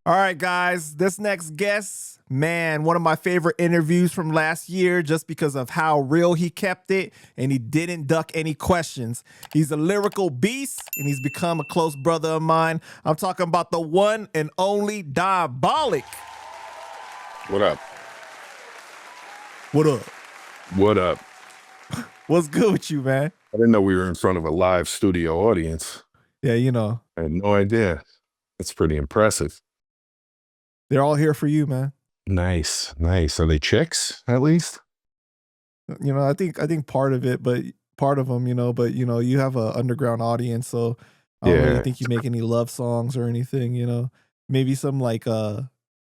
All right, guys, this next guest, man, one of my favorite interviews from last year just because of how real he kept it and he didn't duck any questions. He's a lyrical beast and he's become a close brother of mine. I'm talking about the one and only Diabolic. What up? What up? What up? What's good with you, man? I didn't know we were in front of a live studio audience. Yeah, you know. I had no idea. That's pretty impressive. They're all here for you, man. Nice, nice. Are they chicks, at least? You know, I think part of it, but part of them, you know, but, you know, you have an underground audience, so I don't really think you make any love songs or anything, you know. Maybe some, like,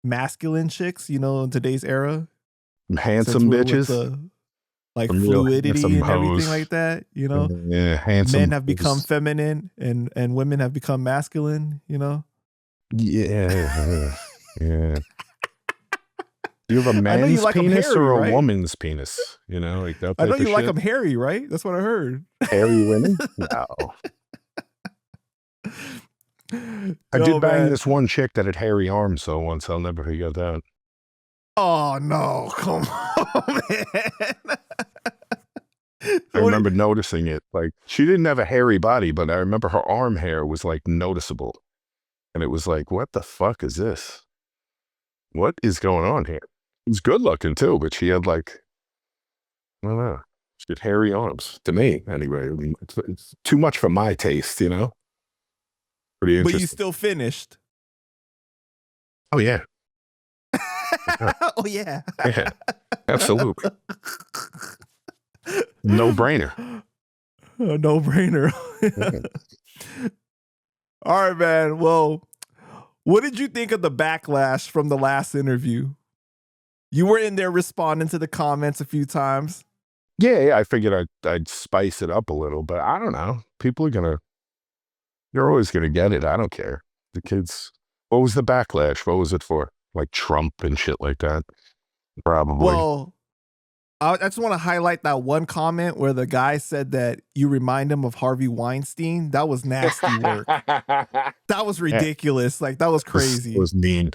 masculine chicks, you know, in today's era. Handsome bitches. Like fluidity and everything like that, you know. Yeah, handsome. Men have become feminine and women have become masculine, you know. Yeah. Yeah. You have a man's penis hairy, or a woman's penis? You know, like that. I know you like them hairy, right? That's what I heard. Hairy women? No. I did bang this one chick that had hairy arms, so once I'll never forget that. Oh no, come on, man. I remember noticing it. Like, she didn't have a hairy body, but I remember her arm hair was like noticeable. And it was like, what the fuck is this? What is going on here? It was good looking too, but she had like, I don't know. She had hairy arms, to me anyway. I mean, it's too much for my taste, you know? Pretty interesting. But you still finished. Oh, yeah. Oh, yeah. Yeah, absolutely. No brainer. No brainer. All right, man. Well, what did you think of the backlash from the last interview? You were in there responding to the comments a few times. Yeah, I figured I'd spice it up a little, but I don't know. People are they're always gonna get it. I don't care. The kids, what was the backlash? What was it for? Like Trump and shit like that? Probably. Well, I just want to highlight that one comment where the guy said that you remind him of Harvey Weinstein. That was nasty work. That was ridiculous. Like, that was crazy. It was mean.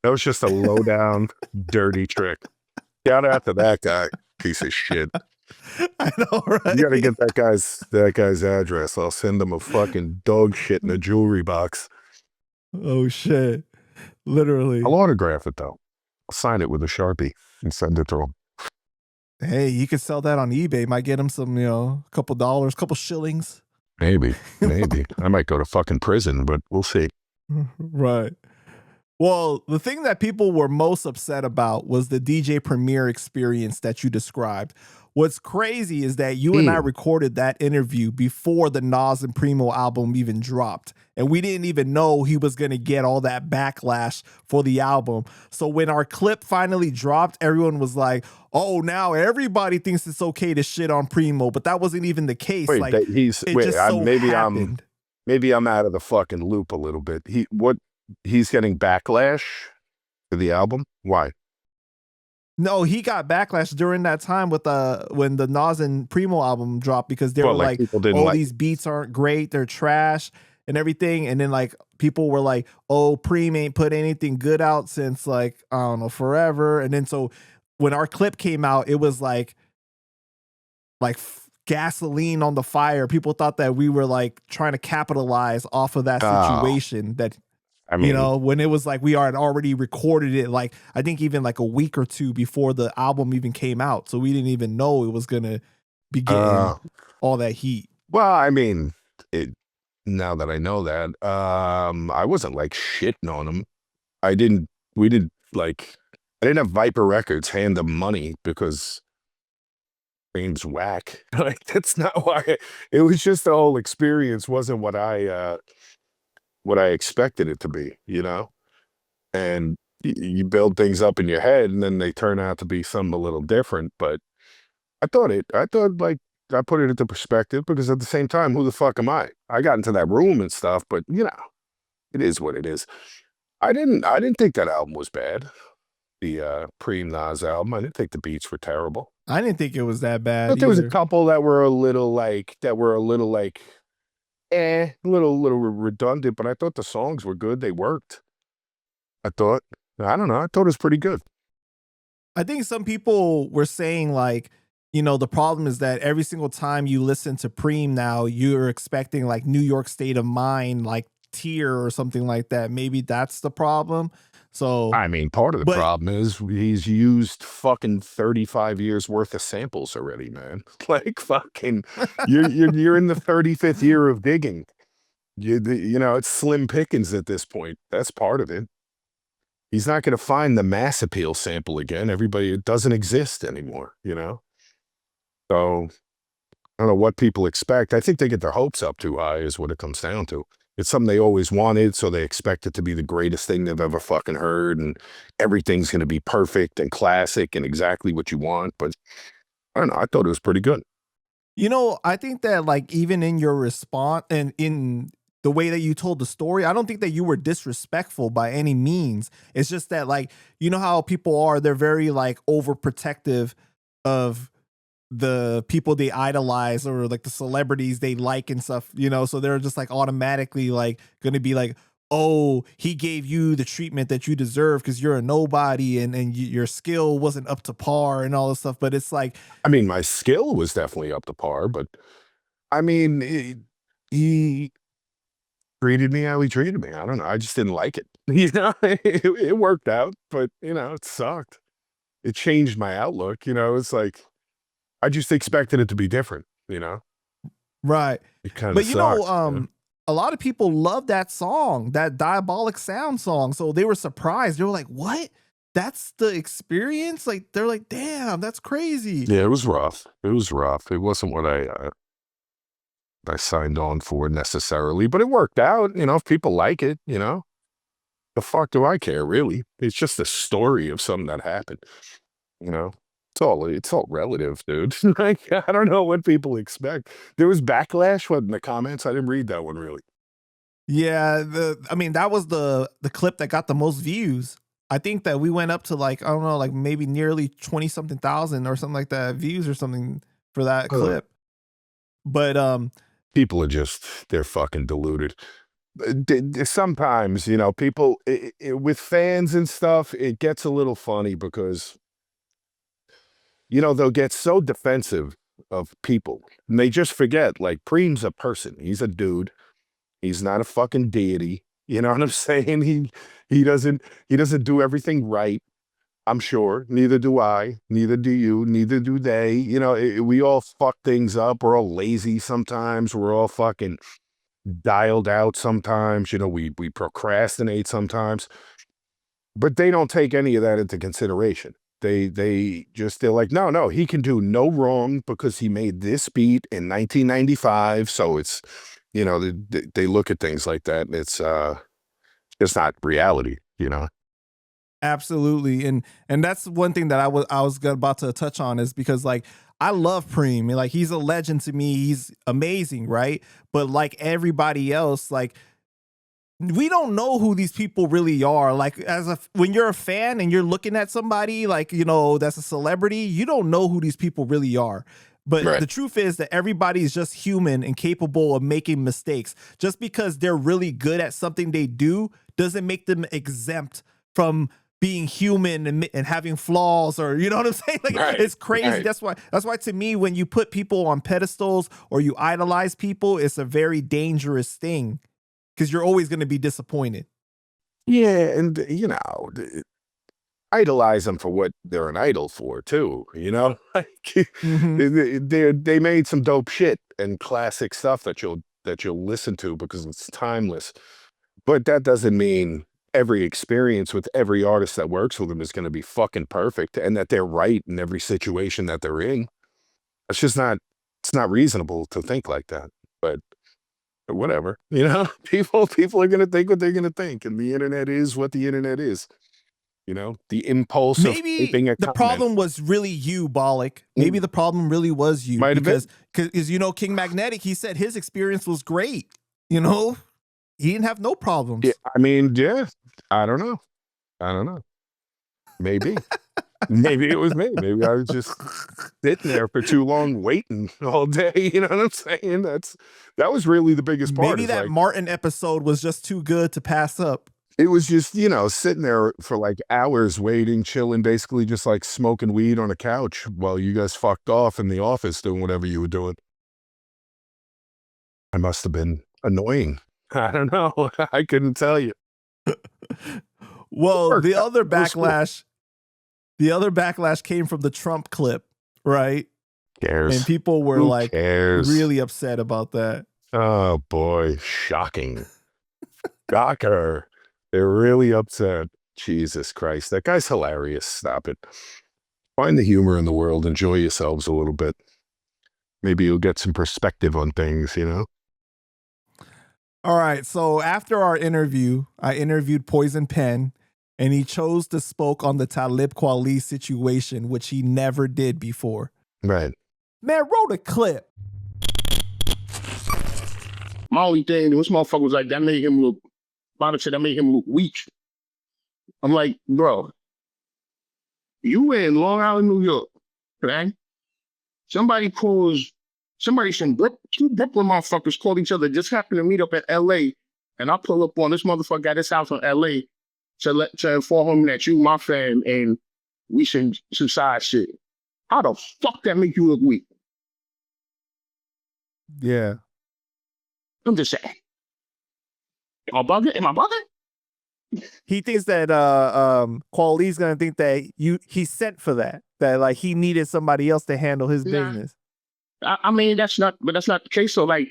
That was just a low down, dirty trick. Shout out to that guy, piece of shit. I know, right? You gotta get that guy's address. I'll send him a fucking dog shit in a jewelry box. Oh shit. Literally. I'll autograph it though. I'll sign it with a Sharpie and send it to him. Hey, you could sell that on eBay. Might get him some, you know, a couple dollars, couple shillings. Maybe. I might go to fucking prison, but we'll see. Right. Well, the thing that people were most upset about was the DJ Premier experience that you described. What's crazy is that you and I recorded that interview before the Nas and Primo album even dropped. And we didn't even know he was going to get all that backlash for the album. So when our clip finally dropped, everyone was like, oh, now everybody thinks it's okay to shit on Primo. But that wasn't even the case. Wait, like, maybe I'm out of the fucking loop a little bit. He's getting backlash for the album? Why? No, he got backlash during that time with when the Nas and Primo album dropped because they were like, oh, these beats aren't great, they're trash and everything. And then like people were like, oh, Preem ain't put anything good out since like, I don't know, forever. And then so when our clip came out, it was like gasoline on the fire. People thought that we were like trying to capitalize off of that situation that, I mean, you know, when it was like we had already recorded it, like I think even like a week or two before the album even came out. So we didn't even know it was going to be getting all that heat. Well, I mean, now that I know that, I wasn't like shitting on him. I didn't have Viper Records hand them money because Preem's whack. Like, that's not why. It was just the whole experience wasn't what I expected it to be, you know? And you build things up in your head and then they turn out to be something a little different. But I thought like, I put it into perspective because at the same time, who the fuck am I? I got into that room and stuff, but you know, it is what it is. I didn't think that album was bad. The Preem Nas album. I didn't think the beats were terrible. I didn't think it was that bad. But there was a couple that were a little like, a little redundant, but I thought the songs were good. They worked. I thought, I don't know, I thought it was pretty good. I think some people were saying like, you know, the problem is that every single time you listen to Preem now, you're expecting like New York State of Mind, like tier or something like that. Maybe that's the problem. So, I mean, part of the but problem is he's used fucking 35 years worth of samples already, man. Like fucking, you're in the 35th year of digging. You know, it's slim pickings at this point. That's part of it. He's not going to find the mass appeal sample again. Everybody, it doesn't exist anymore, you know? So I don't know what people expect. I think they get their hopes up too high is what it comes down to. It's something they always wanted, so they expect it to be the greatest thing they've ever fucking heard, and everything's going to be perfect and classic and exactly what you want. But I don't know. I thought it was pretty good. you know, I think that like even in your response and in the way that you told the story, I don't think that you were disrespectful by any means. It's just that like, you know how people are, they're very like overprotective of the people they idolize or like the celebrities they like and stuff, you know, so they're just like automatically like going to be like, oh, he gave you the treatment that you deserve because you're a nobody and your skill wasn't up to par and all this stuff. But it's like, I mean, my skill was definitely up to par, but I mean, he treated me how he treated me. I don't know. I just didn't like it. You know, it worked out, but you know, it sucked. It changed my outlook. You know, it's like I just expected it to be different. You know, right. it kind of But you know, sucked. You know? a lot of people love that song, that Diabolic Sound song. So they were surprised. They were like, what? That's the experience? Like, they're like, damn, that's crazy. Yeah, it was rough. It was rough. It wasn't what I signed on for necessarily, but it worked out. You know, if people like it, you know, the fuck do I care, really? It's just a story of something that happened. You know, it's all relative, dude. Like, I don't know what people expect. There was backlash what, in the comments. I didn't read that one really. Yeah, I mean, that was the clip that got the most views. I think that we went up to like, I don't know, like maybe nearly 20 something thousand or something like that views or something for that clip. But people are just, they're fucking deluded. Sometimes, you know, people with fans and stuff, it gets a little funny because, you know, they'll get so defensive of people and they just forget like Preem's a person. He's a dude. He's not a fucking deity. You know what I'm saying? He doesn't do everything right. I'm sure. Neither do I. Neither do you. Neither do they. You know, we all fuck things up. We're all lazy sometimes. We're all fucking dialed out sometimes. You know, we procrastinate sometimes. But they don't take any of that into consideration. They're like, no, he can do no wrong because he made this beat in 1995. So it's, you know, they look at things like that and it's not reality, you know. absolutely. And that's one thing that I was about to touch on is because like I love Preem. Like he's a legend to me. He's amazing, right? But like everybody else, like we don't know who these people really are. Like when you're a fan and you're looking at somebody like, you know, that's a celebrity, you don't know who these people really are. But Right. the truth is that everybody is just human and capable of making mistakes. Just because they're really good at something they do doesn't make them exempt from being human and having flaws, or you know what I'm saying? Like Right. it's crazy. Right. That's why to me, when you put people on pedestals or you idolize people, it's a very dangerous thing because you're always going to be disappointed. Yeah, and you know, idolize them for what they're an idol for too, you know. Like they made some dope shit and classic stuff that you'll listen to because it's timeless. But that doesn't mean every experience with every artist that works with them is going to be fucking perfect and that they're right in every situation that they're in. It's just not, it's not reasonable to think like that. But whatever, you know, people are going to think what they're going to think. And the internet is what the internet is. You know, the impulse of Maybe typing a the comment. problem was really you, Bollock. Maybe the problem really was you. Might have been. Because you know, King Magnetic, he said his experience was great. You know, he didn't have no problems. Yeah, I mean, yeah, I don't know. Maybe. Maybe it was me. Maybe I was just sitting there for too long waiting all day. You know what I'm saying? That was really the biggest part. Maybe that like, Martin episode was just too good to pass up. It was just, you know, sitting there for like hours waiting, chilling, basically just like smoking weed on a couch while you guys fucked off in the office doing whatever you were doing. I must have been annoying. I don't know. I couldn't tell you. Well, the other backlash came from the Trump clip, right? Cares. And people were Who cares? really upset about that. Oh boy, shocking. Shocker. They're really upset. Jesus Christ. That guy's hilarious. Stop it. Find the humor in the world. Enjoy yourselves a little bit. Maybe you'll get some perspective on things, you know? All right. So after our interview, I interviewed Poison Pen, and he chose to spoke on the Talib Kweli situation, which he never did before. Right. Man, roll the clip. My only thing, this motherfucker was like, that made him look weak. I'm like, bro, you in Long Island, New York, okay? Some two Brooklyn motherfuckers called each other, just happened to meet up at LA, and I pull up on this motherfucker at his house in LA to inform him that you my fan and we should side shit. How the fuck that make you look weak? Yeah. I'm just saying. Am I bugging? He thinks that Kweli's gonna think that he sent for that like he needed somebody else to handle his business. I mean, that's not the case. So like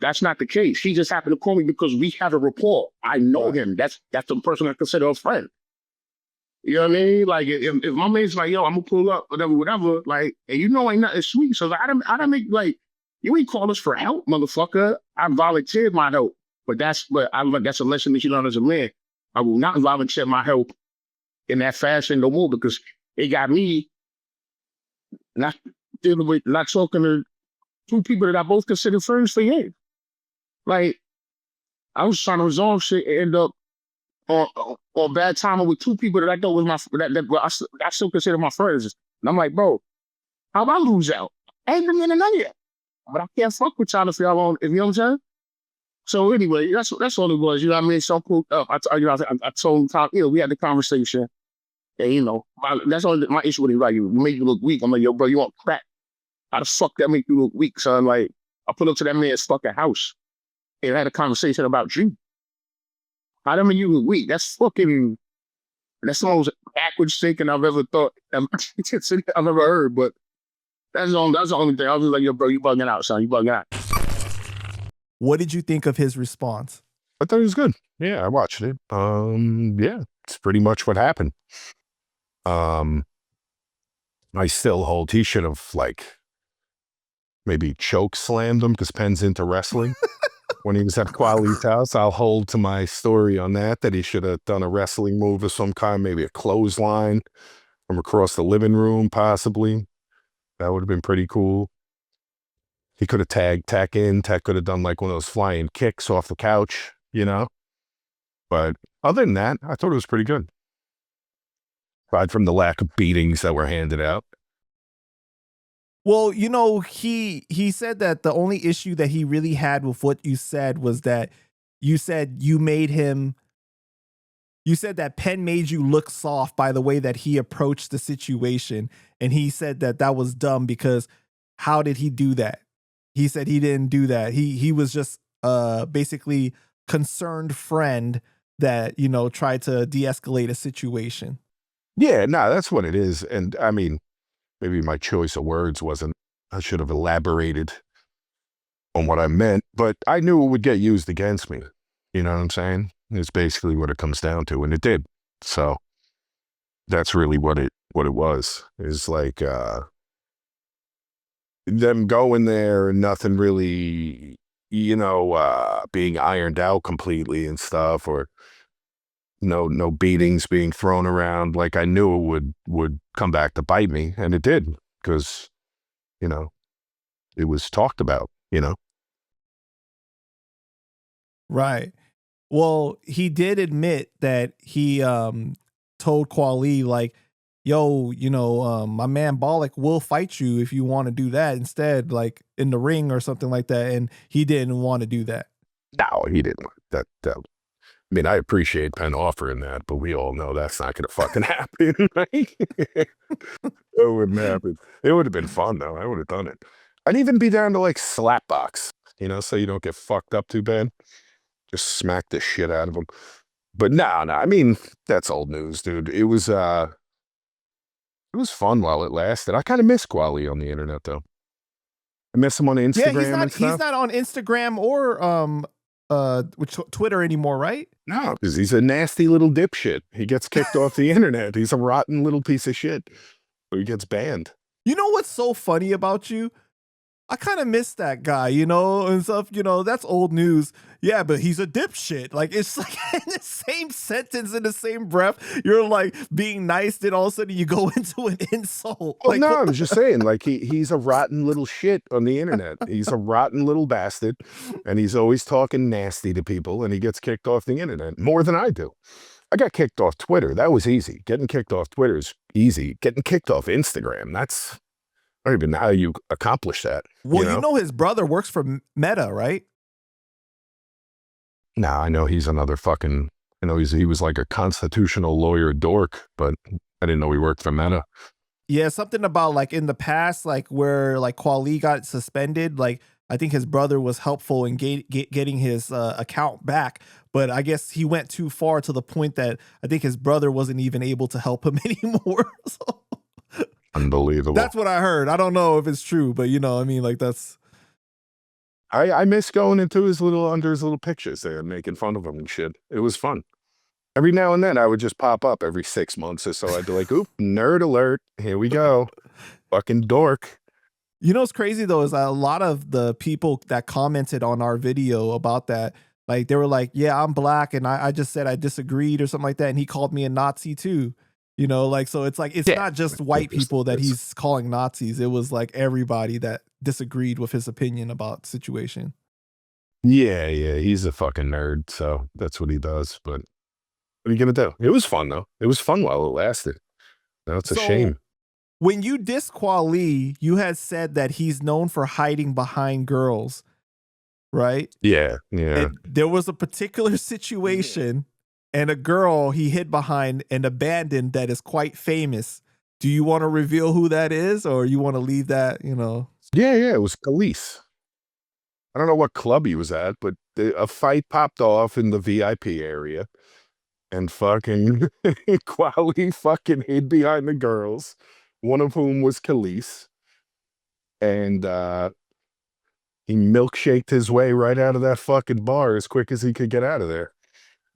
that's not the case. He just happened to call me because we have a rapport. I know him. That's the person I consider a friend. You know what I mean? Like if my man's like, yo, I'm gonna pull up, whatever, like, and you know ain't nothing sweet. So I don't make like, you ain't call us for help, motherfucker. I volunteered my help. But that's a lesson that you learn as a man. I will not volunteer my help in that fashion no more, because it got me not talking to two people that I both consider friends for years. Like, I was trying to resolve shit and end up on bad timing with two people that I thought was I still consider my friends. And I'm like, bro, how about I lose out? I ain't been in none yet. But I can't fuck with y'all if y'all on, if you know what I'm saying? So anyway, that's all it was. You know what I mean? So cool. I told Tom, we had the conversation. And that's all my issue with it. Like, you make you look weak. I'm like, yo, bro, you want crack? How the fuck that make you look weak, son? Like, I put up to that man's fucking house and had a conversation about you. How that make you look weak? That's the most backwards thinking I've ever thought. I've ever heard. But that's the only thing. I was like, yo, bro, you bugging out, son. You bugging out. What did you think of his response? I thought it was good. Yeah, I watched it. Yeah, it's pretty much what happened. I still hold he should have like maybe choke slammed him because Penn's into wrestling. When he was at Kweli's house, I'll hold to my story on that he should have done a wrestling move of some kind, maybe a clothesline from across the living room, possibly. That would have been pretty cool. He could have tack could have done like one of those flying kicks off the couch, you know? But other than that, I thought it was pretty good. Aside from the lack of beatings that were handed out. Well, he said that the only issue that he really had with what you said was that you said that Penn made you look soft by the way that he approached the situation. And he said that was dumb because how did he do that? He said he didn't do that. He was just basically concerned friend that, tried to de-escalate a situation. Yeah, no, that's what it is. And I mean, maybe my choice of words wasn't, I should have elaborated on what I meant, but I knew it would get used against me. You know what I'm saying? It's basically what it comes down to, and it did. So that's really what it was. It's like them going there and nothing really, being ironed out completely and stuff, or no beatings being thrown around. Like, I knew it would come back to bite me, and it did, because, it was talked about, Right. Well, he did admit that he told Kweli, like, yo, my man Bollock will fight you if you want to do that instead, like in the ring or something like that. And he didn't want to do that. No, he didn't. That I mean, I appreciate Penn offering that, but we all know that's not going to fucking happen, right? It wouldn't happen. It would have been fun, though. I would have done it. I'd even be down to, like, slapbox, you know, so you don't get fucked up too bad. Just smack the shit out of them. But no, I mean, that's old news, dude. It was fun while it lasted. I kind of miss Kweli on the internet, though. I miss him on Instagram and stuff. He's not on Instagram or Twitter anymore, right? No, because he's a nasty little dipshit. He gets kicked off the internet. He's a rotten little piece of shit. He gets banned. You know what's so funny about you? I kind of miss that guy, you know, and stuff, you know, that's old news. Yeah, but he's a dipshit. Like, it's like in the same sentence, in the same breath, you're like being nice, then all of a sudden you go into an insult. Well, like, no, I was just saying, like, he's a rotten little shit on the internet. He's a rotten little bastard, and he's always talking nasty to people, and he gets kicked off the internet more than I do. I got kicked off Twitter. That was easy. Getting kicked off Twitter is easy. Getting kicked off Instagram, that's... I don't even know how you accomplish that. Well, you know his brother works for Meta, right? Nah, I know he's another fucking... I know he was like a constitutional lawyer dork, but I didn't know he worked for Meta. Yeah, something about like in the past, like where like Kweli got suspended, like I think his brother was helpful in getting his account back. But I guess he went too far to the point that I think his brother wasn't even able to help him anymore. So... Unbelievable. That's what I heard. I don't know if it's true, but you know, I mean, like that's... I miss going into under his little pictures there and making fun of him and shit. It was fun. Every now and then I would just pop up every 6 months or so. I'd be like, oop, nerd alert. Here we go. Fucking dork. You know what's crazy though is that a lot of the people that commented on our video about that, like they were like, yeah, I'm black and I just said I disagreed or something like that. And he called me a Nazi too. You know, like, so it's like, it's not just white people that he's calling Nazis. It was like everybody that disagreed with his opinion about the situation. Yeah, he's a fucking nerd. So that's what he does. But what are you going to do? It was fun, though. It was fun while it lasted. Now it's a shame. When you diss Kweli, you had said that he's known for hiding behind girls, right? Yeah. There was a particular situation and a girl he hid behind and abandoned that is quite famous. Do you want to reveal who that is, or you want to leave that, you know? Yeah, it was Kelis. I don't know what club he was at, but a fight popped off in the VIP area, and fucking Kweli fucking hid behind the girls, one of whom was Kelis, and he milkshaked his way right out of that fucking bar as quick as he could get out of there.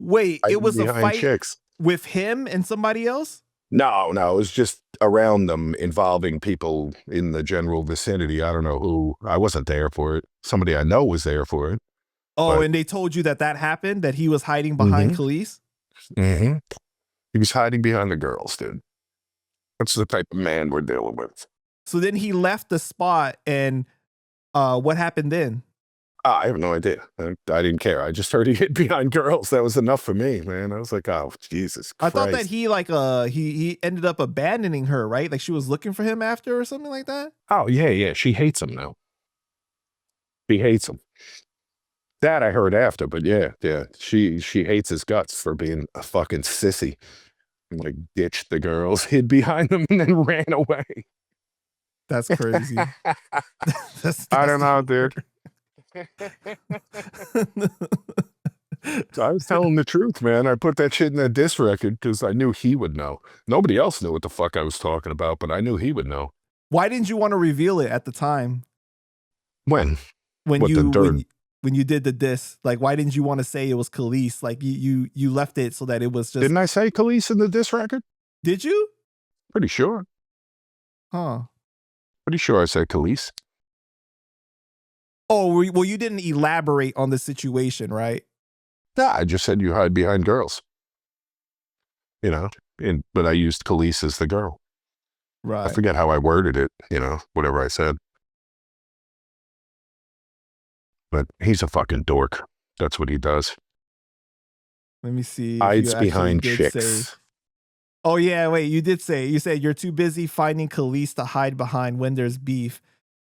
Wait, it was a fight chicks. With him and somebody else? No, it was just around them, involving people in the general vicinity. I don't know who. I wasn't there for it. Somebody I know was there for it. Oh, and they told you that happened, that he was hiding behind Kelis? Mm-hmm. He was hiding behind the girls, dude. That's the type of man we're dealing with. So then he left the spot, and what happened then? I have no idea. I didn't care. I just heard he hid behind girls. That was enough for me, man. I was like, oh, Jesus Christ. I thought that he like he ended up abandoning her, right? Like she was looking for him after or something like that? Oh, yeah. She hates him now. She hates him. That I heard after, but yeah. She hates his guts for being a fucking sissy. And, like, ditched the girls, hid behind them, and then ran away. That's crazy. that's I don't know, dude. I was telling the truth, man. I put that shit in that diss record because I knew he would know. Nobody else knew what the fuck I was talking about, but I knew he would know. Why didn't you want to reveal it at the time? When you did the diss, like, why didn't you want to say it was Kelis? Like you left it so that it was just... Didn't I say Kelis in the diss record? Did you? Pretty sure. Huh. Pretty sure I said Kelis. Oh, well, you didn't elaborate on the situation, right? Nah, I just said you hide behind girls. You know, but I used Kelis as the girl. Right. I forget how I worded it, you know, whatever I said. But he's a fucking dork. That's what he does. Let me see. Hides behind chicks. Oh, yeah, wait, you did say, you said you're too busy finding Kelis to hide behind when there's beef.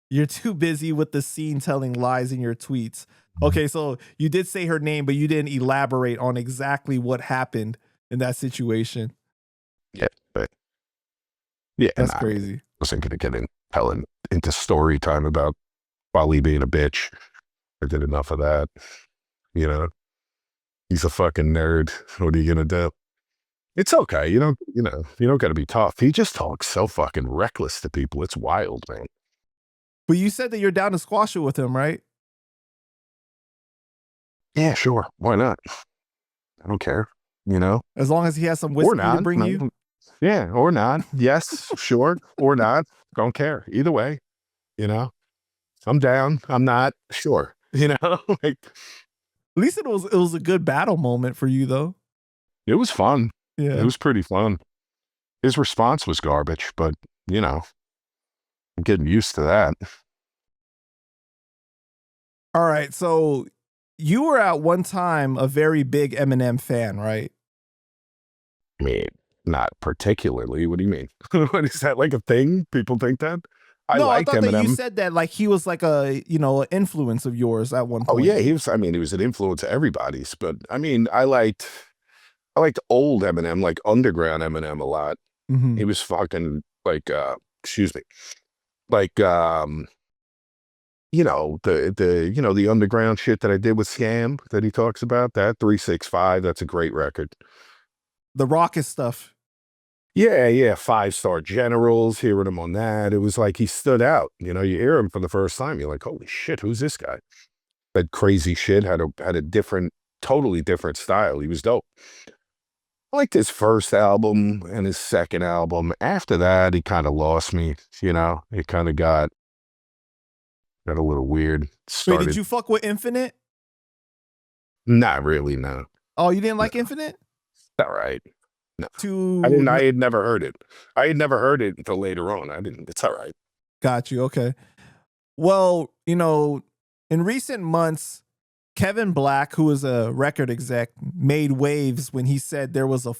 You're too busy with the scene telling lies in your tweets. Okay, so you did say her name, but you didn't elaborate on exactly what happened in that situation. Yeah, but yeah, that's crazy. I wasn't gonna get into story time about Wally being a bitch. I did enough of that. You know, he's a fucking nerd. What are you gonna do? It's okay. You don't got to be tough. He just talks so fucking reckless to people. It's wild, man. But you said that you're down to squash it with him, right? Yeah, sure. Why not? I don't care. As long as he has some whiskey to bring you. Yeah, or not. Yes, sure, or not. Don't care. Either way, I'm down. I'm not. Sure. Like, at least it was a good battle moment for you, though. It was fun. Yeah, it was pretty fun. His response was garbage, but I'm getting used to that. All right, so you were at one time a very big Eminem fan, right? I mean, not particularly. What do you mean? What is that, like a thing? People think that? I thought Eminem. That you said that like he was like an influence of yours at one point. Oh yeah, he was an influence of everybody's, but I mean, I liked old Eminem, like underground Eminem a lot. Mm-hmm. He was fucking like the underground shit that I did with Scam that he talks about, that 365, that's a great record. The Rocket stuff. Yeah, 5-Star Generals, hearing him on that. It was like he stood out. You hear him for the first time, you're like, holy shit, who's this guy? That crazy shit, had a totally different style. He was dope. I liked his first album and his second album. After that, he kind of lost me, It kind of got a little weird. Wait, did you fuck with Infinite? Not really, no. Oh, you didn't like Infinite? All right. No. I had never heard it. I had never heard it until later on. It's all right. Got you. Okay. Well, in recent months, Kevin Black, who is a record exec, made waves when he said there was a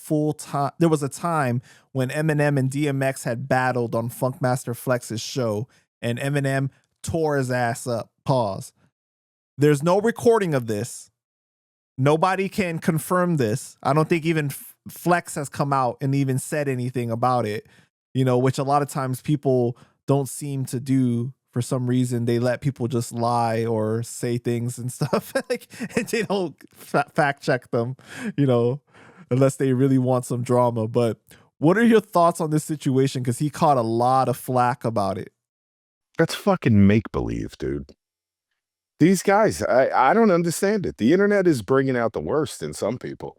time when Eminem and DMX had battled on Funkmaster Flex's show, and Eminem tore his ass up. Pause. There's no recording of this. Nobody can confirm this. I don't think even Flex has come out and even said anything about it, which a lot of times people don't seem to do. For some reason, they let people just lie or say things and stuff, and they don't fact check them, unless they really want some drama. But what are your thoughts on this situation? Because he caught a lot of flack about it. That's fucking make-believe, dude. These guys, I don't understand it. The internet is bringing out the worst in some people.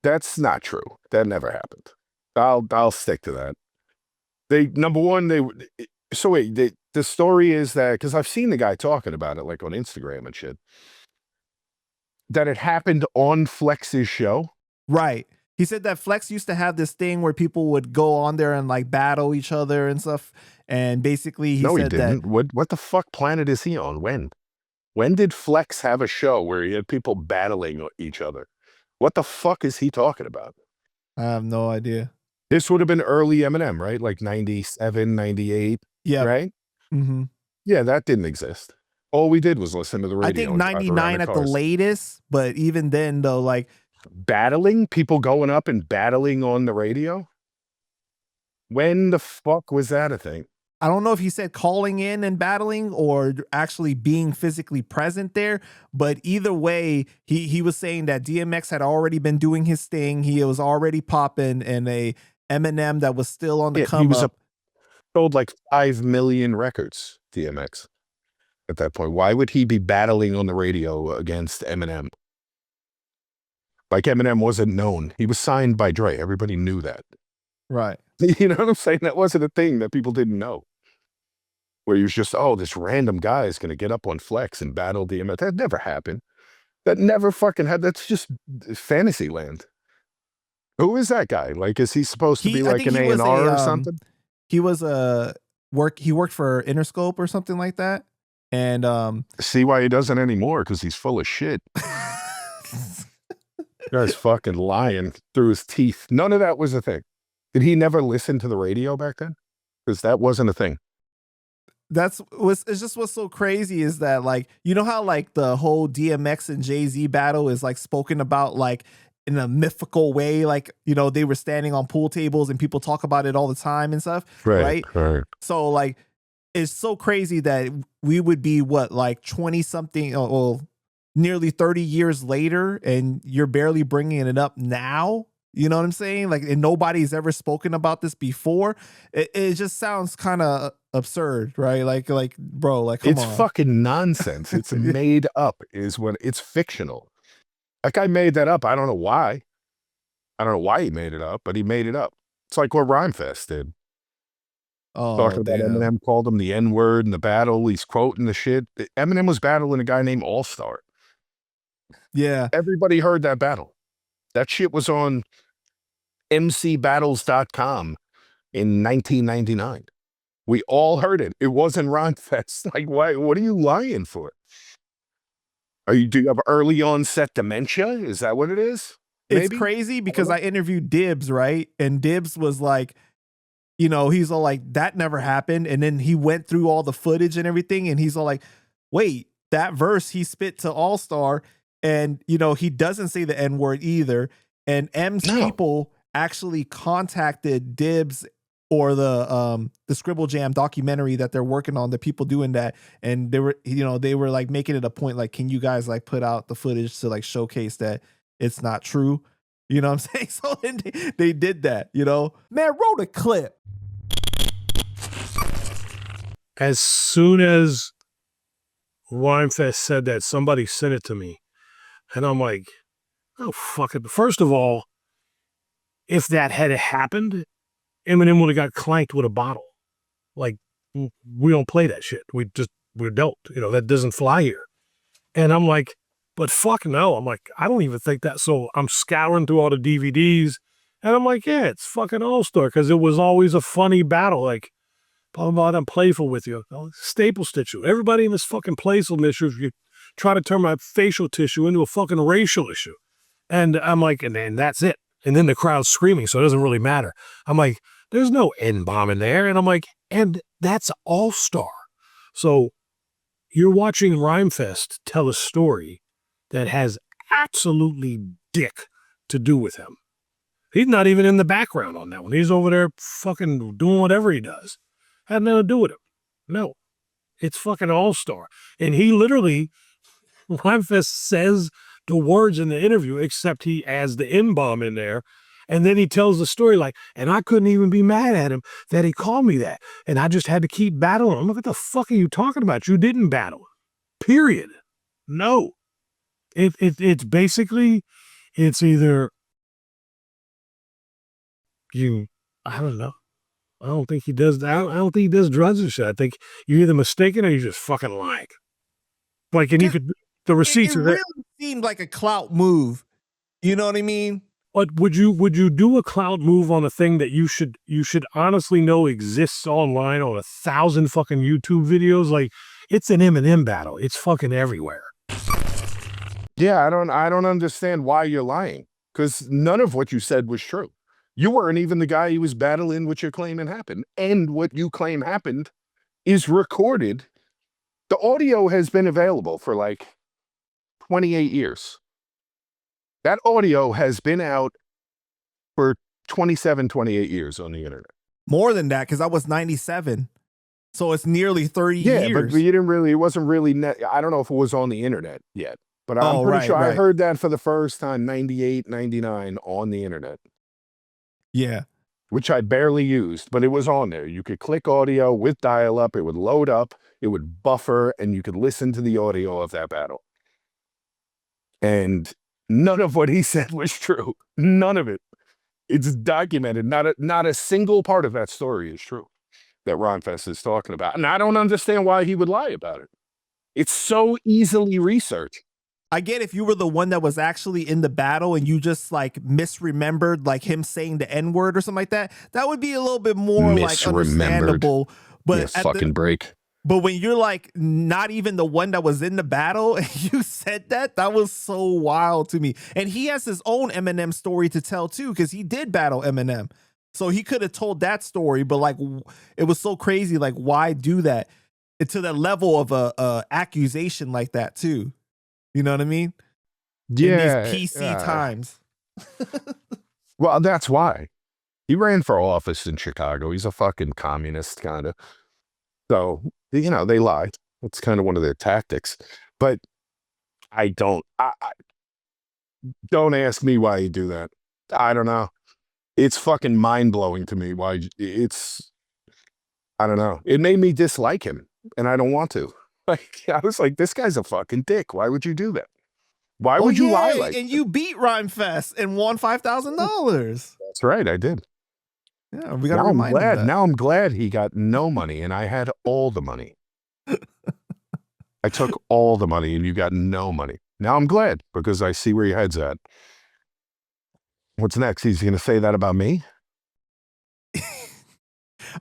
That's not true. That never happened. I'll stick to that. The story is that, because I've seen the guy talking about it, like on Instagram and shit, that it happened on Flex's show. Right. He said that Flex used to have this thing where people would go on there and like battle each other and stuff. And basically he said didn't. That. What the fuck planet is he on? When did Flex have a show where he had people battling each other? What the fuck is he talking about? I have no idea. This would have been early Eminem, right? Like 97, 98. Yeah. Right? Mm-hmm. Yeah, that didn't exist. All we did was listen to the radio. I think 99 at the latest, but even then, though, like battling, people going up and battling on the radio. When the fuck was that a thing? I don't know if he said calling in and battling or actually being physically present there, but either way, he was saying that DMX had already been doing his thing. He was already popping, and a Eminem that was still on the come up. Sold like 5 million records, DMX, at that point. Why would he be battling on the radio against Eminem? Like, Eminem wasn't known. He was signed by Dre. Everybody knew that. Right. You know what I'm saying? That wasn't a thing that people didn't know. Where he was just, this random guy is going to get up on Flex and battle DMX. That never happened. That never fucking had. That's just fantasy land. Who is that guy? Like, is he supposed to be like an A&R or something? He was he worked for Interscope or something like that. And see why he doesn't anymore, because he's full of shit. Guy's fucking lying through his teeth. None of that was a thing. Did he never listen to the radio back then? Because that wasn't a thing. it's just what's so crazy is that, like, you know how like the whole DMX and Jay-Z battle is like spoken about like in a mythical way, like, you know, they were standing on pool tables and people talk about it all the time and stuff, right? So like it's so crazy that we would be what, like 20 something, well, nearly 30 years later, and you're barely bringing it up now. You know what I'm saying? Like, and nobody's ever spoken about this before. It just sounds kind of absurd, right? Like, bro, like, come on. It's fucking nonsense. It's made up, is when it's fictional. That guy made that up. I don't know why. I don't know why he made it up, but he made it up. It's like what Rhymefest did. Oh, talking about Eminem called him the N-word in the battle. He's quoting the shit. Eminem was battling a guy named All-Star. Yeah. Everybody heard that battle. That shit was on mcbattles.com in 1999. We all heard it. It wasn't Rhymefest. Like, why? What are you lying for? Do you have early onset dementia? Is that what it is? Maybe? It's crazy because I interviewed Dibbs, right? And Dibbs was like, you know, he's all like, that never happened. And then he went through all the footage and everything. And he's all like, wait, that verse he spit to All-Star, and, you know, he doesn't say the N-word either. And M's people actually contacted Dibbs or the Scribble Jam documentary that they're working on, the people doing that. And they were, you know, they were like making it a point, like, can you guys like put out the footage to like showcase that it's not true? You know what I'm saying? So then they did that, you know? Man, roll a clip. As soon as Rhymefest said that, somebody sent it to me. And I'm like, oh, fuck it. First of all, if that had happened, Eminem would have got clanked with a bottle. Like, we don't play that shit. We don't. You know, that doesn't fly here. And I'm like, but fuck no. I'm like, I don't even think that. So I'm scouring through all the DVDs. And I'm like, yeah, it's fucking All-Star. Because it was always a funny battle. Like, blah, blah, blah, I'm playful with you. I'll staple stitch you. Everybody in this fucking playfulness, you try to turn my facial tissue into a fucking racial issue. And I'm like, and then that's it. And then the crowd's screaming, so it doesn't really matter. I'm like, there's no N-bomb in there. And I'm like, and that's All-Star. So you're watching Rhymefest tell a story that has absolutely dick to do with him. He's not even in the background on that one. He's over there fucking doing whatever he does. Had nothing to do with him. No. It's fucking All-Star. And he literally, Rhymefest says the words in the interview, except he adds the N-bomb in there. And then he tells the story like, and I couldn't even be mad at him that he called me that. And I just had to keep battling. I'm like, what the fuck are you talking about? You didn't battle. Period. No. It's basically, it's either I don't know. I don't think he does. I don't think he does drugs and shit. I think you're either mistaken or you're just fucking lying. Like, and you could, the receipts it are there. really seemed like a clout move. You know what I mean? But would you do a clout move on a thing that you should honestly know exists online on 1,000 fucking YouTube videos? Like, it's an Eminem battle. It's fucking everywhere. Yeah, I don't understand why you're lying, because none of what you said was true. You weren't even the guy he was battling what you're claiming happened. And what you claim happened is recorded. The audio has been available for like 28 years. That audio has been out for 27, 28 years on the internet. More than that, because I was 97. So it's nearly 30 years. Yeah, but you didn't really, it wasn't really, I don't know if it was on the internet yet. But I'm pretty sure I heard that for the first time, 98, 99 on the internet. Yeah. Which I barely used, but it was on there. You could click audio with dial-up, it would load up, it would buffer, and you could listen to the audio of that battle. And none of what he said was true. None of it. It's documented. Not a single part of that story is true that Rhymefest is talking about. And I don't understand why he would lie about it. It's so easily researched. I get if you were the one that was actually in the battle and you just like misremembered like him saying the N-word or something like that, that would be a little bit more like understandable. But fucking break. But when you're like not even the one that was in the battle and you said that, that was so wild to me. And he has his own Eminem story to tell too, because he did battle Eminem. So he could have told that story, but like it was so crazy. Like, why do that? to the level of a accusation like that too. You know what I mean? Yeah. In these PC times. Well, that's why. He ran for office in Chicago. He's a fucking communist, kind of. So, you know, they lie. It's kind of one of their tactics. But I don't ask me why you do that. I don't know. It's fucking mind-blowing to me why I don't know. It made me dislike him, and I don't want to. Like, I was like, this guy's a fucking dick. Why would you do that? Why would you lie like and you beat Rhymefest and won $5,000. That's right, I did. Yeah, we got to remind him that. Now I'm glad he got no money, and I had all the money. I took all the money, and you got no money. Now I'm glad, because I see where your head's at. What's next? He's going to say that about me?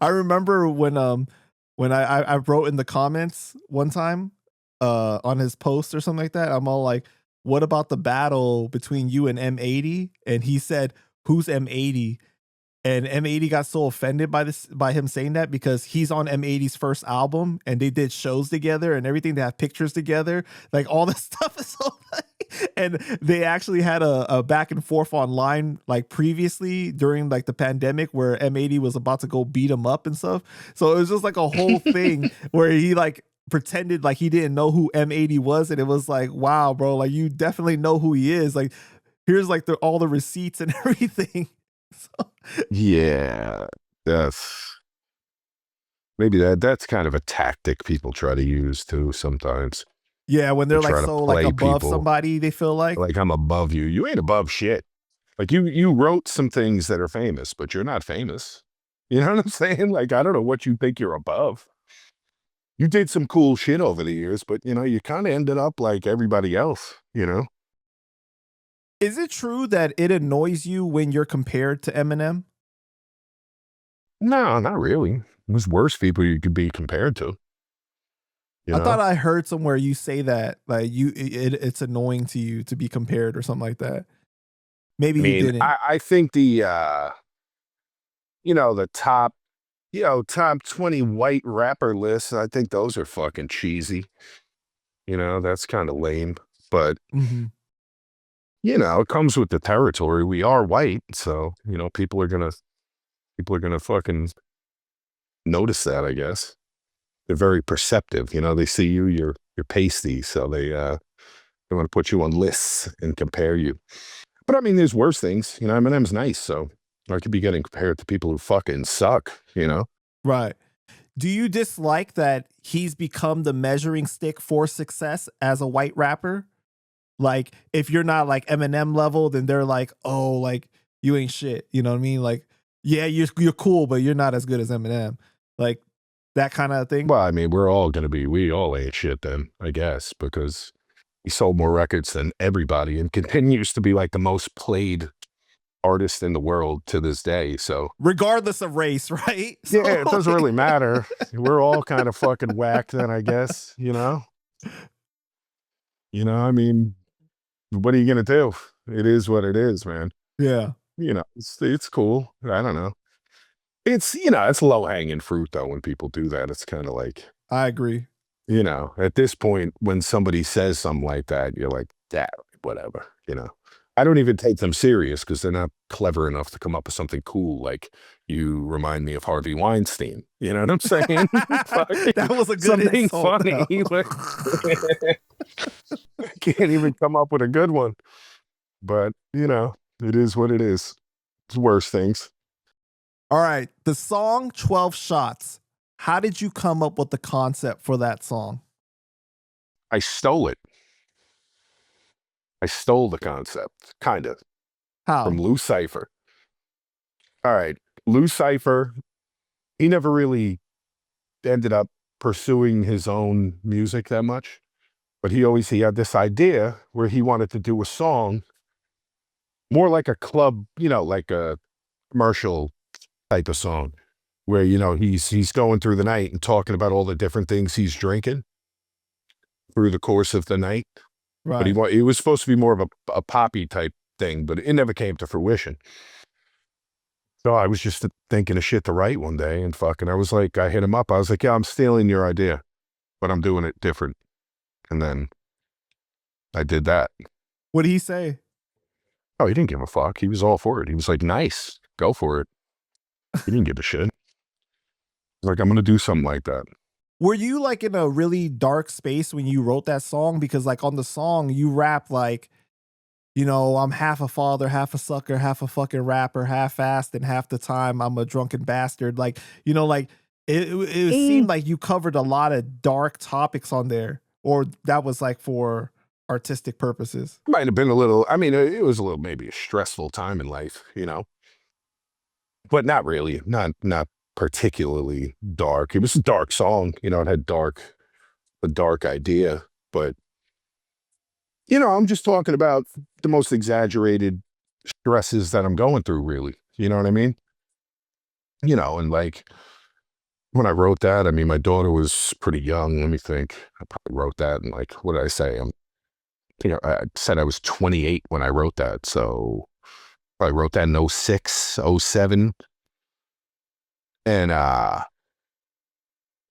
I remember when I wrote in the comments one time on his post or something like that, I'm all like, what about the battle between you and M80? And he said, who's M80? And M80 got so offended by him saying that because he's on M80's first album and they did shows together and everything. They have pictures together. Like all this stuff is so funny. And they actually had a back and forth online like previously during like the pandemic where M80 was about to go beat him up and stuff. So it was just like a whole thing where he like pretended like he didn't know who M80 was. And it was like, wow, bro, like you definitely know who he is. Like here's like all the receipts and everything. So. Yeah, maybe that's kind of a tactic people try to use too sometimes. Yeah, when they're like so like above people, somebody, they feel like I'm above you. You ain't above shit. Like you wrote some things that are famous, but you're not famous. You know what I'm saying? Like I don't know what you think you're above. You did some cool shit over the years, but you know you kind of ended up like everybody else. You know. Is it true that it annoys you when you're compared to Eminem? No, not really. There's worse people you could be compared to. I thought I heard somewhere you say that, like it's annoying to you to be compared or something like that. Maybe you didn't. I think the top 20 white rapper lists, I think those are fucking cheesy. You know, that's kind of lame, but you know, it comes with the territory. We are white, so you know, people are gonna fucking notice that, I guess. They're very perceptive, you know, they see you, you're pasty, so they want to put you on lists and compare you. But I mean, there's worse things, you know, Eminem's nice, so I could be getting compared to people who fucking suck, you know? Right. Do you dislike that he's become the measuring stick for success as a white rapper? Like, if you're not like Eminem level, then they're like, oh, like, you ain't shit. You know what I mean? Like, yeah, you're cool, but you're not as good as Eminem. Like, that kind of thing. Well, I mean, we all ain't shit then, I guess, because he sold more records than everybody and continues to be like the most played artist in the world to this day. So regardless of race, right? So, yeah, it doesn't really matter. We're all kind of fucking whacked then, I guess, you know? You know, I mean, what are you going to do? It is what it is, man. Yeah. You know, it's cool. I don't know. It's, you know, it's low hanging fruit though. When people do that, it's kind of like, I agree. You know, at this point, when somebody says something like that, you're like, yeah, whatever, you know. I don't even take them serious because they're not clever enough to come up with something cool. Like, you remind me of Harvey Weinstein. You know what I'm saying? That was a good something insult, funny. Like, I can't even come up with a good one. But, you know, it is what it is. It's worse things. All right. The song 12 Shots. How did you come up with the concept for that song? I stole it. I stole the concept, kind of. How? From Lou Cypher. All right. Lou Cypher, he never really ended up pursuing his own music that much. But he had this idea where he wanted to do a song more like a club, you know, like a commercial type of song where, you know, he's going through the night and talking about all the different things he's drinking through the course of the night. Right. But it was supposed to be more of a poppy type thing, but it never came to fruition. So I was just thinking of shit to write one day and fucking, I was like, I hit him up. I was like, yeah, I'm stealing your idea. but I'm doing it different. And then I did that. What did he say? Oh, he didn't give a fuck. He was all for it. He was like, nice, go for it. He didn't give a shit. Like, I'm going to do something like that. Were you like in a really dark space when you wrote that song? Because like on the song, you rap like, you know, I'm half a father, half a sucker, half a fucking rapper, half-assed, and half the time I'm a drunken bastard. Like, you know, like it seemed like you covered a lot of dark topics on there, or that was like for artistic purposes. Might have been a little, I mean, it was a little, maybe a stressful time in life, you know, but not really, not particularly dark. It was a dark song, you know, it had a dark idea, but you know, I'm just talking about the most exaggerated stresses that I'm going through, really. You know what I mean? You know, and like when I wrote that, I mean, my daughter was pretty young. Let me think. I probably wrote that and like, what did I say? You know, I said I was 28 when I wrote that. So I wrote that in 06, 07. And,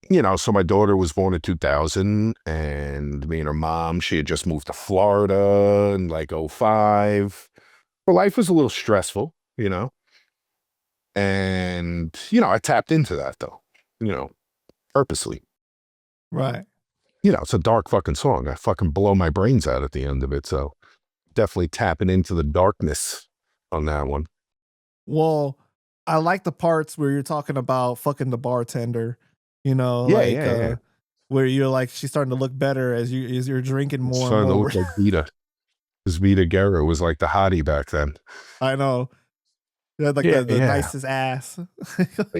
you know, so my daughter was born in 2000, and me and her mom, she had just moved to Florida in like 05. Her life was a little stressful, you know? And, you know, I tapped into that though, you know, purposely. Right. You know, it's a dark fucking song. I fucking blow my brains out at the end of it. So definitely tapping into the darkness on that one. Well, I like the parts where you're talking about fucking the bartender, you know, Yeah, like yeah. where you're like, she's starting to look better as you're drinking more and Starting to more. look like Vita. Because Vita Guerra was like the hottie back then. I know. She had like the nicest ass.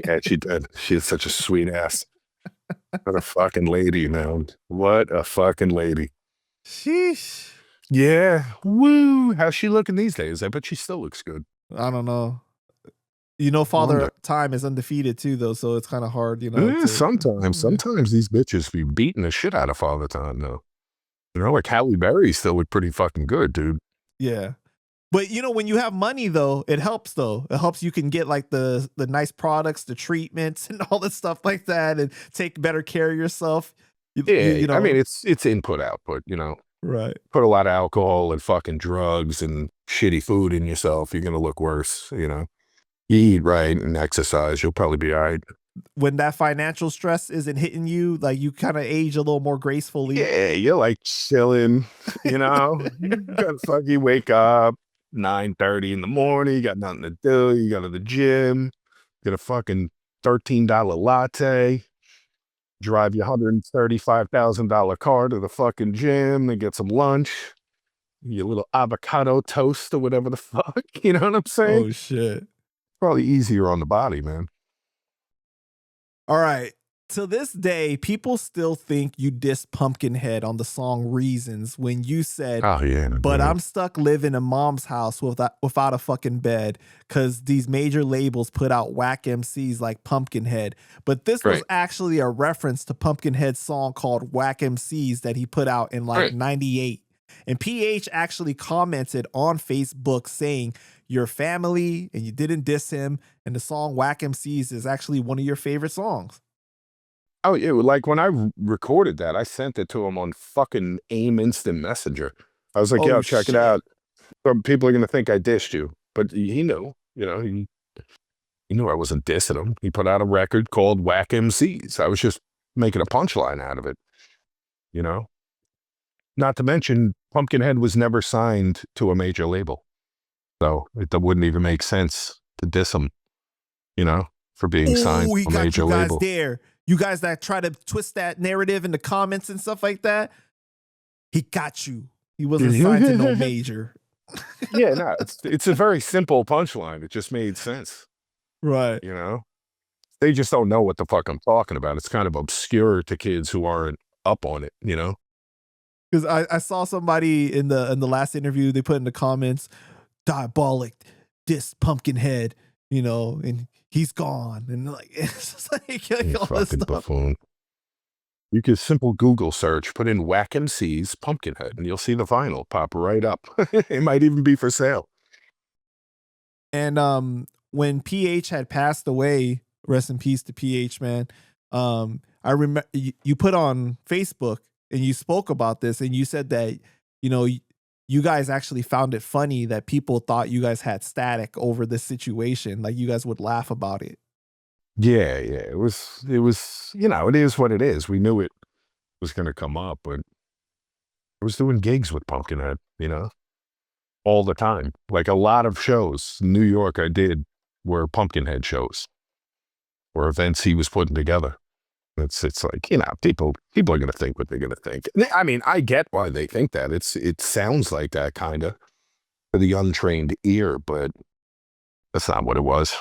Yeah, she did. She is such a sweet ass. What a fucking lady, man. What a fucking lady. Sheesh. Yeah. Woo. How's she looking these days? I bet she still looks good. I don't know. You know, Father Time is undefeated too, though, so it's kind of hard, you know. Sometimes these bitches be beating the shit out of Father Time, though. You know, like Halle Berry still look pretty fucking good, dude. Yeah. But, you know, when you have money, though, it helps, though. It helps you can get, like, the nice products, the treatments, and all that stuff like that, and take better care of yourself. You know. I mean, it's input, output, you know. Right. Put a lot of alcohol and fucking drugs and shitty food in yourself, you're going to look worse, you know. You eat right and exercise, you'll probably be all right. When that financial stress isn't hitting you, like you kind of age a little more gracefully. Yeah, you're like chilling, you know. You gotta fucking wake up 9:30 in the morning, you got nothing to do, you go to the gym, get a fucking $13 latte, drive your $135,000 car to the fucking gym and get some lunch, your little avocado toast or whatever the fuck, you know what I'm saying? Oh shit. Probably easier on the body, man. All right. To this day, people still think you dissed Pumpkinhead on the song Reasons when you said, oh, yeah, but I'm stuck living in mom's house without a fucking bed because these major labels put out whack MCs like Pumpkinhead. But this was actually a reference to Pumpkinhead's song called Whack MCs that he put out in like 98. And PH actually commented on Facebook saying, your family and you didn't diss him, and the song Whack MCs is actually one of your favorite songs. Oh, yeah, like when I recorded that, I sent it to him on fucking AIM Instant Messenger. I was like, yo, check it out. Some people are going to think I dissed you. But he knew, you know, he knew I wasn't dissing him. He put out a record called Whack MCs. I was just making a punchline out of it, you know? Not to mention, Pumpkinhead was never signed to a major label. So it wouldn't even make sense to diss him, you know, for being signed to a major label. You guys that try to twist that narrative in the comments and stuff like that, he got you. He wasn't signed to no major. Yeah, no, it's a very simple punchline. It just made sense. Right. You know? They just don't know what the fuck I'm talking about. It's kind of obscure to kids who aren't up on it, you know? Because I saw somebody in the last interview, they put in the comments, Diabolic, diss Pumpkinhead, you know, and he's gone. And like, it's just like all this stuff. Buffoon. You can simple Google search, put in Whack MCs Pumpkinhead, and you'll see the vinyl pop right up. It might even be for sale. And when PH had passed away, rest in peace to PH, man. I I remember you put on Facebook and you spoke about this, and you said that, you know, you guys actually found it funny that people thought you guys had static over this situation. Like, you guys would laugh about it. Yeah. It was, you know, it is what it is. We knew it was going to come up, but I was doing gigs with Pumpkinhead, you know, all the time. Like a lot of shows in New York I did were Pumpkinhead shows or events he was putting together. It's like, you know, people are going to think what they're going to think. I mean, I get why they think that. It sounds like that kind of to the untrained ear, but that's not what it was.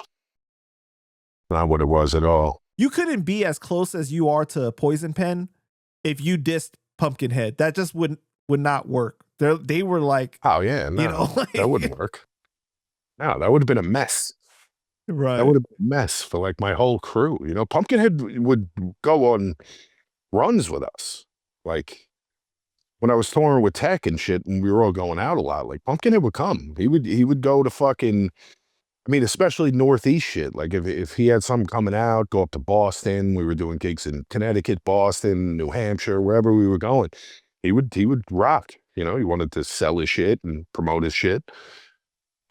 Not what it was at all. You couldn't be as close as you are to Poison Pen if you dissed Pumpkinhead. That just would not work. They were like, oh yeah, no, you know, like, that wouldn't work. No, that would have been a mess. Right. That would have been a mess for like my whole crew. You know, Pumpkinhead would go on runs with us. Like when I was touring with Tech and shit, and we were all going out a lot, like Pumpkinhead would come. He would go to fucking, I mean, especially Northeast shit. Like if he had something coming out, go up to Boston. We were doing gigs in Connecticut, Boston, New Hampshire, wherever we were going. He would rock. You know, he wanted to sell his shit and promote his shit.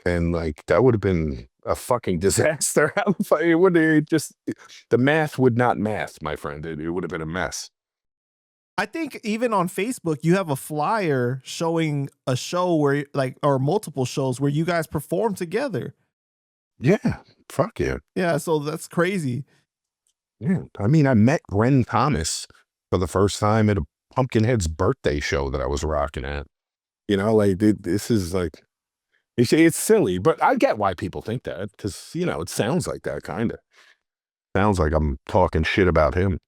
And like, that would have been a fucking disaster. It would just, the math would not math, my friend. It would have been a mess. I think even on Facebook, you have a flyer showing a show where like, or multiple shows where you guys perform together. Yeah. Fuck yeah. Yeah. So that's crazy. Yeah. I mean, I met Gwen Thomas for the first time at a Pumpkinhead's birthday show that I was rocking at. You know, like this is like, it's silly, but I get why people think that, because, you know, it sounds like that kind of. Sounds like I'm talking shit about him.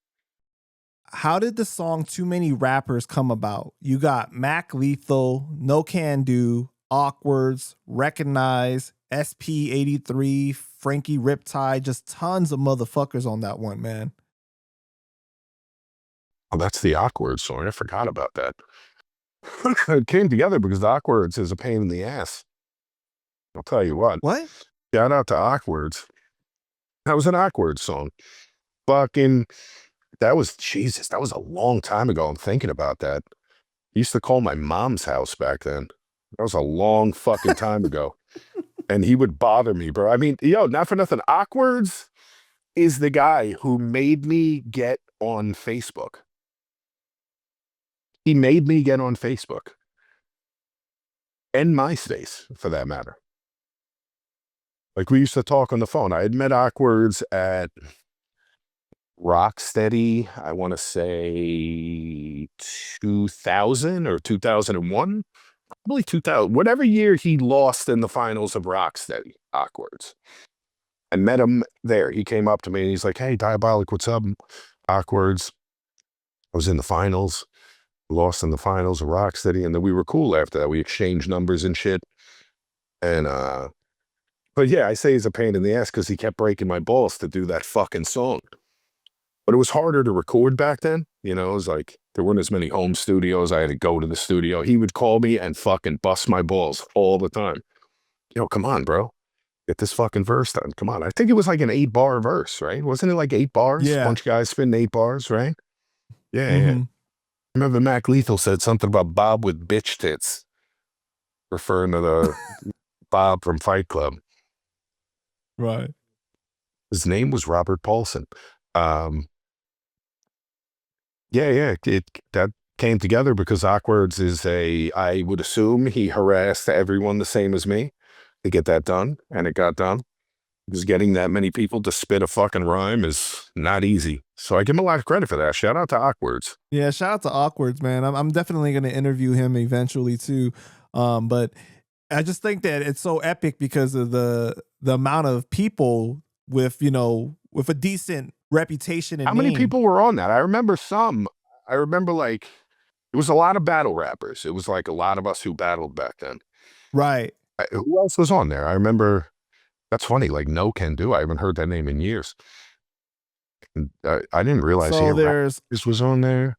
How did the song Too Many Rappers come about? You got Mac Lethal, No Can Do, Awkwards, Recognize, SP83, Frankie Riptide, just tons of motherfuckers on that one, man. Oh, that's the Awkwards song. I forgot about that. It came together because Awkwards is a pain in the ass. I'll tell you what. What? Shout out to Awkwards. That was an Awkwards song. Fucking, that was, Jesus, that was a long time ago. I'm thinking about that. I used to call my mom's house back then. That was a long fucking time ago. And he would bother me, bro. I mean, yo, not for nothing. Awkwards is the guy who made me get on Facebook. He made me get on Facebook. And MySpace, for that matter. Like, we used to talk on the phone. I had met Awkwards at Rocksteady, I want to say 2000 or 2001. Probably 2000. Whatever year he lost in the finals of Rocksteady, Awkwards. I met him there. He came up to me and he's like, hey, Diabolic, what's up? Awkwards. I was in the finals. Lost in the finals of Rocksteady. And then we were cool after that. We exchanged numbers and shit. And, but yeah, I say he's a pain in the ass because he kept breaking my balls to do that fucking song. But it was harder to record back then. You know, it was like, there weren't as many home studios. I had to go to the studio. He would call me and fucking bust my balls all the time. Yo, come on, bro. Get this fucking verse done. Come on. I think it was like an 8-bar verse, right? Wasn't it like 8 bars? Yeah. A bunch of guys spinning 8 bars, right? Yeah, Mm-hmm. yeah. I remember Mac Lethal said something about Bob with bitch tits, referring to the Bob from Fight Club. Right. His name was Robert Paulson. Yeah, that came together because Awkwards is I would assume he harassed everyone the same as me to get that done, and it got done. Because getting that many people to spit a fucking rhyme is not easy. So I give him a lot of credit for that. Shout out to Awkwards. Yeah, shout out to Awkwards, man. I'm definitely going to interview him eventually too. But I just think that it's so epic because of the amount of people with, you know, with a decent reputation and How many people were on that? I remember some. I remember like it was a lot of battle rappers. It was like a lot of us who battled back then. Right. Who else was on there? I remember. That's funny. Like No Can Do. I haven't heard that name in years. I didn't realize this was on there.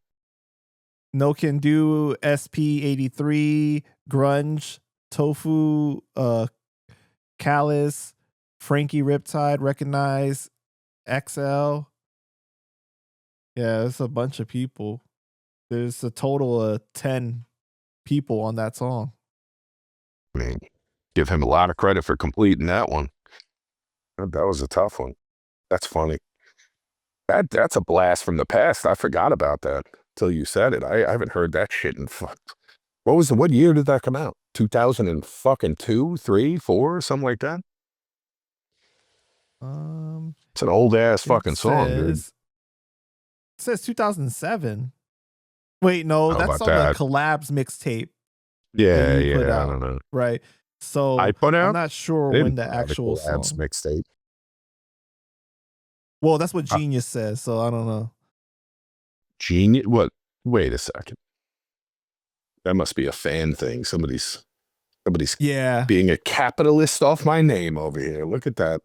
No Can Do, SP83, Grunge, Tofu, Kelis, Frankie Riptide, Recognize, XL. Yeah, it's a bunch of people. There's a total of 10 people on that song. I mean, give him a lot of credit for completing that one. That was a tough one. That's funny. That's a blast from the past. I forgot about that till you said it. I haven't heard that shit in what year did that come out? 2002, 3, 4, something like that? It's an old ass fucking song, dude. It says 2007. Wait, no, How that's about on that? the collabs mixtape. Yeah, that you put I out, don't know. right? So I put out? I'm not sure They when didn't the put out a actual song. collabs mixtape. Well, that's what Genius says, so I don't know. Genius? What? Wait a second. That must be a fan thing. Somebody's being a capitalist off my name over here. Look at that.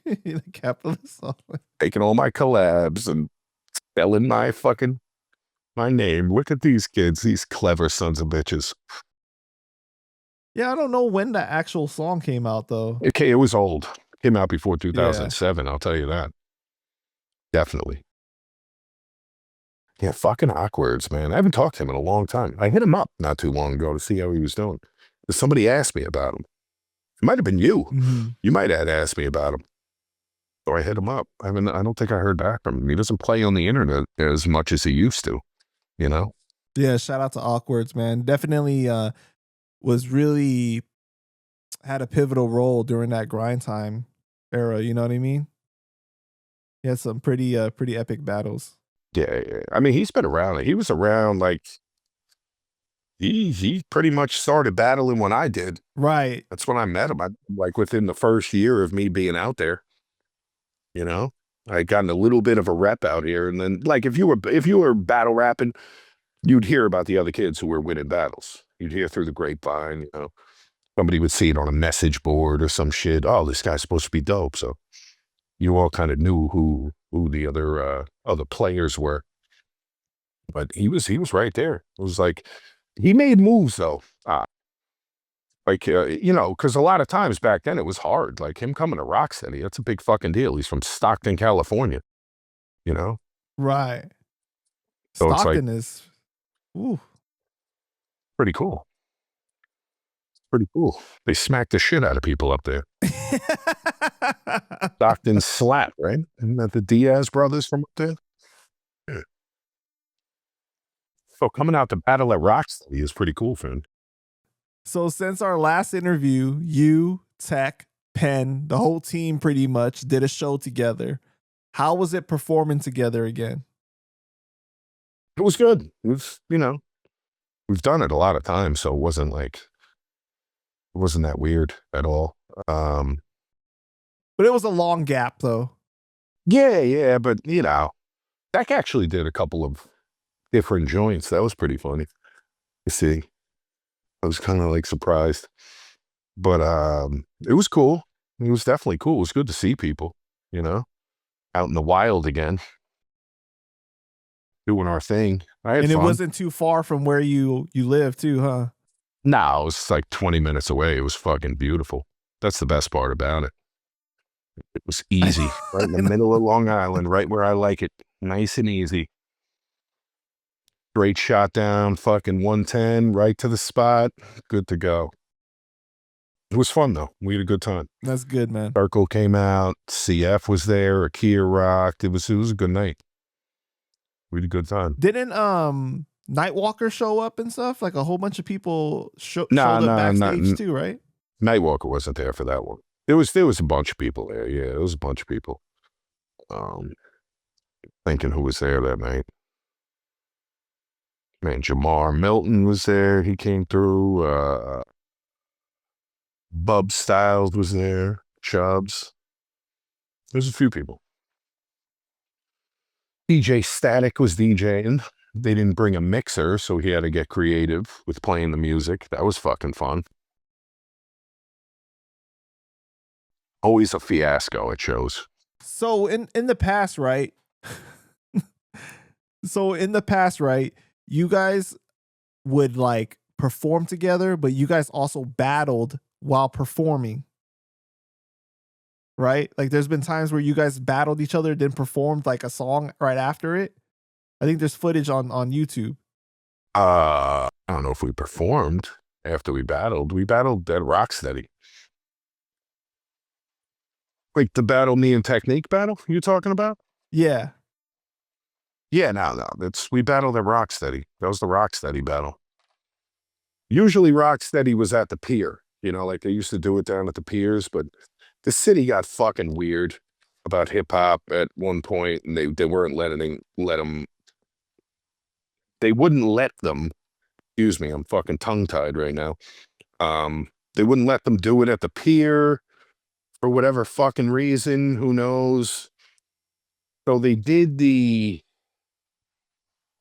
The capitalist song. Taking all my collabs and spelling my name. Look at these kids, these clever sons of bitches. Yeah, I don't know when the actual song came out though. Okay, it was old. It came out before 2007, I'll tell you that. Definitely. Yeah, fucking Awkwerds, man. I haven't talked to him in a long time. I hit him up not too long ago to see how he was doing. Somebody asked me about him. It might have been you. Mm-hmm. You might have asked me about him. So I hit him up. I don't think I heard back from him. He doesn't play on the internet as much as he used to, you know? Yeah, shout out to Awkwerds, man. Definitely was really had a pivotal role during that grind time era, you know what I mean? He had some pretty epic battles. Yeah. I mean, he's been around. He was around like he pretty much started battling when I did. Right. That's when I met him. Like within the first year of me being out there. You know? I gotten a little bit of a rep out here. And then like if you were battle rapping, you'd hear about the other kids who were winning battles. You'd hear through the grapevine, you know. Somebody would see it on a message board or some shit. Oh, this guy's supposed to be dope. So you all kind of knew who the other players were. But he was right there. It was like he made moves though. You know, because a lot of times back then it was hard. Like him coming to Rocksteady, that's a big fucking deal. He's from Stockton, California. You know? Right. So Stockton it's like, is pretty cool. Pretty cool. They smack the shit out of people up there. Stockton slap, right? Isn't that the Diaz brothers from up there? Yeah. So coming out to battle at Rocksteady is pretty cool, friend. So since our last interview, you, Tech, Penn, the whole team pretty much did a show together. How was it performing together again? It was good. It was, you know, we've done it a lot of times, so it wasn't that weird at all. But it was a long gap though. Yeah, but you know, Tech actually did a couple of different joints. That was pretty funny. You see, I was kind of like surprised, but it was cool. It was definitely cool. It was good to see people, you know, out in the wild again, doing our thing. I had fun. It wasn't too far from where you live too, huh? No, it was like 20 minutes away. It was fucking beautiful. That's the best part about it. It was easy, right in the middle of Long Island, right where I like it. Nice and easy. Straight shot down, fucking 110, right to the spot. Good to go. It was fun though. We had a good time. That's good, man. Circle came out. CF was there. Akia rocked. It was a good night. We had a good time. Didn't Nightwalker show up and stuff? Like a whole bunch of people showed up backstage too, right? Nightwalker wasn't there for that one. There was a bunch of people there. Yeah, there was a bunch of people. Thinking who was there that night. Man, Jamar Milton was there. He came through. Bub Styles was there. Chubbs. There's a few people. DJ Static was DJing. They didn't bring a mixer, so he had to get creative with playing the music. That was fucking fun. Always a fiasco at shows. So in the past, right? You guys would like perform together, but you guys also battled while performing. right? Like there's been times where you guys battled each other, then performed like a song right after it. I think there's footage on YouTube. I don't know if we performed after we battled. We battled at Rocksteady. Like the battle, me and Technique battle you talking about? Yeah. Yeah, no. We battled at Rocksteady. That was the Rocksteady battle. Usually Rocksteady was at the pier. You know, like they used to do it down at the piers, but the city got fucking weird about hip-hop at one point, and they weren't they wouldn't let them, excuse me, I'm fucking tongue-tied right now. They wouldn't let them do it at the pier for whatever fucking reason, who knows. So they did I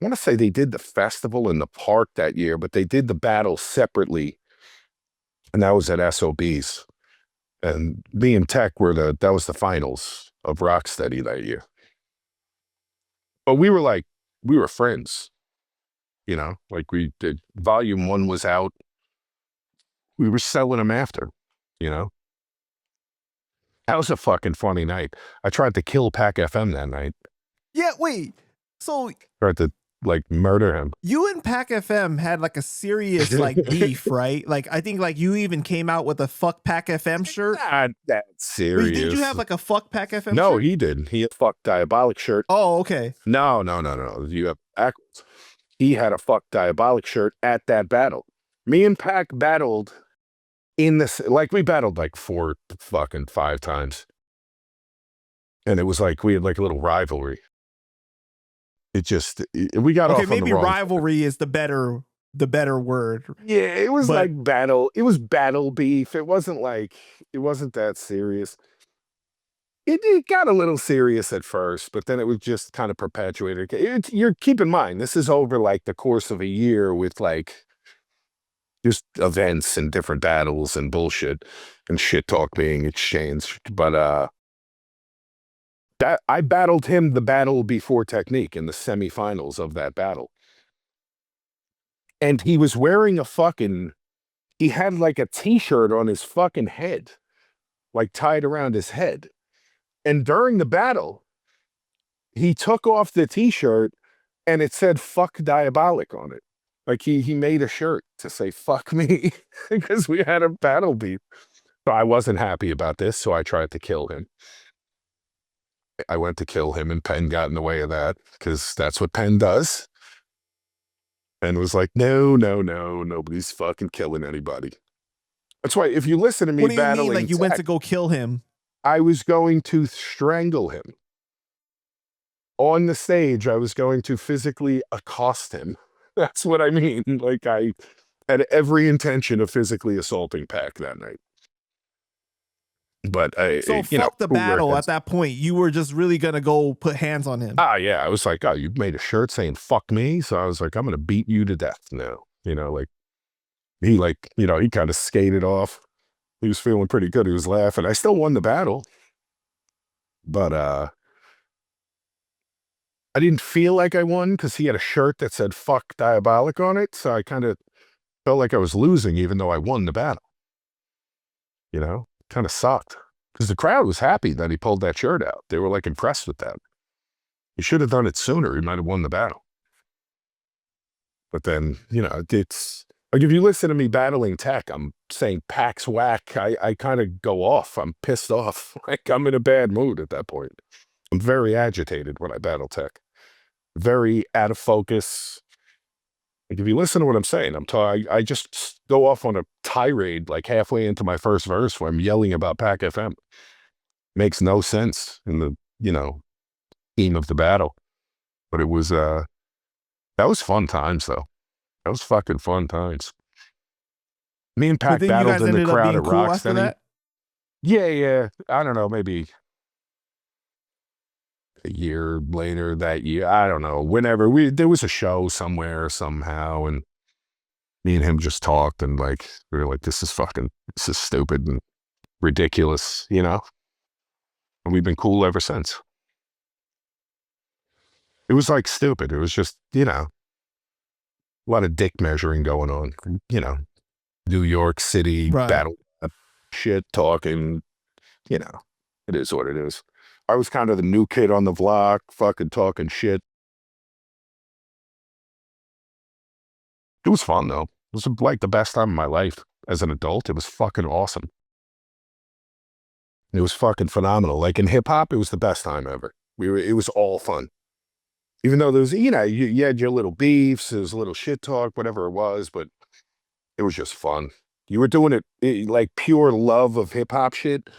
want to say they did the festival in the park that year, but they did the battle separately, and that was at SOB's. And me and Tech that was the finals of Rocksteady that year. But we were friends, you know, like we did. Volume 1 was out. We were selling them after, you know. That was a fucking funny night. I tried to kill PackFM that night. Yeah, wait. So Tried to like murder him. You and PackFM had like a serious like beef, right? Like I think like you even came out with a fuck PackFM shirt. Not that serious. Wait, did you have like a fuck PackFM No, shirt? he did. He had a fuck Diabolic shirt. Oh, okay. No. You have backwards. He had a fuck Diabolic shirt at that battle. Me and Pack battled in this, like we battled like 4 fucking 5 times. And it was like, we had like a little rivalry. We got off on the maybe wrong rivalry is the better word. Yeah, it was like battle. It was battle beef. It wasn't that serious. It got a little serious at first, but then it was just kind of perpetuated. You're keep in mind, this is over like the course of a year with like just events and different battles and bullshit and shit talk being exchanged. But I battled him the battle before Technique in the semifinals of that battle. And he was wearing he had like a t-shirt on his fucking head, like tied around his head. And during the battle, he took off the t-shirt and it said fuck Diabolic on it. Like he made a shirt to say fuck me because we had a battle beef. So I wasn't happy about this, so I tried to kill him. I went to kill him and Penn got in the way of that because that's what Penn does. And was like, no, nobody's fucking killing anybody. That's why if you listen to me battling, what do you mean? Like you went to go kill him? I was going to strangle him. On the stage, I was going to physically accost him. That's what I mean. Like I had every intention of physically assaulting Pack that night. But fuck the battle at that point. You were just really gonna go put hands on him. Yeah. I was like, oh, you made a shirt saying fuck me. So I was like, I'm gonna beat you to death now. You know, like he kind of skated off. He was feeling pretty good. He was laughing. I still won the battle. But I didn't feel like I won because he had a shirt that said fuck Diabolic on it. So I kind of felt like I was losing even though I won the battle. You know? Kind of sucked because the crowd was happy that he pulled that shirt out. They were like impressed with that. He should have done it sooner. He might have won the battle. But then, you know, it's like if you listen to me battling Tech, I'm saying Pack's whack. I kind of go off. I'm pissed off. Like I'm in a bad mood at that point. I'm very agitated when I battle Tech. Very out of focus. Like if you listen to what I'm saying, I just go off on a tirade like halfway into my first verse where I'm yelling about PackFM. Makes no sense in the, theme of the battle. But it was, that was fun times though. That was fucking fun times. Me and Pack battled in the crowd at Rocksteady. Yeah. I don't know, maybe a year later that year. I don't know. Whenever there was a show somewhere, somehow, and me and him just talked and like, we were like, this is stupid and ridiculous, And we've been cool ever since. It was like stupid. It was just, a lot of dick measuring going on, New York City battle shit talking, It It is what it is. I was kind of the new kid on the block, fucking talking shit. It was fun, though. It was like the best time of my life as an adult. It was fucking awesome. It was fucking phenomenal. Like in hip hop, it was the best time ever. It was all fun. Even though there was, you know, you had your little beefs, there was a little shit talk, whatever it was, but it was just fun. You were doing it like pure love of hip hop shit.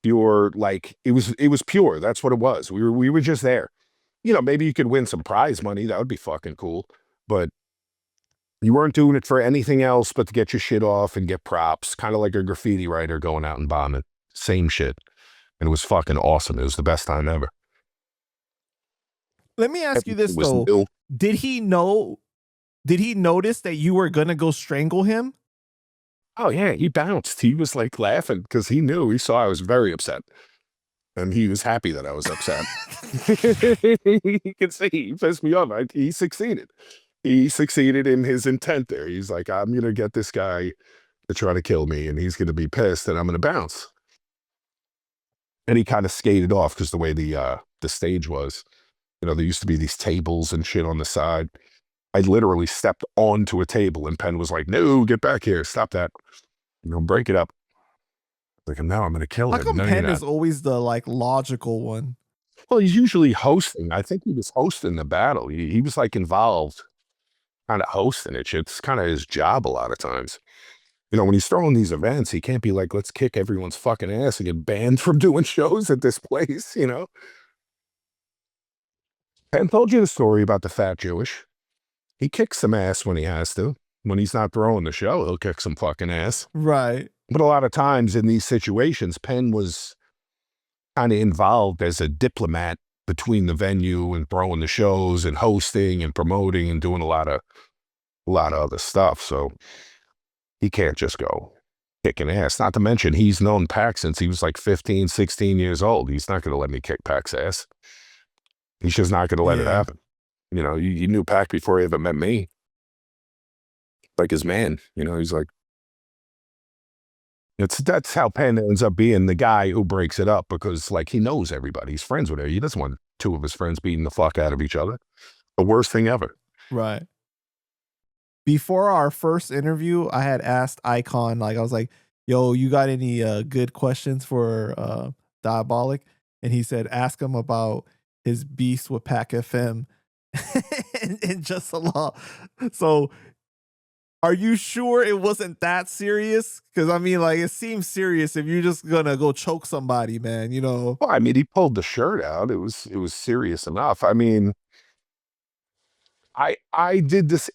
Pure, like it was pure. That's what it was. We were just there. You know, maybe you could win some prize money. That would be fucking cool. But you weren't doing it for anything else but to get your shit off and get props. Kind of like a graffiti writer going out and bombing. Same shit. And it was fucking awesome. It was the best time ever. Let me ask you this though. New. Did he notice that you were gonna go strangle him? Oh yeah, he bounced. He was like laughing because he knew. He saw I was very upset. And he was happy that I was upset. He could see he pissed me off. He succeeded. He succeeded in his intent there. He's like, I'm gonna get this guy to try to kill me, and he's gonna be pissed, and I'm gonna bounce. And he kind of skated off because the way the stage was, you know, there used to be these tables and shit on the side. I literally stepped onto a table, and Penn was like, "No, get back here! Stop that! You know, break it up." Like, now I'm gonna kill him. How come no, Penn is always the like logical one? Well, he's usually hosting. I think he was hosting the battle. He was like involved, kind of hosting it. It's kind of his job a lot of times. You know, when he's throwing these events, he can't be like, let's kick everyone's fucking ass and get banned from doing shows at this place, you know? Penn told you the story about the fat Jewish. He kicks some ass when he has to. When he's not throwing the show, he'll kick some fucking ass. Right. But a lot of times in these situations, Penn was kind of involved as a diplomat between the venue and throwing the shows and hosting and promoting and doing a lot of other stuff. So he can't just go kicking ass. Not to mention, he's known Pac since he was like 15, 16 years old. He's not going to let me kick Pac's ass. He's just not going to let it happen. You know, you knew Pac before he ever met me. Like his man, you know, he's like, that's how Penn ends up being the guy who breaks it up, because like he knows everybody. He's friends with her. He doesn't want two of his friends beating the fuck out of each other. The worst thing ever. Right. Before our first interview, I had asked Icon, like I was like, yo, you got any good questions for Diabolic? And he said, ask him about his beast with PackFM and just a lot. So are you sure it wasn't that serious? Because I mean, like, it seems serious if you're just gonna go choke somebody, man, you know. Well, I mean, he pulled the shirt out. It was serious enough. I mean, I did this.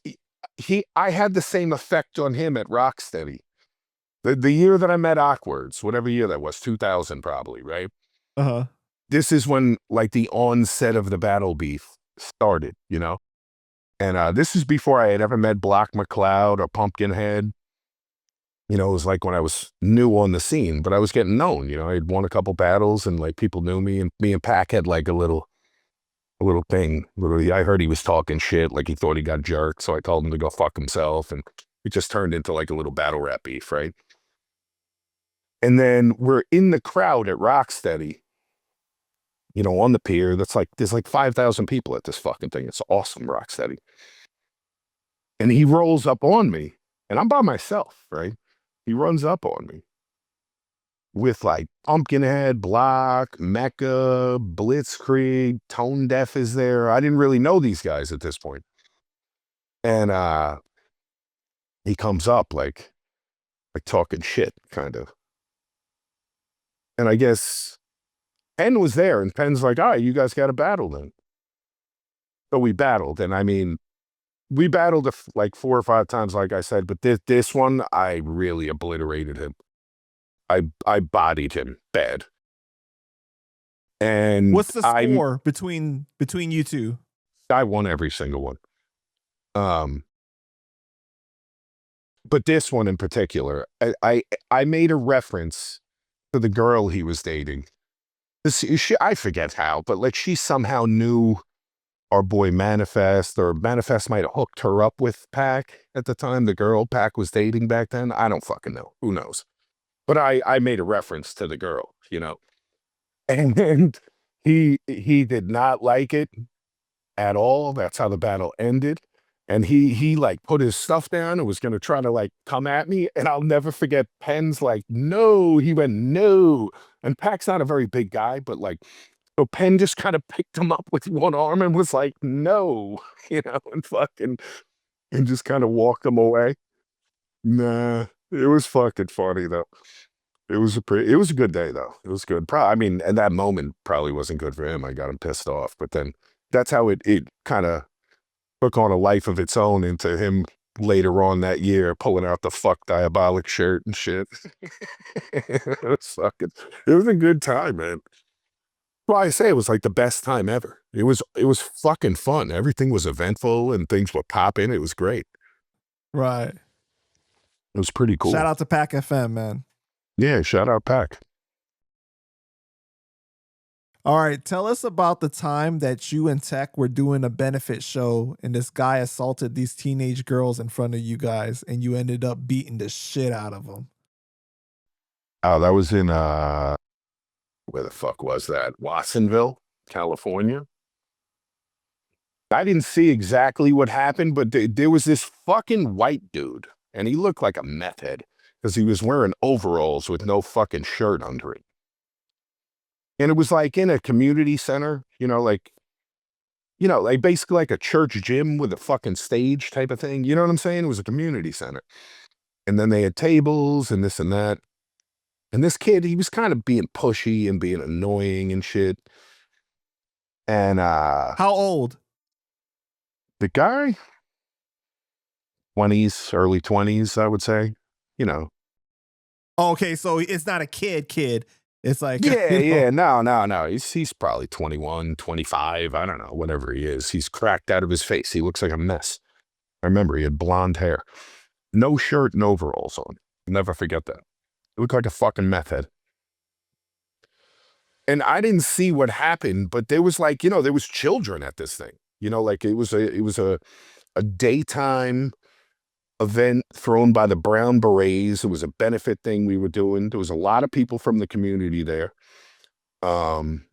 I had the same effect on him at Rocksteady. The year that I met Okwerds, whatever year that was, 2000 probably, right? Uh-huh. This is when like the onset of the battle beef started, you know? And this is before I had ever met Block McCloud or Pumpkinhead. You know, it was like when I was new on the scene, but I was getting known, you know? I had won a couple battles and like people knew me, and me and Pac had like a little thing. Literally, I heard he was talking shit, like he thought he got jerked, so I told him to go fuck himself, and it just turned into like a little battle rap beef, right? And then we're in the crowd at Rocksteady, you know, on the pier. That's like, there's like 5,000 people at this fucking thing. It's awesome, Rocksteady. And he rolls up on me, and I'm by myself, right? He runs up on me with like Pumpkinhead, Block, Mecca, Blitzkrieg, Tone Deaf is there. I didn't really know these guys at this point. And he comes up like talking shit, kind of. And I guess Penn was there, and Penn's like, all right, you guys got to battle then. So we battled, and I mean, we battled like 4 or 5 times, like I said, but this one, I really obliterated him. I bodied him bad. And what's the score between you two? I won every single one. But this one in particular, I made a reference to the girl he was dating. I forget how, but like she somehow knew our boy Manifest, or Manifest might have hooked her up with Pac at the time, the girl Pac was dating back then. I don't fucking know. Who knows? But I made a reference to the girl, you know. And he did not like it at all. That's how the battle ended. And he like put his stuff down and was gonna try to like come at me. And I'll never forget Penn's like, no, he went, no. And Pack's not a very big guy, but like, so Penn just kind of picked him up with one arm and was like, no, and just kind of walked him away. Nah, it was fucking funny though. It was a good day though. It was good. I mean, and that moment probably wasn't good for him. I got him pissed off, but then that's how it kind of took on a life of its own into him later on that year, pulling out the fuck Diabolic shirt and shit. It was a good time, man. Well, I say it was like the best time ever. It was fucking fun. Everything was eventful and things were popping. It was great. Right. It was pretty cool. Shout out to PackFM, man. Yeah, shout out Pack. All right, tell us about the time that you and Tech were doing a benefit show and this guy assaulted these teenage girls in front of you guys and you ended up beating the shit out of them. Oh, that was in, where the fuck was that? Watsonville, California. I didn't see exactly what happened, but there was this fucking white dude and he looked like a meth head because he was wearing overalls with no fucking shirt under it. And it was like in a community center, like basically like a church gym with a fucking stage type of thing. You know what I'm saying? It was a community center. And then they had tables and this and that. And this kid, he was kind of being pushy and being annoying and shit. And how old? The guy? 20s, early 20s, I would say. Okay, so it's not a kid. It's like no. He's probably 21, 25. I don't know, whatever he is. He's cracked out of his face. He looks like a mess. I remember he had blonde hair, no shirt and overalls on. I'll never forget that. He looked like a fucking meth head. And I didn't see what happened, but there was like, there was children at this thing. Like it was a daytime event thrown by the Brown Berets. It was a benefit thing we were doing. There was a lot of people from the community there. And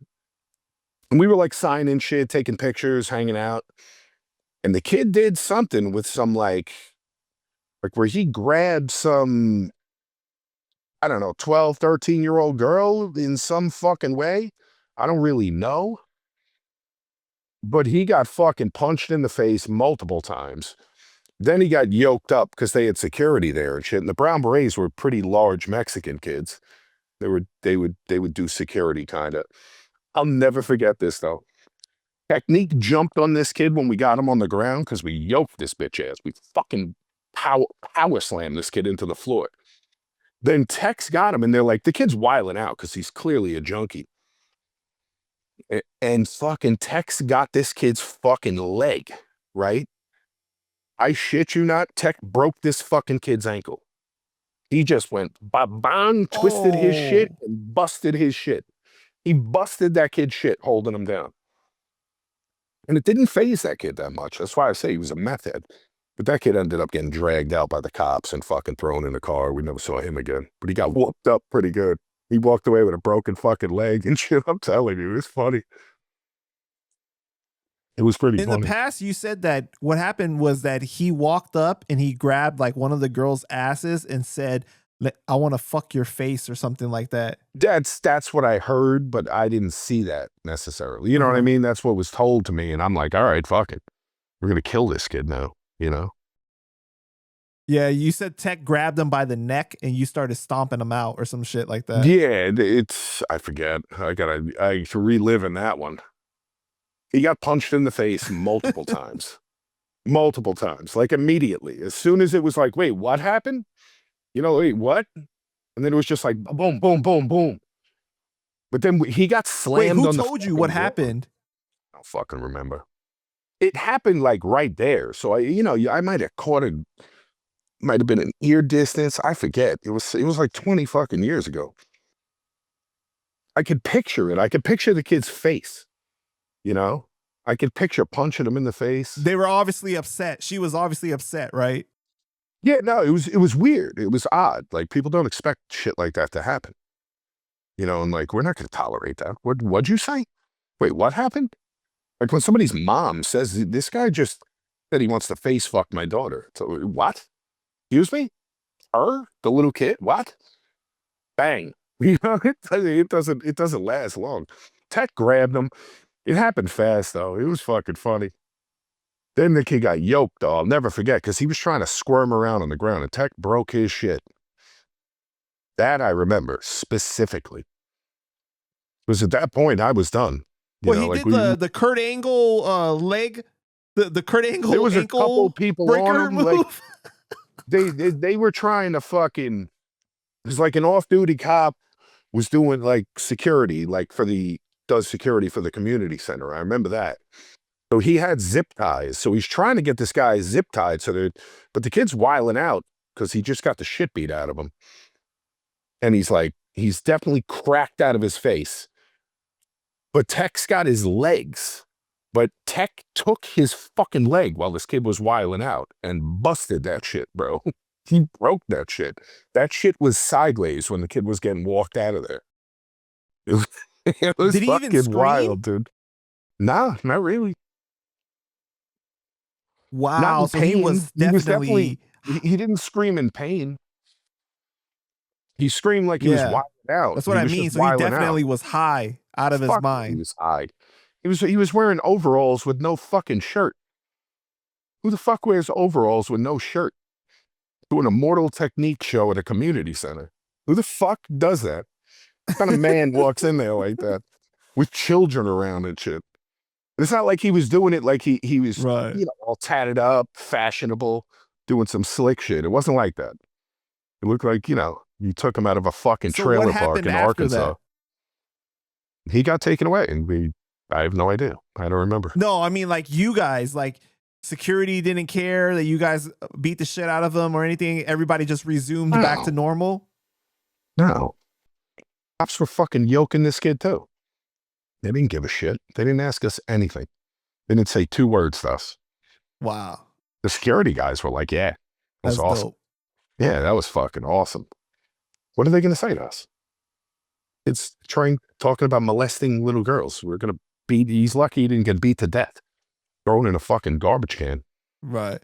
we were like signing shit, taking pictures, hanging out. And the kid did something with some like where he grabbed some, I don't know, 12, 13-year-old girl in some fucking way. I don't really know. But he got fucking punched in the face multiple times. Then he got yoked up because they had security there and shit. And the Brown Berets were pretty large Mexican kids. They would do security kind of. I'll never forget this though. Technique jumped on this kid when we got him on the ground because we yoked this bitch ass. We fucking power slammed this kid into the floor. Then Tex got him and they're like, the kid's wilding out because he's clearly a junkie. And fucking Tex got this kid's fucking leg, right? I shit you not, Tech broke this fucking kid's ankle. He just went ba-bang, twisted his shit and busted his shit. He busted that kid's shit holding him down. And it didn't faze that kid that much. That's why I say he was a meth head. But that kid ended up getting dragged out by the cops and fucking thrown in the car. We never saw him again. But he got whooped up pretty good. He walked away with a broken fucking leg and shit. I'm telling you, it was funny. It was pretty funny. In the past, you said that what happened was that he walked up and he grabbed like one of the girls' asses and said, I want to fuck your face or something like that. That's what I heard, but I didn't see that necessarily. You know what I mean? That's what was told to me. And I'm like, all right, fuck it. We're going to kill this kid now, Yeah, you said Tech grabbed him by the neck and you started stomping him out or some shit like that. Yeah, I forget. I relive in that one. He got punched in the face multiple times. Multiple times, like immediately. As soon as it was like, wait, what happened? Wait, what? And then it was just like, boom, boom, boom, boom. But then he got slammed on the... Who told you what happened? I don't fucking remember. It happened like right there. So I might have caught it. Might have been an ear distance. I forget. It was like 20 fucking years ago. I could picture it. I could picture the kid's face. I could picture punching him in the face. They were obviously upset. She was obviously upset, right? Yeah, no, it was weird. It was odd. Like people don't expect shit like that to happen. you know, and like, we're not going to tolerate that. What'd you say? Wait, what happened? Like when somebody's mom says, this guy just said he wants to face fuck my daughter. So what? Excuse me? Her? The little kid? What? Bang. You know, it doesn't last long. Tech grabbed him. It happened fast though. It was fucking funny. Then the kid got yoked though. I'll never forget because he was trying to squirm around on the ground and Tech broke his shit. That I remember specifically. Because at that point I was done. Well, he did the Kurt Angle leg, the Kurt Angle. There was a couple people on him. Move. Like, they were trying to fucking. It was like an off-duty cop was doing like security, like does security for the community center. I remember that. So he had zip ties. So he's trying to get this guy zip tied. But the kid's wiling out because he just got the shit beat out of him. And he's definitely cracked out of his face. But Tech's got his legs. But Tech took his fucking leg while this kid was wiling out and busted that shit, bro. He broke that shit. That shit was sideways when the kid was getting walked out of there. It was Did he fucking even scream? wild, dude. Nah, not really. Wow, so he was definitely... He didn't scream in pain. He screamed like he was wilding out. That's what I mean. So he definitely was high out of his mind. He was high. He was wearing overalls with no fucking shirt. Who the fuck wears overalls with no shirt? Doing a Immortal Technique show at a community center. Who the fuck does that? What kind of man walks in there like that with children around and shit? It's not like he was doing it like he was right. You know, all tatted up, fashionable, doing some slick shit. It wasn't like that. It looked like, you know, you took him out of a fucking trailer park in Arkansas. He got taken away and I have no idea. I don't remember. No, I mean like you guys, like security didn't care that you guys beat the shit out of them or anything. Everybody just resumed back to normal. No. Cops were fucking yoking this kid too. They didn't give a shit. They didn't ask us anything. They didn't say 2 words to us. Wow. The security guys were like, yeah, that's awesome. Dope. Yeah, that was fucking awesome. What are they going to say to us? It's talking about molesting little girls. We're going to beat, he's lucky he didn't get beat to death. Thrown in a fucking garbage can. Right.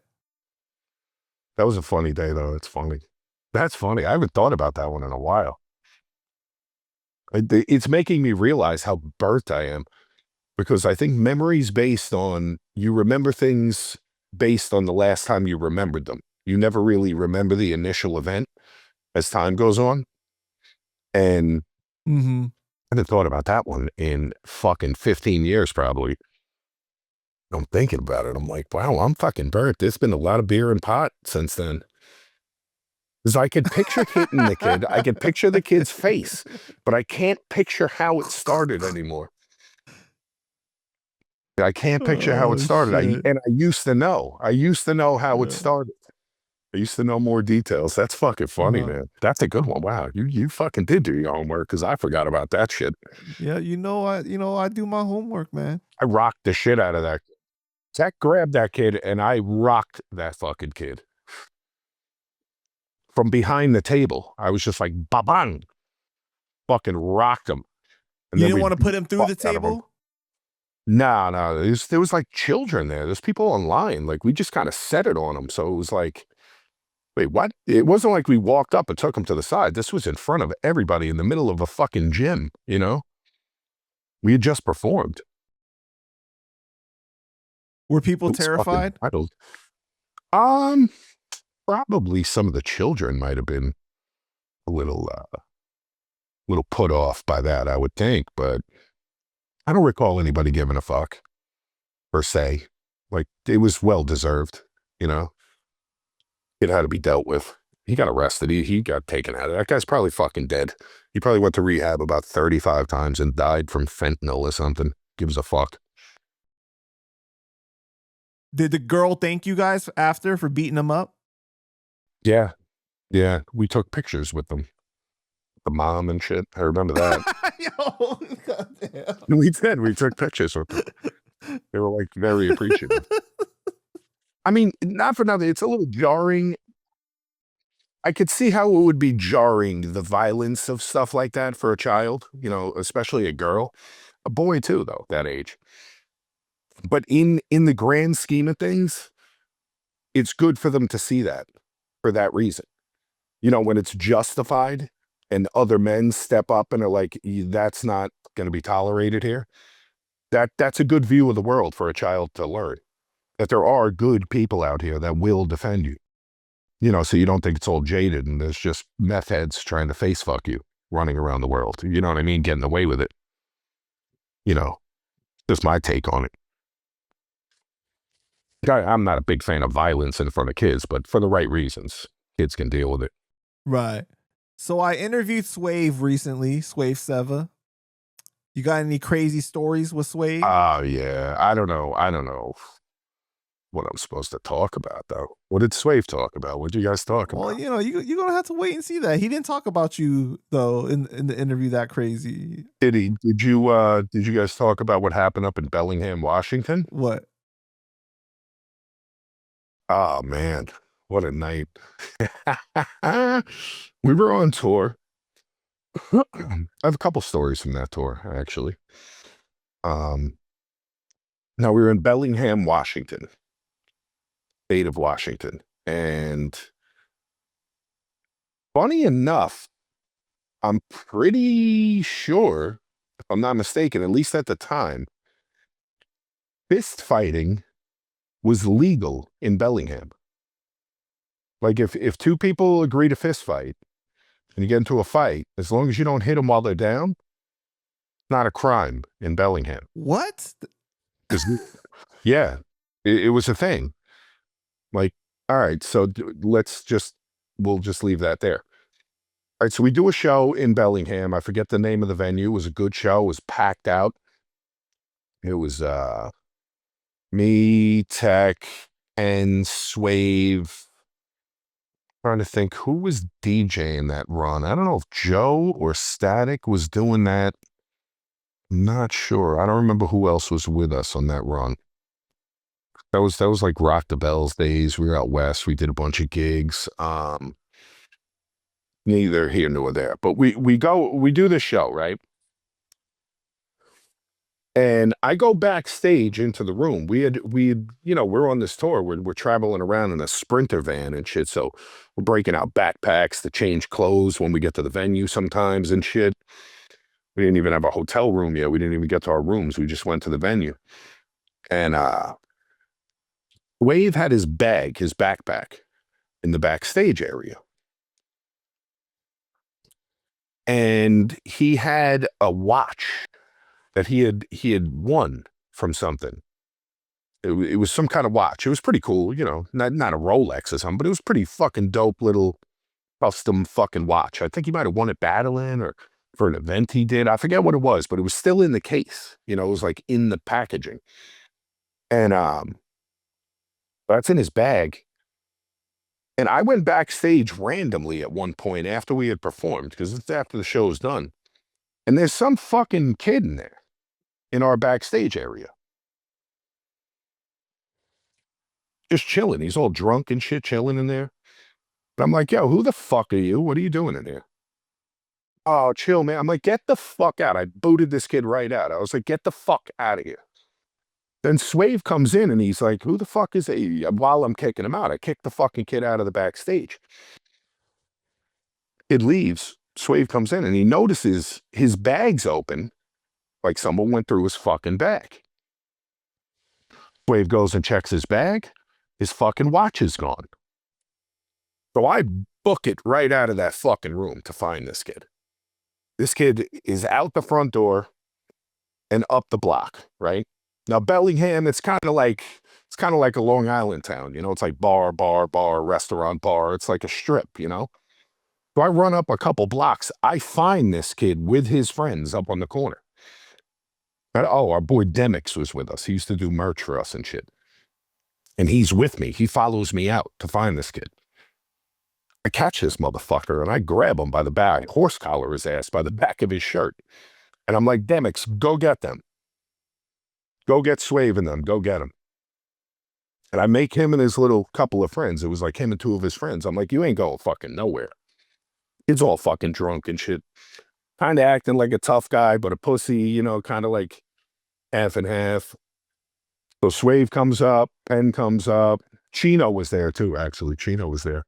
That was a funny day though. It's funny. That's funny. I haven't thought about that one in a while. It's making me realize how burnt I am because I think memory's based on, you remember things based on the last time you remembered them. You never really remember the initial event as time goes on. And I haven't thought about that one in fucking 15 years probably. I'm thinking about it. I'm like, wow, I'm fucking burnt. There's been a lot of beer and pot since then. Because I could picture hitting the kid. I could picture the kid's face, but I can't picture how it started anymore. I can't picture how it started. And I used to know. I used to know how it started. I used to know more details. That's fucking funny, man. That's a good one. Wow, you fucking did do your homework because I forgot about that shit. Yeah, I do my homework, man. I rocked the shit out of that. Tech grabbed that kid and I rocked that fucking kid. From behind the table, I was just like, ba-bang. Fucking rocked him. And you didn't want to put him through the table? No. There was like children there. There's people online. Like, we just kind of set it on them. So it was like, wait, what? It wasn't like we walked up and took him to the side. This was in front of everybody in the middle of a fucking gym, you know? We had just performed. Were people terrified? I don't. Probably some of the children might have been a little put off by that, I would think, but I don't recall anybody giving a fuck, per se. Like, it was well-deserved, you know? It had to be dealt with. He got arrested. He got taken out. That guy's probably fucking dead. He probably went to rehab about 35 times and died from fentanyl or something. Gives a fuck. Did the girl thank you guys after for beating him up? Yeah. We took pictures with them. The mom and shit. I remember that. Yo, goddamn. We did. We took pictures with them. They were like very appreciative. I mean, not for nothing. It's a little jarring. I could see how it would be jarring, the violence of stuff like that for a child, you know, especially a girl. A boy too, though, that age. But in the grand scheme of things, it's good for them to see that for that reason. You know, when it's justified and other men step up and are like, that's not going to be tolerated here. That's a good view of the world for a child to learn. That there are good people out here that will defend you. You know, so you don't think it's all jaded and there's just meth heads trying to face fuck you running around the world. You know what I mean? Getting away with it. You know, just my take on it. I'm not a big fan of violence in front of kids, but for the right reasons, kids can deal with it. Right. So I interviewed Swave recently, Swave Sevah. You got any crazy stories with Swave? Oh, yeah. I don't know what I'm supposed to talk about, though. What did Swave talk about? What did you guys talk about? Well, you know, you're going to have to wait and see that. He didn't talk about you, though, in the interview that crazy. Did he? Did you guys talk about what happened up in Bellingham, Washington? What? Oh, man. What a night. We were on tour. I have a couple stories from that tour, actually. Now, we were in Bellingham, Washington. State of Washington. And funny enough, I'm pretty sure, if I'm not mistaken, at least at the time, fist fighting was legal in Bellingham. Like if two people agree to fist fight and you get into a fight, as long as you don't hit them while they're down, it's not a crime in Bellingham. What? Yeah, it was a thing. Like, all right, so we'll just leave that there. All right, so we do a show in Bellingham. I forget the name of the venue. It was a good show. It was packed out. It was me, Tech, and Swave. Trying to think who was DJing that run. I don't know if Joe or Static was doing that. I'm not sure. I don't remember who else was with us on that run. That was like Rock the Bells days. We were out west. We did a bunch of gigs. Neither here nor there. But we do the show, right? And I go backstage into the room. We had, you know, we're on this tour. We're traveling around in a Sprinter van and shit. So we're breaking out backpacks to change clothes when we get to the venue sometimes and shit. We didn't even have a hotel room yet. We didn't even get to our rooms. We just went to the venue. And Wave had his backpack in the backstage area. And he had a watch that he had won from something. It was some kind of watch. It was pretty cool, you know, not a Rolex or something, but it was pretty fucking dope little custom fucking watch. I think he might have won it battling or for an event he did. I forget what it was, but it was still in the case. You know, it was like in the packaging. And that's in his bag. And I went backstage randomly at one point after we had performed, because it's after the show was done. And there's some fucking kid in there in our backstage area. Just chilling. He's all drunk and shit, chilling in there. And I'm like, yo, who the fuck are you? What are you doing in there? Oh, chill, man. I'm like, get the fuck out. I booted this kid right out. I was like, get the fuck out of here. Then Swave comes in and he's like, who the fuck is it? While I'm kicking him out, I kicked the fucking kid out of the backstage. It leaves. Swave comes in and he notices his bag's open, like someone went through his fucking bag. Swave goes and checks his bag. His fucking watch is gone. So I book it right out of that fucking room to find this kid. This kid is out the front door and up the block, right? Now, Bellingham, it's kind of like a Long Island town, you know? It's like bar, restaurant, bar. It's like a strip, you know? So I run up a couple blocks. I find this kid with his friends up on the corner. And, oh, our boy Demix was with us. He used to do merch for us and shit. And he's with me. He follows me out to find this kid. I catch this motherfucker and I grab him by the back, horse collar his ass by the back of his shirt. And I'm like, Demix, go get them. Go get Swave and them. Go get them. And I make him and his little couple of friends. It was like him and two of his friends. I'm like, you ain't going fucking nowhere. Kid's all fucking drunk and shit. Kind of acting like a tough guy, but a pussy, you know, kind of like half and half. So Swave comes up, Penn comes up. Chino was there too, actually. Chino was there.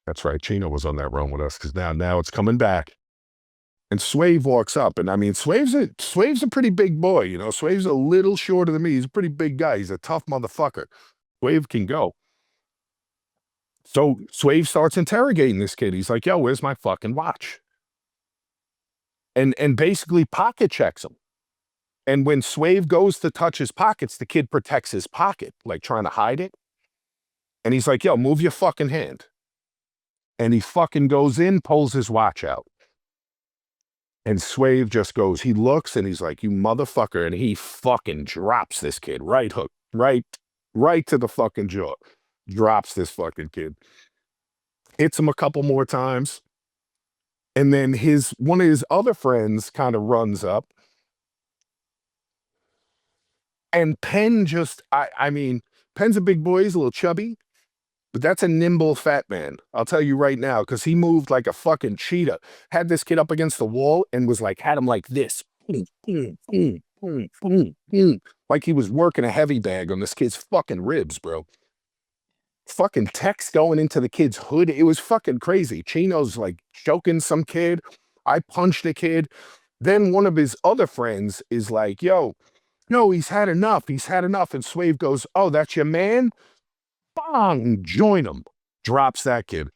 That's right. Chino was on that run with us because now it's coming back. And Swave walks up. And I mean, Swave's a pretty big boy, you know. Swave's a little shorter than me. He's a pretty big guy. He's a tough motherfucker. Swave can go. So Swave starts interrogating this kid. He's like, yo, where's my fucking watch? And basically pocket checks him. And when Swave goes to touch his pockets, the kid protects his pocket, like trying to hide it. And he's like, yo, move your fucking hand. And he fucking goes in, pulls his watch out. And Swave just goes, he looks and he's like, you motherfucker. And he fucking drops this kid, right hook, right to the fucking jaw. Drops this fucking kid. Hits him a couple more times. And then one of his other friends kind of runs up. And Penn just, I mean, Penn's a big boy, he's a little chubby. But that's a nimble fat man. I'll tell you right now, because he moved like a fucking cheetah. Had this kid up against the wall and was like, had him like this. Like he was working a heavy bag on this kid's fucking ribs, bro. Fucking text going into the kid's hood. It was fucking crazy. Chino's like choking some kid. I punched a kid. Then one of his other friends is like, yo, no, he's had enough. He's had enough. And Swave goes, oh, that's your man? Bong, join him. Drops that kid.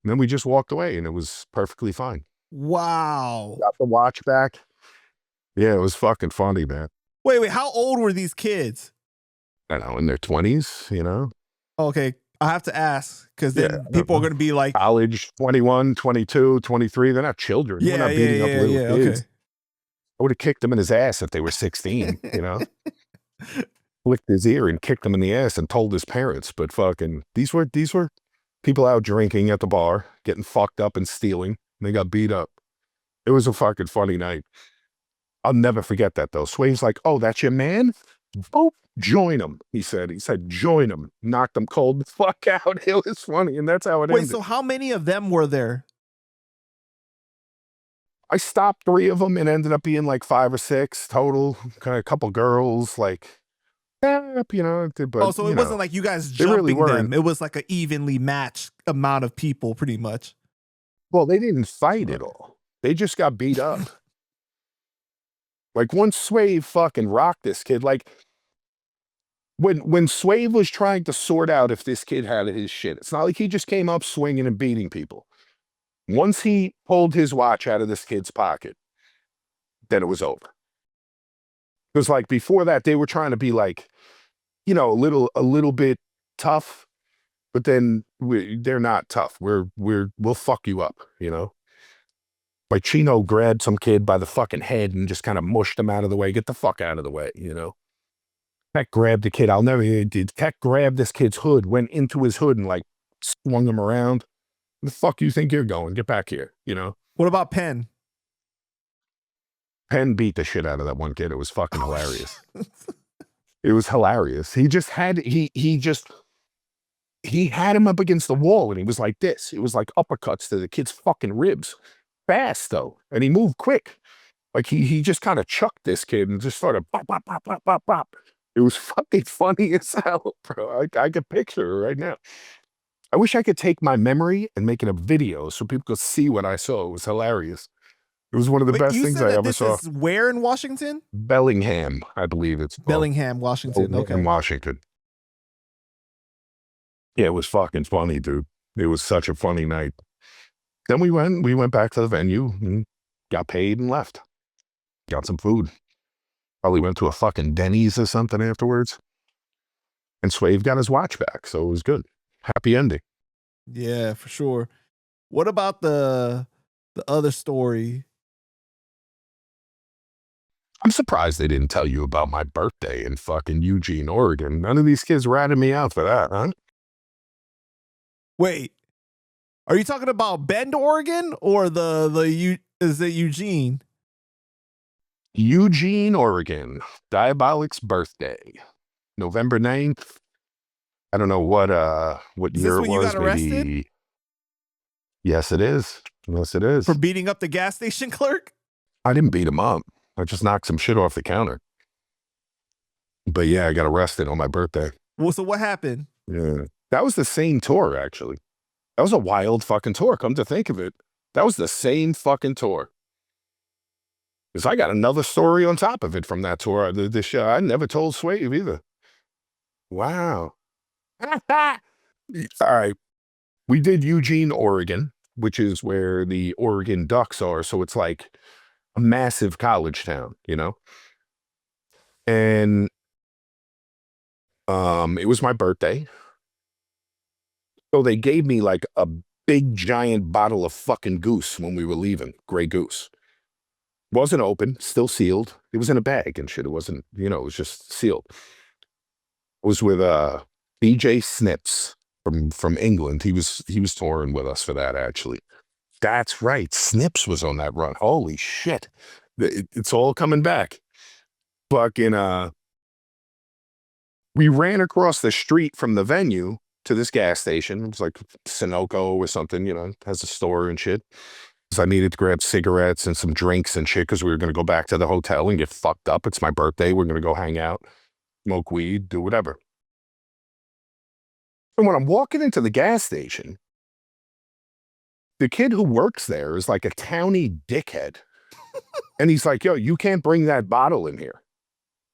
And then we just walked away and it was perfectly fine. Wow. Got the watch back. Yeah, it was fucking funny, man. Wait, how old were these kids? I don't know, in their 20s, you know? Okay, I have to ask because then people are going to be like... College, 21, 22, 23. They're not children. We're not beating up little kids. Okay. I would have kicked them in his ass if they were 16, you know? Flicked his ear and kicked him in the ass and told his parents. But fucking, these were people out drinking at the bar, getting fucked up and stealing. And they got beat up. It was a fucking funny night. I'll never forget that though. Swave's like, oh, that's your man? Oh, join him, he said. He said, join him. Knocked him cold the fuck out. It was funny, and that's how it ended. Wait, so how many of them were there? I stopped 3 of them and ended up being like 5 or 6 total. Kind of a couple girls, like, you know. But, oh, so it wasn't like you guys jumping them. It was like an evenly matched amount of people, pretty much. Well, they didn't fight at all. They just got beat up. Like, once Swave fucking rocked this kid, like, when Swave was trying to sort out if this kid had his shit, it's not like he just came up swinging and beating people. Once he pulled his watch out of this kid's pocket, then it was over. Because, like, before that, they were trying to be, like, you know, a little bit tough, but then they're not tough. We'll fuck you up, you know? Like, Chino grabbed some kid by the fucking head and just kind of mushed him out of the way. Get the fuck out of the way, you know? Peck grabbed the kid. Peck grabbed this kid's hood, went into his hood and, like, swung him around. The fuck you think you're going? Get back here, you know? What about Penn? Penn beat the shit out of that one kid. It was fucking hilarious. It was hilarious. He had him up against the wall and he was like this. It was like uppercuts to the kid's fucking ribs. Fast though. And he moved quick. Like he just kind of chucked this kid and just started bop, bop, bop, bop, bop, bop. It was fucking funny as hell, bro. I could picture it right now. I wish I could take my memory and make it a video so people could see what I saw. It was hilarious. It was one of the best things I ever saw. Is where in Washington? Bellingham, I believe it's called. Bellingham, Washington. Okay. In Washington. Yeah, it was fucking funny, dude. It was such a funny night. Then we went back to the venue and got paid and left. Got some food. Probably went to a fucking Denny's or something afterwards. And Swave got his watch back, so it was good. Happy ending. Yeah, for sure. What about the other story? I'm surprised they didn't tell you about my birthday in fucking Eugene, Oregon. None of these kids ratted me out for that, huh? Wait, are you talking about Bend, Oregon, or is it Eugene? Eugene, Oregon. Diabolic's birthday. November 9th. I don't know what Is year this it when you was. got arrested? Maybe. Yes, it is. Yes, it is. For beating up the gas station clerk? I didn't beat him up. I just knocked some shit off the counter. But yeah, I got arrested on my birthday. Well, so what happened? Yeah. That was the same tour, actually. That was a wild fucking tour, come to think of it. That was the same fucking tour. Because I got another story on top of it from that tour. This I never told Swave either. Wow. All right. We did Eugene, Oregon, which is where the Oregon Ducks are. So it's like a massive college town, you know? And it was my birthday. So they gave me like a big giant bottle of fucking goose when we were leaving, Grey Goose. Wasn't open, still sealed. It was in a bag and shit. It wasn't, you know, it was just sealed. It was with DJ Snips from England. He was touring with us for that, actually. That's right. Snips was on that run. Holy shit. It's all coming back. Fucking we ran across the street from the venue to this gas station. It was like Sunoco or something, you know, has a store and shit. So I needed to grab cigarettes and some drinks and shit because we were going to go back to the hotel and get fucked up. It's my birthday. We're going to go hang out, smoke weed, do whatever. And when I'm walking into the gas station, the kid who works there is like a towny dickhead. And he's like, yo, you can't bring that bottle in here.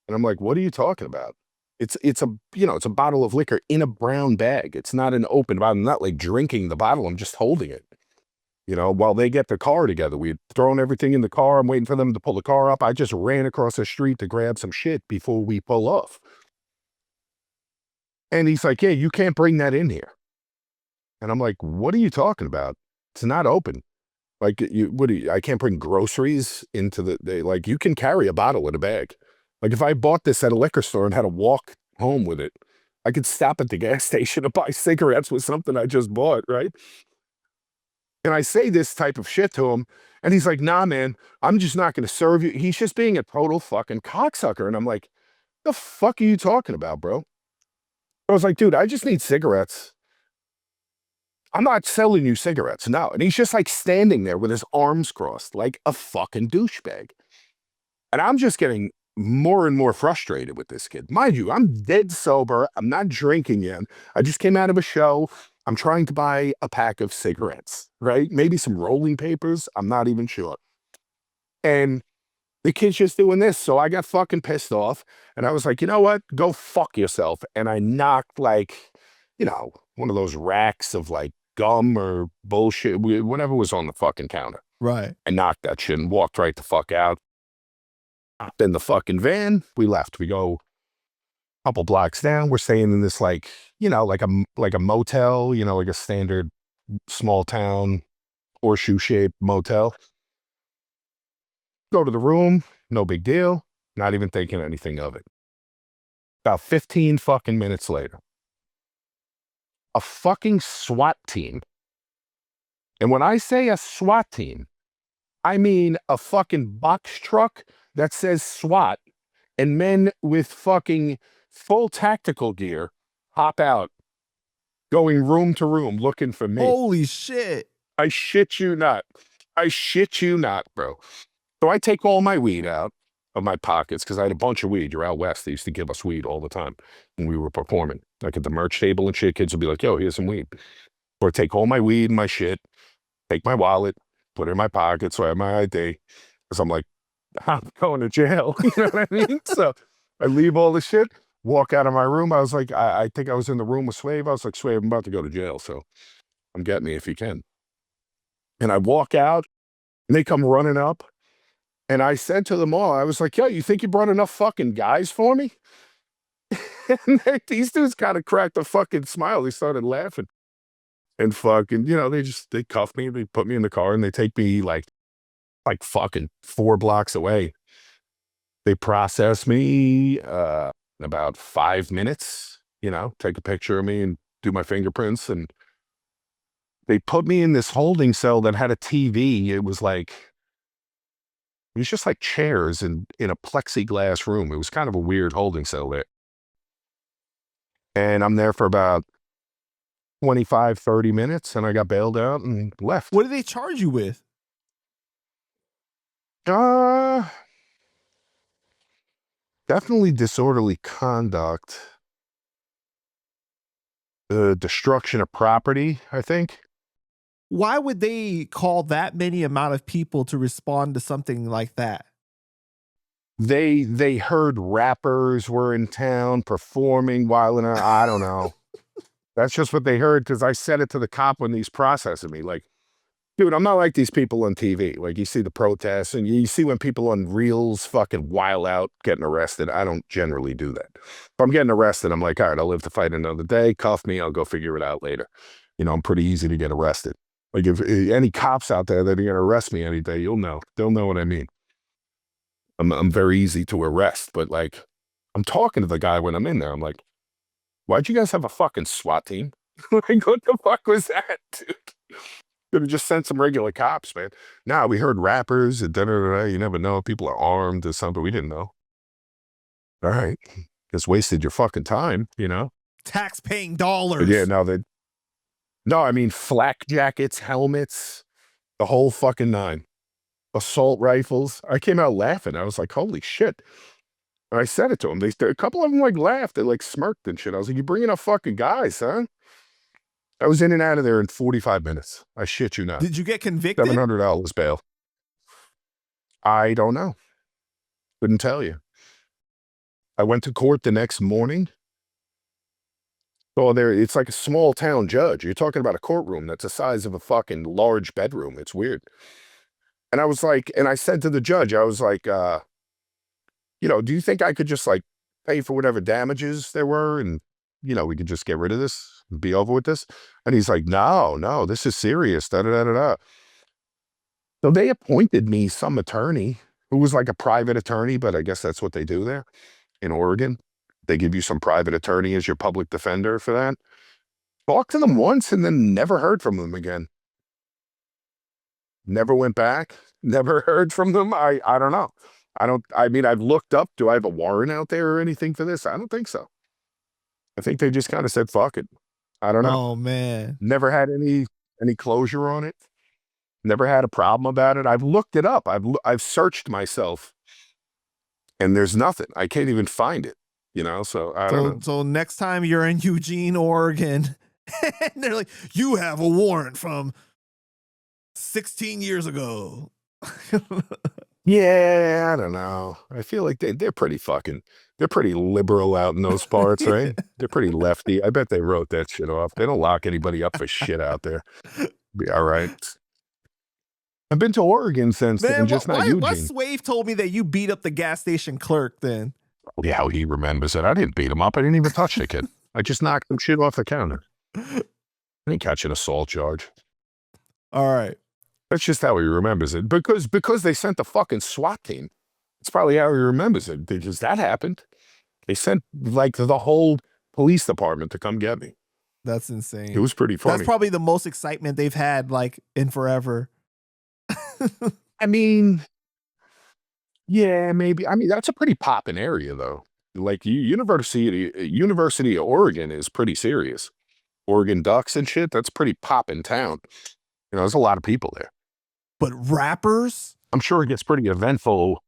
And I'm like, what are you talking about? It's a, you know, it's a bottle of liquor in a brown bag. It's not an open bottle. I'm not like drinking the bottle. I'm just holding it. You know, while they get the car together, we had thrown everything in the car. I'm waiting for them to pull the car up. I just ran across the street to grab some shit before we pull off. And he's like, yeah, you can't bring that in here. And I'm like, what are you talking about? It's not open. Like, I can't bring groceries into like, you can carry a bottle in a bag. Like, if I bought this at a liquor store and had to walk home with it, I could stop at the gas station and buy cigarettes with something I just bought, right? And I say this type of shit to him, and he's like, nah, man, I'm just not going to serve you. He's just being a total fucking cocksucker. And I'm like, the fuck are you talking about, bro? I was like, dude, I just need cigarettes. I'm not selling you cigarettes, no. And he's just like standing there with his arms crossed like a fucking douchebag. And I'm just getting more and more frustrated with this kid. Mind you, I'm dead sober. I'm not drinking yet. I just came out of a show. I'm trying to buy a pack of cigarettes, right? Maybe some rolling papers. I'm not even sure. And the kid's just doing this. So I got fucking pissed off. And I was like, you know what? Go fuck yourself. And I knocked like, you know, one of those racks of like gum or bullshit, whatever was on the fucking counter. Right. I knocked that shit and walked right the fuck out. Hopped in the fucking van. We left. We go a couple blocks down. We're staying in this like, you know, like a motel, you know, like a standard small town horseshoe-shaped motel. Go to the room. No big deal. Not even thinking anything of it. About 15 fucking minutes later, a fucking SWAT team. And when I say a SWAT team, I mean a fucking box truck that says SWAT and men with fucking full tactical gear hop out, going room to room looking for me. Holy shit. I shit you not. I shit you not, bro. So I take all my weed out of my pockets because I had a bunch of weed. You're out west. They used to give us weed all the time when we were performing. Like at the merch table and shit, kids would be like, yo, here's some weed. Or take all my weed and my shit, take my wallet, put it in my pocket so I have my ID. Because I'm like, I'm going to jail. You know what I mean? So I leave all the shit, walk out of my room. I was like, I think I was in the room with Swave. I was like, Swave, I'm about to go to jail. So come get me if you can. And I walk out and they come running up. And I said to them all, I was like, yo, you think you brought enough fucking guys for me? And these dudes kind of cracked a fucking smile. They started laughing. And fucking, you know, they cuff me, they put me in the car and they take me like fucking 4 blocks away. They process me in about 5 minutes, you know, take a picture of me and do my fingerprints. And they put me in this holding cell that had a TV. It was just like chairs in a plexiglass room. It was kind of a weird holding cell there. And I'm there for about 25, 30 minutes, and I got bailed out and left. What did they charge you with? Definitely disorderly conduct. Destruction of property, I think. Why would they call that many amount of people to respond to something like that? They heard rappers were in town performing while in I don't know. That's just what they heard, because I said it to the cop when he's processing me. Like, dude, I'm not like these people on TV. Like, you see the protests, and you see when people on Reels fucking wild out getting arrested. I don't generally do that. If I'm getting arrested, I'm like, all right, I'll live to fight another day. Cuff me, I'll go figure it out later. You know, I'm pretty easy to get arrested. Like, if any cops out there that are going to arrest me any day, you'll know. They'll know what I mean. I'm very easy to arrest, but like, I'm talking to the guy when I'm in there. I'm like, why'd you guys have a fucking SWAT team? Like, what the fuck was that, dude? Could have just sent some regular cops, man. Nah, we heard rappers and da-da-da-da. You never know. People are armed or something. We didn't know. All right. Just wasted your fucking time, you know? Tax-paying dollars. But yeah, no, I mean, flak jackets, helmets, the whole fucking nine. Assault rifles. I came out laughing. I was like, holy shit. And I said it to them. A couple of them like laughed. They like smirked and shit. I was like, you bringing enough fucking guys, huh? I was in and out of there in 45 minutes. I shit you not. Did you get convicted? $700 bail. I don't know. Couldn't tell you. I went to court the next morning. So it's like a small town judge. You're talking about a courtroom that's the size of a fucking large bedroom. It's weird. And I was like, and I said to the judge, I was like, you know, do you think I could just like pay for whatever damages there were, and, you know, we could just get rid of this and be over with this? And he's like, no, this is serious. Da-da-da-da-da. So they appointed me some attorney who was like a private attorney, but I guess that's what they do there in Oregon. They give you some private attorney as your public defender for that. Talked to them once and then never heard from them again. Never went back. Never heard from them. I don't know. I mean, I've looked up, do I have a warrant out there or anything for this? I don't think so. I think they just kind of said, fuck it. I don't know. Oh, man. Never had any closure on it. Never had a problem about it. I've looked it up. I've searched myself, and there's nothing. I can't even find it, you know? So I don't know. So next time you're in Eugene, Oregon, and they're like, you have a warrant from 16 years ago. Yeah, I don't know. I feel like they're pretty liberal out in those parts, right? They're pretty lefty. I bet they wrote that shit off. They don't lock anybody up for shit out there. Be all right. I've been to Oregon since then, just not Eugene. What Swave told me that you beat up the gas station clerk then. Yeah, how he remembers it. I didn't beat him up. I didn't even touch the kid. I just knocked some shit off the counter. I didn't catch an assault charge. All right. That's just how he remembers it. Because they sent the fucking SWAT team. That's probably how he remembers it. Because that happened. They sent like the whole police department to come get me. That's insane. It was pretty funny. That's probably the most excitement they've had like in forever. I mean, yeah, maybe. I mean, that's a pretty poppin' area though. Like University of Oregon is pretty serious. Oregon Ducks and shit, that's pretty poppin' town. You know, there's a lot of people there. But rappers? I'm sure it gets pretty eventful.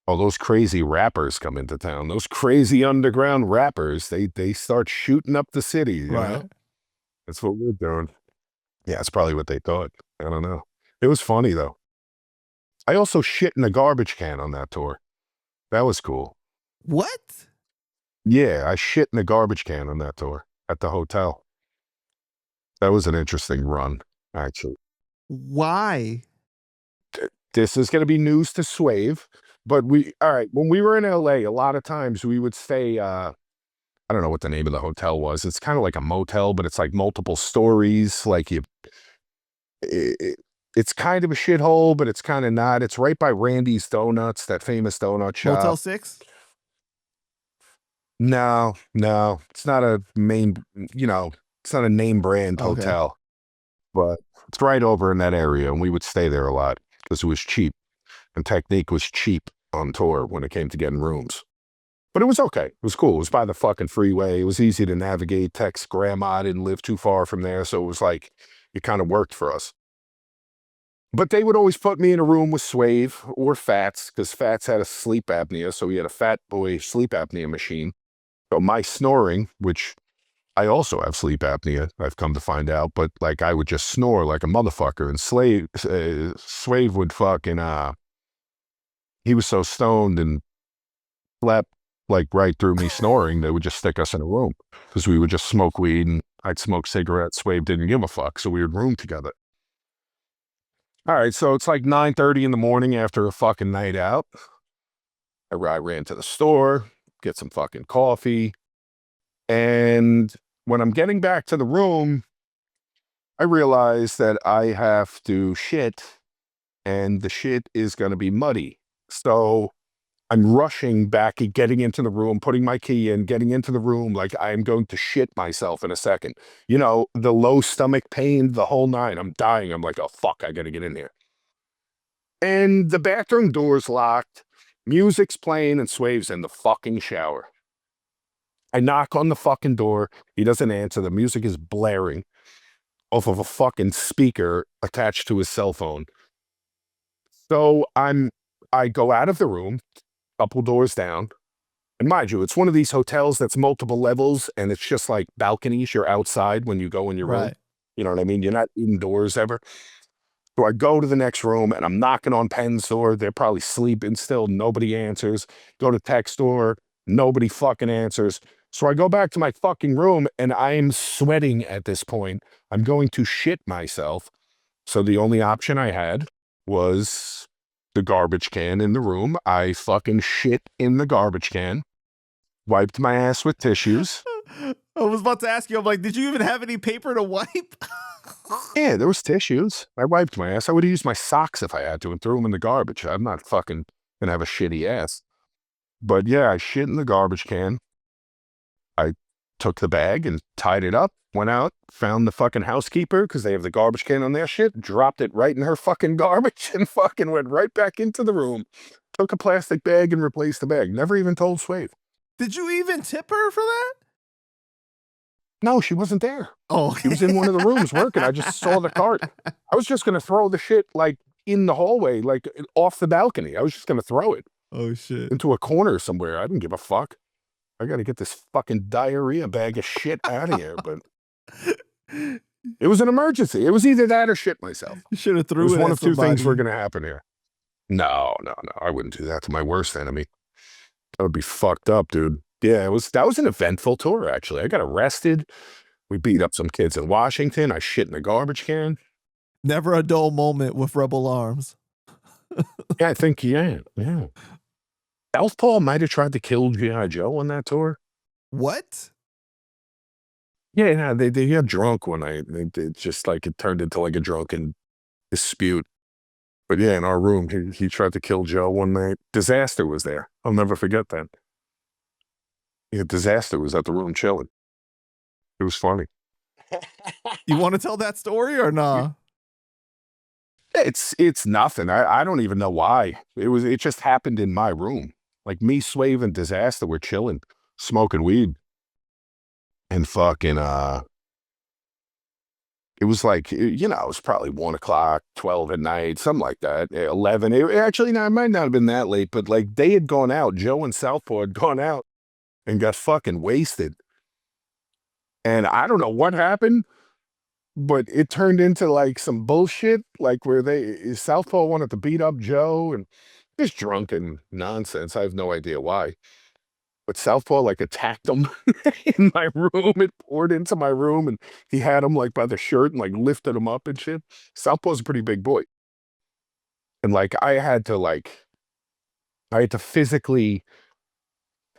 Oh, those crazy rappers come into town. Those crazy underground rappers, they start shooting up the city, you know? That's what we're doing. Yeah, that's probably what they thought. I don't know. It was funny, though. I also shit in a garbage can on that tour. That was cool. What? Yeah, I shit in a garbage can on that tour at the hotel. That was an interesting run, actually. Why? This is going to be news to Swave, but all right, when we were in LA, a lot of times we would stay, I don't know what the name of the hotel was. It's kind of like a motel, but it's like multiple stories. Like it's kind of a shithole, but it's kind of not. It's right by Randy's Donuts, that famous donut shop. Motel 6? No, it's not a main, you know, it's not a name brand hotel, but it's right over in that area, and we would stay there a lot because it was cheap, and Technique was cheap on tour when it came to getting rooms. But it was okay. It was cool. It was by the fucking freeway. It was easy to navigate. Text grandma didn't live too far from there. So it was like, it kind of worked for us. But they would always put me in a room with Swave or Fats, because Fats had a sleep apnea. So he had a Fat Boy sleep apnea machine. So my snoring, which I also have sleep apnea, I've come to find out, but like I would just snore like a motherfucker. And Swave would fucking, he was so stoned and slept like right through me snoring, they would just stick us in a room because we would just smoke weed and I'd smoke cigarettes. Swave didn't give a fuck. So we would room together. All right, so it's like 9:30 in the morning after a fucking night out. I ran to the store, get some fucking coffee. And when I'm getting back to the room, I realize that I have to shit and the shit is going to be muddy. So I'm rushing back and getting into the room, putting my key in, getting into the room like I'm going to shit myself in a second. You know, the low stomach pain, the whole nine. I'm dying. I'm like, oh, fuck, I got to get in here. And the bathroom door's locked. Music's playing and Swave's in the fucking shower. I knock on the fucking door. He doesn't answer. The music is blaring off of a fucking speaker attached to his cell phone. So I go out of the room, couple doors down. And mind you, it's one of these hotels that's multiple levels and it's just like balconies. You're outside when you go in your room. You know what I mean? You're not indoors ever. So I go to the next room and I'm knocking on Penn's door. They're probably sleeping still. Nobody answers. Go to Tech's door. Nobody fucking answers. So I go back to my fucking room and I'm sweating at this point. I'm going to shit myself. So the only option I had was the garbage can in the room. I fucking shit in the garbage can, wiped my ass with tissues. I was about to ask you, I'm like, did you even have any paper to wipe? Yeah, there was tissues. I wiped my ass. I would have used my socks if I had to and threw them in the garbage. I'm not fucking gonna have a shitty ass. But yeah, I shit in the garbage can. I took the bag and tied it up, went out, found the fucking housekeeper because they have the garbage can on their shit, dropped it right in her fucking garbage and fucking went right back into the room. Took a plastic bag and replaced the bag. Never even told Swave. Did you even tip her for that? No, she wasn't there. Oh, she was in one of the rooms working. I just saw the cart. I was just going to throw the shit like in the hallway, like off the balcony. I was just going to throw it. Oh, shit. Into a corner somewhere. I didn't give a fuck. I got to get this fucking diarrhea bag of shit out of here. But it was an emergency. It was either that or shit myself. You should have threw it. It was one of two things were going to happen here. No. I wouldn't do that to my worst enemy. That would be fucked up, dude. Yeah, that was an eventful tour, actually. I got arrested. We beat up some kids in Washington. I shit in a garbage can. Never a dull moment with Rebel Armz. Yeah, I think, yeah. Southpaw might have tried to kill G.I. Joe on that tour. What? Yeah, they got drunk one night. It just like, it turned into like a drunken dispute. But yeah, in our room, he tried to kill Joe one night. Disaster was there. I'll never forget that. Yeah, Disaster was at the room chilling. It was funny. You want to tell that story or nah? It's nothing. I don't even know why. It just happened in my room. Like me, Swave, and Disaster were chilling, smoking weed. And fucking, it was like, you know, it was probably 1 o'clock, 12 at night, something like that. 11. Actually, no, it might not have been that late, but like they had gone out. Joe and Southpaw had gone out and got fucking wasted. And I don't know what happened, but it turned into like some bullshit, like where Southpaw wanted to beat up Joe and just drunken nonsense. I have no idea why. But Southpaw like attacked him in my room. It poured into my room and he had him like by the shirt and like lifted him up and shit. Southpaw's a pretty big boy. And like I had to physically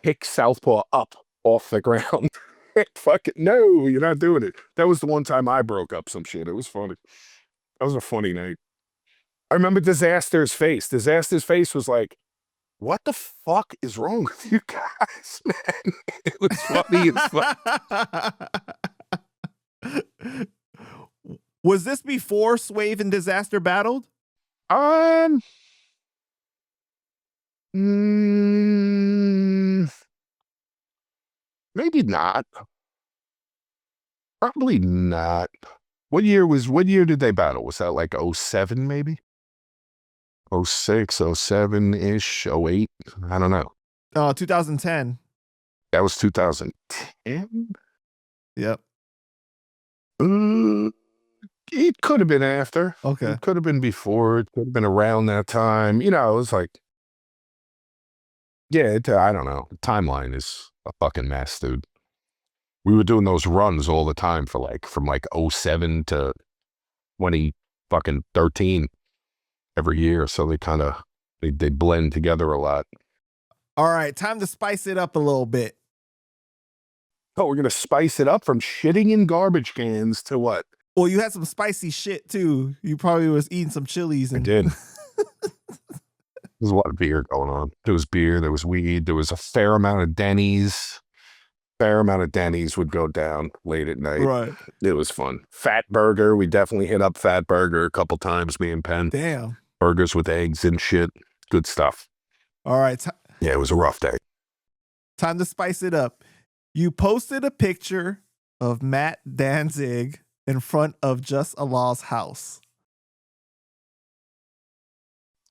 pick Southpaw up off the ground. Fuck it. No, you're not doing it. That was the one time I broke up some shit. It was funny. That was a funny night. I remember Disaster's face. Disaster's face was like, what the fuck is wrong with you guys, man? It was funny as fuck. Was this before Swave and Disaster battled? Maybe not. Probably not. What year did they battle? Was that like 07 maybe? 06, 07-ish, 08? I don't know. 2010. That was 2010? Yep. It could have been after. Okay. It could have been before. It could have been around that time. You know, it was like, yeah, I don't know. The timeline is a fucking mess, dude. We were doing those runs all the time for like, from like 07 to 2013 every year. So they kind of, they blend together a lot. All right, time to spice it up a little bit. Oh, we're going to spice it up from shitting in garbage cans to what? Well, you had some spicy shit too. You probably was eating some chilies. And I did. There's a lot of beer going on. There was beer, there was weed, there was a fair amount of Denny's. Fair amount of Denny's would go down late at night. Right. It was fun. Fat Burger, we definitely hit up Fat Burger a couple times, me and Penn. Damn. Burgers with eggs and shit. Good stuff. All right. Yeah, it was a rough day. Time to spice it up. You posted a picture of Matt Danzig in front of Just Allah's house.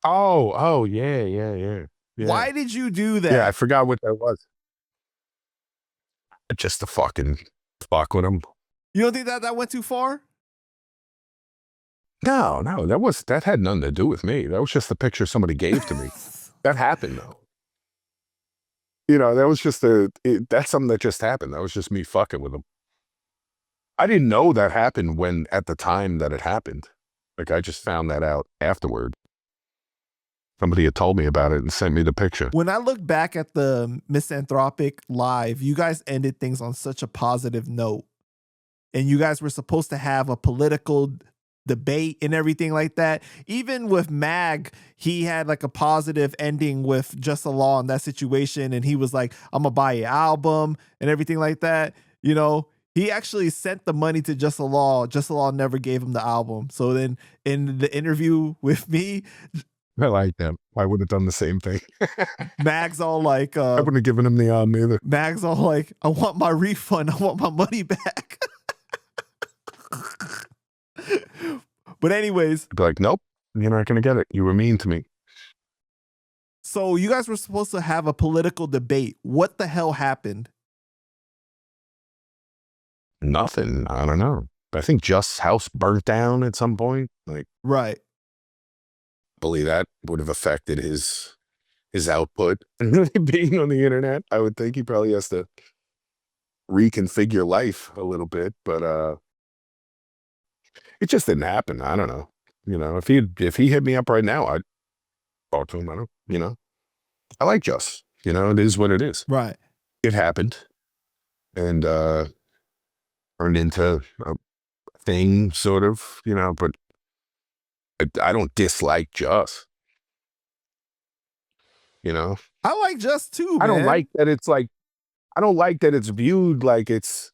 Oh, yeah. Why did you do that? Yeah, I forgot what that was. Just to fucking fuck with him. You don't think that went too far? No, that had nothing to do with me. That was just the picture somebody gave to me. That happened though. You know, that was just that's something that just happened. That was just me fucking with him. I didn't know that happened at the time that it happened. Like I just found that out afterward. Somebody had told me about it and sent me the picture. When I look back at the Misanthropic Live, you guys ended things on such a positive note. And you guys were supposed to have a political debate and everything like that. Even with Mag, he had like a positive ending with Just Allah in that situation. And he was like, I'm gonna buy your album and everything like that. You know, he actually sent the money to Just Allah. Just Allah never gave him the album. So then in the interview with me, I like that. I would have done the same thing. Mag's all like, I wouldn't have given him the album either. Mag's all like, I want my refund. I want my money back. But anyways. I'd be like, nope, you're not going to get it. You were mean to me. So you guys were supposed to have a political debate. What the hell happened? Nothing. I don't know. I think Just's house burnt down at some point. Like, right. I believe that would have affected his output. Being on the internet, I would think he probably has to reconfigure life a little bit, but it just didn't happen. I don't know. You know, if he hit me up right now, I'd talk to him. I don't, you know. I like Just. You know, it is what it is. Right. It happened. And turned into a thing, sort of, you know, but I don't dislike Just. You know? I like Just too, man. I don't like that it's like, I don't like that it's viewed like it's,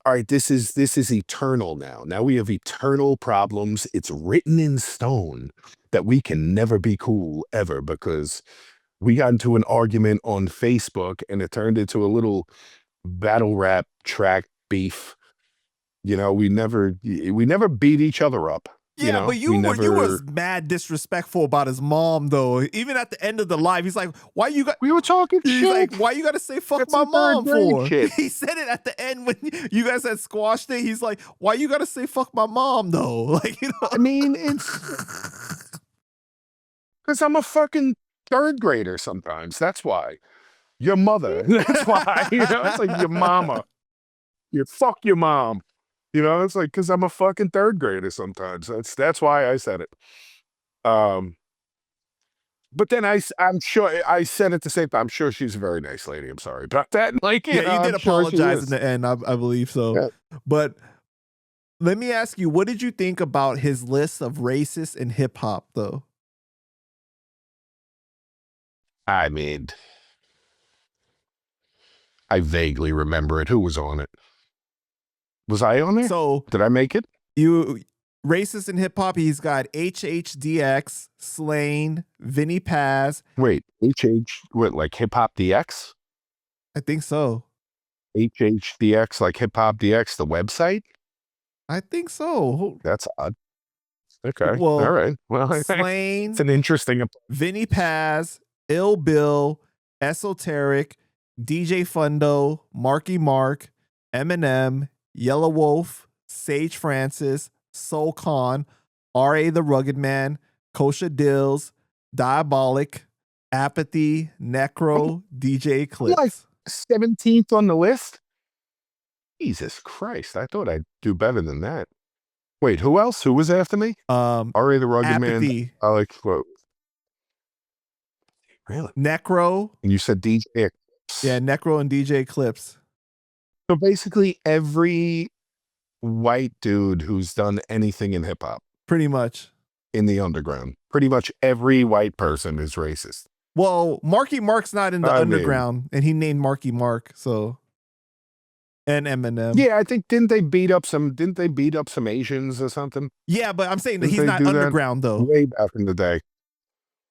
all right, this is eternal now. Now we have eternal problems. It's written in stone that we can never be cool ever because we got into an argument on Facebook and it turned into a little battle rap track beef. You know, we never beat each other up. Yeah, you know? but you was mad disrespectful about his mom though. Even at the end of the live, he's like, "Why you got?" We were talking he's shit. like, "Why you got to say fuck That's my mom for?" Shit. He said it at the end when you guys had squashed it. He's like, "Why you got to say fuck my mom though?" Like, you know. I mean, it's because I'm a fucking third grader sometimes. That's why. Your mother. That's why. You know, it's like your mama. You fuck your mom. You know, it's like, because I'm a fucking third grader sometimes. That's why I said it. But then I'm sure I said at the same time, I'm sure she's a very nice lady. I'm sorry about that. Like, you did I'm apologize in the end, I believe so. Yeah. But let me ask you, what did you think about his list of racists in hip hop, though? I mean, I vaguely remember it. Who was on it? Was I on there? So did I make it? You racist in hip hop. He's got HHDX, Slain, Vinnie Paz. Wait, what? Like Hip Hop DX? I think so. HHDX, like Hip Hop DX, the website? I think so. That's odd. Okay. Well, all right. Well, Slain, it's an interesting. Vinnie Paz, Ill Bill, Esoteric, DJ Fundo, Marky Mark, Eminem, Yellow Wolf, Sage Francis, Soul Khan, R.A. the Rugged Man, Kosha Dills, Diabolic, Apathy, Necro, DJ Clips. Like 17th on the list? Jesus Christ. I thought I'd do better than that. Wait, who else? Who was after me? R.A. the Rugged Apathy. Man. I like quote. Really? Necro. And you said DJ. Yeah, Necro and DJ Clips. So basically every white dude who's done anything in hip hop. Pretty much. In the underground. Pretty much every white person is racist. Well, Marky Mark's not in the underground, and he named Marky Mark, so. And Eminem. Yeah, I think didn't they beat up some Asians or something? Yeah, but I'm saying that he's not underground though. Way back in the day.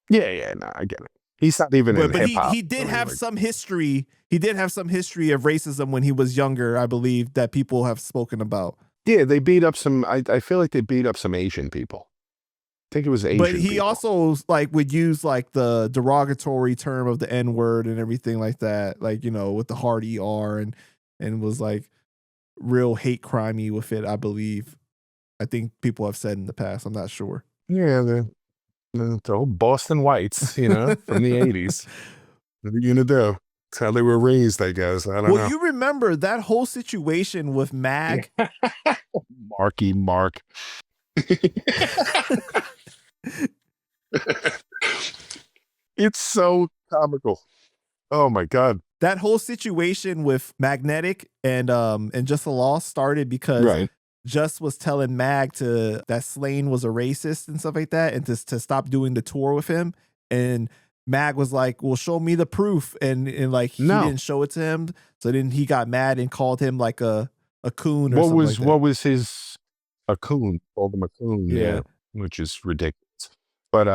Yeah, no, I get it. He's not even in hip hop. He did have some history. He did have some history of racism when he was younger, I believe, that people have spoken about. Yeah, they beat up some. I feel like they beat up some Asian people. I think it was Asian. But he people. also like would use like the derogatory term of the N-word and everything like that, like, you know, with the hard ER and was like real hate crimey with it, I believe. I think people have said in the past. I'm not sure. Yeah, the old Boston whites, you know, from the 80s. What are you gonna do? It's how they were raised, I guess. I don't know. Well, you remember that whole situation with Mag? Marky Mark. It's so comical. Oh my God. That whole situation with Magnetic and Just the Law started because Just was telling Mag that Slain was a racist and stuff like that, and to stop doing the tour with him. And Mag was like, well, show me the proof. And like he didn't show it to him. So then he got mad and called him like a coon or something like that. What was his a coon? Called him a coon, yeah. Which is ridiculous. But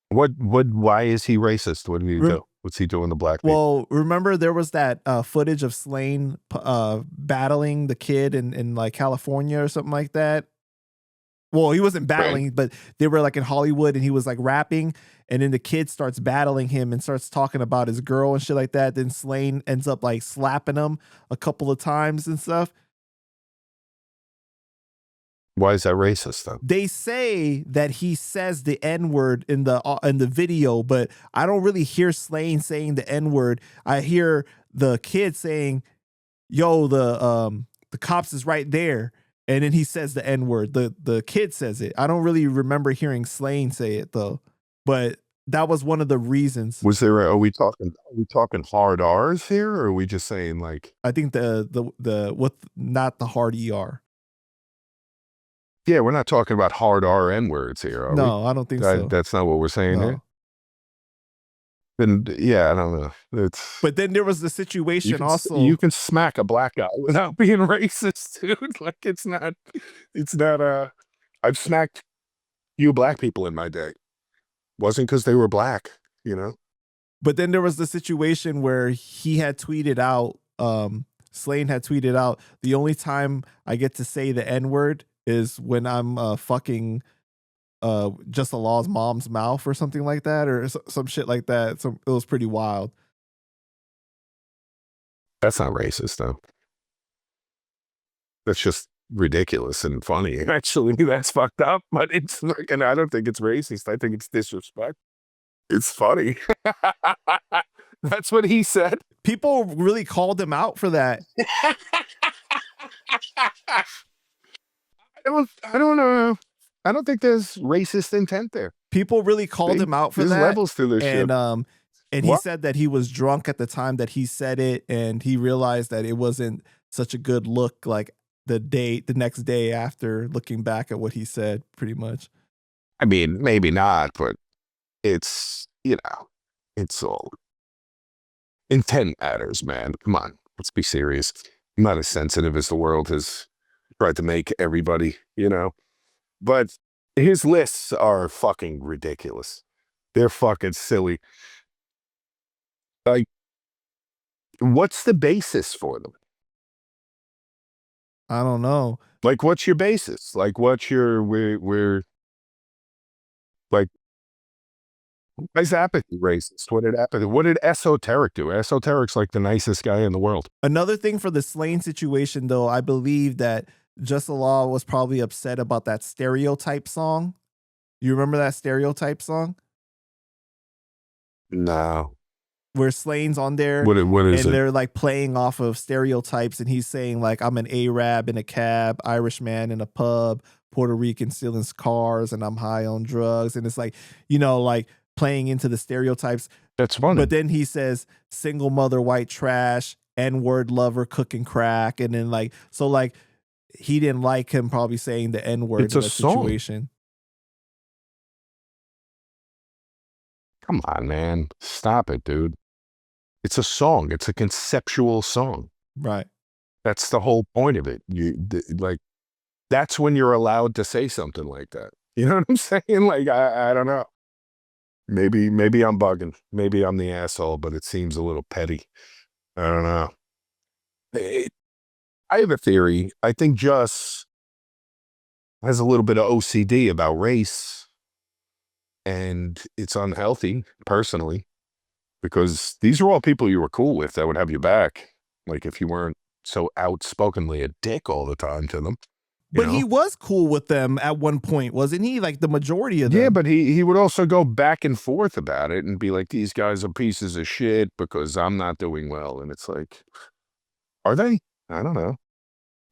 why is he racist? What did he do? What's he doing to black people? Well, remember there was that footage of Slain battling the kid in like California or something like that. Well, he wasn't battling, but they were like in Hollywood and he was like rapping, and then the kid starts battling him and starts talking about his girl and shit like that. Then Slain ends up like slapping him a couple of times and stuff. Why is that racist though? They say that he says the N-word in the video, but I don't really hear Slain saying the N-word. I hear the kid saying, yo, the cops is right there. And then he says the N-word. The kid says it. I don't really remember hearing Slain say it though. But that was one of the reasons. Was there are we talking hard R's here, or are we just saying like I think the with not the hard ER. Yeah, we're not talking about hard R N words here, are we? No, I don't think so. That's not what we're saying here. Then yeah, I don't know. But then there was the situation also. You can smack a black guy without being racist, dude. Like it's not I've smacked few black people in my day. Wasn't because they were black, you know. But then there was the situation where he had tweeted out, Slain had tweeted out, the only time I get to say the N-word is when I'm fucking Just the Law's mom's mouth or something like that, or some shit like that. So it was pretty wild. That's not racist though. That's just ridiculous and funny. Actually, that's fucked up, but it's like, and I don't think it's racist. I think it's disrespect. It's funny. That's what he said. People really called him out for that. I don't know. I don't think there's racist intent there. People really called him out for that. There's levels to this shit. And he said that he was drunk at the time that he said it, and he realized that it wasn't such a good look like the next day after looking back at what he said, pretty much. I mean, maybe not, but it's, you know, it's all intent matters, man. Come on, let's be serious. I'm not as sensitive as the world has tried to make everybody, you know. But his lists are fucking ridiculous. They're fucking silly. Like, What's the basis for them? I don't know. Like, what's your basis? Like, what's your, we're like, why is apathy racist? What did Esoteric do? Esoteric's like the nicest guy in the world. Another thing for the Slain situation, though, I believe that Just Allah was probably upset about that Stereotype song. You remember that Stereotype song? No. Where Slane's on there what is and it? they're like playing off of stereotypes, and he's saying like, I'm an Arab in a cab, Irish man in a pub, Puerto Rican stealing cars, and I'm high on drugs. And it's like, you know, like playing into the stereotypes. That's funny. But then he says single mother, white trash, N-word lover, cooking crack. And then like, so like he didn't like him probably saying the N-word It's in a that song. situation. Come on, man. Stop it, dude. It's a song. It's a conceptual song. Right. That's the whole point of it. Like, that's when you're allowed to say something like that. You know what I'm saying? Like, I don't know. Maybe I'm bugging. Maybe I'm the asshole, but it seems a little petty. I don't know. I have a theory. I think Just has a little bit of OCD about race, and it's unhealthy, personally, because these are all people you were cool with that would have you back. Like, if you weren't so outspokenly a dick all the time to them. But he was cool with them at one point, wasn't he? Like the majority of them. Yeah, but he would also go back and forth about it and be like, these guys are pieces of shit because I'm not doing well. And it's like, are they? I don't know.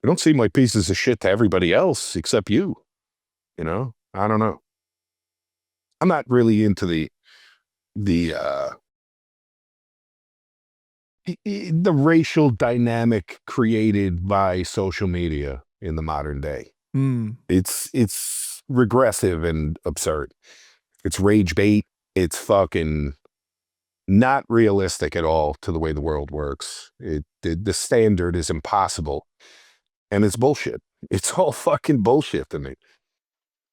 They don't seem like pieces of shit to everybody else except you. You know? I don't know. I'm not really into the racial dynamic created by social media in the modern day. It's regressive and absurd. It's rage bait. It's fucking not realistic at all to the way the world works. The standard is impossible, and it's bullshit. It's all fucking bullshit to me.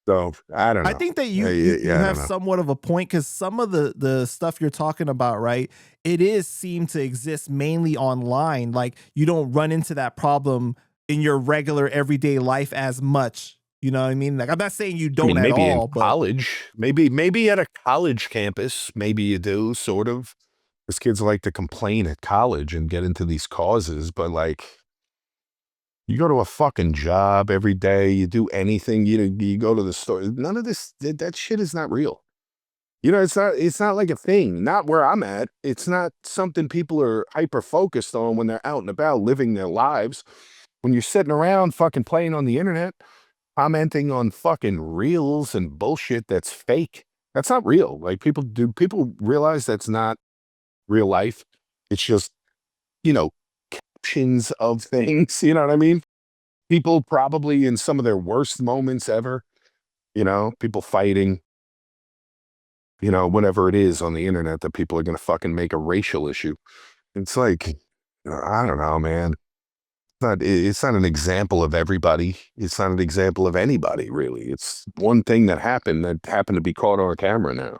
So I don't know. I think that you have somewhat of a point, because some of the stuff you're talking about, right, it is seem to exist mainly online. Like you don't run into that problem in your regular everyday life as much. You know what I mean? Like I'm not saying you don't at all. Maybe in college, maybe at a college campus, maybe you do, sort of. Because kids like to complain at college and get into these causes, but like, you go to a fucking job every day, you do anything, you go to the store. None of this, that shit is not real. You know, it's not like a thing. Not where I'm at. It's not something people are hyper focused on when they're out and about living their lives. When you're sitting around fucking playing on the internet, commenting on fucking reels and bullshit that's fake. That's not real. Like people realize that's not real life. It's just, captions of things, you know what I mean? People probably in some of their worst moments ever, people fighting, whatever it is on the internet that people are going to fucking make a racial issue. It's like, I don't know, man. It's not an example of everybody. It's not an example of anybody, really. It's one thing that happened to be caught on camera now.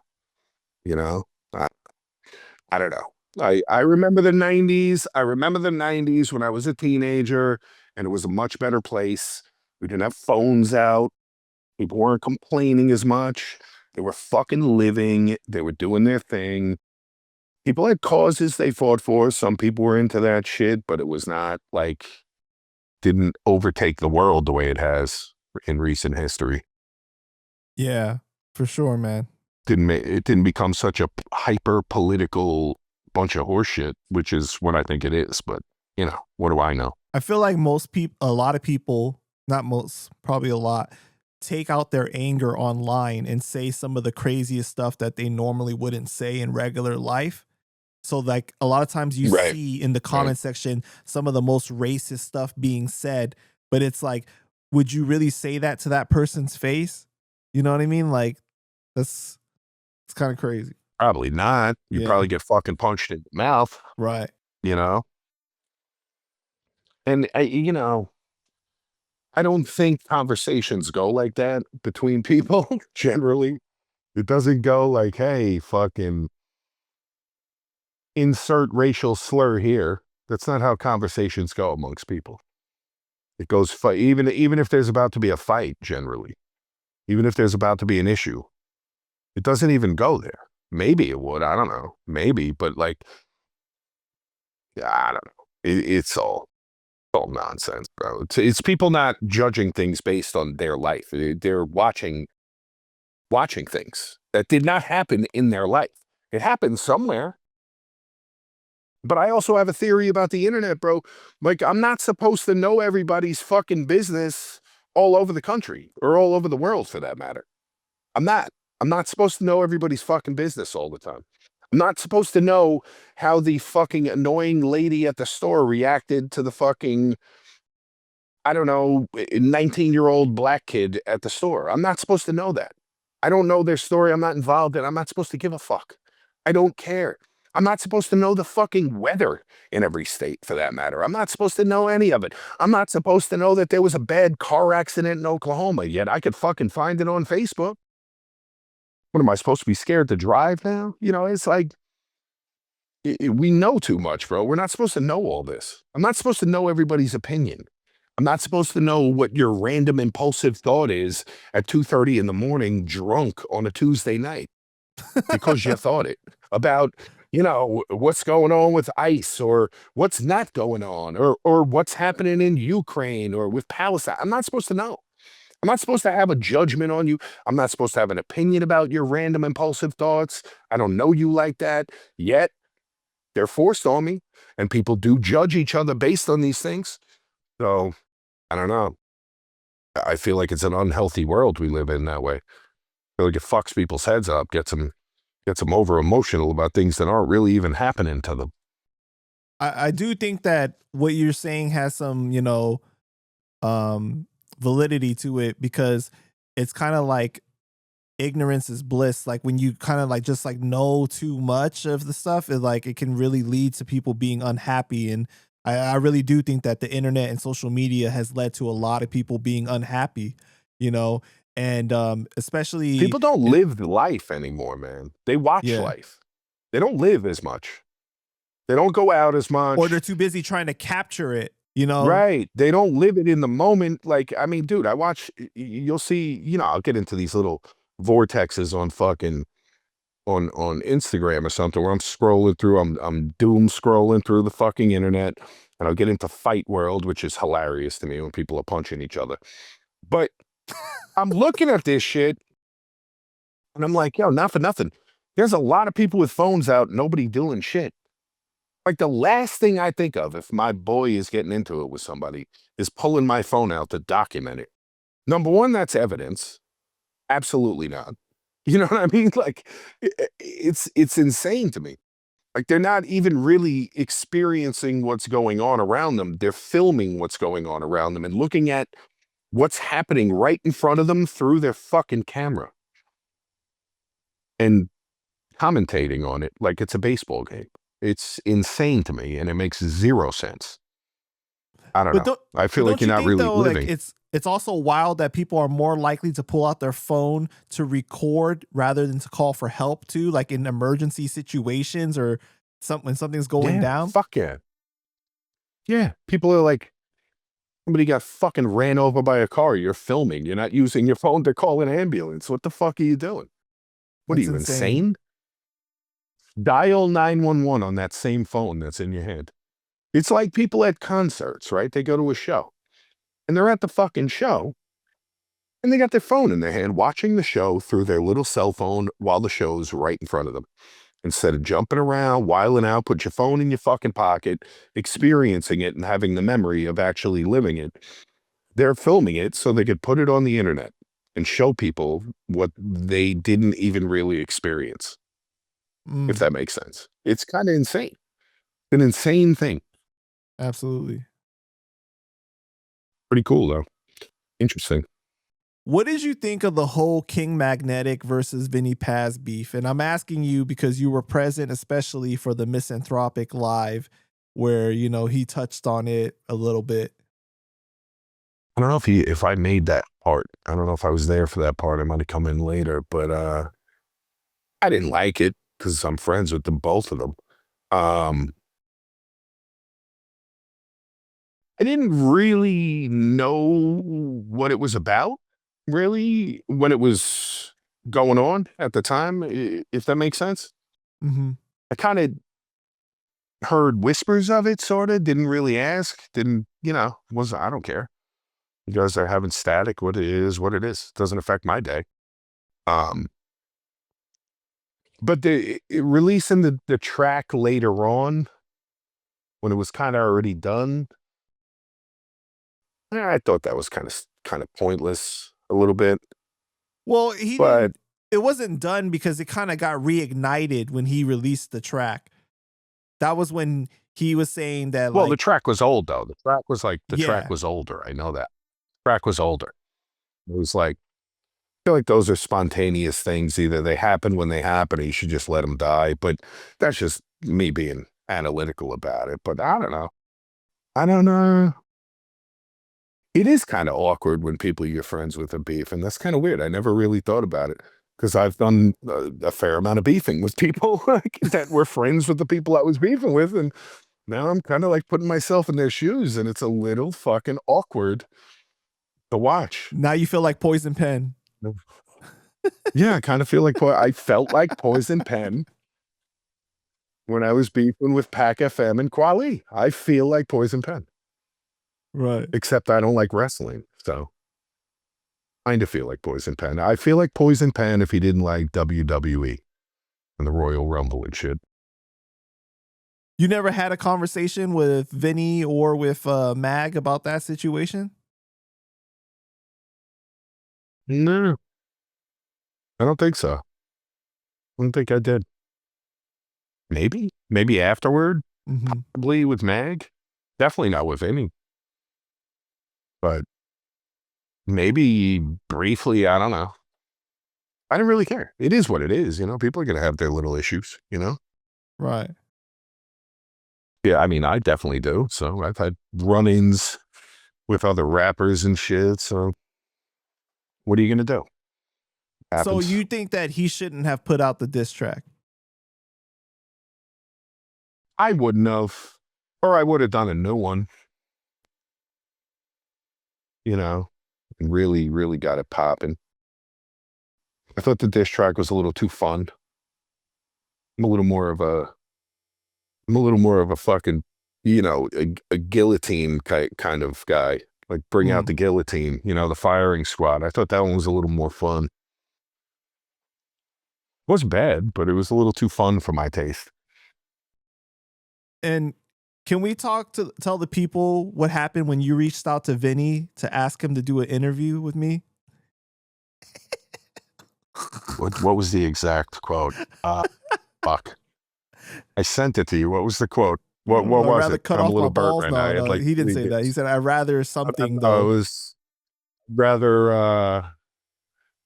I don't know. I remember the 90s. I remember the 90s when I was a teenager, and it was a much better place. We didn't have phones out. People weren't complaining as much. They were fucking living. They were doing their thing. People had causes they fought for. Some people were into that shit, but it was not like, didn't overtake the world the way it has in recent history. Yeah, for sure, man. It didn't become such a hyper political bunch of horseshit, which is what I think it is. But what do I know? I feel like a lot of people, not most, probably a lot, take out their anger online and say some of the craziest stuff that they normally wouldn't say in regular life. So like a lot of times you see in the comment section some of the most racist stuff being said, but it's like, would you really say that to that person's face? You know what I mean? Like it's kind of crazy. Probably not. You probably get fucking punched in the mouth. Right. And I don't think conversations go like that between people generally. It doesn't go like, hey, fucking, insert racial slur here. That's not how conversations go amongst people. It goes, even if there's about to be a fight, generally, even if there's about to be an issue, it doesn't even go there. Maybe it would, I don't know, maybe, but like, I don't know. It's all nonsense, bro. It's people not judging things based on their life. They're watching things that did not happen in their life. It happened somewhere. But I also have a theory about the internet, bro. Like, I'm not supposed to know everybody's fucking business all over the country or all over the world, for that matter. I'm not. I'm not supposed to know everybody's fucking business all the time. I'm not supposed to know how the fucking annoying lady at the store reacted to the fucking, I don't know, 19-year-old black kid at the store. I'm not supposed to know that. I don't know their story. I'm not involved in it. I'm not supposed to give a fuck. I don't care. I'm not supposed to know the fucking weather in every state, for that matter. I'm not supposed to know any of it. I'm not supposed to know that there was a bad car accident in Oklahoma, yet I could fucking find it on Facebook. What, am I supposed to be scared to drive now? You know, it's like, we know too much, bro. We're not supposed to know all this. I'm not supposed to know everybody's opinion. I'm not supposed to know what your random impulsive thought is at 2:30 in the morning, drunk on a Tuesday night, because you thought it about, you know, what's going on with ICE, or what's not going on, or what's happening in Ukraine or with Palestine. I'm not supposed to know. I'm not supposed to have a judgment on you. I'm not supposed to have an opinion about your random impulsive thoughts. I don't know you like that, yet they're forced on me, and people do judge each other based on these things. So, I don't know. I feel like it's an unhealthy world we live in that way. I feel like it fucks people's heads up, gets them over emotional about things that aren't really even happening to them. I do think that what you're saying has some, you know, validity to it, because it's kind of like ignorance is bliss. Like, when you kind of like just like know too much of the stuff, it can really lead to people being unhappy. And I really do think that the internet and social media has led to a lot of people being unhappy, you know. And especially people don't live life anymore, man. They watch life. They don't live as much. They don't go out as much. Or they're too busy trying to capture it, you know? Right. They don't live it in the moment. Like, I mean, dude, I watch, you'll see, you know, I'll get into these little vortexes on fucking, on Instagram or something, where I'm scrolling through, I'm doom scrolling through the fucking internet, and I'll get into Fight World, which is hilarious to me when people are punching each other. But I'm looking at this shit, and I'm like, yo, not for nothing. There's a lot of people with phones out, nobody doing shit. Like, the last thing I think of if my boy is getting into it with somebody is pulling my phone out to document it. Number one, that's evidence. Absolutely not. You know what I mean? Like, it's insane to me. Like, they're not even really experiencing what's going on around them. They're filming what's going on around them and looking at what's happening right in front of them through their fucking camera and commentating on it like it's a baseball game. It's insane to me, and it makes zero sense. I don't know. I feel like you're not really living. Like, it's also wild that people are more likely to pull out their phone to record rather than to call for help too, like in emergency situations or when something's going down. Fuck yeah. Yeah. People are like, somebody got fucking ran over by a car. You're filming. You're not using your phone to call an ambulance. What the fuck are you doing? What, are you, insane? Dial 911 on that same phone that's in your hand. It's like people at concerts, right? They go to a show, and they're at the fucking show, and they got their phone in their hand watching the show through their little cell phone while the show's right in front of them. Instead of jumping around, whiling out, put your phone in your fucking pocket, experiencing it and having the memory of actually living it. They're filming it so they could put it on the internet and show people what they didn't even really experience. If that makes sense. It's kind of insane. An insane thing. Absolutely. Pretty cool, though. Interesting. What did you think of the whole King Magnetic versus Vinnie Paz beef? And I'm asking you because you were present, especially for the Misanthropic Live, where, you know, he touched on it a little bit. I don't know if I made that part. I don't know if I was there for that part. I might have come in later, but I didn't like it because I'm friends with both of them. I didn't really know what it was about, really, when it was going on at the time, if that makes sense. Mm-hmm. I kind of heard whispers of it, sort of, didn't really ask, didn't, I don't care. You guys are having static, what it is. Doesn't affect my day. But releasing the track later on, when it was kind of already done, I thought that was kind of pointless a little bit. Well, But it wasn't done because it kind of got reignited when he released the track. That was when he was saying that. Well, the track was old though. The track was track Yeah. was older. I know that. The track was older. It was like, I feel like those are spontaneous things. Either they happen when they happen, or you should just let them die. But that's just me being analytical about it. But I don't know. It is kind of awkward when people you're friends with are beef, and that's kind of weird. I never really thought about it because I've done a fair amount of beefing with people that were friends with the people I was beefing with, and now I'm kind of like putting myself in their shoes, and it's a little fucking awkward to watch. Now you feel like Poison Pen. Yeah, I kind of feel like I felt like Poison Pen when I was beefing with PackFM and Kweli. I feel like Poison Pen. Right. Except I don't like wrestling, so kind of feel like Poison Pen. I feel like Poison Pen if he didn't like WWE and the Royal Rumble and shit. You never had a conversation with Vinnie or with Mag about that situation? No. I don't think so. I don't think I did. Maybe afterward, probably with Mag. Definitely not with Vinnie. But maybe briefly, I don't know. I didn't really care. It is what it is, People are going to have their little issues, Right. Yeah, I mean, I definitely do. So I've had run-ins with other rappers and shit. So what are you going to do? Happens. So you think that he shouldn't have put out the diss track? I wouldn't have. Or I would have done a new one. Really, really got it popping. I thought the diss track was a little too fun. I'm a little more of a fucking, a guillotine kind of guy. Like bring out the guillotine, the firing squad. I thought that one was a little more fun. It wasn't bad, but it was a little too fun for my taste. And can we tell the people what happened when you reached out to Vinnie to ask him to do an interview with me? What was the exact quote? Fuck. I sent it to you. What was the quote? What was it? Cut I'm off a little my burnt balls. right No, now. he didn't say that. He said, I'd rather something No, though. it was rather,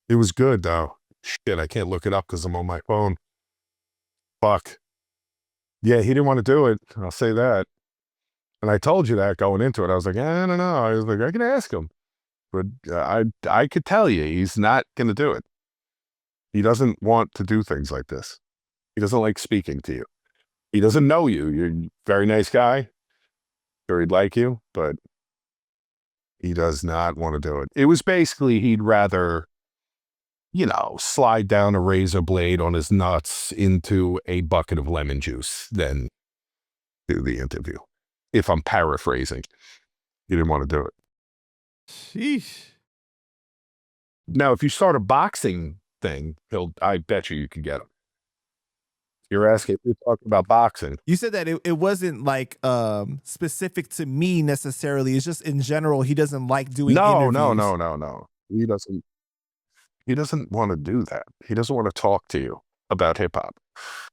it was good though. Shit, I can't look it up because I'm on my phone. Fuck. Yeah, he didn't want to do it. I'll say that. And I told you that going into it. I was like, I don't know. I was like, I can ask him. But I could tell you he's not going to do it. He doesn't want to do things like this. He doesn't like speaking to you. He doesn't know you. You're a very nice guy. Sure, he'd like you, but he does not want to do it. It was basically he'd rather, slide down a razor blade on his nuts into a bucket of lemon juice than do the interview. If I'm paraphrasing, he didn't want to do it. Sheesh. Now, if you start a boxing thing, I bet you could get him. You're asking, we're talking about boxing. You said that it wasn't like specific to me necessarily. It's just in general, he doesn't like doing interviews. No. He doesn't want to do that. He doesn't want to talk to you about hip hop.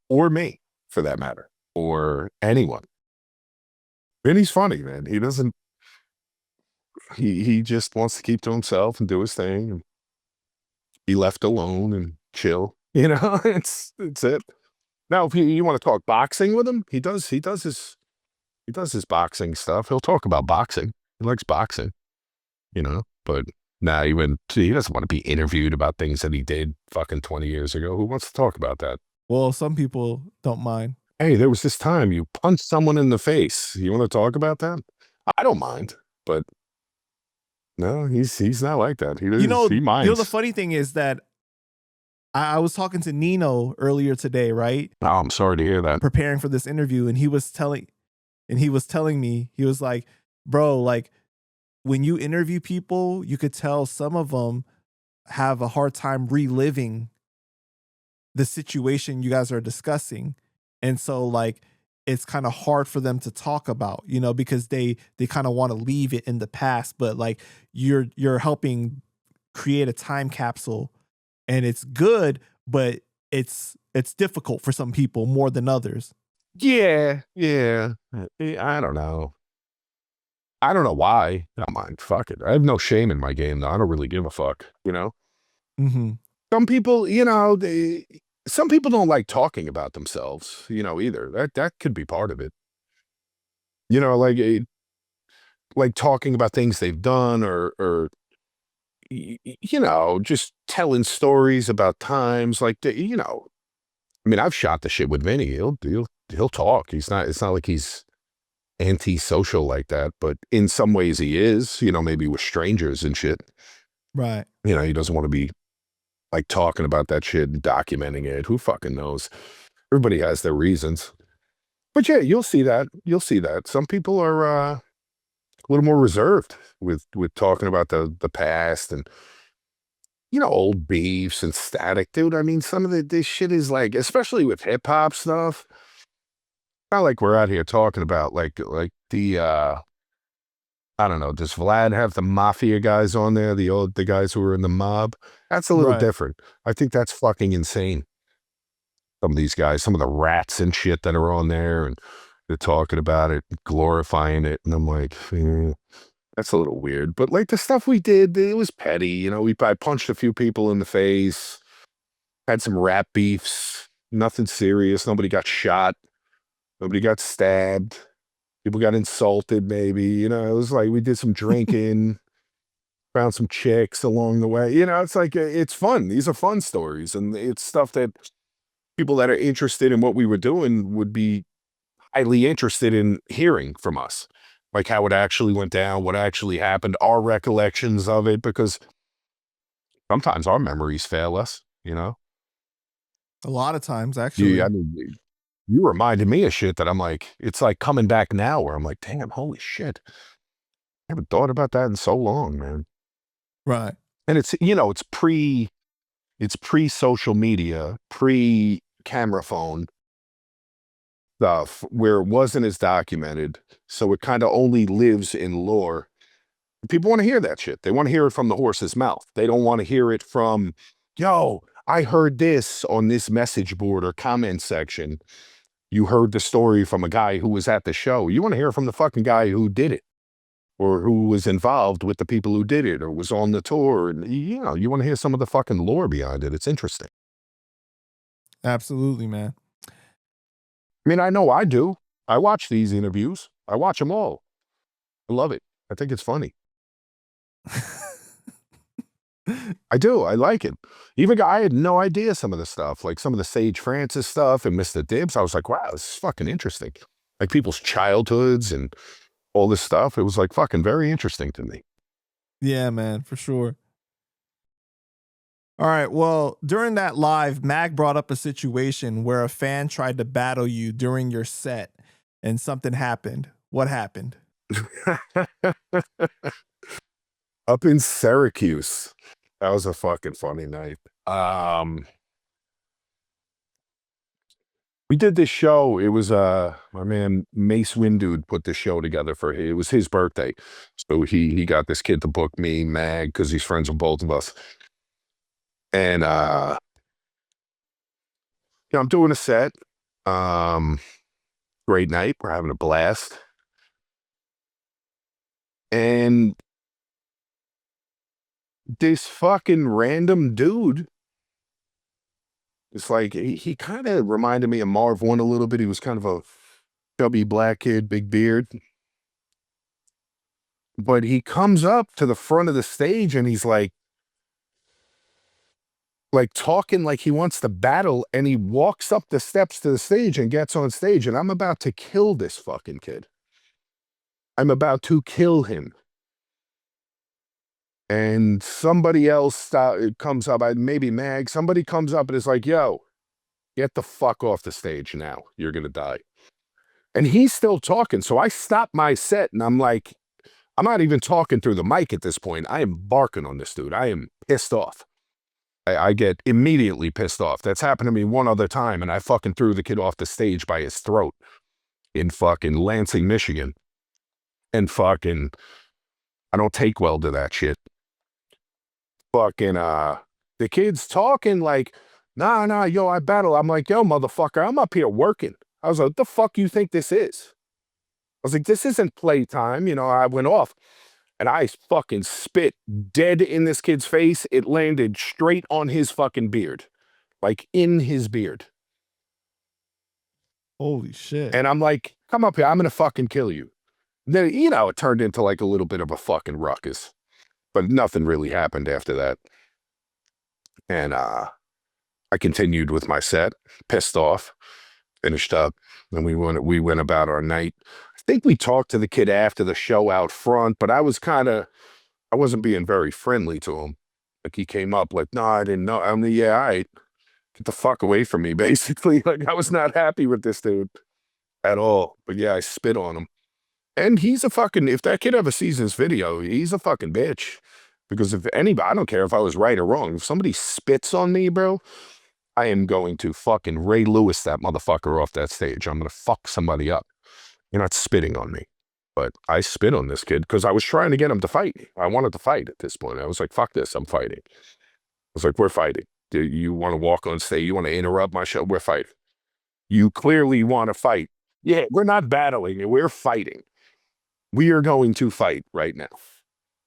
Or me, for that matter. Or anyone. Vinnie's funny, man. He doesn't he just wants to keep to himself and do his thing and be left alone and chill. It's it. Now, if you want to talk boxing with him, he does his boxing stuff. He'll talk about boxing. He likes boxing, but he doesn't want to be interviewed about things that he did fucking 20 years ago. Who wants to talk about that? Well, some people don't mind. hey, there was this time you punched someone in the face. You want to talk about that? I don't mind, but no, he's not like that. He The minds. funny thing is that I was talking to Nino earlier today, right? Oh, I'm sorry to hear that. Preparing for this interview, and he was telling me, he was like, bro, like when you interview people, you could tell some of them have a hard time reliving the situation you guys are discussing. And so like it's kind of hard for them to talk about, you know, because they kind of want to leave it in the past, but like you're helping create a time capsule, and it's good, but it's difficult for some people more than others. Yeah. I don't know. I don't know why. I don't mind. Fuck it. I have no shame in my game, though. I don't really give a fuck, you know? Mm-hmm. Some people, you know, some people don't like talking about themselves, you know, either. That could be part of it. You know, like talking about things they've done or you know, just telling stories about times like, you know, I mean, I've shot the shit with Vinnie. He'll talk. It's not like he's antisocial like that, but in some ways he is, you know, maybe with strangers and shit. Right. You know, he doesn't want to be like talking about that shit and documenting it. Who fucking knows? Everybody has their reasons. But yeah, you'll see that. You'll see that. Some people are a little more reserved with talking about the past and, you know, old beefs and static. Dude, I mean, some of this shit is like, especially with hip hop stuff, not like we're out here talking about like the I don't know, does Vlad have the mafia guys on there, the guys who were in the mob? That's a little Right. different. I think that's fucking insane. Some of these guys, some of the rats and shit that are on there, and they're talking about it, glorifying it, and I'm like, that's a little weird. But like the stuff we did, it was petty. You know, I punched a few people in the face, had some rap beefs, nothing serious. Nobody got shot. Nobody got stabbed. People got insulted, maybe. You know, it was like we did some drinking, found some chicks along the way. You know, it's like, it's fun. These are fun stories. And it's stuff that people that are interested in what we were doing would be highly interested in hearing from us. Like how it actually went down, what actually happened, our recollections of it, because sometimes our memories fail us, you know? A lot of times, actually. I mean, you reminded me of shit that I'm like, it's like coming back now where I'm like, damn, holy shit. I haven't thought about that in so long, man. Right. And it's, you know, it's pre-social media, pre-camera phone stuff where it wasn't as documented. So it kind of only lives in lore. People want to hear that shit. They want to hear it from the horse's mouth. They don't want to hear it from, yo, I heard this on this message board or comment section. You heard the story from a guy who was at the show. You want to hear from the fucking guy who did it or who was involved with the people who did it or was on the tour. And, you know, you want to hear some of the fucking lore behind it. It's interesting. Absolutely, man. I mean, I know I do. I watch these interviews. I watch them all. I love it. I think it's funny. I do. I like it. Even I had no idea some of the stuff, like some of the Sage Francis stuff and Mr. Dibs. I was like, wow, this is fucking interesting. Like people's childhoods and all this stuff. It was like fucking very interesting to me. Yeah, man, for sure. All right. Well, during that live, Mag brought up a situation where a fan tried to battle you during your set and something happened. What happened? Up in Syracuse. That was a fucking funny night. We did this show. It was my man Mace Windude put this show together for it was his birthday. So he got this kid to book me, Mag, because he's friends with both of us. And you know, I'm doing a set. Great night. We're having a blast. And this fucking random dude, it's like he kind of reminded me of Marv One a little bit. He was kind of a chubby black kid, big beard. But he comes up to the front of the stage and he's like like talking like he wants to battle, and he walks up the steps to the stage and gets on stage, and I'm about to kill this fucking kid. I'm about to kill him. And somebody else comes up, maybe Mag, somebody comes up and is like, yo, get the fuck off the stage now. You're going to die. And he's still talking. So I stop my set and I'm like, I'm not even talking through the mic at this point. I am barking on this dude. I am pissed off. I get immediately pissed off. That's happened to me one other time, and I fucking threw the kid off the stage by his throat in fucking Lansing, Michigan. And fucking, I don't take well to that shit. Fucking, the kid's talking like, nah, yo, I battle. I'm like, yo, motherfucker, I'm up here working. I was like, what the fuck you think this is? I was like, this isn't playtime. You know, I went off. And I fucking spit dead in this kid's face. It landed straight on his fucking beard. Like, in his beard. Holy shit. And I'm like, come up here. I'm going to fucking kill you. And then, you know, it turned into like a little bit of a fucking ruckus. But nothing really happened after that. And I continued with my set. Pissed off. Finished up. And we went about our night. I think we talked to the kid after the show out front, but I wasn't being very friendly to him. Like, he came up like, no, I didn't know. I mean, yeah, all right. Get the fuck away from me, basically. Like, I was not happy with this dude at all. But yeah, I spit on him. And he's a fucking, if that kid ever sees this video, he's a fucking bitch. Because if anybody, I don't care if I was right or wrong. If somebody spits on me, bro, I am going to fucking Ray Lewis that motherfucker off that stage. I'm going to fuck somebody up. You're not spitting on me. But I spit on this kid because I was trying to get him to fight me. I wanted to fight at this point. I was like, fuck this, I'm fighting. I was like, we're fighting. Do you want to walk on stage? You want to interrupt my show? We're fighting. You clearly want to fight. Yeah, we're not battling. We're fighting. We are going to fight right now.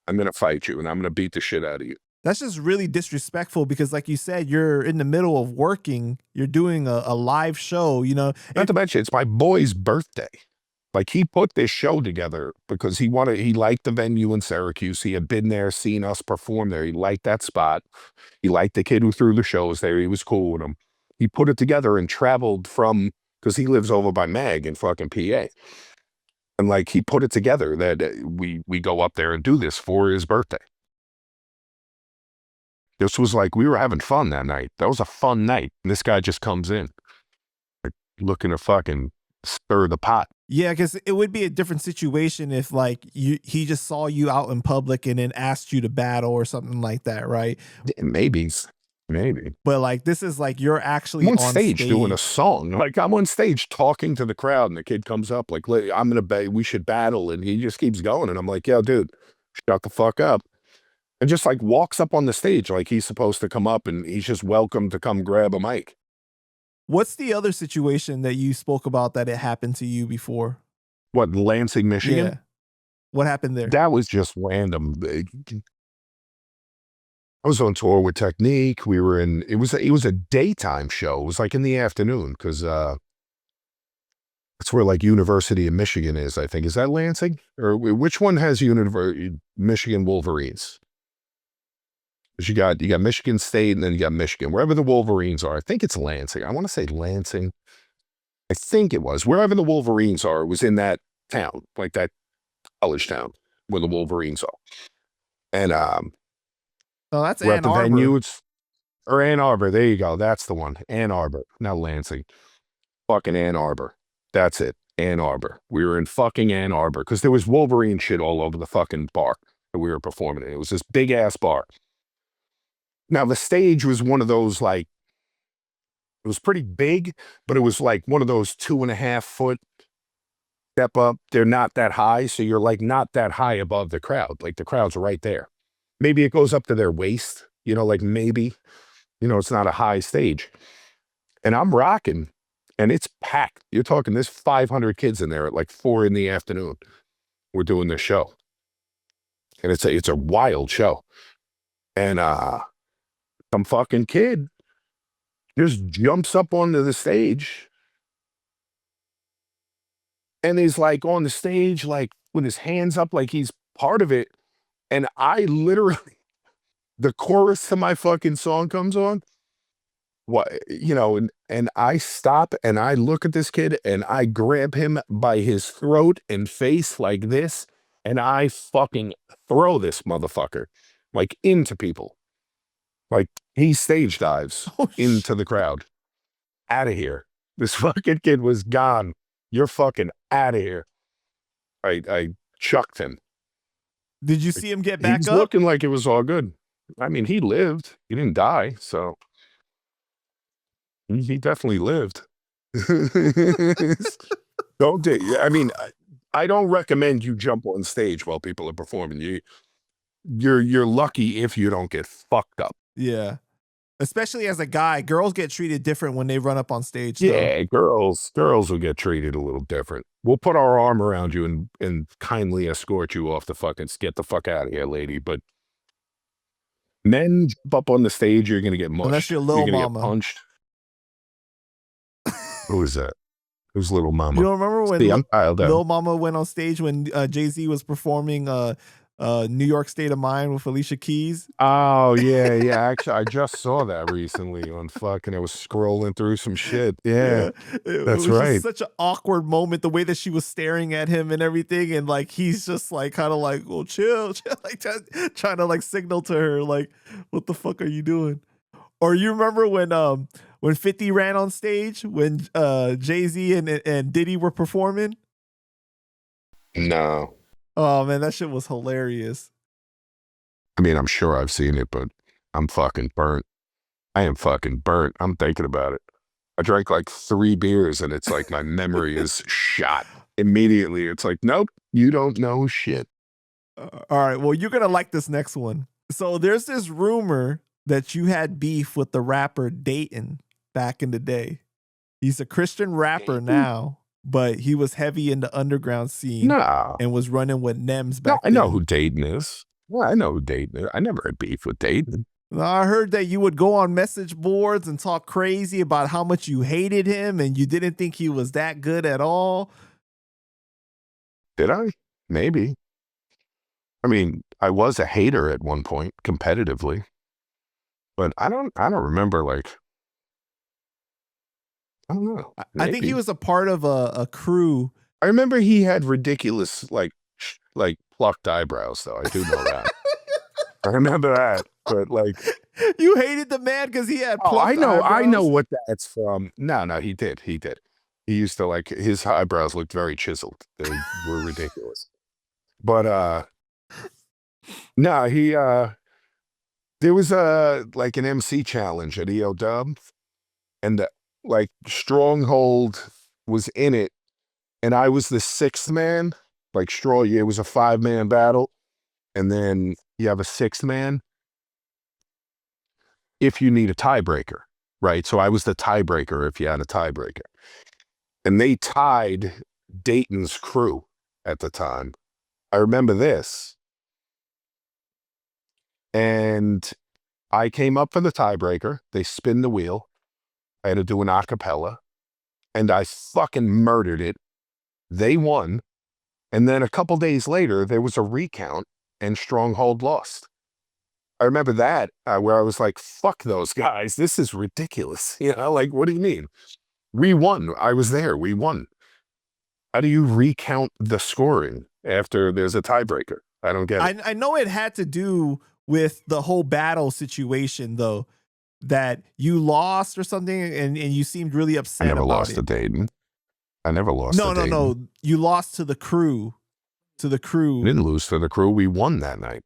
I'm going to fight you, and I'm going to beat the shit out of you. That's just really disrespectful because, like you said, you're in the middle of working. You're doing a live show, you know. Not to mention, it's my boy's birthday. Like, he put this show together because he liked the venue in Syracuse. He had been there, seen us perform there. He liked that spot. He liked the kid who threw the shows there. He was cool with him. He put it together and traveled from, because he lives over by Mag in fucking PA. And like, he put it together that we go up there and do this for his birthday. This was like, we were having fun that night. That was a fun night. And this guy just comes in, like, looking to fucking stir the pot. Yeah, because it would be a different situation if like he just saw you out in public and then asked you to battle or something like that, right? Maybe. But like, this is like you're actually I'm on stage doing a song. Like, I'm on stage talking to the crowd, and the kid comes up like, we should battle, and he just keeps going, and I'm like, yo, dude, shut the fuck up. And just like walks up on the stage like he's supposed to come up, and he's just welcome to come grab a mic. What's the other situation that you spoke about that it happened to you before? What, Lansing, Michigan? Yeah. What happened there? That was just random. I was on tour with Technique. We were in, it was a daytime show. It was like in the afternoon because that's where like University of Michigan is, I think. Is that Lansing? Or which one has Michigan Wolverines? You got Michigan State, and then you got Michigan. Wherever the Wolverines are, I think it's Lansing. I want to say Lansing. I think it was. Wherever the Wolverines are, it was in that town, like that college town where the Wolverines are. And oh, that's we're Ann at the Arbor. venue. Or Ann Arbor. There you go. That's the one. Ann Arbor, not Lansing. Fucking Ann Arbor. That's it. Ann Arbor. We were in fucking Ann Arbor because there was Wolverine shit all over the fucking bar that we were performing in. It was this big ass bar. Now, the stage was one of those, like, it was pretty big, but it was like one of those 2.5 foot step up. They're not that high, so you're like not that high above the crowd. Like, the crowd's right there. Maybe it goes up to their waist, you know, like maybe, you know, it's not a high stage. And I'm rocking, and it's packed. You're talking, there's 500 kids in there at like 4 in the afternoon. We're doing this show. And it's a wild show. And, some fucking kid just jumps up onto the stage and is like on the stage, like with his hands up, like he's part of it. And I literally, the chorus to my fucking song comes on, what, you know, and I stop and I look at this kid and I grab him by his throat and face like this, and I fucking throw this motherfucker like into people. Like he stage dives into the crowd. Out of here. This fucking kid was gone. You're fucking out of here. I chucked him. Did you see him get back He's up? looking like it was all good. I mean, he lived. He didn't die, so he definitely lived. Don't do. I mean, I don't recommend you jump on stage while people are performing. You're lucky if you don't get fucked up. Yeah. Especially as a guy, girls get treated different when they run up on stage. Yeah, girls will get treated a little different. We'll put our arm around you and kindly escort you off the fucking, get the fuck out of here, lady. But men jump up on the stage, you're gonna get mushed. Unless you're Lil gonna Mama. Get punched. Who is that? Who's Little Mama? You don't remember when See, Lil Mama went on stage when Jay-Z was performing New York State of Mind with Alicia Keys? Oh, yeah. Actually, I just saw that recently on fucking, I was scrolling through some shit. Yeah, that's it was right. Just such an awkward moment, the way that she was staring at him and everything. And like, he's just like, kind of like, well, chill, like trying to like signal to her, like, what the fuck are you doing? Or you remember when 50 ran on stage when Jay-Z and Diddy were performing? No. Oh man, that shit was hilarious. I mean, I'm sure I've seen it, but I'm fucking burnt. I am fucking burnt. I'm thinking about it. I drank like 3 beers and it's like my memory is shot immediately. It's like, nope, you don't know shit. All right, well, you're gonna like this next one. So there's this rumor that you had beef with the rapper Datin back in the day. He's a Christian rapper now, but he was heavy in the underground scene and was running with Nems back then. I know who Datin is. Well, I know who Datin is. I never had beef with Datin. I heard that you would go on message boards and talk crazy about how much you hated him and you didn't think he was that good at all. Did I? Maybe. I mean, I was a hater at one point, competitively. But I don't remember, like, I don't know. I think he was a part of a crew. I remember he had ridiculous, like plucked eyebrows, though. I do know that. I remember that, but like, you hated the man because he had plucked eyebrows? I know what that's from. No, he did. He used to, like, his eyebrows looked very chiseled. They were ridiculous. But no, he there was like an MC challenge at EO Dub, and like Stronghold was in it, and I was the 6th man. Like it was a 5-man battle, and then you have a 6th man if you need a tiebreaker, right? So I was the tiebreaker if you had a tiebreaker, and they tied Datin's crew at the time. I remember this. And I came up for the tiebreaker. They spin the wheel. I had to do an acapella, and I fucking murdered it. They won. And then a couple days later, there was a recount, and Stronghold lost. I remember that, where I was like, fuck those guys. This is ridiculous. You know, like, what do you mean? We won. I was there. We won. How do you recount the scoring after there's a tiebreaker? I don't get it. I know it had to do with the whole battle situation, though, that you lost or something, and you seemed really upset about it. I never lost to Datin. I never lost to Datin. No. You lost to the crew. We didn't lose to the crew. We won that night.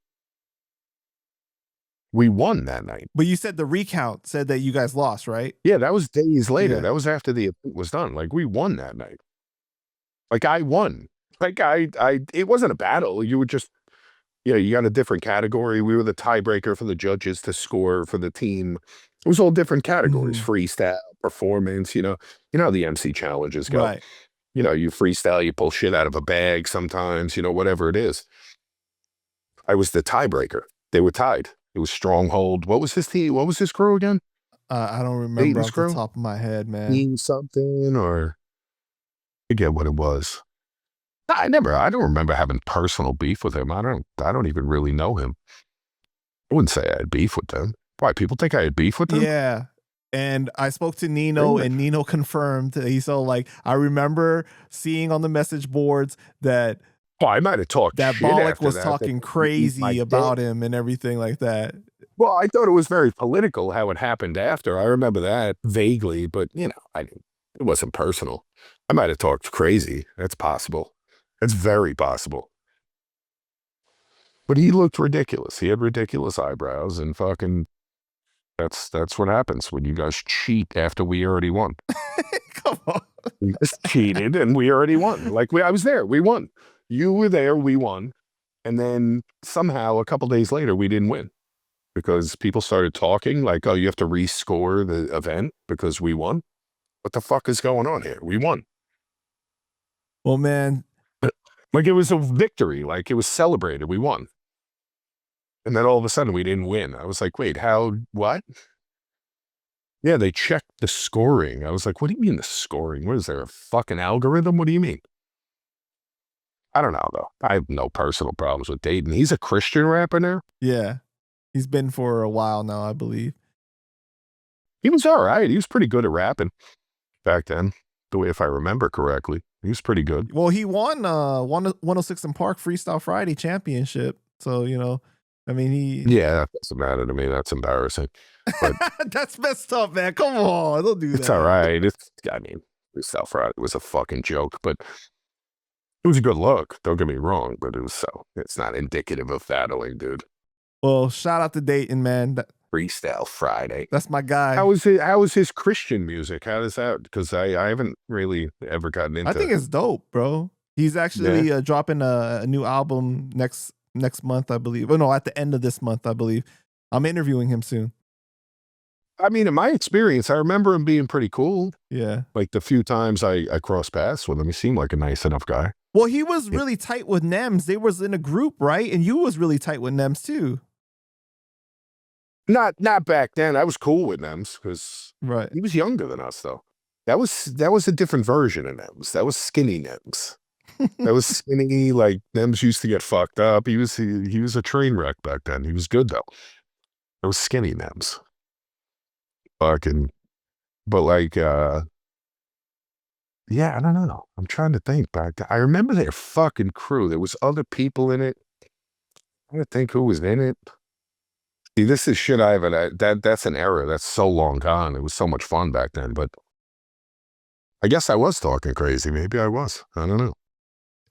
But you said the recount said that you guys lost, right? Yeah, that was days later. Yeah. That was after the event was done. Like, we won that night. Like, I won. Like, it wasn't a battle. You were just, you got a different category. We were the tiebreaker for the judges to score for the team. It was all different categories, freestyle, performance, you know how the MC challenges go. Right. You freestyle, you pull shit out of a bag sometimes, whatever it is. I was the tiebreaker. They were tied. It was Stronghold. What was his team? What was his crew again? I don't remember off the top of my head, man. Team something, or I forget what it was. I don't remember having personal beef with him. I don't even really know him. I wouldn't say I had beef with them. Why, people think I had beef with them? Yeah. And I spoke to Nino, and Nino confirmed. He's so like, I remember seeing on the message boards that I might have talked that shit Diabolic after was that, talking crazy about him and everything like that. Well, I thought it was very political how it happened after. I remember that vaguely, but it wasn't personal. I might have talked crazy. That's possible. That's very possible. But he looked ridiculous. He had ridiculous eyebrows, and fucking that's what happens when you guys cheat after we already won. Come on. We just cheated and we already won. Like I was there, we won. You were there, we won. And then somehow a couple days later we didn't win. Because people started talking like, oh, you have to rescore the event because we won. What the fuck is going on here? We won. Well, man. Like it was a victory. Like it was celebrated. We won. And then all of a sudden we didn't win. I was like, wait, what? Yeah, they checked the scoring. I was like, what do you mean the scoring? What is there, a fucking algorithm? What do you mean? I don't know, though. I have no personal problems with Datin. He's a Christian rapper now. Yeah. He's been for a while now, I believe. He was all right. He was pretty good at rapping back then, the way if I remember correctly. He was pretty good. Well, he won 106 and Park Freestyle Friday Championship. So, I mean, Yeah, that doesn't matter to me. That's embarrassing. But that's messed up, man. Come on. Don't do that. It's all right. Freestyle Friday was a fucking joke, but it was a good look. Don't get me wrong, but it's not indicative of battling, dude. Well, shout out to Datin, man. Freestyle Friday. That's my guy. How is his Christian music? How does that? Because I haven't really ever gotten into it. I think it's dope, bro. He's actually dropping a new album next month, I believe. Oh, no, at the end of this month, I believe. I'm interviewing him soon. I mean, in my experience, I remember him being pretty cool. Yeah. Like the few times I crossed paths with him, he seemed like a nice enough guy. Well, he was really tight with Nems. They was in a group, right? And you was really tight with Nems too. Not back then. I was cool with Nems because he was younger than us, though. That was a different version of Nems. That was skinny Nems. That was skinny, like Nems used to get fucked up. He was a train wreck back then. He was good though. That was skinny Nems. But like I don't know. I'm trying to think back. I remember their fucking crew. There was other people in it. I'm trying to think who was in it. See, this is shit I haven't. That's an era that's so long gone. It was so much fun back then, but I guess I was talking crazy. Maybe I was. I don't know.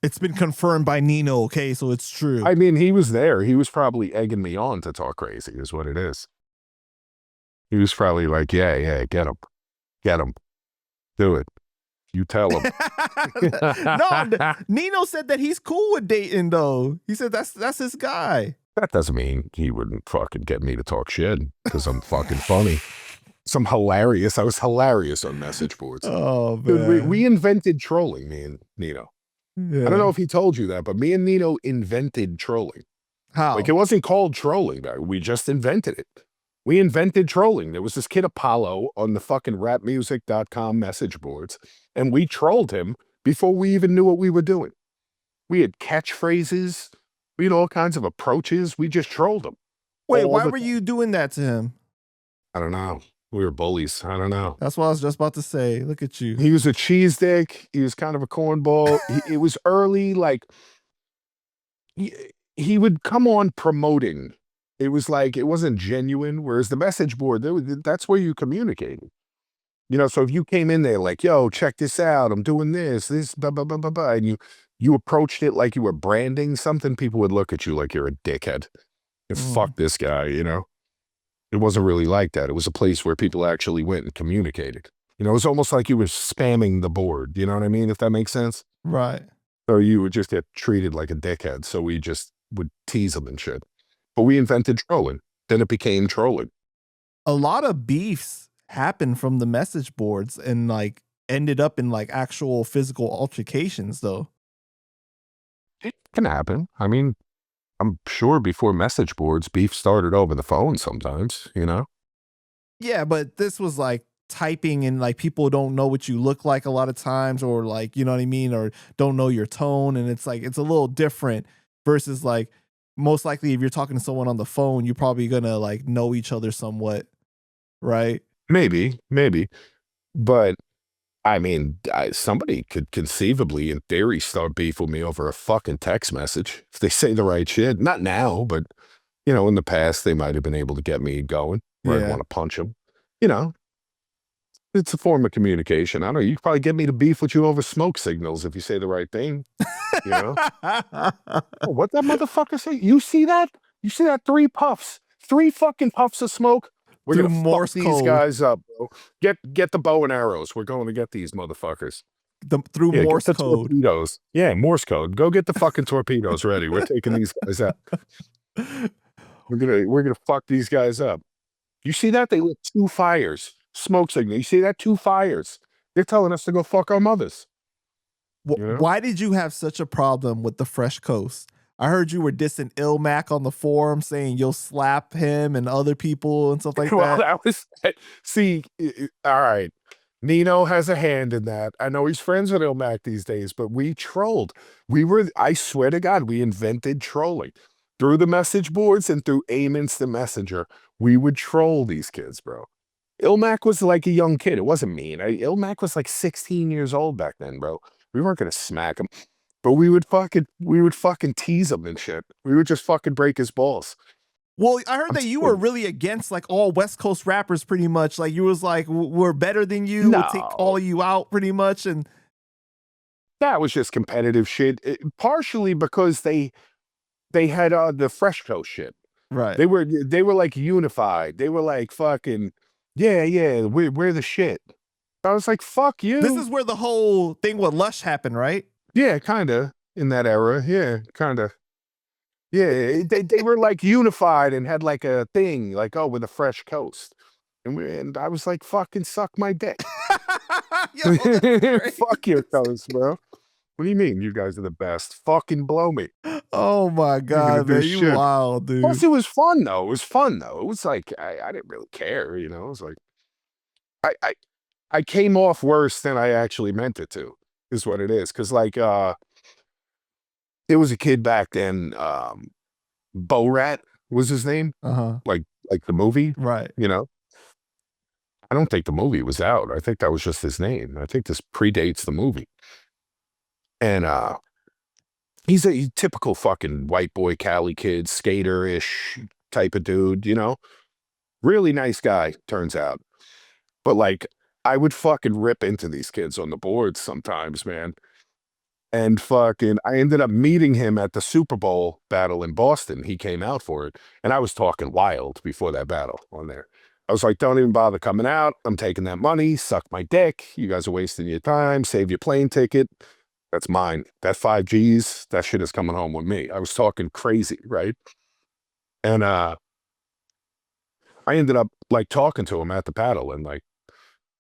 It's been confirmed by Nino, okay? So it's true. I mean, he was there. He was probably egging me on to talk crazy, is what it is. He was probably like, yeah, get him. Get him. Do it. You tell him. No, Nino said that he's cool with Datin, though. He said that's his guy. That doesn't mean he wouldn't fucking get me to talk shit because I'm fucking funny. I was hilarious on message boards. Oh, man. Dude, we invented trolling, me and Nino. Yeah. I don't know if he told you that, but me and Nino invented trolling. How? Like, it wasn't called trolling. We just invented it. We invented trolling. There was this kid Apollo on the fucking rapmusic.com message boards, and we trolled him before we even knew what we were doing. We had catchphrases. We had all kinds of approaches. We just trolled him. Wait, why were you doing that to him? I don't know. We were bullies. I don't know. That's what I was just about to say. Look at you. He was a cheese dick. He was kind of a cornball. It was early, like, he would come on promoting. It was like, it wasn't genuine, whereas the message board, that's where you communicated. So if you came in there like, yo, check this out, I'm doing this, blah, blah, blah, blah, blah, and you approached it like you were branding something, people would look at you like you're a dickhead. And fuck this guy, It wasn't really like that. It was a place where people actually went and communicated. It was almost like you were spamming the board. You know what I mean? If that makes sense. Right. So you would just get treated like a dickhead. So we just would tease them and shit. But we invented trolling. Then it became trolling. A lot of beefs happened from the message boards and like ended up in like actual physical altercations though. It can happen. I mean, I'm sure before message boards, beef started over the phone sometimes, Yeah, but this was like typing and like people don't know what you look like a lot of times, or like, you know what I mean? Or don't know your tone. And it's like, it's a little different versus like, most likely if you're talking to someone on the phone, you're probably going to like know each other somewhat. Right. Maybe. But I mean, somebody could conceivably, in theory, start beef with me over a fucking text message if they say the right shit. Not now, but in the past, they might have been able to get me going, or I'd Yeah. want to punch them. It's a form of communication. I don't know. You could probably get me to beef with you over smoke signals if you say the right thing. Oh, what that motherfucker say? You see that? You see that? 3 puffs, 3 fucking puffs of smoke. We're Through gonna Morse fuck these code. guys up, bro. Get the bow and arrows. We're going to get these motherfuckers. Through Morse get the code. Torpedoes. Yeah, Morse code. Go get the fucking torpedoes ready. We're taking these guys out. We're gonna fuck these guys up. You see that? They lit 2 fires. Smoke signal. You see that? 2 fires. They're telling us to go fuck our mothers. Why did you have such a problem with the Fresh Coast? I heard you were dissing Ilmac on the forum, saying you'll slap him and other people and stuff like Well, that. See, all right. Nino has a hand in that. I know he's friends with Ilmac these days, but we trolled. I swear to God, we invented trolling. Through the message boards and through AIM Instant Messenger, we would troll these kids, bro. Ilmac was like a young kid. It wasn't mean. Ilmac was like 16 years old back then, bro. We weren't gonna smack him. But we would fucking tease him and shit. We would just fucking break his balls. Well, I heard that you were really against like all West Coast rappers pretty much. Like you was like, we're better than you. No. We'll take all you out pretty much. And that was just competitive shit. Partially because they had the Fresh Coast shit. Right. They were like unified. They were like fucking, yeah, we're the shit. I was like, fuck you. This is where the whole thing with Lush happened, right? Yeah, kind of in that era. Yeah, kind of. Yeah, they were like unified and had like a thing, like, oh, we're the Fresh Coast. And I was like, fucking suck my dick. Yo, fuck your coast, bro. What do you mean you guys are the best? Fucking blow me. Oh my God, man, you wild, dude. Plus, it was fun though. It was like I didn't really care, It was like I came off worse than I actually meant it to, is what it is. Cause like there was a kid back then, Bo Rat was his name. Like the movie. Right. I don't think the movie was out. I think that was just his name. I think this predates the movie. And he's a typical fucking white boy Cali kid, skater-ish type of dude, Really nice guy, turns out. But like, I would fucking rip into these kids on the boards sometimes, man. And fucking, I ended up meeting him at the Super Bowl battle in Boston. He came out for it. And I was talking wild before that battle on there. I was like, don't even bother coming out. I'm taking that money. Suck my dick. You guys are wasting your time. Save your plane ticket. That's mine. That 5 G's, that shit is coming home with me. I was talking crazy, right? And I ended up like talking to him at the paddle, and like,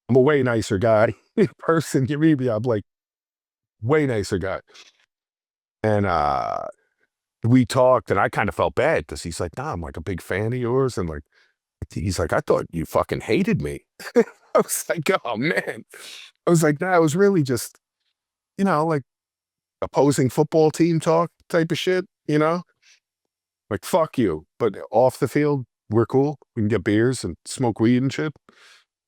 I'm a way nicer guy in person. You meet me, I'm like way nicer guy. And we talked, and I kind of felt bad because he's like, nah, I'm like a big fan of yours. And like, he's like, I thought you fucking hated me. I was like, oh man. I was like, nah, it was really just, like opposing football team talk type of shit, Like, fuck you. But off the field, we're cool. We can get beers and smoke weed and shit.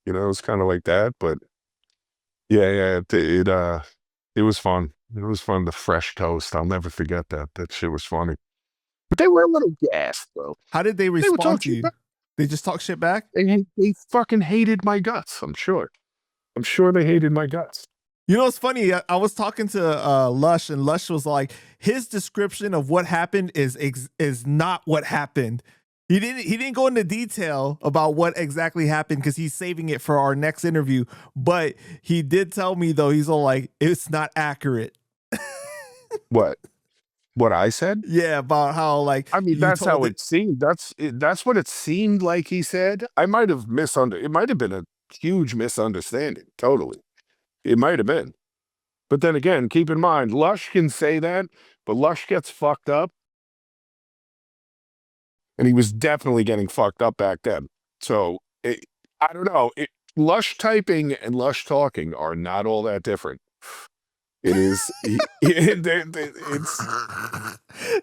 It's kind of like that. But yeah, it was fun. It was fun. The Fresh Coast. I'll never forget that. That shit was funny. But they were a little gassed, though. How did they respond to you? They just talk shit back? They fucking hated my guts, I'm sure. I'm sure they hated my guts. It's funny. I was talking to Lush, and Lush was like, his description of what happened is not what happened. He didn't go into detail about what exactly happened because he's saving it for our next interview. But he did tell me though, he's all like, it's not accurate. What I said? Yeah, about how like, I mean, that's how it seemed. That's what it seemed like he said. I might have it might have been a huge misunderstanding. Totally. It might have been. But then again, keep in mind, Lush can say that, but Lush gets fucked up. And he was definitely getting fucked up back then. So, I don't know. Lush typing and Lush talking are not all that different. It is. It's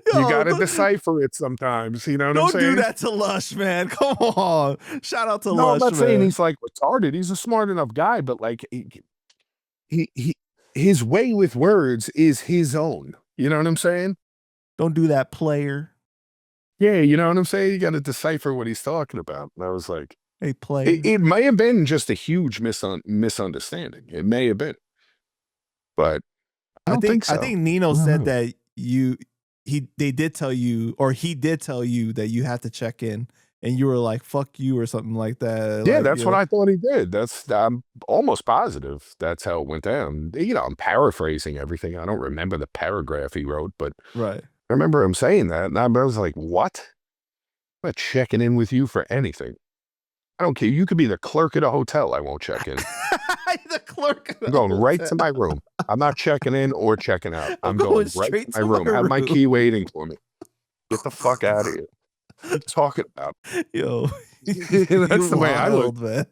you gotta decipher it sometimes. You know what I'm Don't saying? do that to Lush, man. Come on. Shout out to No, Lush, I'm not saying man. he's like retarded. He's a smart enough guy, but like his way with words is his own. You know what I'm saying? Don't do that, player. Yeah, you know what I'm saying? You got to decipher what he's talking about. And I was like, Hey, player. it may have been just a huge misunderstanding. It may have been, but I don't think so. I think Nino said that they did tell you, or he did tell you that you had to check in, and you were like, "Fuck you" or something like that. Yeah, like, that's what I thought he did. I'm almost positive that's how it went down. You know, I'm paraphrasing everything. I don't remember the paragraph he wrote, but right. I remember him saying that, and I was like, "What? I'm not checking in with you for anything. I don't care. You could be the clerk at a hotel. I won't check in. The clerk. I'm going right to my room. I'm not checking in or checking out. I'm going right to my room. Have my key waiting for me. Get the fuck out of here. What are you talking about?" Yo, that's the way I look, man.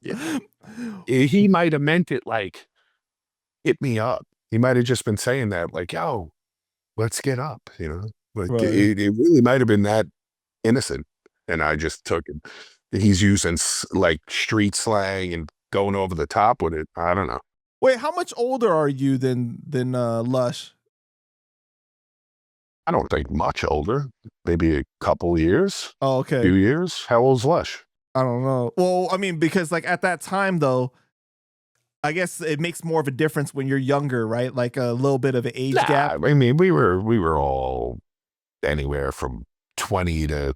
Yeah. He might have meant it like, hit me up. He might have just been saying that like, yo, let's get up, you know? Like Right. it really might have been that innocent. And I just took it. He's using like street slang and going over the top with it. I don't know. Wait, how much older are you than Lush? I don't think much older. Maybe a couple years. Oh, okay. Few years. How old's Lush? I don't know. Well, I mean, because like at that time though, I guess it makes more of a difference when you're younger, right? Like a little bit of an age gap. I mean, we were all anywhere from 20 to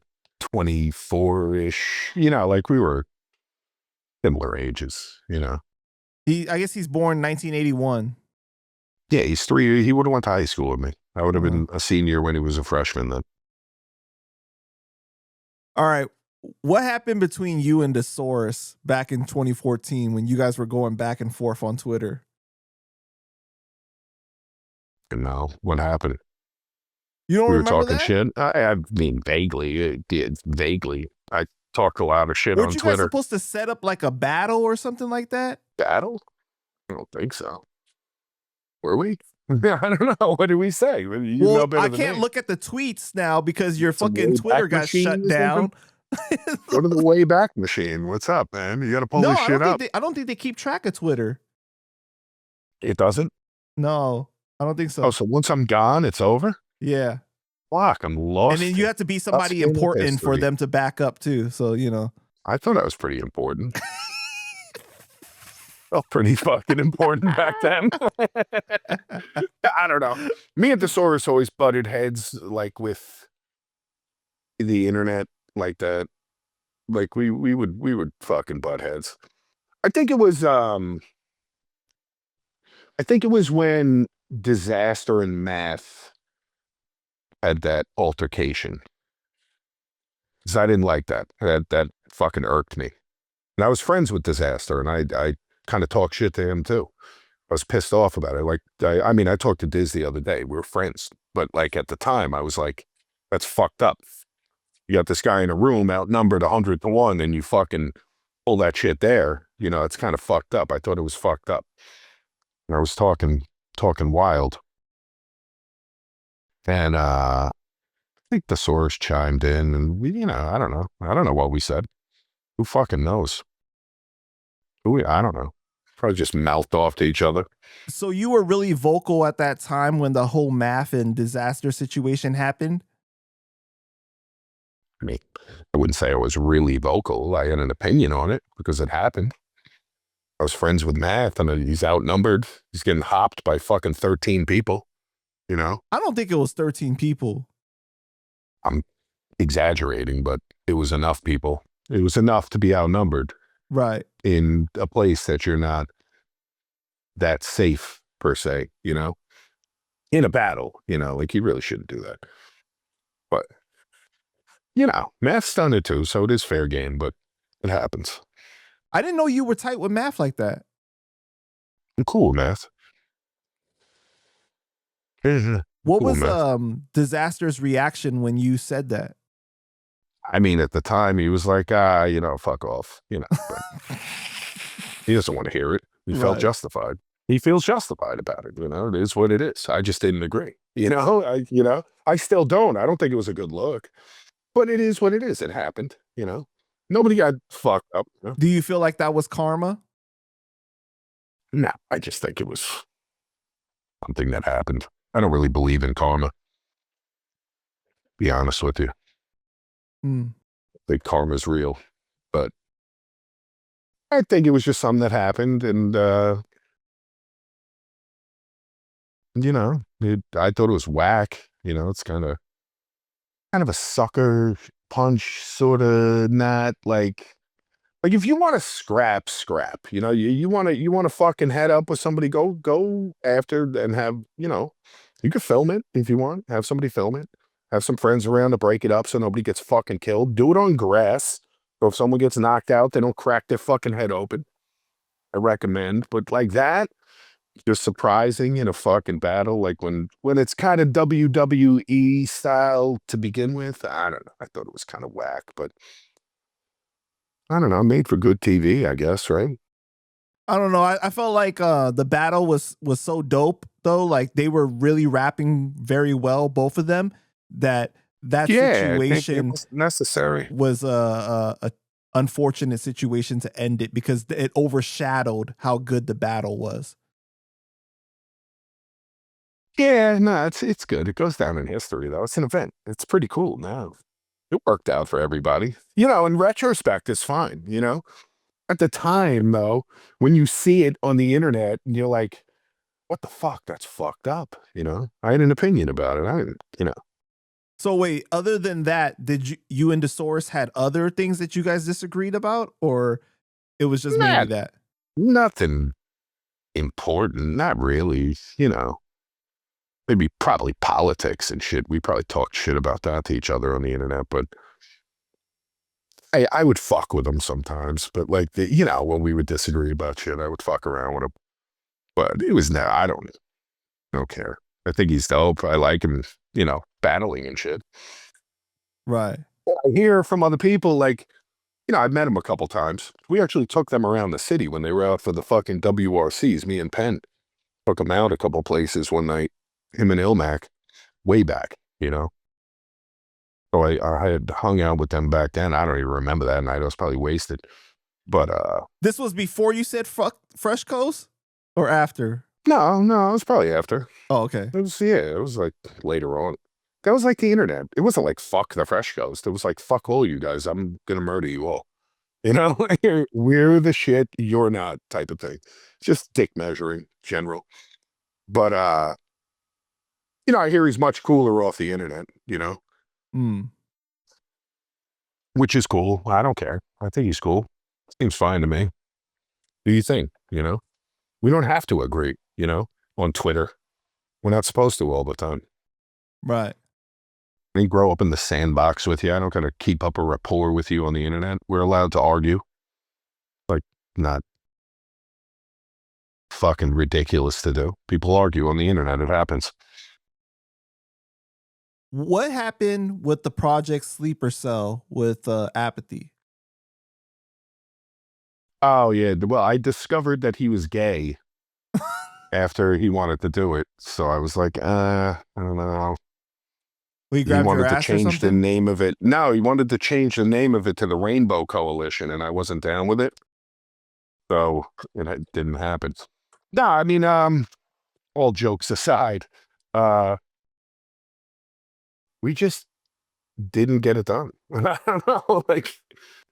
24-ish. You know, like we were similar ages, you know. I guess he's born 1981. Yeah, he's 3. He would have went to high school with me. I would have been a senior when he was a freshman then. All right. What happened between you and Desaurus back in 2014 when you guys were going back and forth on Twitter? No, what happened? You don't remember talking that? shit. I mean, vaguely. Vaguely. I talked a lot of shit on Weren't you Twitter. guys supposed to set up like a battle or something like that? Battle? I don't think so. Were we? I don't know. What did we say? You know better I than can't me. look at the tweets now because your Some fucking Twitter got shut down. Go to the Wayback Machine. What's up, man? You got to pull this shit up. I don't think they keep track of Twitter. It doesn't? No, I don't think so. Oh, so once I'm gone, it's over? Yeah. Fuck, I'm lost. And then you have to be somebody important for them to back up too. So, you know. I thought I was pretty important. Felt pretty fucking important back then. I don't know. Me and Desaurus always butted heads like with the internet like that. Like we would fucking butt heads. I think it was when Disaster and Math had that altercation. Because I didn't like that. That fucking irked me. And I was friends with Disaster, and I kind of talked shit to him too. I was pissed off about it. Like, I mean, I talked to Diz the other day. We were friends. But like at the time, I was like, that's fucked up. You got this guy in a room outnumbered 100 to 1, and you fucking pull that shit there. You know, it's kind of fucked up. I thought it was fucked up. And I was talking wild. And I think the source chimed in, and we, you know, I don't know what we said. Who fucking knows? I don't know. Probably just mouthed off to each other. So you were really vocal at that time when the whole Math and Disaster situation happened? I mean, I wouldn't say I was really vocal. I had an opinion on it because it happened. I was friends with Math, and he's outnumbered. He's getting hopped by fucking 13 people, you know? I don't think it was 13 people. I'm exaggerating, but it was enough people. It was enough to be outnumbered. Right. In a place that you're not that safe, per se, you know? In a battle, you know, like you really shouldn't do that. But, you know, Math's done it too, so it is fair game, but it happens. I didn't know you were tight with Math like that. I'm cool with Math. What was Disaster's reaction when you said that? I mean, at the time, he was like, you know, fuck off, you know. But he doesn't want to hear it. He felt justified. he feels justified about it. It is what it is. I just didn't agree. I still don't. I don't think it was a good look, but it is what it is. It happened. Nobody got fucked up. Do you feel like that was karma? No, I just think it was something that happened. I don't really believe in karma. Be honest with you. I think karma's real, but I think it was just something that happened, and I thought it was whack. It's kind of a sucker punch, sort of. Not like if you want to scrap. You want to fucking head up with somebody. Go after and have you can film it if you want. Have somebody film it. Have some friends around to break it up so nobody gets fucking killed. Do it on grass. So if someone gets knocked out, they don't crack their fucking head open. I recommend. But like that, just surprising in a fucking battle, like when it's kind of WWE style to begin with. I don't know. I thought it was kind of whack, but I don't know. Made for good TV, I guess, right? I don't know. I felt like the battle was so dope though. Like they were really rapping very well, both of them. That situation was necessary. Was a unfortunate situation to end it because it overshadowed how good the battle was. Yeah, no, it's good. It goes down in history though. It's an event. It's pretty cool now. It worked out for everybody. In retrospect, it's fine. At the time though, when you see it on the internet and you're like, what the fuck? That's fucked up. I had an opinion about it. So wait, other than that, did you and DeSource had other things that you guys disagreed about, or it was just mainly that? Nothing important, not really. Maybe probably politics and shit. We probably talked shit about that to each other on the internet, but I would fuck with them sometimes. But like when we would disagree about shit, I would fuck around with him. But it was I don't care. I think he's dope. I like him, battling and shit. Right. I hear from other people, like, I've met him a couple times. We actually took them around the city when they were out for the fucking WRCs, me and Penn. Took them out a couple places one night, him and Ilmac, way back, So I had hung out with them back then. I don't even remember that night. I was probably wasted. But this was before you said fuck Fresh Coast or after? No, it was probably after. Oh, okay. It was like later on. That was like the internet. It wasn't like fuck the Fresh Coast. It was like fuck all you guys. I'm gonna murder you all. We're the shit, you're not type of thing. Just dick measuring, general. But I hear he's much cooler off the internet, Which is cool. I don't care. I think he's cool. Seems fine to me. Do you think, We don't have to agree, on Twitter. We're not supposed to all the time. Right. I didn't grow up in the sandbox with you. I don't gotta keep up a rapport with you on the internet. We're allowed to argue. Like, not fucking ridiculous to do. People argue on the internet. It happens. What happened with the Project Sleeper Cell with Apathy? Oh, yeah. Well, I discovered that he was gay after he wanted to do it. So I was like, I don't know. He wanted to change the name of it. No, he wanted to change the name of it to the Rainbow Coalition, and I wasn't down with it. So it didn't happen. No, I mean, all jokes aside, we just didn't get it done. I don't know, like,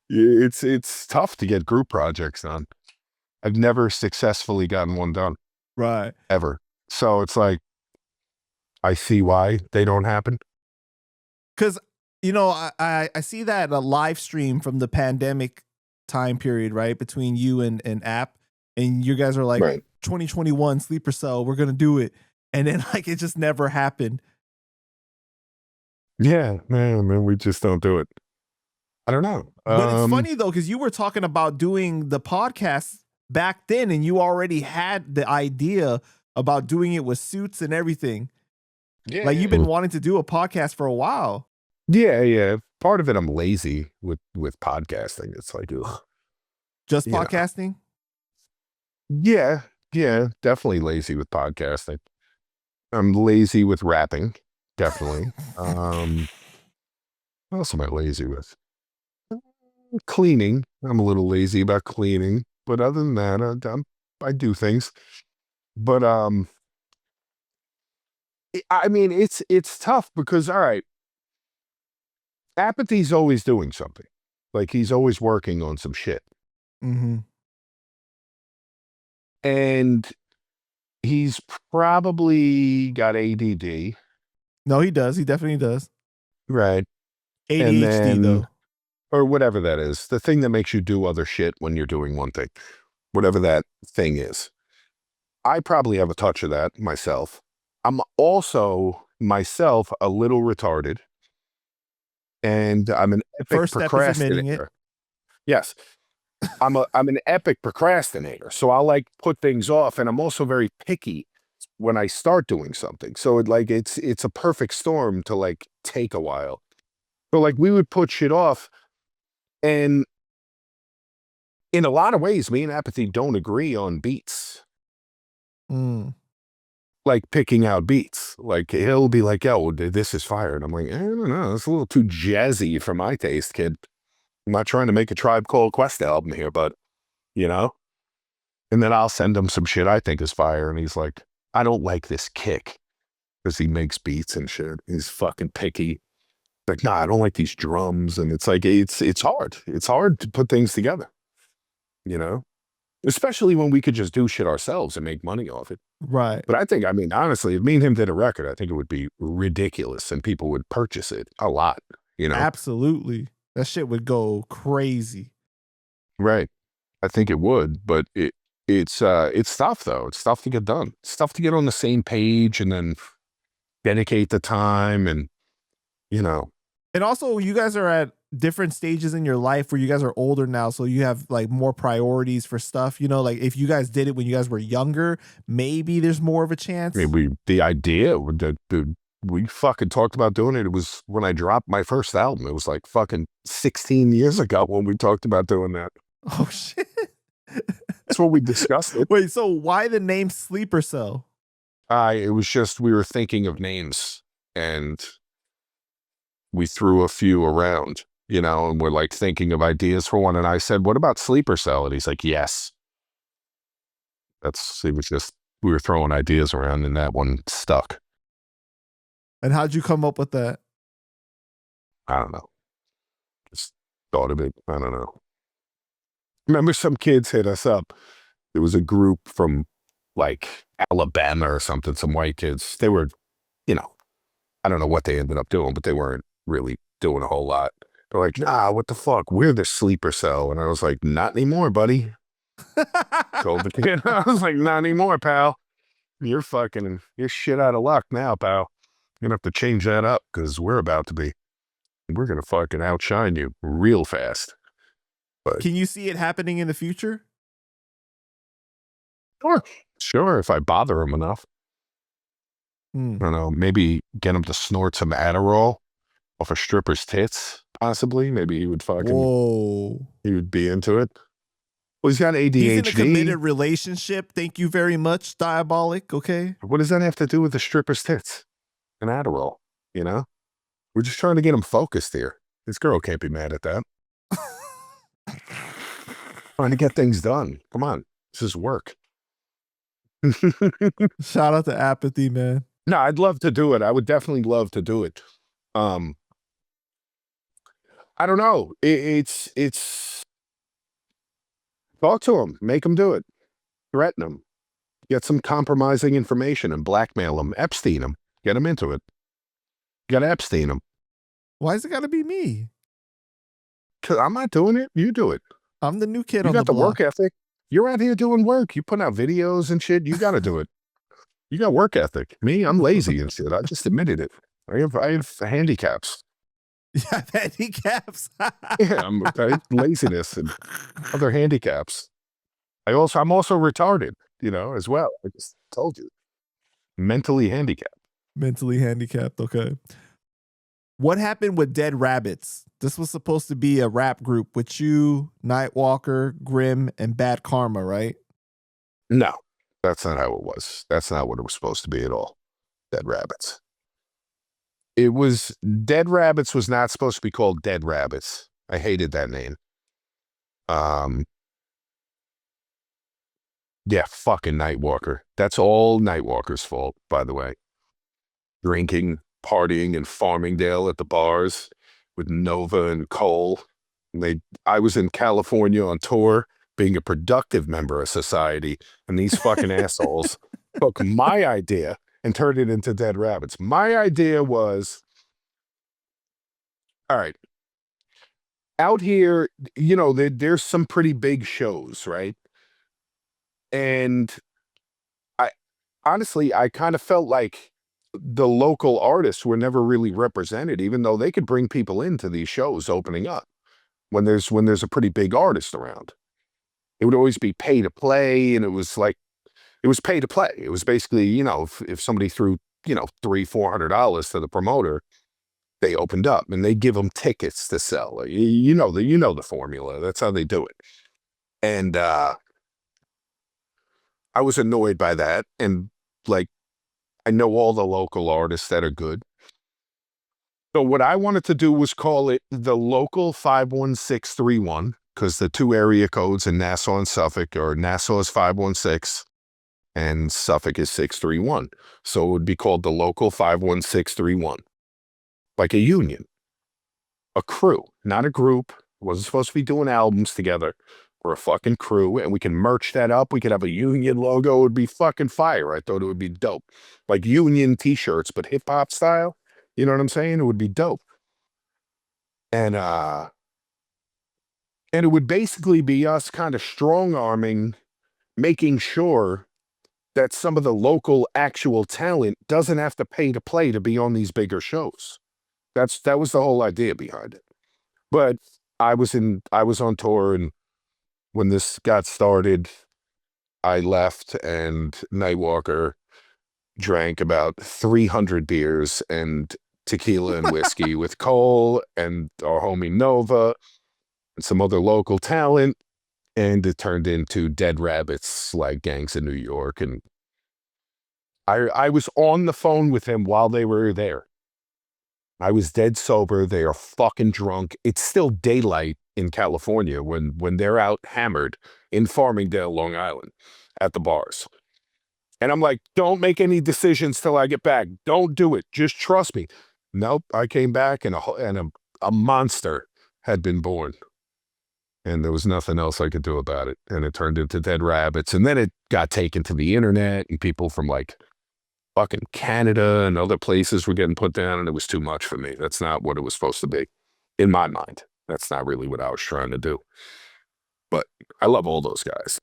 it's tough to get group projects done. I've never successfully gotten one done. Right. Ever. So it's like, I see why they don't happen. Because, I see that a live stream from the pandemic time period, right, between you and App, and you guys are like, right. 2021 Sleeper Cell, we're going to do it. And then, like, it just never happened. Yeah, man, we just don't do it. I don't know. But it's funny, though, because you were talking about doing the podcast back then, and you already had the idea about doing it with suits and everything. Yeah. Like, you've been wanting to do a podcast for a while. Yeah. Part of it, I'm lazy with podcasting. It's like, ugh. Just podcasting? Yeah. Yeah, definitely lazy with podcasting. I'm lazy with rapping, definitely. What else am I lazy with? Cleaning. I'm a little lazy about cleaning, but other than that, I do things. But I mean, it's tough because all right, Apathy's always doing something. Like he's always working on some shit, Mm-hmm. and he's probably got ADD, No, he does. He definitely does. right? And ADHD then, though. or whatever that is, the thing that makes you do other shit when you're doing one thing, whatever that thing is. I probably have a touch of that myself. I'm also myself a little retarded, and I'm an epic First step is admitting it. procrastinator. Yes. I'm an epic procrastinator. So I'll like put things off, and I'm also very picky when I start doing something. So it's a perfect storm to like take a while. So like we would put shit off, and in a lot of ways, me and Apathy don't agree on beats. Mm. Like picking out beats. Like he'll be like, yo, this is fire. And I'm like, I don't know, it's a little too jazzy for my taste, kid. I'm not trying to make a Tribe Called Quest album here, but you know? And then I'll send him some shit I think is fire. And he's like, I don't like this kick. Because he makes beats and shit. He's fucking picky. Like, nah, I don't like these drums. And it's like, it's hard. It's hard to put things together. You know? Especially when we could just do shit ourselves and make money off it. Right. But I think, I mean, honestly, if me and him did a record, I think it would be ridiculous and people would purchase it a lot, you know? Absolutely. That shit would go crazy. Right. I think it would, but it's tough though. It's tough to get done. It's tough to get on the same page and then dedicate the time and, you know. And also you guys are at different stages in your life where you guys are older now. So you have like more priorities for stuff, you know, like if you guys did it when you guys were younger, maybe there's more of a chance. I mean, the idea we fucking talked about doing it. It was when I dropped my first album. It was like fucking 16 years ago when we talked about doing that. Oh shit. That's what we discussed it. Wait, so why the name Sleeper Cell? It was just, we were thinking of names and we threw a few around, you know, and we're like thinking of ideas for one. And I said, what about Sleeper Cell? And he's like, yes. It was just, we were throwing ideas around and that one stuck. And how'd you come up with that? I don't know. Just thought of it. I don't know. Remember some kids hit us up. There was a group from like Alabama or something, some white kids. They were, you know, I don't know what they ended up doing, but they weren't really doing a whole lot. They're like, nah, what the fuck? We're the Sleeper Cell. And I was like, not anymore, buddy. Told the kid, I was like, not anymore, pal. You're shit out of luck now, pal. You're gonna have to change that up because we're gonna fucking outshine you real fast. But can you see it happening in the future? Sure, if I bother him enough. I don't know, maybe get him to snort some Adderall off a stripper's tits, possibly. Maybe he would he would be into it. Well, he's got ADHD. He's in a committed relationship. Thank you very much, Diabolic. Okay. What does that have to do with the stripper's tits and Adderall? You know? We're just trying to get him focused here. This girl can't be mad at that. Trying to get things done. Come on. This is work. Shout out to Apathy, man. No, I'd love to do it. I would definitely love to do it. I don't know. It's talk to him. Make him do it. Threaten him. Get some compromising information and blackmail him. Epstein him. Get him into it. You gotta Epstein him. Why is it gotta be me? Cause I'm not doing it. You do it. I'm the new kid you on got the block. Work ethic. You're out here doing work. You putting out videos and shit. You got to do it. You got work ethic. Me, I'm lazy and shit. I just admitted it. I have handicaps. Yeah, handicaps. Yeah, I have laziness and other handicaps. I'm also retarded, you know, as well. I just told you. Mentally handicapped. Mentally handicapped. Okay. What happened with Dead Rabbits? This was supposed to be a rap group with you, Nightwalker, Grim, and Bad Karma, right? No. That's not how it was. That's not what it was supposed to be at all. Dead Rabbits. It was, Dead Rabbits was not supposed to be called Dead Rabbits. I hated that name. Yeah, fucking Nightwalker. That's all Nightwalker's fault, by the way. Drinking, partying in Farmingdale at the bars with Nova and Cole. I was in California on tour, being a productive member of society, and these fucking assholes took my idea and turned it into Dead Rabbits. My idea was, all right, out here, you know, there's some pretty big shows, right? And honestly, I kind of felt like the local artists were never really represented, even though they could bring people into these shows opening up when there's a pretty big artist around. It would always be pay to play, and it was pay to play. It was basically, you know, if somebody threw, you know, $300-400 to the promoter, they opened up and they give them tickets to sell. You know the formula. That's how they do it. And I was annoyed by that, and like, I know all the local artists that are good. So what I wanted to do was call it the Local 51631, because the two area codes in Nassau and Suffolk are Nassau is 516 and Suffolk is 631. So it would be called the Local 51631, like a union, a crew, not a group. Wasn't supposed to be doing albums together. We're a fucking crew, and we can merch that up. We could have a union logo. It would be fucking fire. I thought it would be dope. Like union t-shirts, but hip-hop style. You know what I'm saying? It would be dope. And it would basically be us kind of strong-arming, making sure that some of the local actual talent doesn't have to pay to play to be on these bigger shows. That was the whole idea behind it. But I was on tour, and when this got started, I left, and Nightwalker drank about 300 beers and tequila and whiskey with Cole and our homie Nova and some other local talent, and it turned into Dead Rabbits, like Gangs in New York. And I was on the phone with him while they were there. I was dead sober. They are fucking drunk. It's still daylight in California when they're out hammered in Farmingdale, Long Island, at the bars. And I'm like, don't make any decisions till I get back. Don't do it. Just trust me. Nope. I came back, and a monster had been born. And there was nothing else I could do about it. And it turned into Dead Rabbits. And then it got taken to the internet, and people from like fucking Canada and other places were getting put down, and it was too much for me. That's not what it was supposed to be. In my mind, that's not really what I was trying to do. But I love all those guys.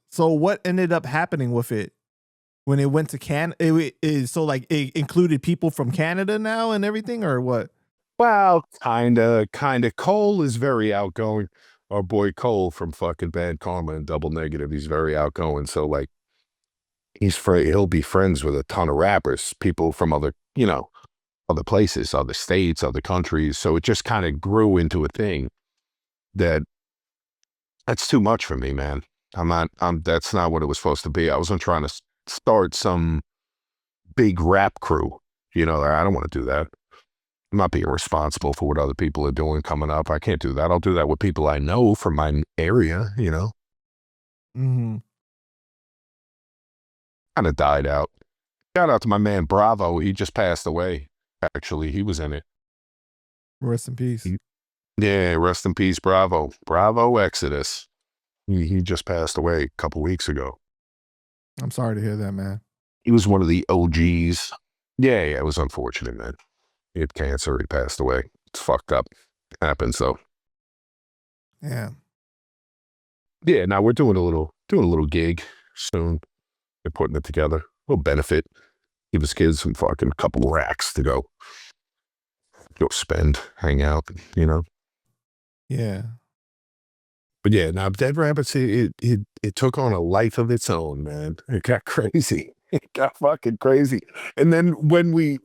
So what ended up happening with it when it went to Canada? So like it included people from Canada now and everything, or what? Well, kinda. Cole is very outgoing. Our boy Cole from fucking Bad Karma and Double Negative, he's very outgoing. So like, he'll be friends with a ton of rappers, people from other, you know, other places, other states, other countries. So it just kind of grew into a thing that's too much for me, man. That's not what it was supposed to be. I wasn't trying to start some big rap crew. You know, I don't want to do that. I'm not being responsible for what other people are doing coming up. I can't do that. I'll do that with people I know from my area, you know. Mm-hmm. Kind of died out. Shout out to my man Bravo. He just passed away. Actually, he was in it. Rest in peace. Yeah, rest in peace, Bravo. Bravo Exodus. He just passed away a couple weeks ago. I'm sorry to hear that, man. He was one of the OGs. Yeah, it was unfortunate, man. He had cancer. He passed away. It's fucked up. Happens though. Yeah. Yeah. Now we're doing a little gig soon. They're putting it together. A little benefit. Give his kids some fucking couple racks to go spend, hang out, you know. Yeah. But yeah, now Dead Rabbits, it took on a life of its own, man. It got crazy. It got fucking crazy. And then when we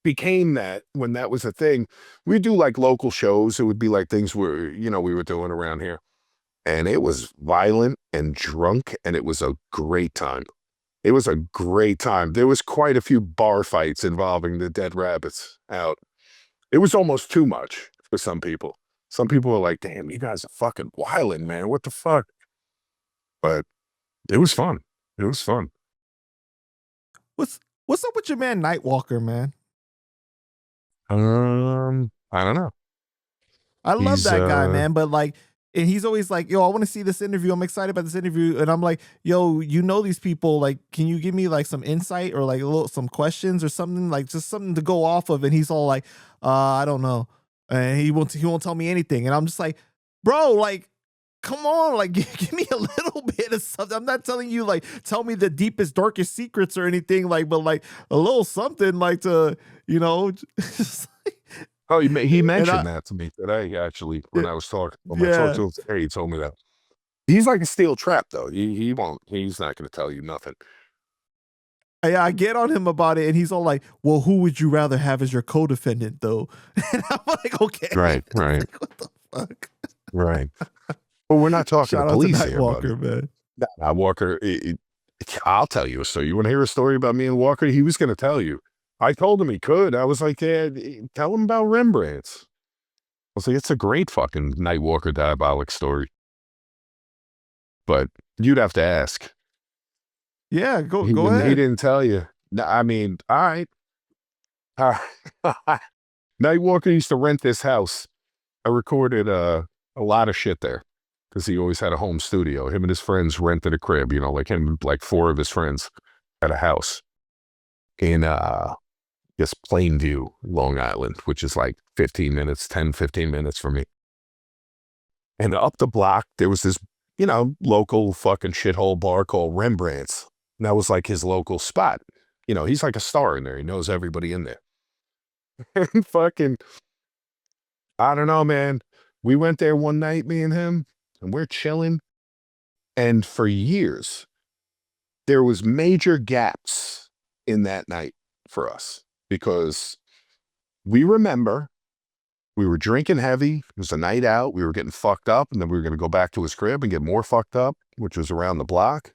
became that, when that was a thing, we do like local shows. It would be like things we were doing around here. And it was violent and drunk, and it was a great time. It was a great time. There was quite a few bar fights involving the dead rabbits out. It was almost too much for some people. Some people were like, damn, you guys are fucking wildin', man. What the fuck? But it was fun. It was fun. What's up with your man Nightwalker, man? I don't know. I love that guy, man. But like, and he's always like, yo, I want to see this interview. I'm excited about this interview. And I'm like, yo, you know these people. Like, can you give me like some insight or like some questions or something, like just something to go off of? And he's all like, I don't know. And he won't tell me anything. And I'm just like, bro, like, come on, like give me a little bit of something. I'm not telling you like tell me the deepest, darkest secrets or anything, like, but like a little something like to, you know. Oh, he mentioned that to me today, actually, when I was talking. When I talked to him today, he told me that. He's like a steel trap, though. He won't, he's not going to tell you nothing. Yeah, I get on him about it, and he's all like, well, who would you rather have as your co-defendant, though? And I'm like, okay. Right. Like, what the fuck? Right. Well, we're not talking to police here, Walker, man. Nah, Walker, I'll tell you a story. You want to hear a story about me and Walker? He was going to tell you. I told him he could. I was like, yeah, tell him about Rembrandt's. I was like, it's a great fucking Nightwalker Diabolic story. But you'd have to ask. Yeah, go ahead. He didn't tell you. No, I mean, all right. Nightwalker used to rent this house. I recorded a lot of shit there because he always had a home studio. Him and his friends rented a crib, you know, like him, like 4 of his friends had a house in just Plainview, Long Island, which is like 15 minutes from me. And up the block, there was this, you know, local fucking shithole bar called Rembrandt's. And that was like his local spot. You know, he's like a star in there. He knows everybody in there. And fucking, I don't know, man. We went there one night, me and him, and we're chilling. And for years, there was major gaps in that night for us because we remember we were drinking heavy. It was a night out. We were getting fucked up, and then we were going to go back to his crib and get more fucked up, which was around the block.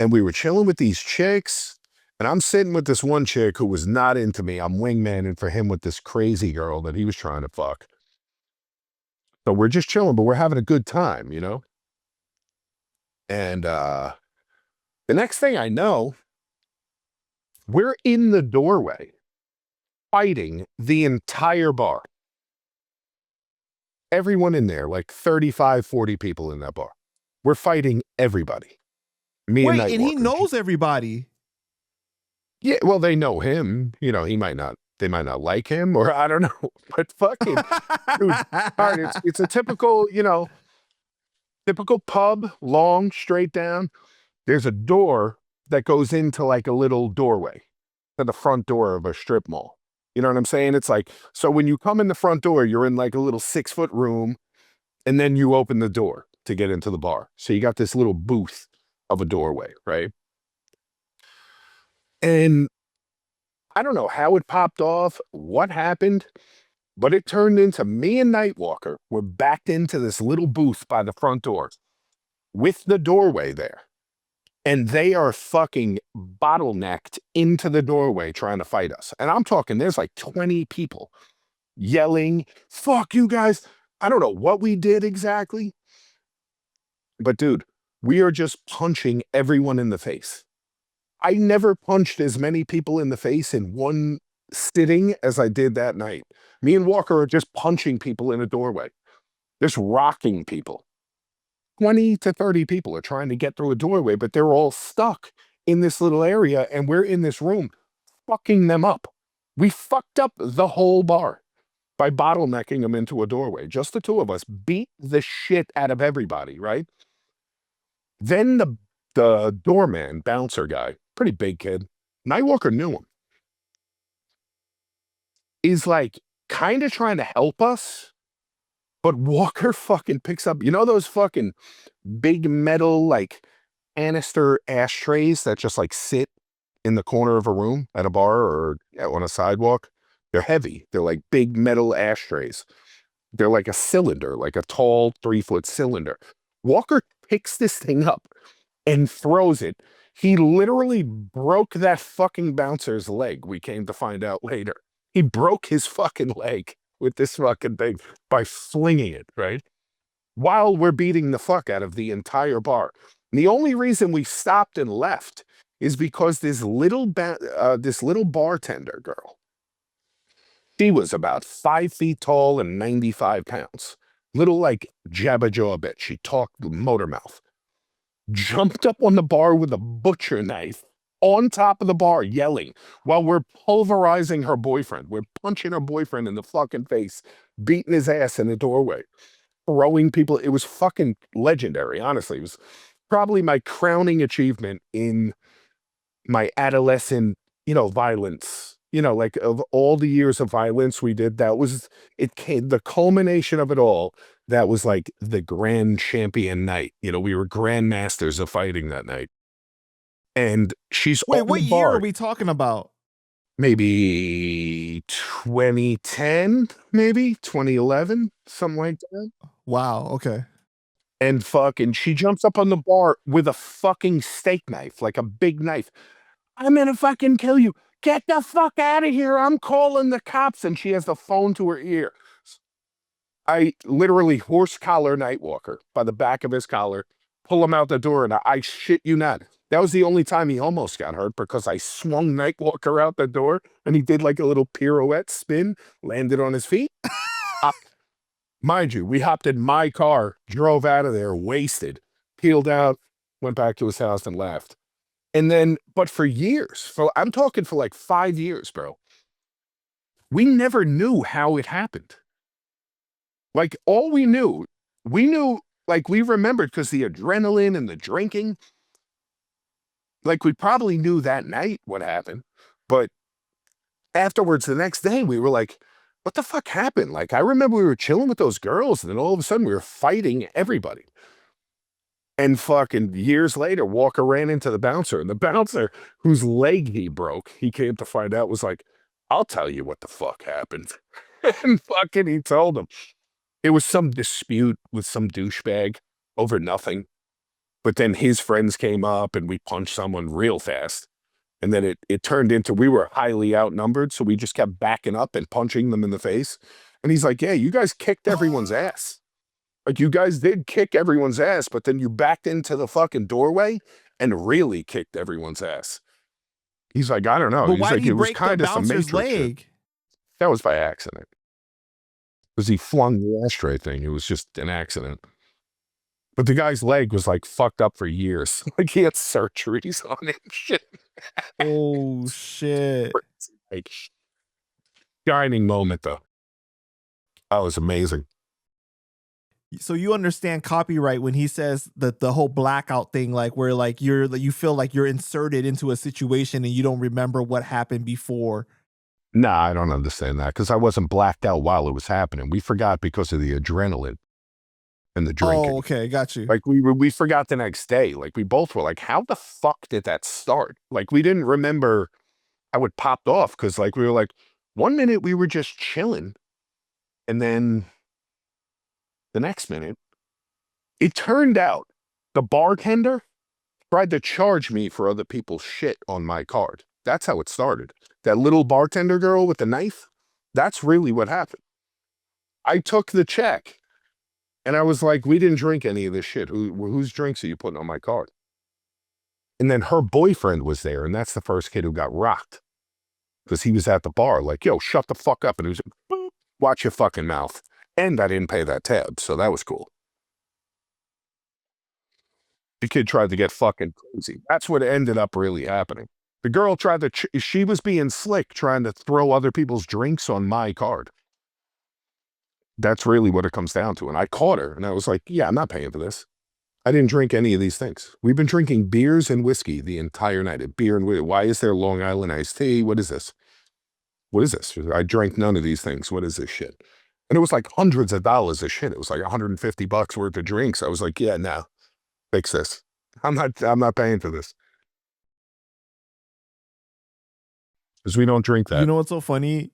And we were chilling with these chicks, and I'm sitting with this one chick who was not into me. I'm wingmaning for him with this crazy girl that he was trying to fuck. So we're just chilling, but we're having a good time, you know? And the next thing I know, we're in the doorway fighting the entire bar. Everyone in there, like 35, 40 people in that bar. We're fighting everybody. Me and Nightwalker. And he knows everybody. Yeah, well, they know him. You know, they might not like him, or I don't know. But fucking, dude, all right, it's a typical, you know, typical pub, long, straight down. There's a door that goes into like a little doorway to the front door of a strip mall. You know what I'm saying? It's like, so when you come in the front door, you're in like a little 6-foot room, and then you open the door to get into the bar. So you got this little booth of a doorway, right? And I don't know how it popped off, what happened, but it turned into me and Nightwalker were backed into this little booth by the front door with the doorway there. And they are fucking bottlenecked into the doorway trying to fight us. And I'm talking, there's like 20 people yelling, fuck you guys. I don't know what we did exactly. But dude, we are just punching everyone in the face. I never punched as many people in the face in one sitting as I did that night. Me and Walker are just punching people in a doorway, just rocking people. 20 to 30 people are trying to get through a doorway, but they're all stuck in this little area, and we're in this room fucking them up. We fucked up the whole bar by bottlenecking them into a doorway. Just the 2 of us beat the shit out of everybody, right? Then the doorman, bouncer guy, pretty big kid, Nightwalker knew him, is like kind of trying to help us, but Walker fucking picks up, you know those fucking big metal like canister ashtrays that just like sit in the corner of a room at a bar or on a sidewalk? They're heavy. They're like big metal ashtrays. They're like a cylinder, like a tall 3-foot cylinder. Walker picks this thing up and throws it. He literally broke that fucking bouncer's leg, we came to find out later. He broke his fucking leg with this fucking thing by flinging it, right? While we're beating the fuck out of the entire bar. And the only reason we stopped and left is because this little bartender girl, she was about 5 feet tall and 95 pounds. Little like Jabba Jaw bitch. She talked motor mouth. Jumped up on the bar with a butcher knife on top of the bar yelling while we're pulverizing her boyfriend. We're punching her boyfriend in the fucking face, beating his ass in the doorway, throwing people. It was fucking legendary, honestly. It was probably my crowning achievement in my adolescent, violence. Like of all the years of violence we did, the culmination of it all. That was like the grand champion night. We were grandmasters of fighting that night. And she's Wait, on what the year bar. are we talking about? Maybe 2010, maybe 2011, something like that. Wow, okay. And she jumps up on the bar with a fucking steak knife, like a big knife. I'm gonna fucking kill you. Get the fuck out of here. I'm calling the cops. And she has the phone to her ear. I literally horse collar Nightwalker by the back of his collar, pull him out the door, and I shit you not. That was the only time he almost got hurt because I swung Nightwalker out the door and he did like a little pirouette spin, landed on his feet. Mind you, we hopped in my car, drove out of there, wasted, peeled out, went back to his house and left. And then, but for years, I'm talking for like 5 years, bro, we never knew how it happened. Like all we knew, like we remembered because the adrenaline and the drinking, like we probably knew that night what happened. But afterwards, the next day, we were like, what the fuck happened? Like, I remember we were chilling with those girls and then all of a sudden we were fighting everybody. And fucking years later, Walker ran into the bouncer, and the bouncer whose leg he broke, he came to find out, was like, I'll tell you what the fuck happened. And fucking he told him. It was some dispute with some douchebag over nothing. But then his friends came up and we punched someone real fast. And then it turned into, we were highly outnumbered, so we just kept backing up and punching them in the face. And he's like, yeah, you guys kicked everyone's ass. Like, you guys did kick everyone's ass, but then you backed into the fucking doorway and really kicked everyone's ass. He's like, I don't know. But He's why like, did he it was break the kind of some bouncer's Matrix shit. leg? That was by accident. Because he flung the ashtray thing. It was just an accident. But the guy's leg was like fucked up for years. Like he had surgeries on it and shit. Oh, shit. Like, shining moment, though. That was amazing. So you understand copyright when he says that the whole blackout thing, like where like you feel like you're inserted into a situation and you don't remember what happened before. Nah, I don't understand that because I wasn't blacked out while it was happening. We forgot because of the adrenaline and the drinking. Oh, okay, got you. Like we forgot the next day. Like we both were like, how the fuck did that start? Like we didn't remember how it popped off because like we were like, 1 minute we were just chilling, and then the next minute, it turned out the bartender tried to charge me for other people's shit on my card. That's how it started. That little bartender girl with the knife, that's really what happened. I took the check and I was like, we didn't drink any of this shit. Whose drinks are you putting on my card? And then her boyfriend was there, and that's the first kid who got rocked because he was at the bar like, yo, shut the fuck up. And he was like, boop, watch your fucking mouth. And I didn't pay that tab, so that was cool. The kid tried to get fucking crazy. That's what ended up really happening. The girl tried to, she was being slick, trying to throw other people's drinks on my card. That's really what it comes down to. And I caught her, and I was like, yeah, I'm not paying for this. I didn't drink any of these things. We've been drinking beers and whiskey the entire night. Beer and whiskey. Why is there Long Island iced tea? What is this? What is this? I drank none of these things. What is this shit? And it was like hundreds of dollars of shit. It was like $150 worth of drinks. I was like, yeah, no, fix this. I'm not paying for this. Because we don't drink that. You know what's so funny?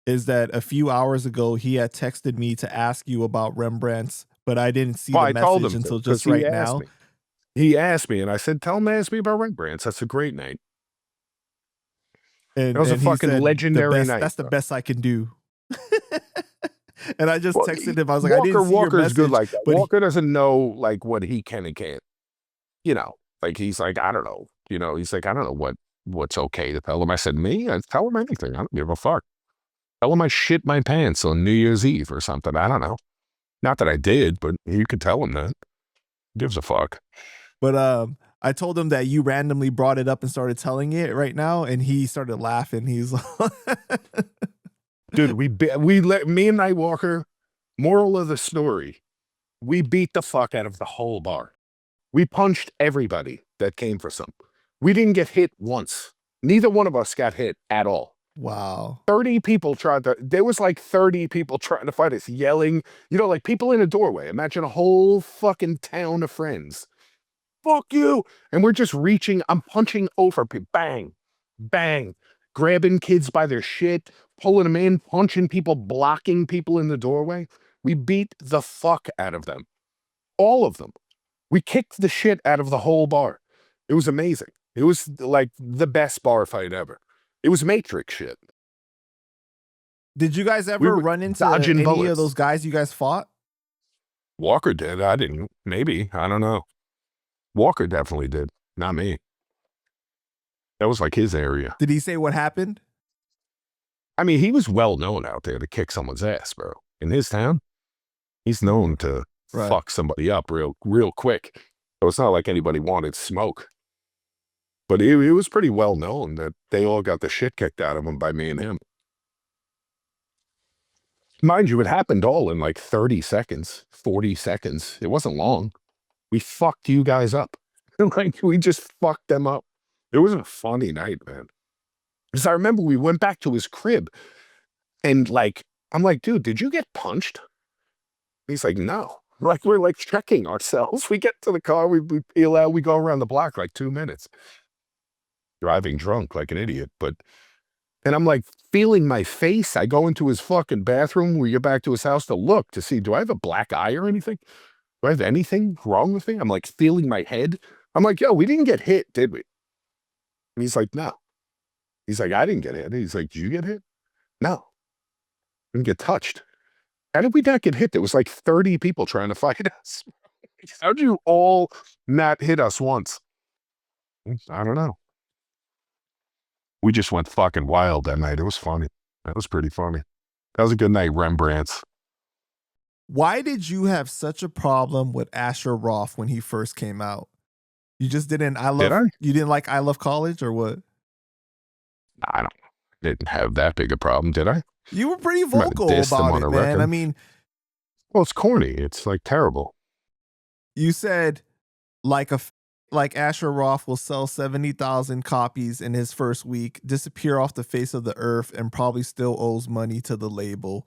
is that a few hours ago he had texted me to ask you about Rembrandt's, but I didn't see the I told message him until because just right now. He asked me, and I said, "Tell him to ask me about Rembrandt's. That's a great night." And That was a he fucking said, legendary night. That's the best I can do. And I just texted him. I was like, Walker, I didn't see your message. good like that. But Walker doesn't know like what he can and can't. You know, like he's like, I don't know. You know, he's like, I don't know what's okay to tell him. I said, me? I'd tell him anything. I don't give a fuck. Tell him I shit my pants on New Year's Eve or something. I don't know. Not that I did, but you could tell him that. Gives a fuck. But I told him that you randomly brought it up and started telling it right now, and he started laughing. He's like, dude, me and Nightwalker, moral of the story, we beat the fuck out of the whole bar. We punched everybody that came for some. We didn't get hit once. Neither one of us got hit at all. wow. 30 people there was like 30 people trying to fight us, yelling, you know, like people in a doorway. Imagine a whole fucking town of friends. Fuck you. And we're just reaching, I'm punching over people. Bang, bang, grabbing kids by their shit, pulling them in, punching people, blocking people in the doorway. We beat the fuck out of them. All of them. We kicked the shit out of the whole bar. It was amazing. It was like the best bar fight ever. It was Matrix shit. Did you guys ever run into any of those guys you guys fought? Walker did. I didn't. Maybe. I don't know. Walker definitely did. Not me. That was like his area. Did he say what happened? I mean, he was well known out there to kick someone's ass, bro. In his town, he's known to fuck somebody up real quick. So it's not like anybody wanted smoke. But it was pretty well known that they all got the shit kicked out of them by me and him. Mind you, it happened all in like 30 seconds, 40 seconds. It wasn't long. We fucked you guys up. Like, we just fucked them up. It was a funny night, man. Because I remember we went back to his crib and like, I'm like, dude, did you get punched? He's like, no. Like, we're like checking ourselves. We get to the car, we peel out, we go around the block like 2 minutes. Driving drunk like an idiot. And I'm like feeling my face. I go into his fucking bathroom. We get back to his house to look to see, do I have a black eye or anything? Do I have anything wrong with me? I'm like feeling my head. I'm like, yo, we didn't get hit, did we? And he's like, no. He's like, I didn't get hit. He's like, did you get hit? No. Didn't get touched. How did we not get hit? There was like 30 people trying to fight us. How'd you all not hit us once? I don't know. We just went fucking wild that night. It was funny. That was pretty funny. That was a good night, Rembrandt's. Why did you have such a problem with Asher Roth when he first came out? You just didn't. You didn't like I Love College or what? I didn't have that big a problem, did I? You were pretty vocal about it, man. I mean, well, it's corny. It's like terrible. You said like Asher Roth will sell 70,000 copies in his first week, disappear off the face of the earth, and probably still owes money to the label.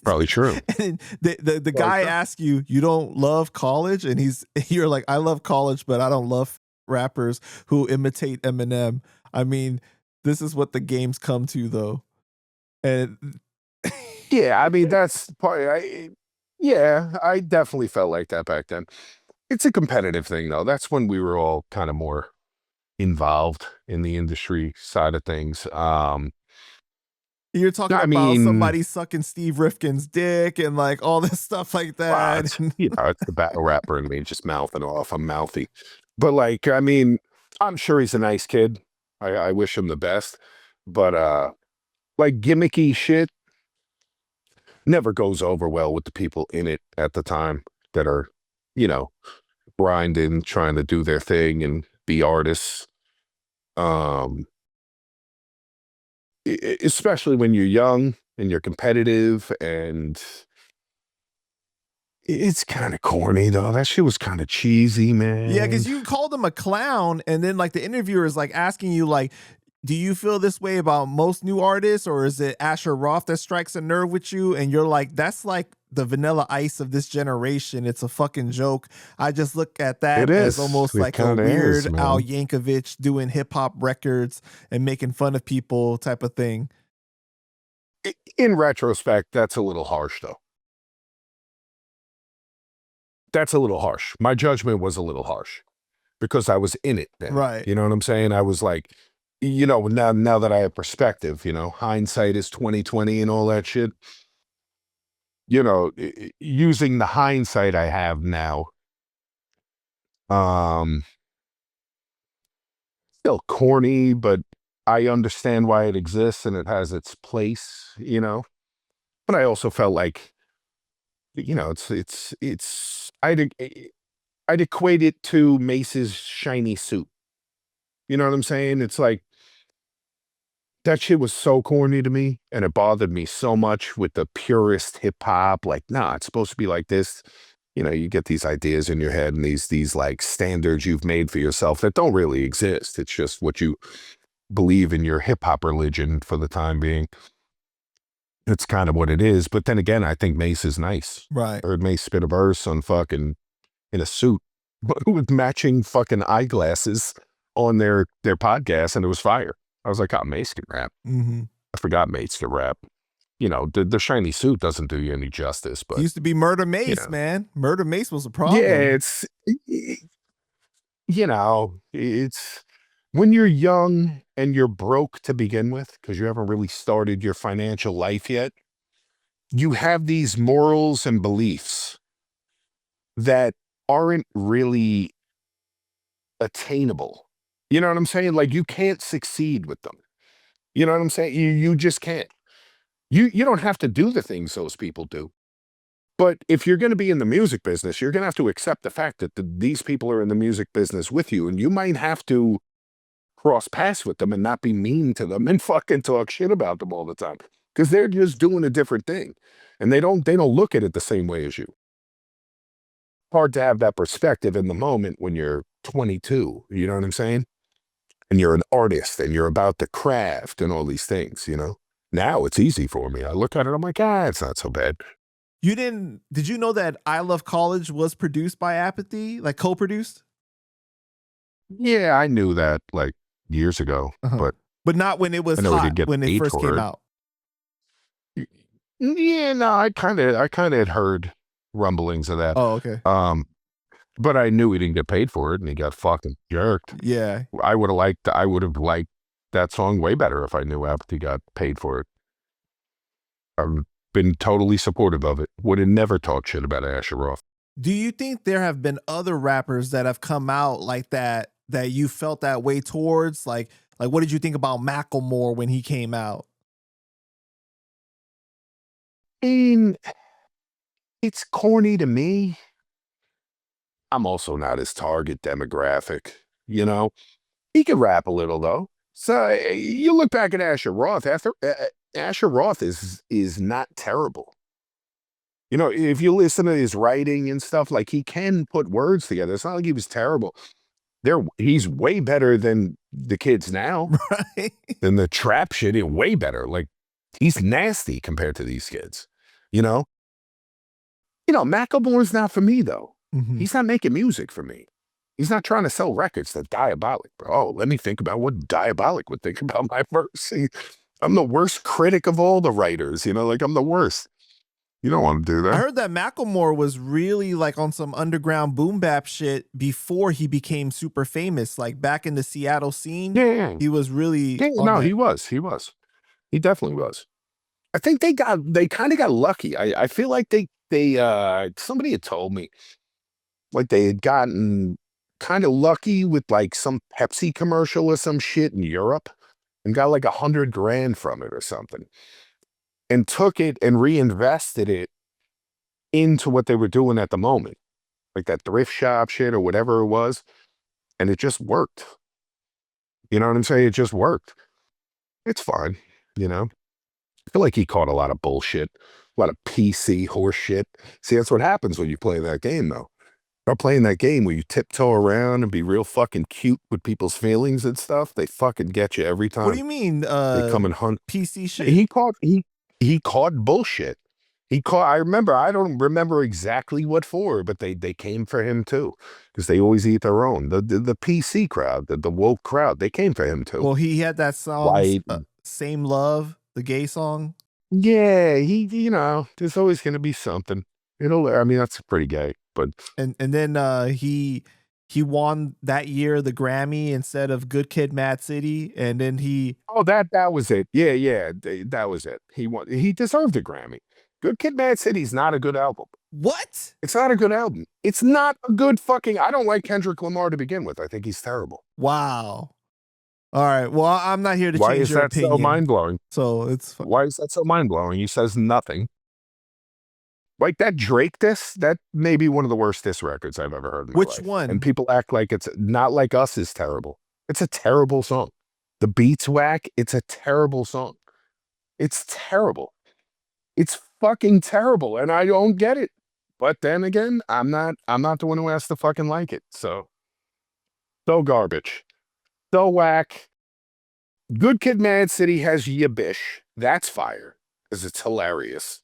Probably true. And the guy asks you, you don't love college? And you're like, I love college, but I don't love rappers who imitate Eminem. I mean, this is what the games come to, though. And yeah, I mean, that's part. I definitely felt like that back then. It's a competitive thing, though. That's when we were all kind of more involved in the industry side of things. You're talking about somebody sucking Steve Rifkin's dick and like all this stuff like that. Well, it's the battle rapper in me just mouthing off. I'm mouthy. But like, I mean, I'm sure he's a nice kid. I wish him the best. But like gimmicky shit never goes over well with the people in it at the time that are, you know, grinding, trying to do their thing and be artists. Especially when you're young and you're competitive, and it's kind of corny though. That shit was kind of cheesy, man. Yeah, because you called him a clown, and then like the interviewer is like asking you like, do you feel this way about most new artists, or is it Asher Roth that strikes a nerve with you? And you're like, that's like the Vanilla Ice of this generation. It's a fucking joke. I just look at that as almost like a weird Al Yankovic doing hip hop records and making fun of people type of thing. In retrospect, that's a little harsh, though. That's a little harsh. My judgment was a little harsh because I was in it then. Right. You know what I'm saying? I was like, you know, now that I have perspective, you know, hindsight is 20/20 and all that shit. You know, using the hindsight I have now, still corny, but I understand why it exists and it has its place, you know. But I also felt like, you know, I'd equate it to Mace's shiny suit. You know what I'm saying? It's like, that shit was so corny to me, and it bothered me so much with the purist hip hop. Like, nah, it's supposed to be like this. You know, you get these ideas in your head and these like standards you've made for yourself that don't really exist. It's just what you believe in your hip hop religion for the time being. It's kind of what it is. But then again, I think Mace is nice. Right. I heard Mace spit a verse on fucking in a suit with matching fucking eyeglasses on their podcast, and it was fire. I was like, oh, Mace can rap. Mm-hmm. I forgot Mace can rap. You know, the shiny suit doesn't do you any justice. But It used to be Murder Mace, you know. man. Murder Mace was a problem. Yeah, it's, you know, it's when you're young and you're broke to begin with, because you haven't really started your financial life yet, you have these morals and beliefs that aren't really attainable. You know what I'm saying? Like, you can't succeed with them. You know what I'm saying? You just can't. You don't have to do the things those people do. But if you're going to be in the music business, you're going to have to accept the fact that these people are in the music business with you, and you might have to cross paths with them and not be mean to them and fucking talk shit about them all the time, because they're just doing a different thing, and they don't look at it the same way as you. Hard to have that perspective in the moment when you're 22. You know what I'm saying? And you're an artist and you're about the craft and all these things, you know? Now it's easy for me. I look at it, I'm like, it's not so bad. Did you know that I Love College was produced by Apathy, like co-produced? Yeah, I knew that like years ago, but not when it was hot, when it first came out. Yeah, no, I kind of had heard rumblings of that. Oh, okay. But I knew he didn't get paid for it, and he got fucking jerked. Yeah. I would have liked that song way better if I knew Apathy got paid for it. I've been totally supportive of it. Would have never talked shit about Asher Roth. Do you think there have been other rappers that have come out like that you felt that way towards? Like what did you think about Macklemore when he came out? I mean, it's corny to me. I'm also not his target demographic, you know? He can rap a little, though. So you look back at Asher Roth, Asher Roth is not terrible. You know, if you listen to his writing and stuff, like, he can put words together. It's not like he was terrible. He's way better than the kids now. Right. Than the trap shit, he's way better. Like, he's nasty compared to these kids, you know? You know, Macklemore's not for me, though. Mm-hmm. He's not making music for me. He's not trying to sell records to Diabolic. Oh, let me think about what Diabolic would think about my verse. I'm the worst critic of all the writers, you know, like, I'm the worst. You don't want to do that. I heard that Macklemore was really like on some underground boom bap shit before he became super famous, like back in the Seattle scene. Yeah. He was really he was. He definitely was. I think they kind of got lucky. I feel like they somebody had told me like they had gotten kind of lucky with like some Pepsi commercial or some shit in Europe and got like $100 grand from it or something, and took it and reinvested it into what they were doing at the moment, like that thrift shop shit or whatever it was, and it just worked. You know what I'm saying? It just worked. It's fine, you know? I feel like he caught a lot of bullshit, a lot of PC horse shit. See, that's what happens when you play that game, though. Start playing that game where you tiptoe around and be real fucking cute with people's feelings and stuff. They fucking get you every time. What do you mean? They come and hunt. PC shit. He caught bullshit. I don't remember exactly what for, but they came for him too, because they always eat their own. The PC crowd, the woke crowd, they came for him too. Well, he had that song, Same Love, the gay song. Yeah, you know, there's always going to be something. I mean, that's pretty gay, but. And then he won that year the Grammy instead of Good Kid, Mad City, and then he. Oh, that was it. Yeah, that was it. He deserved a Grammy. Good Kid, Mad City's not a good album. What? It's not a good album. It's not a good fucking. I don't like Kendrick Lamar to begin with. I think he's terrible. Wow. All right. Well, I'm not here to Why change is your that opinion. so mind blowing? So it's. Why is that so mind blowing? He says nothing. Like that Drake diss, that may be one of the worst diss records I've ever heard in my life. Which one? And people act like it's not like us is terrible. It's a terrible song. The beat's whack. It's a terrible song. It's terrible. It's fucking terrible, and I don't get it. But then again, I'm not the one who has to fucking like it. So garbage. So whack. Good Kid, Mad City has Yabish. That's fire, because it's hilarious.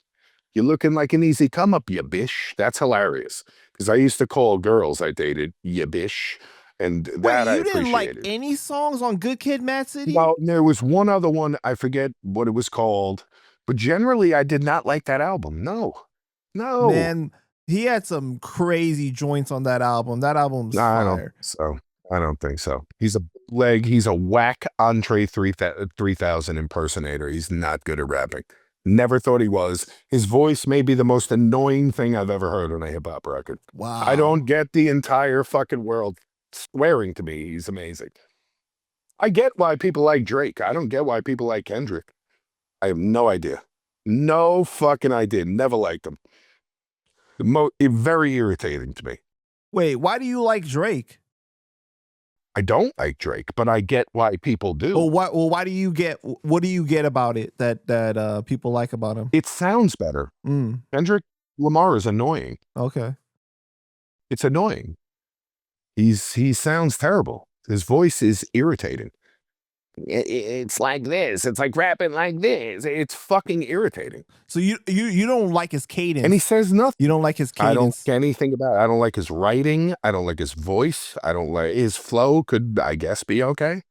You're looking like an easy come up, ya bish. That's hilarious. Because I used to call girls I dated ya bish. And that I appreciated. You didn't like any songs on Good Kid, Mad City? Well, there was one other one. I forget what it was called. But generally, I did not like that album. No. Man, he had some crazy joints on that album. That album's fire. I don't think so. He's a whack Andre 3000 impersonator. He's not good at rapping. Never thought he was. His voice may be the most annoying thing I've ever heard on a hip-hop record. Wow. I don't get the entire fucking world swearing to me he's amazing. I get why people like Drake. I don't get why people like Kendrick. I have no idea. No fucking idea. Never liked him. Very irritating to me. Wait, why do you like Drake? I don't like Drake, but I get why people do. What do you get about it that people like about him? It sounds better. Kendrick Lamar is annoying. Okay. It's annoying. He sounds terrible. His voice is irritating. It's like this. It's like rapping like this. It's fucking irritating. So you don't like his cadence. And he says nothing. You don't like his cadence. I don't get anything about it. I don't like his writing. I don't like his voice. I don't like his flow. Could, I guess, be okay.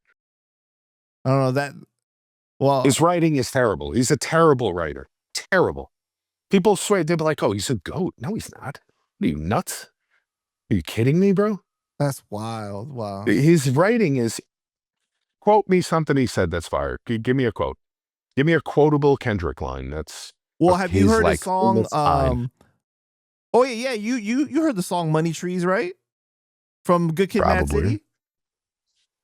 I don't know that. Well, his writing is terrible. He's a terrible writer. Terrible. People swear, they'll be like, oh, he's a goat. No, he's not. Are you nuts? Are you kidding me, bro? That's wild. Wow. His writing is, quote me something he said that's fire. Give me a quote. Give me a quotable Kendrick line. That's have you heard like, the song? Oh yeah, you heard the song "Money Trees," right? From Good Kid, Mad City.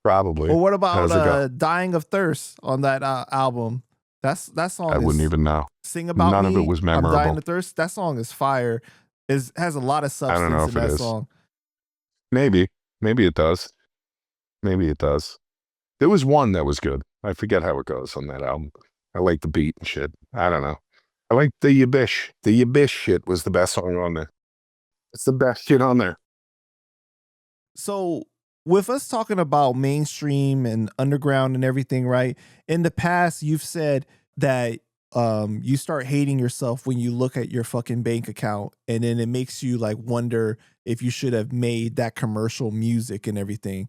Probably. Or what about "Dying of Thirst" on that album? That song. I wouldn't even know. Sing About None Me. of it was memorable. I'm Dying of Thirst. That song is fire. Has a lot of substance. I don't know if it is. Song. Maybe it does. Maybe it does. There was one that was good. I forget how it goes on that album. I like the beat and shit. I don't know. I like the Yabish. The Yabish shit was the best song on there. It's the best shit on there. So with us talking about mainstream and underground and everything, right? In the past, you've said that you start hating yourself when you look at your fucking bank account, and then it makes you like wonder if you should have made that commercial music and everything.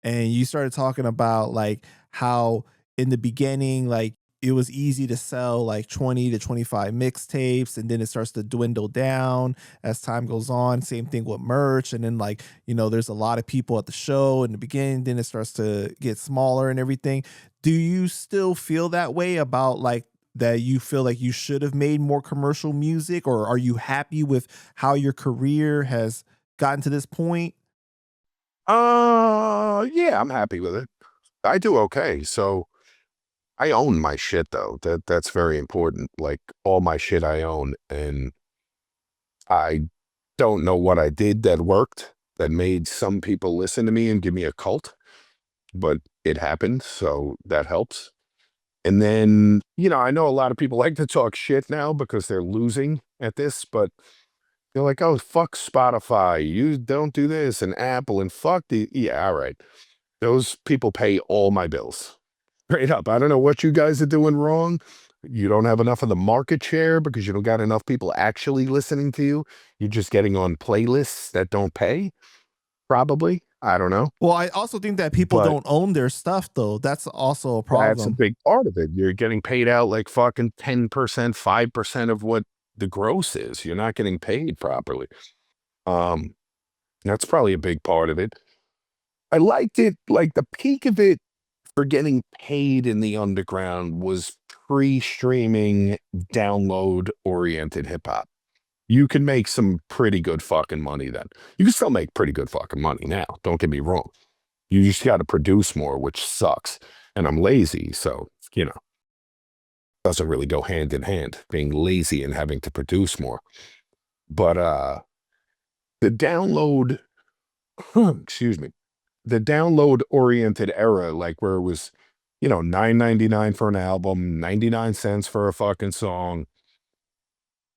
And you started talking about like how in the beginning, like it was easy to sell like 20 to 25 mixtapes, and then it starts to dwindle down as time goes on. Same thing with merch. And then like, there's a lot of people at the show in the beginning, then it starts to get smaller and everything. Do you still feel that way about like that you feel like you should have made more commercial music, or are you happy with how your career has gotten to this point? Yeah, I'm happy with it. I do okay. So I own my shit though. That's very important. Like all my shit I own, and I don't know what I did that worked, that made some people listen to me and give me a cult, but it happened, so that helps. And then, I know a lot of people like to talk shit now because they're losing at this, but they're like, oh, fuck Spotify. You don't do this, and Apple, and fuck yeah, all right. Those people pay all my bills. Straight up. I don't know what you guys are doing wrong. You don't have enough of the market share because you don't got enough people actually listening to you. You're just getting on playlists that don't pay, probably. I don't know. Well, I also think that people don't own their stuff, though. That's also a problem. That's a big part of it. You're getting paid out like fucking 10%, 5% of what the gross is. You're not getting paid properly. That's probably a big part of it. I liked it, like the peak of it for getting paid in the underground was pre-streaming, download-oriented hip-hop. You can make some pretty good fucking money then. You can still make pretty good fucking money now, don't get me wrong. You just got to produce more, which sucks. And I'm lazy, so, you know, doesn't really go hand in hand, being lazy and having to produce more. But the download, excuse me, the download-oriented era, like where it was, you know, $9.99 for an album, 99 cents for a fucking song,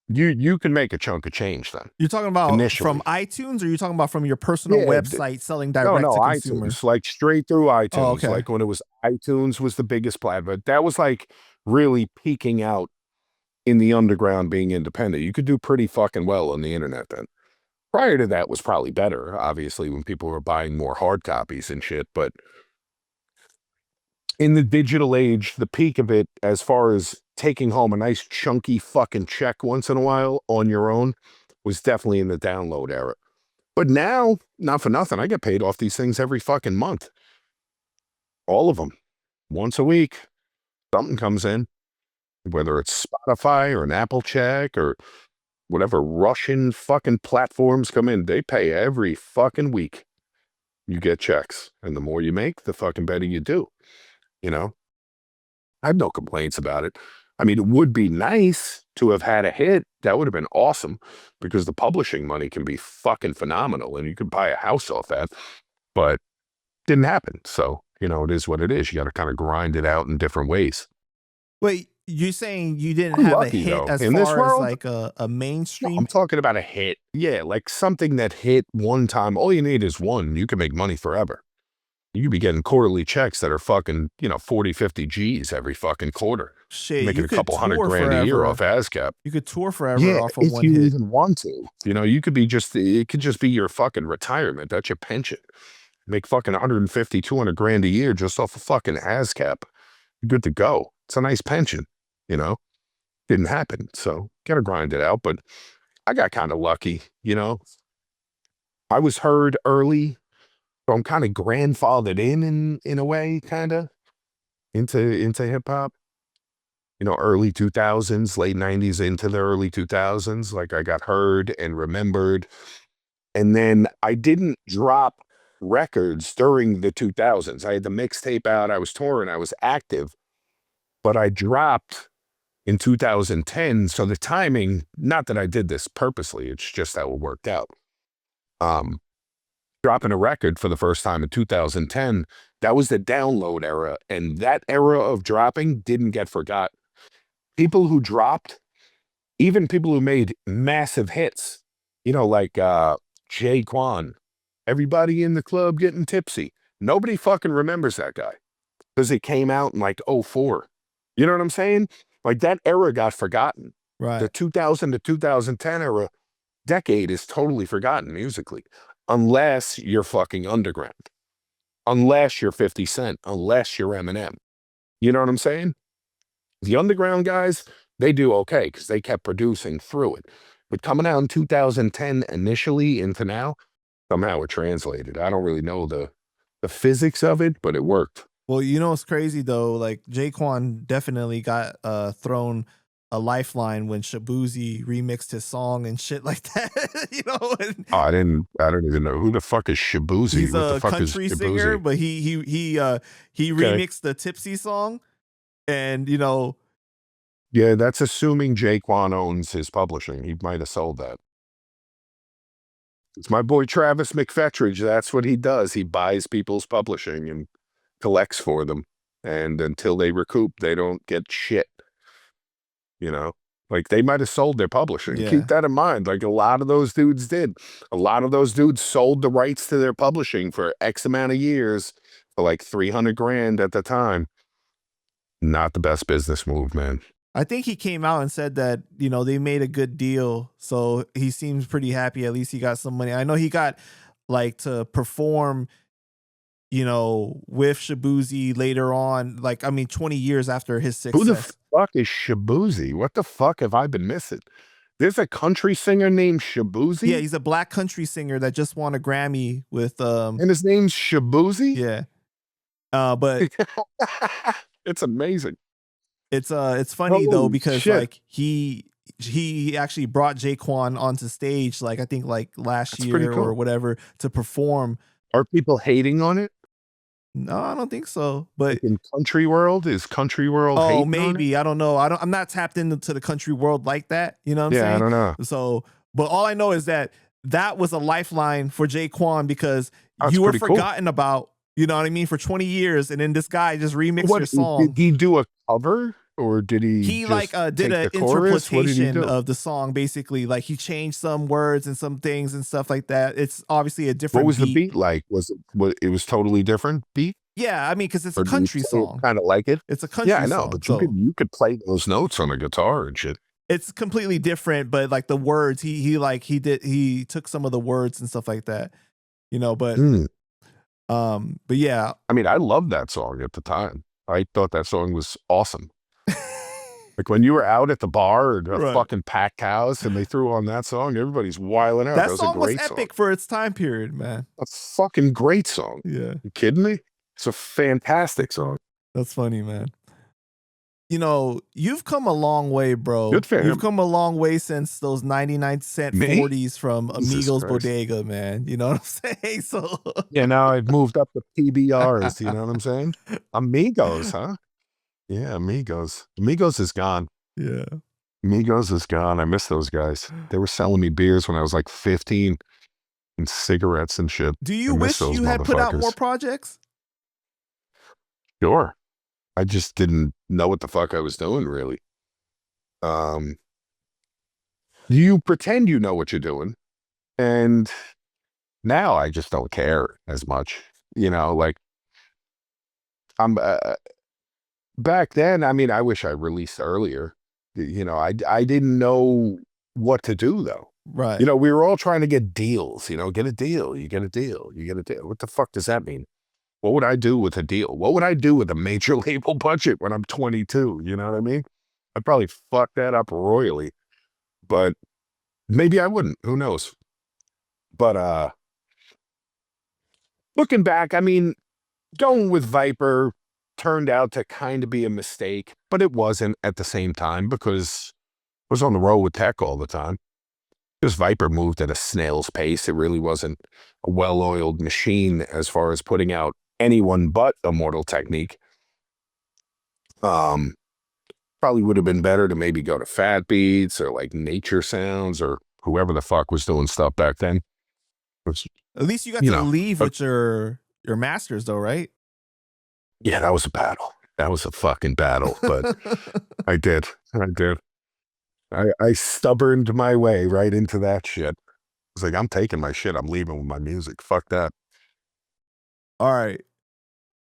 you can make a chunk of change then. You're talking about initially from iTunes, or you're talking about from your personal website selling direct to consumers? iTunes, like straight through iTunes. Oh, okay. Like when it was iTunes was the biggest platform. That was like really peaking out in the underground, being independent. You could do pretty fucking well on the internet then. Prior to that was probably better, obviously, when people were buying more hard copies and shit. But in the digital age, the peak of it, as far as taking home a nice chunky fucking check once in a while on your own, was definitely in the download era. But now, not for nothing, I get paid off these things every fucking month. All of them. Once a week, something comes in, whether it's Spotify or an Apple check or whatever Russian fucking platforms come in, they pay every fucking week. You get checks. And the more you make, the fucking better you do. You know? I have no complaints about it. I mean, it would be nice to have had a hit. That would have been awesome, because the publishing money can be fucking phenomenal and you could buy a house off that. But didn't happen. So, you know, it is what it is. You got to kind of grind it out in different ways. Wait, you're saying you didn't have lucky, a hit though. as In far this world, as like a mainstream? No, I'm talking about a hit. Yeah, like something that hit one time. All you need is one. You can make money forever. You could be getting quarterly checks that are fucking, you know, 40, 50 G's every fucking quarter. Shit, making you a couple $100 grand forever. a year off ASCAP. You could tour forever off of if one you hit. even want to. You know, you could be just, it could just be your fucking retirement. That's your pension. Make fucking 150, 200 grand a year just off of fucking ASCAP. You're good to go. It's a nice pension, you know? Didn't happen. So, gotta grind it out. But I got kind of lucky, you know? I was heard early. So I'm kind of grandfathered in a way, kind of, into hip-hop. You know, early 2000s, late 90s into the early 2000s. Like, I got heard and remembered. And then I didn't drop records during the 2000s. I had the mixtape out. I was touring. I was active. But I dropped in 2010. So the timing, not that I did this purposely, it's just how it worked out. Dropping a record for the first time in 2010, that was the download era. And that era of dropping didn't get forgotten. People who dropped, even people who made massive hits, you know, like Jaquan, everybody in the club getting tipsy. Nobody fucking remembers that guy because it came out in like 04. You know what I'm saying? Like that era got forgotten. Right. The 2000 to 2010 era decade is totally forgotten musically. Unless you're fucking underground, unless you're 50 Cent, unless you're Eminem. You know what I'm saying? The underground guys, they do okay because they kept producing through it. But coming out in 2010 initially into now, somehow it translated. I don't really know the physics of it, but it worked. Well, you know what's crazy though? Like Jaquan definitely got thrown a lifeline when Shabuzi remixed his song and shit like that. You know, and I don't even know who the fuck is Shabuzi. He's what a the fuck country is singer, but he remixed the Tipsy song, and you know, yeah, that's assuming Jaquan owns his publishing. He might have sold that. It's my boy Travis McFetridge. That's what he does. He buys people's publishing and collects for them, and until they recoup, they don't get shit. You know, like they might have sold their publishing. Yeah. Keep that in mind. Like a lot of those dudes did. A lot of those dudes sold the rights to their publishing for X amount of years for like 300 grand at the time. Not the best business move, man. I think he came out and said that, you know, they made a good deal. So he seems pretty happy. At least he got some money. I know he got like to perform, you know, with Shabuzi later on, like, I mean, 20 years after his Who the success. fuck is Shabuzi? What the fuck have I been missing? There's a country singer named Shabuzi? Yeah, he's a black country singer that just won a Grammy with And his name's Shabuzi? yeah. But it's amazing. It's funny though, because shit. like he actually brought Jaquan onto stage, like I think like last That's pretty year cool. or whatever, to perform. Are people hating on it? No, I don't think so. But Like in country world, is country world hating maybe. on it? I don't know. I'm not tapped into the country world like that. You know what I'm saying? I don't know. So, but all I know is that was a lifeline for Jaquan, because That's you were pretty cool. forgotten about, you know what I mean, for 20 years, and then this guy just remixed your song. Did he do a cover, or did he? He just like did an take the chorus? What did he interpretation do? of the song, basically. Like he changed some words and some things and stuff like that. It's obviously a different. What was the beat like? It was totally different beat? Yeah, I mean, because it's a country song. Kind of like it. It's a country song. Yeah, I know, but you could play those notes on a guitar and shit. It's completely different, but like the words, he took some of the words and stuff like that, you know. But yeah, I mean, I loved that song at the time. I thought that song was awesome. Like when you were out at the bar or a fucking packed house and they threw on that song, everybody's wiling out. That was song a was great epic song. for its time period, man. A fucking great song. Yeah. You kidding me? It's a fantastic song. That's funny, man. You know, you've come a long way, bro. Good for him. You've come a long way since those 99-cent 40s from Amigos Bodega, man. You know what I'm saying? So yeah, now I've moved up to PBRs. You know what I'm saying? Amigos, huh? Yeah, Amigos. Amigos is gone. Yeah. Amigos is gone. I miss those guys. They were selling me beers when I was like 15 and cigarettes and shit. Do you wish you had put out more projects? Sure. I just didn't know what the fuck I was doing, really. You pretend you know what you're doing, and now I just don't care as much. You know, like I'm back then. I mean, I wish I released earlier. You know, I didn't know what to do though. Right. You know, we were all trying to get deals. You know, get a deal. You get a deal. You get a deal. What the fuck does that mean? What would I do with a deal? What would I do with a major label budget when I'm 22? You know what I mean? I'd probably fuck that up royally, but maybe I wouldn't. Who knows? But looking back, I mean, going with Viper turned out to kind of be a mistake, but it wasn't at the same time because I was on the road with Tech all the time. Because Viper moved at a snail's pace. It really wasn't a well-oiled machine as far as putting out anyone but Immortal Technique. Probably would have been better to maybe go to Fat Beats or like Nature Sounds or whoever the fuck was doing stuff back then. At least you got to leave with your masters though, right? Yeah, that was a battle. That was a fucking battle, but I did. I stubborned my way right into that shit. It's like, I'm taking my shit. I'm leaving with my music. Fuck that. All right.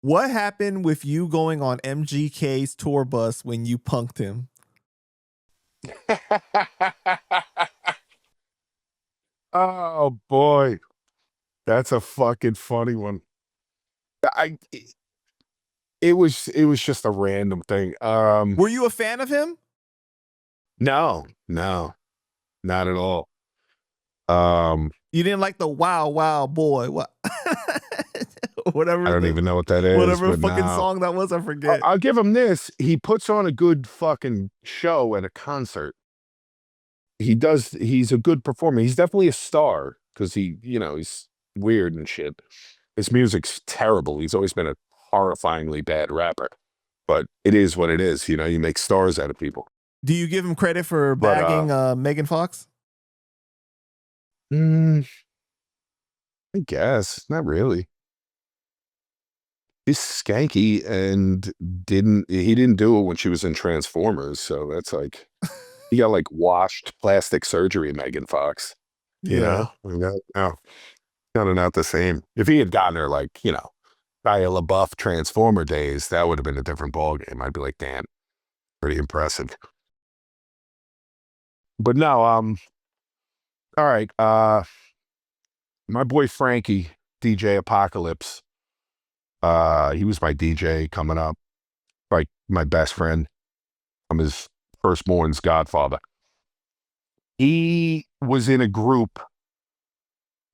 What happened with you going on MGK's tour bus when you punked him? Oh boy. That's a fucking funny one. It was just a random thing. Were you a fan of him? No, not at all. You didn't like the wow boy. What? Whatever. I don't even know what that is. Whatever fucking song that was, I forget. I'll give him this. He puts on a good fucking show at a concert. He's a good performer. He's definitely a star because he's weird and shit. His music's terrible. He's always been a horrifyingly bad rapper. But it is what it is. You know, you make stars out of people. Do you give him credit for bagging Megan Fox? I guess. Not really. He's skanky and he didn't do it when she was in Transformers, so that's like he got like washed plastic surgery, Megan Fox. You know? No, kind of not the same. If he had gotten her like, Shia LaBeouf Transformer days, that would have been a different ballgame. I'd be like, damn, pretty impressive. But no, all right. my boy Frankie, DJ Apocalypse, he was my DJ coming up, like my best friend. I'm his firstborn's godfather. He was in a group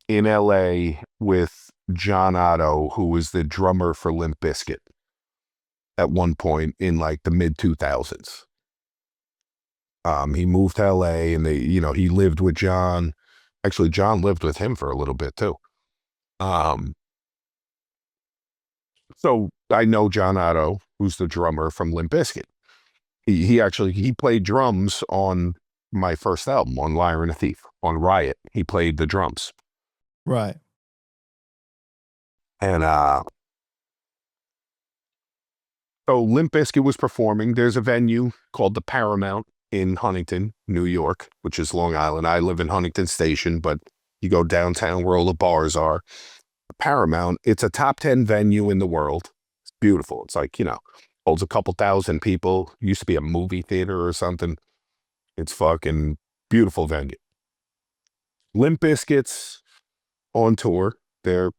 in LA with John Otto, who was the drummer for Limp Bizkit at one point in like the mid 2000s. He moved to LA and he lived with John. Actually, John lived with him for a little bit too. So I know John Otto, who's the drummer from Limp Bizkit. He played drums on my first album, on Liar and a Thief, on Riot. He played the drums. Right. And so Limp Bizkit was performing. There's a venue called the Paramount in Huntington, New York, which is Long Island. I live in Huntington Station, but you go downtown where all the bars are. Paramount, it's a top 10 venue in the world. It's beautiful. It's like, holds a couple thousand people. Used to be a movie theater or something. It's fucking beautiful venue. Limp Bizkit's on tour. They're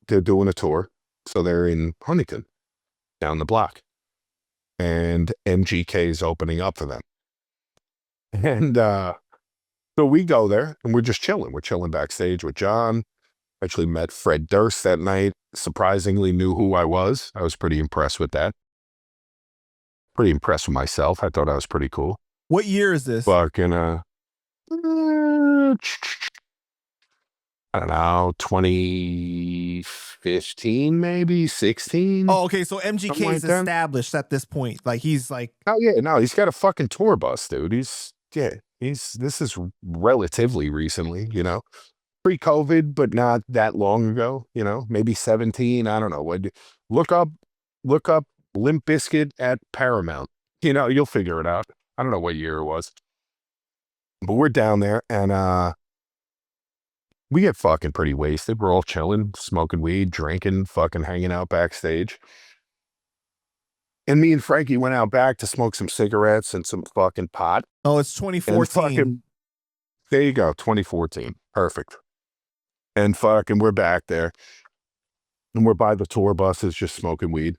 doing a tour. So they're in Huntington, down the block. And MGK is opening up for them. And so we go there and we're just chilling. We're chilling backstage with John. Actually met Fred Durst that night. Surprisingly knew who I was. I was pretty impressed with that. Pretty impressed with myself. I thought I was pretty cool. What year is this? Fucking, I don't know, 2015, maybe 16. Oh, okay. So MGK is established at this point. Like he's like, oh yeah, no, he's got a fucking tour bus, dude. This is relatively recently, pre-COVID, but not that long ago, maybe 17. I don't know. Look up Limp Bizkit at Paramount. You'll figure it out. I don't know what year it was. But we're down there and we get fucking pretty wasted. We're all chilling, smoking weed, drinking, fucking hanging out backstage. And me and Frankie went out back to smoke some cigarettes and some fucking pot. Oh, it's 2014. There you go, 2014. Perfect. And fucking we're back there. And we're by the tour buses just smoking weed.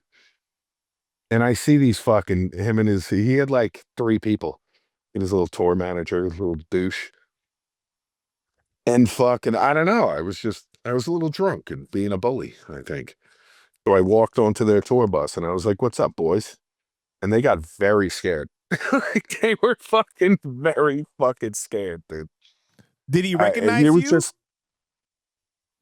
And I see these fucking, he had like 3 people in his little tour manager, his little douche. And fucking, I don't know. I was a little drunk and being a bully, I think. So I walked onto their tour bus and I was like, what's up, boys? And they got very scared. They were fucking very fucking scared, dude. Did he recognize you?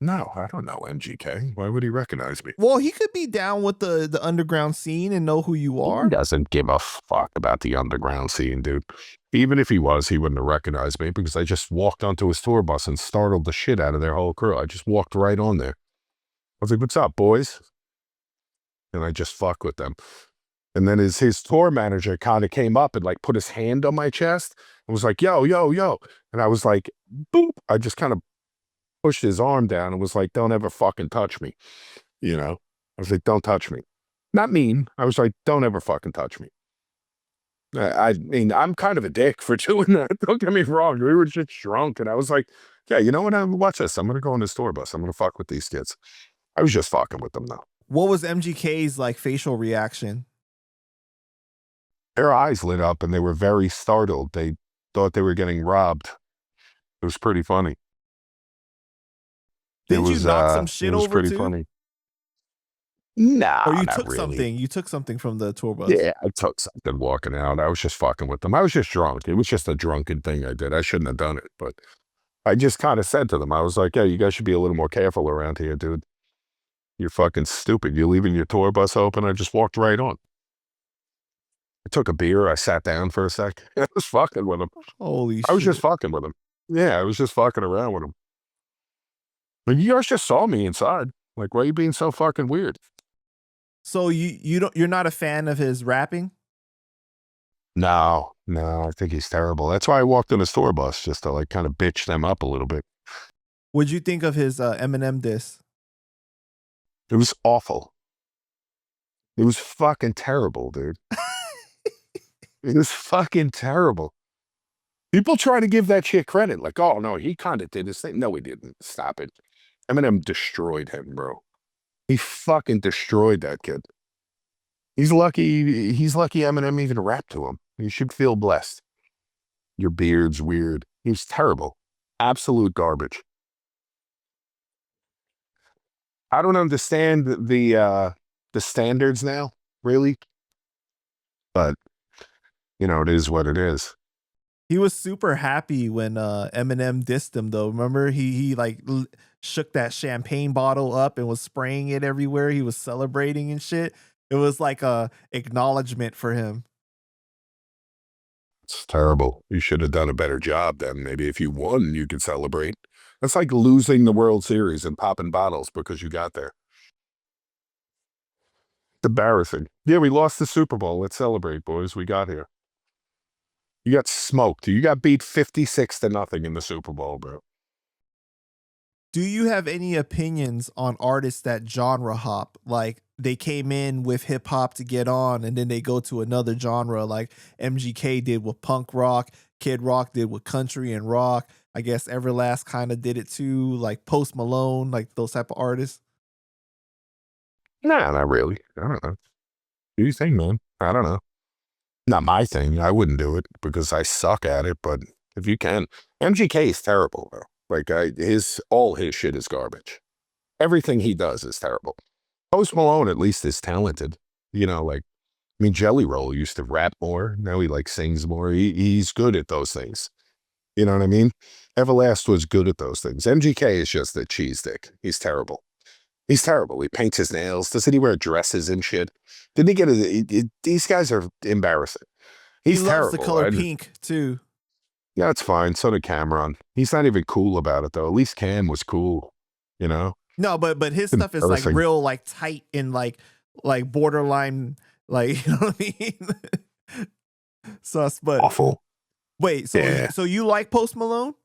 No, I don't know MGK. Why would he recognize me? Well, he could be down with the underground scene and know who you are. He doesn't give a fuck about the underground scene, dude. Even if he was, he wouldn't have recognized me because I just walked onto his tour bus and startled the shit out of their whole crew. I just walked right on there. I was like, what's up, boys? And I just fuck with them. And then his tour manager kind of came up and like put his hand on my chest and was like, yo, yo, yo. And I was like, boop. I just kind of pushed his arm down and was like, don't ever fucking touch me. I was like, don't touch me. Not mean. I was like, don't ever fucking touch me. I mean, I'm kind of a dick for doing that. Don't get me wrong. We were just drunk and I was like, yeah, you know what? Watch this. I'm going to go on this tour bus. I'm going to fuck with these kids. I was just fucking with them though. What was MGK's like facial reaction? Their eyes lit up and they were very startled. They thought they were getting robbed. It was pretty funny. Did you knock some shit over too? It was pretty funny. Nah, or you not took really. something. You took something from the tour bus. Yeah, I took something walking out. I was just fucking with them. I was just drunk. It was just a drunken thing I did. I shouldn't have done it, but I just kind of said to them, I was like, yeah, you guys should be a little more careful around here, dude. You're fucking stupid. You're leaving your tour bus open. I just walked right on. I took a beer. I sat down for a sec. I was fucking with them. Holy shit. I was just fucking with them. Yeah, I was just fucking around with them. But you guys just saw me inside. Like, why are you being so fucking weird? So you're not a fan of his rapping? No, I think he's terrible. That's why I walked on his tour bus, just to like kind of bitch them up a little bit. What'd you think of his Eminem diss? It was awful. It was fucking terrible, dude. It was fucking terrible. People try to give that shit credit. Like, oh, no, he kind of did his thing. No, he didn't. Stop it. Eminem destroyed him, bro. He fucking destroyed that kid. He's lucky Eminem even rapped to him. You should feel blessed. Your beard's weird. He's terrible. Absolute garbage. I don't understand the standards now, really. But, you know, it is what it is. He was super happy when Eminem dissed him, though. Remember, he like shook that champagne bottle up and was spraying it everywhere. He was celebrating and shit. It was like a acknowledgement for him. It's terrible. You should have done a better job then. Maybe if you won, you could celebrate. That's like losing the World Series and popping bottles because you got there. It's embarrassing. Yeah, we lost the Super Bowl. Let's celebrate, boys. We got here. You got smoked. You got beat 56-0 in the Super Bowl, bro. Do you have any opinions on artists that genre hop? Like they came in with hip hop to get on and then they go to another genre like MGK did with punk rock, Kid Rock did with country and rock. I guess Everlast kind of did it too, like Post Malone, like those type of artists. Nah, not really. I don't know. Do you think, man? I don't know. Not my thing. I wouldn't do it because I suck at it, but if you can. MGK is terrible, bro. Like, all his shit is garbage. Everything he does is terrible. Post Malone, at least, is talented. You know, like, I mean, Jelly Roll used to rap more. Now he, like, sings more. He's good at those things. You know what I mean? Everlast was good at those things. MGK is just a cheese stick. He's terrible. He's terrible. He paints his nails. Doesn't he wear dresses and shit? Didn't he get these guys are embarrassing. He's he loves terrible. The color pink, too. Yeah, it's fine. So did Cameron. He's not even cool about it, though. At least Cam was cool, you know? No, but his stuff is like real, like tight and like borderline, like, you know what I mean? Sus, but awful. Wait, so you like Post Malone?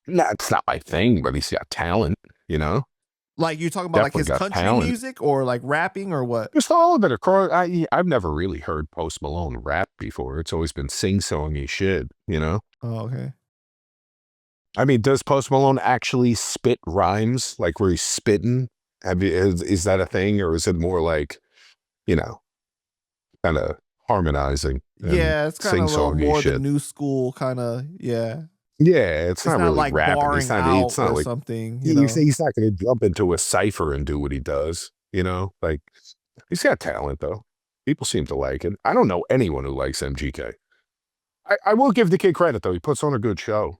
Nah, it's not my thing, but he's got talent, you know? Like you're talking about Definitely like his country talent. music or like rapping or what? Just all of it. I've never really heard Post Malone rap before. It's always been sing-songy shit, you know? Oh, okay. I mean, does Post Malone actually spit rhymes, like where he's spitting? Is that a thing, or is it more like, you know, kind of harmonizing? Yeah, it's kind of a little more shit. the new school kind of, yeah. Yeah, it's not really like rapping. It's not like something. He's not going to jump into a cipher and do what he does. You know, like he's got talent though. People seem to like it. I don't know anyone who likes MGK. I will give the kid credit though. He puts on a good show.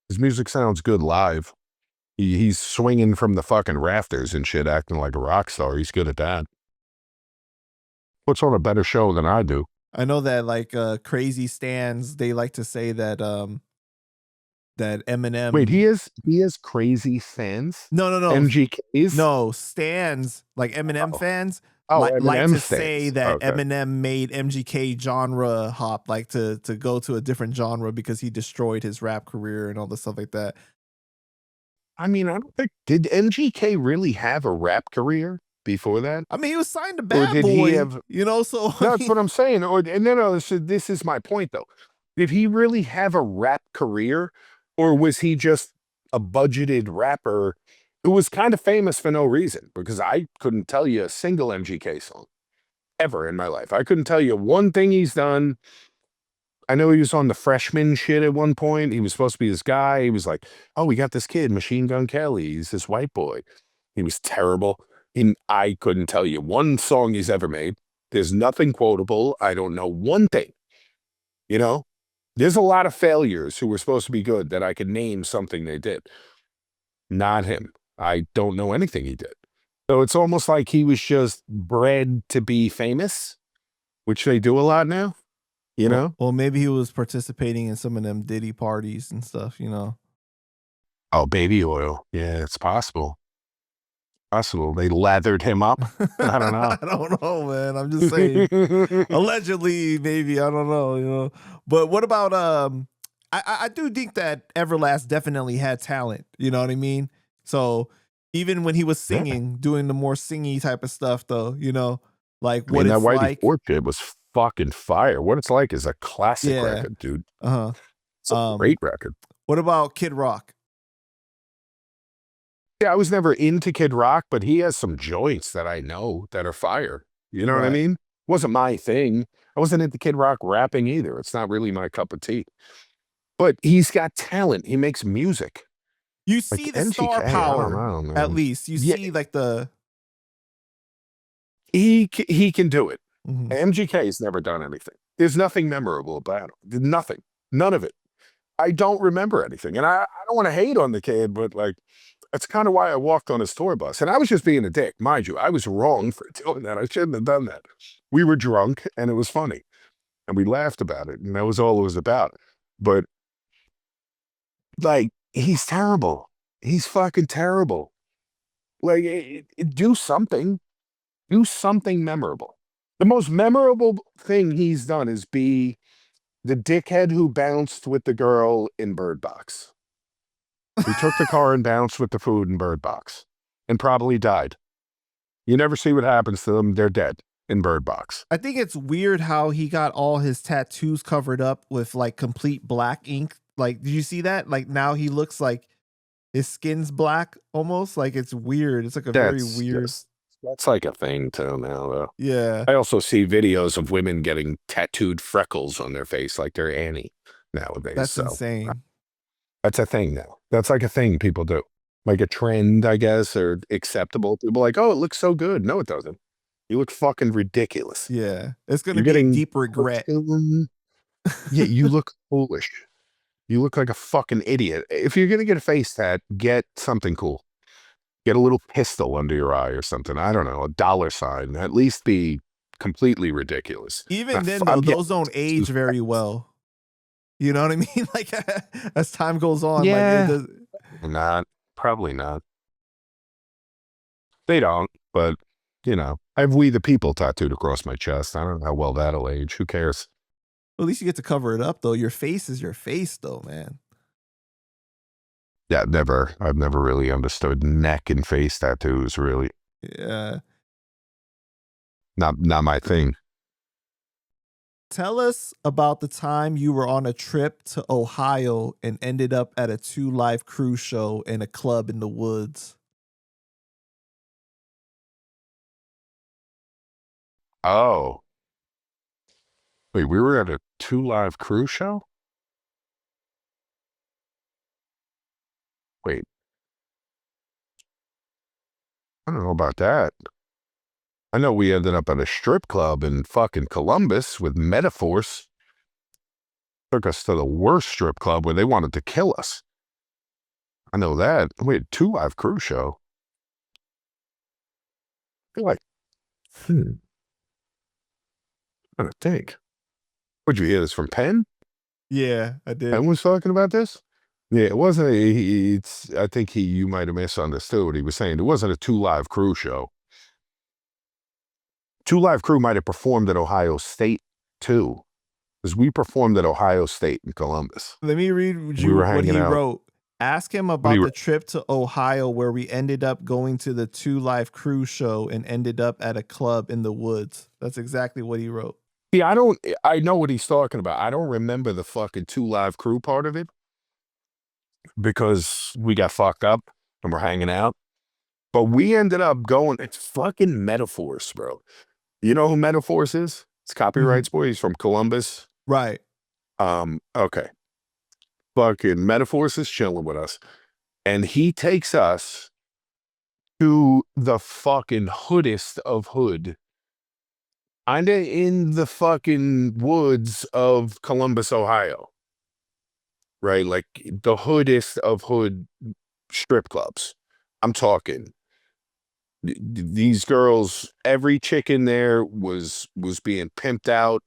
His music sounds good live. He's swinging from the fucking rafters and shit, acting like a rock star. He's good at that. Puts on a better show than I do. I know that like crazy stans, they like to say that that Eminem. Wait, he is crazy fans? No. MGK's? No, stans, like Eminem fans. Eminem like to fans. say that Okay. Eminem made MGK genre hop, like to go to a different genre because he destroyed his rap career and all the stuff like that. I mean, I don't think, did MGK really have a rap career before that? I mean, he was signed to Bad did Boy, he have- you know, so That's what I'm saying. No, this is my point though. Did he really have a rap career, or was he just a budgeted rapper who was kind of famous for no reason? Because I couldn't tell you a single MGK song ever in my life. I couldn't tell you one thing he's done. I know he was on the Freshman shit at one point. He was supposed to be this guy. He was like, oh, we got this kid, Machine Gun Kelly. He's this white boy. He was terrible. And I couldn't tell you one song he's ever made. There's nothing quotable. I don't know one thing. You know? There's a lot of failures who were supposed to be good that I could name something they did. Not him. I don't know anything he did. So it's almost like he was just bred to be famous, which they do a lot now. You know? Well, maybe he was participating in some of them Diddy parties and stuff, you know? Oh, baby oil. Yeah, it's possible. Possible. They lathered him up. I don't know. I don't know, man. I'm just saying. Allegedly, maybe. I don't know, you know? But what about, I do think that Everlast definitely had talent. You know what I mean? So even when he was singing, doing the more singy type of stuff, though, you know, like what that it's Whitey like. Ford kid was fucking fire. What It's Like is a classic record, dude. It's a great record. What about Kid Rock? Yeah, I was never into Kid Rock, but he has some joints that I know that are fire. You know what I mean? Wasn't my thing. I wasn't into Kid Rock rapping either. It's not really my cup of tea. But he's got talent. He makes music. You see the star power, at least. You see like the... He can do it. MGK's never done anything. There's nothing memorable about him. Nothing. None of it. I don't remember anything. And I don't want to hate on the kid, but like, that's kind of why I walked on his tour bus. And I was just being a dick. Mind you, I was wrong for doing that. I shouldn't have done that. We were drunk and it was funny. And we laughed about it. And that was all it was about. But like, he's terrible. He's fucking terrible. Like, do something. Do something memorable. The most memorable thing he's done is be the dickhead who bounced with the girl in Bird Box. He took the car and bounced with the food in Bird Box and probably died. You never see what happens to them. They're dead in Bird Box. I think it's weird how he got all his tattoos covered up with like complete black ink. Like, did you see that? Like, now he looks like his skin's black almost. Like, it's weird. It's like a very weird... That's like a thing too now, though. Yeah. I also see videos of women getting tattooed freckles on their face like they're Annie nowadays. That's insane. That's a thing now. That's like a thing people do. Like a trend, I guess, or acceptable. People are like, oh, it looks so good. No, it doesn't. You look fucking ridiculous. Yeah. It's going to be getting deep regret. Yeah, you look foolish. You look like a fucking idiot. If you're going to get a face tat, get something cool. Get a little pistol under your eye or something. I don't know, a dollar sign. At least be completely ridiculous. Even then, though, those don't age very well. You know what I mean? Like, as time goes on. Yeah. Like, probably not. They don't, but, you know. I have We the People tattooed across my chest. I don't know how well that'll age. Who cares? Well, at least you get to cover it up, though. Your face is your face, though, man. Yeah, I've never really understood neck and face tattoos, really. Yeah. Not my thing. Tell us about the time you were on a trip to Ohio and ended up at a 2 Live Crew show in a club in the woods. Oh. Wait, we were at a 2 Live Crew show? Wait. I don't know about that. I know we ended up at a strip club in fucking Columbus with Metaforce. Took us to the worst strip club where they wanted to kill us. I know that. We had 2 Live Crew show. I feel like, I don't think. What'd you hear this from Penn? Yeah, I did. Penn was talking about this? Yeah, it wasn't I think you might have misunderstood what he was saying. It wasn't a 2 Live Crew show. 2 Live Crew might have performed at Ohio State too, because we performed at Ohio State in Columbus. Let me read you what he wrote. Ask him about the trip to Ohio where we ended up going to the 2 Live Crew show and ended up at a club in the woods. That's exactly what he wrote. See, I know what he's talking about. I don't remember the fucking 2 Live Crew part of it because we got fucked up and we're hanging out. But we ended up going, it's fucking Metaforce, bro. You know who Metaforce is? It's Copyrights boy. He's from Columbus. Right. Okay. Fucking Metaforce is chilling with us. And he takes us to the fucking hoodest of hood. Kinda in the fucking woods of Columbus, Ohio. Right? Like the hoodest of hood strip clubs. I'm talking. These girls, every chick in there was being pimped out,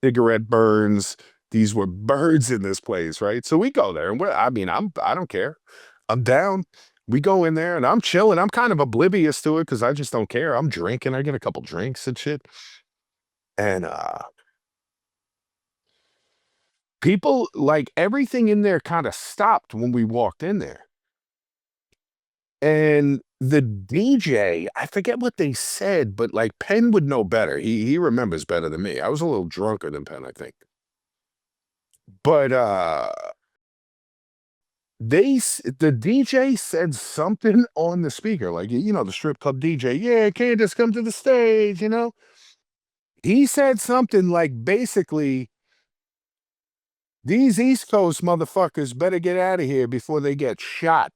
cigarette burns. These were birds in this place, right? So we go there, and I don't care. I'm down. We go in there, and I'm chilling. I'm kind of oblivious to it because I just don't care. I'm drinking. I get a couple drinks and shit. And people, like, everything in there kind of stopped when we walked in there. And the DJ, I forget what they said, but like Penn would know better. He remembers better than me. I was a little drunker than Penn, I think. But the DJ said something on the speaker, like, you know, the strip club DJ, yeah, Candace, come to the stage, you know. He said something like, basically, these East Coast motherfuckers better get out of here before they get shot.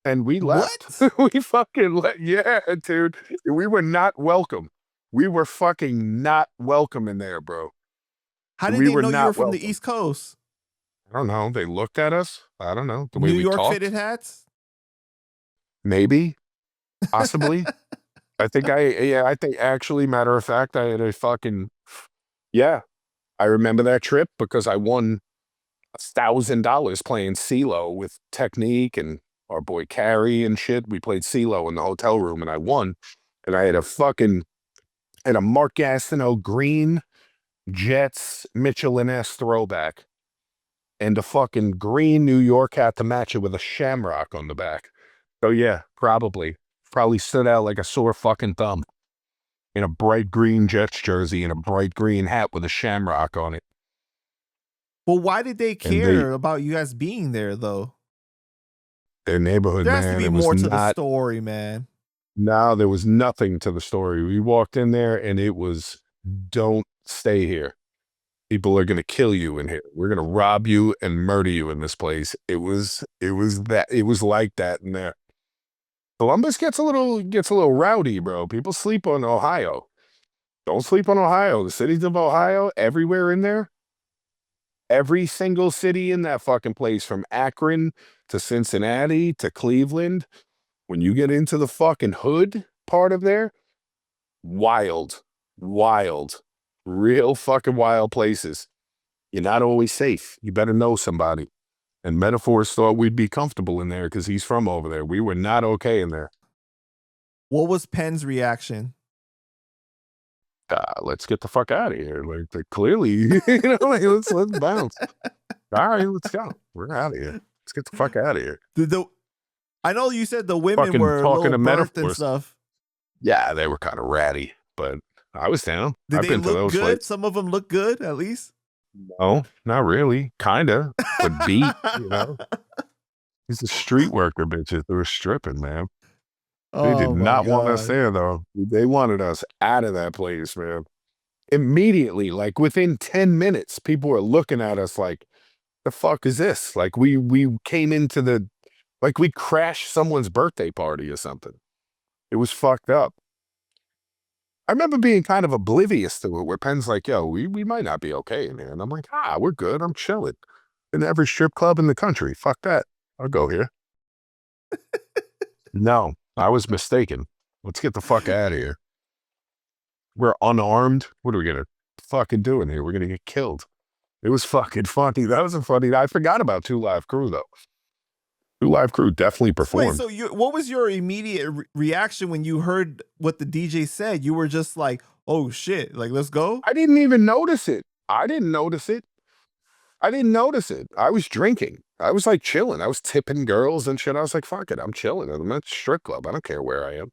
And we left. We fucking left. Yeah, dude. We were not welcome. We were fucking not welcome in there, bro. How did they know you were from the East Coast? I don't know. They looked at us. I don't know. The way New we York talked. fitted hats? Maybe. Possibly. I think actually, matter of fact, I had a fucking, yeah. I remember that trip because I won $1,000 playing CeeLo with Technique and our boy Carrie and shit. We played CeeLo in the hotel room and I won. And I had a Mark Gastineau green Jets Michelin-esque throwback and a fucking green New York hat to match it with a shamrock on the back. So yeah, probably stood out like a sore fucking thumb in a bright green Jets jersey and a bright green hat with a shamrock on it. Well, why did they care about you guys being there, though? Their neighborhood, man. There has to be more to the story, man. No, there was nothing to the story. We walked in there and it was, don't stay here. People are going to kill you in here. We're going to rob you and murder you in this place. It was like that in there. Columbus gets a little rowdy, bro. People sleep on Ohio. Don't sleep on Ohio. The cities of Ohio, everywhere in there. Every single city in that fucking place, from Akron to Cincinnati to Cleveland, when you get into the fucking hood part of there, wild, real fucking wild places. You're not always safe. You better know somebody. And Metaphors thought we'd be comfortable in there because he's from over there. We were not okay in there. What was Penn's reaction? Let's get the fuck out of here. Like clearly, you know, like, let's bounce. All right, let's go. We're out of here. Let's get the fuck out of here. I know you said the women fucking were talking a little to burnt and Metaphors. stuff. Yeah, they were kind of ratty, but I was down. Did I've they been to look those good? fights. Some of them look good, at least. No, not really. Kinda, but beat. You know, he's a street worker, bitches. They were stripping, man. They did not want us there, though. They wanted us out of that place, man. Immediately, like within 10 minutes, people were looking at us like, the fuck is this? Like we came into like we crashed someone's birthday party or something. It was fucked up. I remember being kind of oblivious to it, where Penn's like, yo, we might not be okay in there. And I'm like, we're good. I'm chilling. In every strip club in the country. Fuck that. I'll go here. No, I was mistaken. Let's get the fuck out of here. We're unarmed. What are we going to fucking do in here? We're going to get killed. It was fucking funny. That was funny. I forgot about 2 Live Crew, though. 2 Live Crew definitely performed. Wait, so what was your immediate reaction when you heard what the DJ said? You were just like, oh shit, like, let's go? I didn't even notice it. I didn't notice it. I was drinking. I was like chilling. I was tipping girls and shit. I was like, fuck it, I'm chilling. I'm at a strip club. I don't care where I am.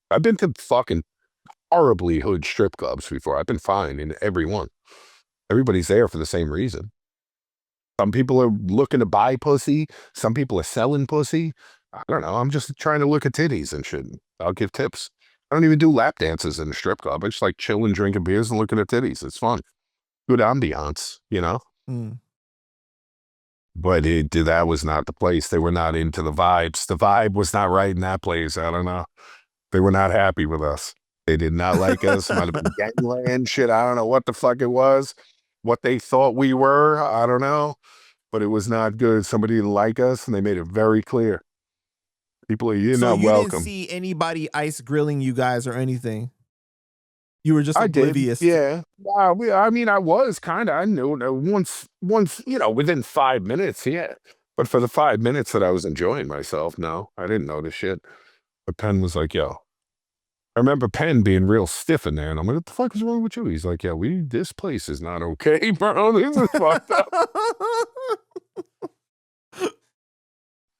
I've been to fucking horribly hood strip clubs before. I've been fine in every one. Everybody's there for the same reason. Some people are looking to buy pussy. Some people are selling pussy. I don't know. I'm just trying to look at titties and shit. I'll give tips. I don't even do lap dances in a strip club. I just like chilling, drinking beers and looking at titties. It's fun. Good ambiance, you know? But that was not the place. They were not into the vibes. The vibe was not right in that place. I don't know. They were not happy with us. They did not like us. It might have been gangland shit. I don't know what the fuck it was. What they thought we were, I don't know. But it was not good. Somebody didn't like us, and they made it very clear. People are, you're not welcome. So you didn't see anybody ice grilling you guys or anything? You were just oblivious. Yeah. I mean, I was kind of. I knew once, you know, within 5 minutes, yeah. But for the 5 minutes that I was enjoying myself, no, I didn't notice shit. But Penn was like, yo. I remember Penn being real stiff in there, and I'm like, what the fuck is wrong with you? He's like, yeah, this place is not okay, bro. This is fucked up.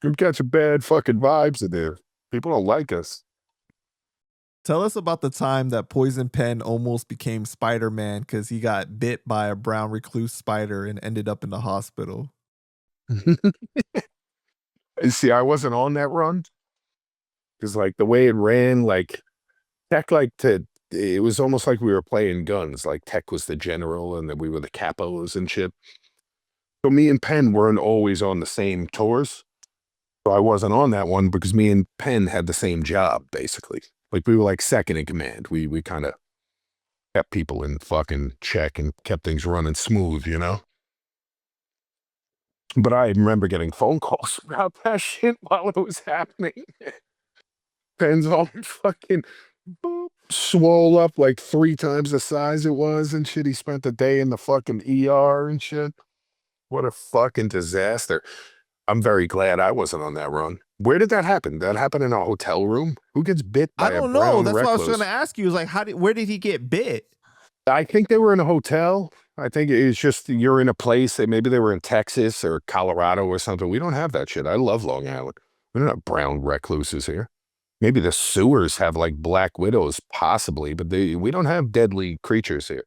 I'm catching bad fucking vibes in there. People don't like us. Tell us about the time that Poison Pen almost became Spider-Man because he got bit by a brown recluse spider and ended up in the hospital. See, I wasn't on that run. Because like the way it ran, like Tech it was almost like we were playing guns. Like Tech was the general and then we were the capos and shit. So me and Penn weren't always on the same tours. So I wasn't on that one because me and Penn had the same job, basically. Like we were like second in command. We kind of kept people in fucking check and kept things running smooth, you know? But I remember getting phone calls about that shit while it was happening. Penn's all fucking boop, swole up like 3 times the size it was and shit. He spent the day in the fucking ER and shit. What a fucking disaster. I'm very glad I wasn't on that run. Where did that happen? That happened in a hotel room? Who gets bit by a brown recluse? I don't know. That's what I was going to ask you. Is like, where did he get bit? I think they were in a hotel. I think it's just you're in a place. Maybe they were in Texas or Colorado or something. We don't have that shit. I love Long Island. We don't have brown recluses here. Maybe the sewers have like black widows, possibly, but we don't have deadly creatures here.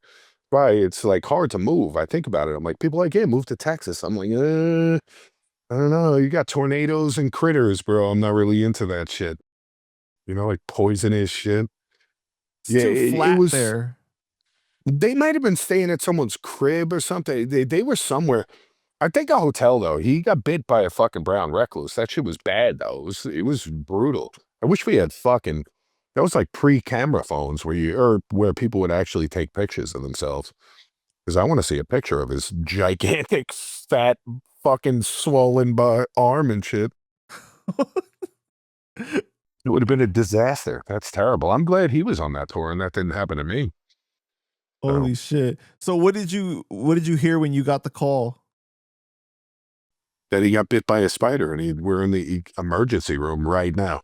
Why? It's like hard to move. I think about it. I'm like, people are like, yeah, move to Texas. I'm like, I don't know. You got tornadoes and critters, bro. I'm not really into that shit. You know, like poisonous shit. It's too flat there. They might have been staying at someone's crib or something. They were somewhere. I think a hotel, though. He got bit by a fucking brown recluse. That shit was bad, though. It was brutal. I wish we had fucking... That was like pre-camera phones where people would actually take pictures of themselves. Because I want to see a picture of his gigantic, fat, fucking swollen arm and shit. It would have been a disaster. That's terrible. I'm glad he was on that tour and that didn't happen to me. Holy shit. So what did you hear when you got the call? That he got bit by a spider and we're in the emergency room right now.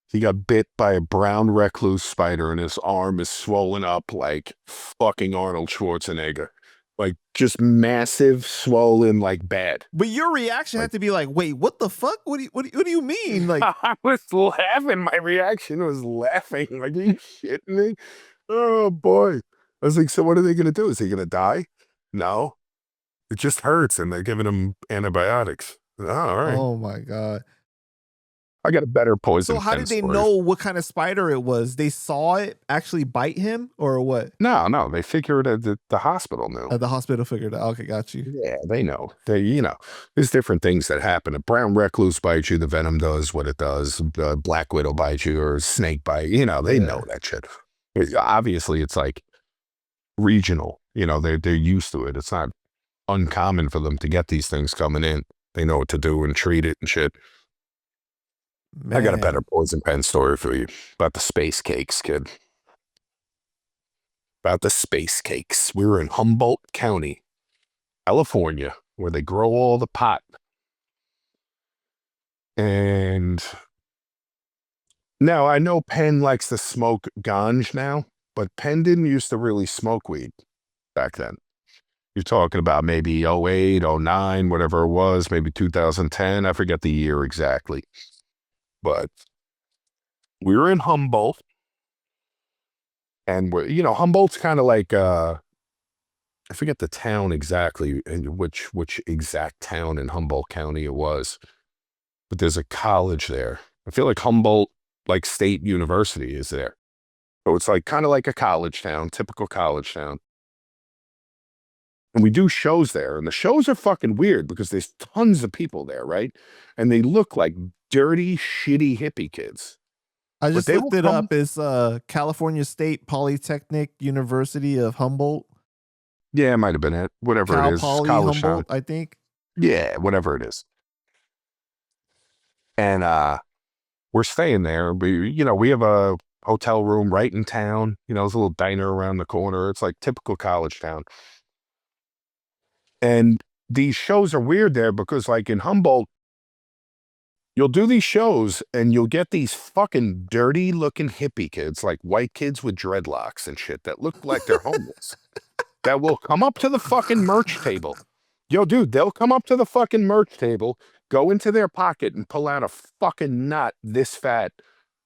He got bit by a brown recluse spider and his arm is swollen up like fucking Arnold Schwarzenegger. Like just massive, swollen, like bad. But your reaction had to be like, wait, what the fuck? What do you mean? Like I was laughing. My reaction was laughing. Like, are you shitting me? Oh boy. I was like, so what are they gonna do? Is he gonna die? No. It just hurts and they're giving him antibiotics. Oh, all right. Oh my God. I got a better poison. So how did they know what kind of spider it was? They saw it actually bite him or what? No. They figured at the hospital knew. The hospital figured it out. Okay, got you. Yeah, they know. There's different things that happen. A brown recluse bites you, the venom does what it does. Black widow bites you or snake bite. They know that shit. Obviously, it's like regional. They're used to it. It's not uncommon for them to get these things coming in. They know what to do and treat it and shit. Man. I got a better poison pen story for you about the space cakes, kid. About the space cakes. We were in Humboldt County, California, where they grow all the pot. And now I know Penn likes to smoke ganj now, but Penn didn't used to really smoke weed back then. You're talking about maybe 08, 09, whatever it was, maybe 2010. I forget the year exactly. But we were in Humboldt, and Humboldt's kind of like, I forget the town exactly, and which exact town in Humboldt County it was, but there's a college there. I feel like Humboldt, like State University is there. So it's like kind of like a college town, typical college town. And we do shows there, and the shows are fucking weird because there's tons of people there, right? And they look like dirty, shitty hippie kids. I just looked it up. It's California State Polytechnic University of Humboldt. Yeah, it might have been it. Whatever it is. College Humboldt, town. I think. Yeah, whatever it is. And we're staying there. We have a hotel room right in town. There's a little diner around the corner. It's like typical college town. And these shows are weird there because like in Humboldt, you'll do these shows and you'll get these fucking dirty looking hippie kids, like white kids with dreadlocks and shit that look like they're homeless that will come up to the fucking merch table. Yo, dude, they'll come up to the fucking merch table go into their pocket and pull out a fucking knot this fat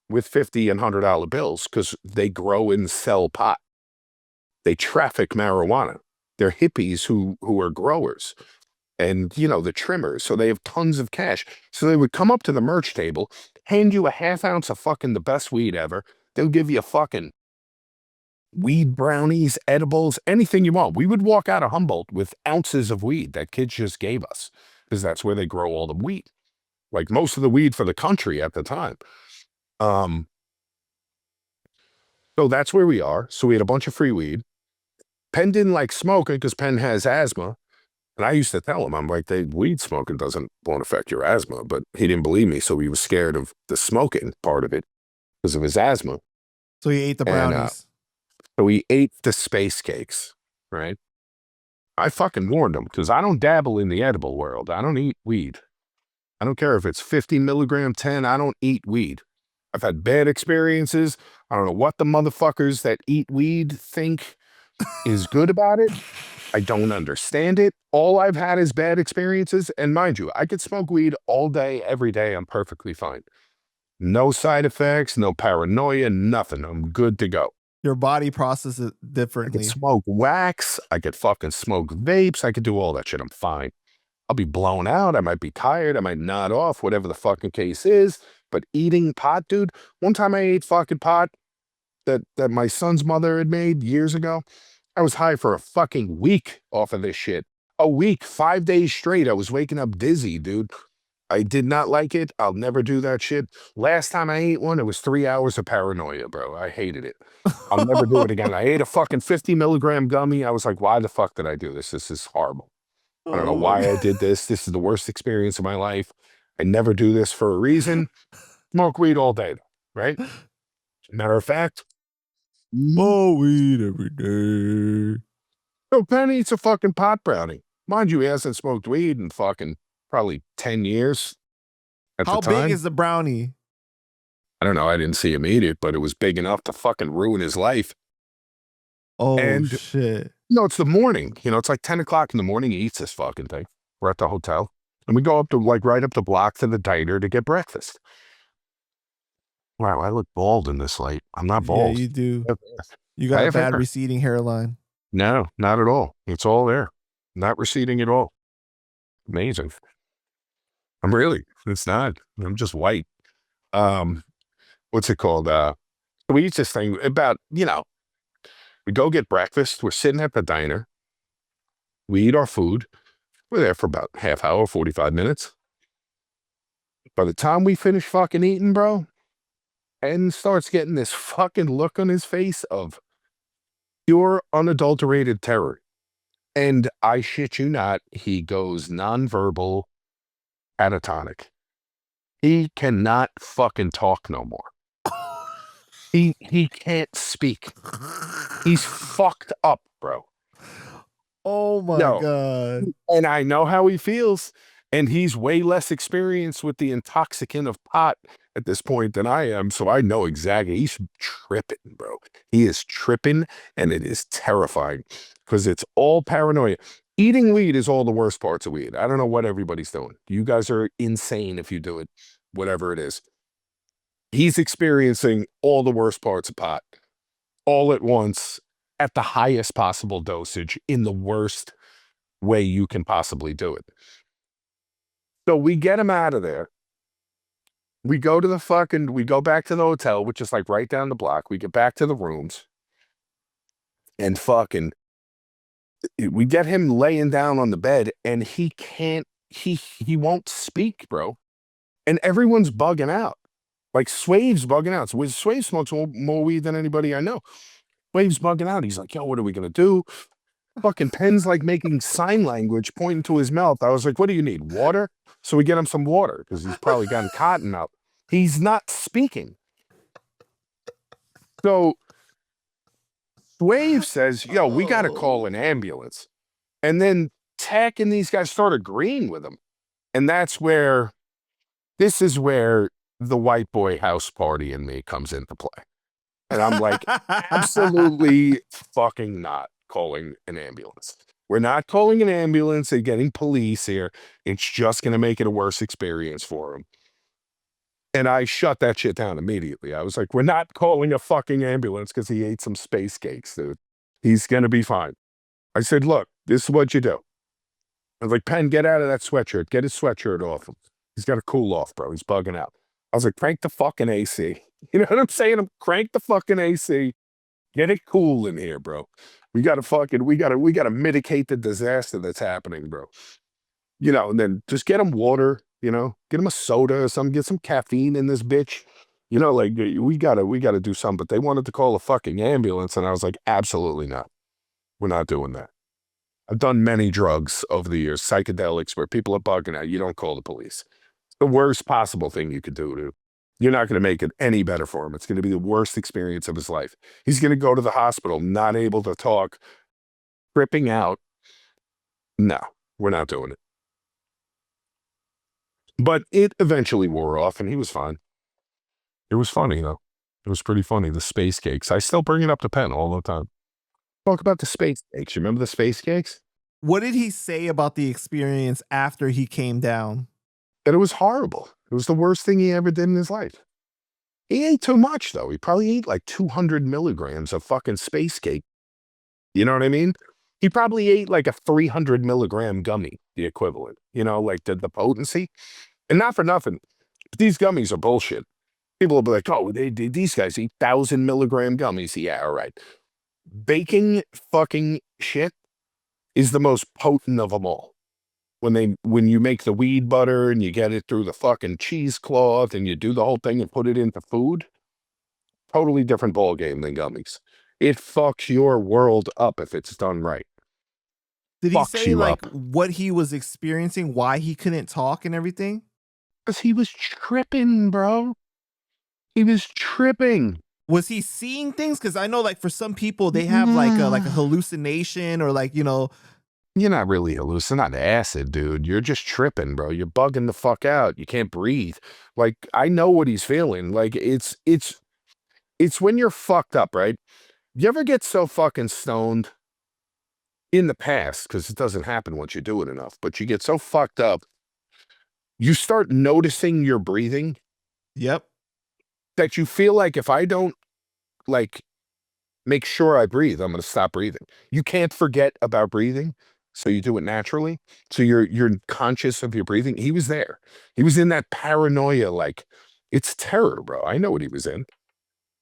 with $50 and $100 bills because they grow and sell pot. They traffic marijuana. They're hippies who are growers and, you know, the trimmers. So they have tons of cash. So they would come up to the merch table, hand you a half ounce of fucking the best weed ever. They'll give you fucking weed brownies, edibles, anything you want. We would walk out of Humboldt with ounces of weed that kids just gave us because that's where they grow all the weed. Like most of the weed for the country at the time. So that's where we are. So we had a bunch of free weed. Penn didn't like smoking because Penn has asthma. And I used to tell him, I'm like, weed smoking won't affect your asthma. But he didn't believe me. So he was scared of the smoking part of it because of his asthma. So he ate the brownies. So he ate the space cakes, right? I fucking warned him because I don't dabble in the edible world. I don't eat weed. I don't care if it's 50 milligram, 10. I don't eat weed. I've had bad experiences. I don't know what the motherfuckers that eat weed think is good about it. I don't understand it. All I've had is bad experiences. And mind you, I could smoke weed all day, every day. I'm perfectly fine. No side effects, no paranoia, nothing. I'm good to go. Your body processes it I differently. could smoke wax. I could fucking smoke vapes. I could do all that shit. I'm fine. I'll be blown out. I might be tired. I might nod off, whatever the fucking case is. But eating pot, dude, one time I ate fucking pot that my son's mother had made years ago. I was high for a fucking week off of this shit. A week, 5 days straight. I was waking up dizzy, dude. I did not like it. I'll never do that shit. Last time I ate one, it was 3 hours of paranoia, bro. I hated it. I'll never do it again. I ate a fucking 50 milligram gummy. I was like, why the fuck did I do this? This is horrible. I don't know why I did this. This is the worst experience of my life. I never do this for a reason. Smoke weed all day, right? Matter of fact, More weed every day. so Penn eats a fucking pot brownie. Mind you, he hasn't smoked weed in fucking probably 10 years at How the time. big is the brownie? I don't know. I didn't see him eat it, but it was big enough to fucking ruin his life. Oh, And- shit. No, it's the morning. You know, it's like 10 o'clock in the morning. He eats this fucking thing. We're at the hotel. And we go up to, like, right up the block to the diner to get breakfast. Wow, I look bald in this light. I'm not bald. Yeah, you do. You I got a have bad hair. receding hairline. No, not at all. It's all there. Not receding at all. Amazing. It's not. I'm just white. What's it called? We eat this thing about, you know, we go get breakfast. We're sitting at the diner. We eat our food. We're there for about half hour, 45 minutes. By the time we finish fucking eating, bro, and starts getting this fucking look on his face of pure unadulterated terror. And I shit you not, he goes nonverbal catatonic. He cannot fucking talk no more. He can't speak. He's fucked up, bro. Oh my No. God. And I know how he feels. And he's way less experienced with the intoxicant of pot at this point than I am. So I know exactly. He's tripping, bro. He is tripping, and it is terrifying because it's all paranoia. Eating weed is all the worst parts of weed. I don't know what everybody's doing. You guys are insane if you do it, whatever it is. He's experiencing all the worst parts of pot all at once at the highest possible dosage in the worst way you can possibly do it. So we get him out of there. We go back to the hotel, which is like right down the block. We get back to the rooms and we get him laying down on the bed and he won't speak, bro. And everyone's bugging out. Like Swave's bugging out. So Swave smokes more weed than anybody I know. Swave's bugging out. He's like, yo, what are we going to do? Fucking Penn's like making sign language, pointing to his mouth. I was like, what do you need? Water? So we get him some water because he's probably gotten cotton out. He's not speaking. So Swave says, yo, we got to call an ambulance. And then Tech and these guys start agreeing with him. And this is where the white boy house party in me comes into play. And I'm like, absolutely fucking not calling an ambulance. We're not calling an ambulance and getting police here. It's just going to make it a worse experience for him. And I shut that shit down immediately. I was like, we're not calling a fucking ambulance because he ate some space cakes, dude. He's going to be fine. I said, look, this is what you do. I was like, Penn, get out of that sweatshirt. Get his sweatshirt off him. He's got to cool off, bro. He's bugging out. I was like, crank the fucking AC. You know what I'm saying? Crank the fucking AC. Get it cool in here, bro. We gotta mitigate the disaster that's happening, bro. You know, and then just get him water, you know, get him a soda or something, get some caffeine in this bitch. You know, like we gotta do something. But they wanted to call a fucking ambulance, and I was like, absolutely not. We're not doing that. I've done many drugs over the years, psychedelics, where people are bugging out. You don't call the police. It's the worst possible thing you could do, dude. You're not going to make it any better for him. It's going to be the worst experience of his life. He's going to go to the hospital, not able to talk, tripping out. No, we're not doing it. But it eventually wore off, and he was fine. It was funny, though. It was pretty funny, the space cakes. I still bring it up to Penn all the time. Talk about the space cakes. You remember the space cakes? What did he say about the experience after he came down? That it was horrible. It was the worst thing he ever did in his life. He ate too much, though. He probably ate like 200 milligrams of fucking space cake. You know what I mean? He probably ate like a 300 milligram gummy, the equivalent. You know, like the potency. And not for nothing, but these gummies are bullshit. People will be like, oh, these guys eat 1,000 milligram gummies. Yeah, all right. Baking fucking shit is the most potent of them all. When you make the weed butter and you get it through the fucking cheesecloth and you do the whole thing and put it into food, totally different ball game than gummies. It fucks your world up if it's done right. Did he say like what he was experiencing, why he couldn't talk and everything? Because he was tripping, bro. He was tripping. Was he seeing things? Because I know, like, for some people, they have like a hallucination or like, you know. You're not really hallucinating, not acid, dude. You're just tripping, bro. You're bugging the fuck out. You can't breathe. Like, I know what he's feeling. Like, it's when you're fucked up, right? You ever get so fucking stoned in the past, because it doesn't happen once you do it enough, but you get so fucked up, you start noticing your breathing. Yep. That you feel like if I don't, like, make sure I breathe, I'm going to stop breathing. You can't forget about breathing, so you do it naturally. So you're conscious of your breathing. He was there. He was in that paranoia, like, it's terror, bro. I know what he was in.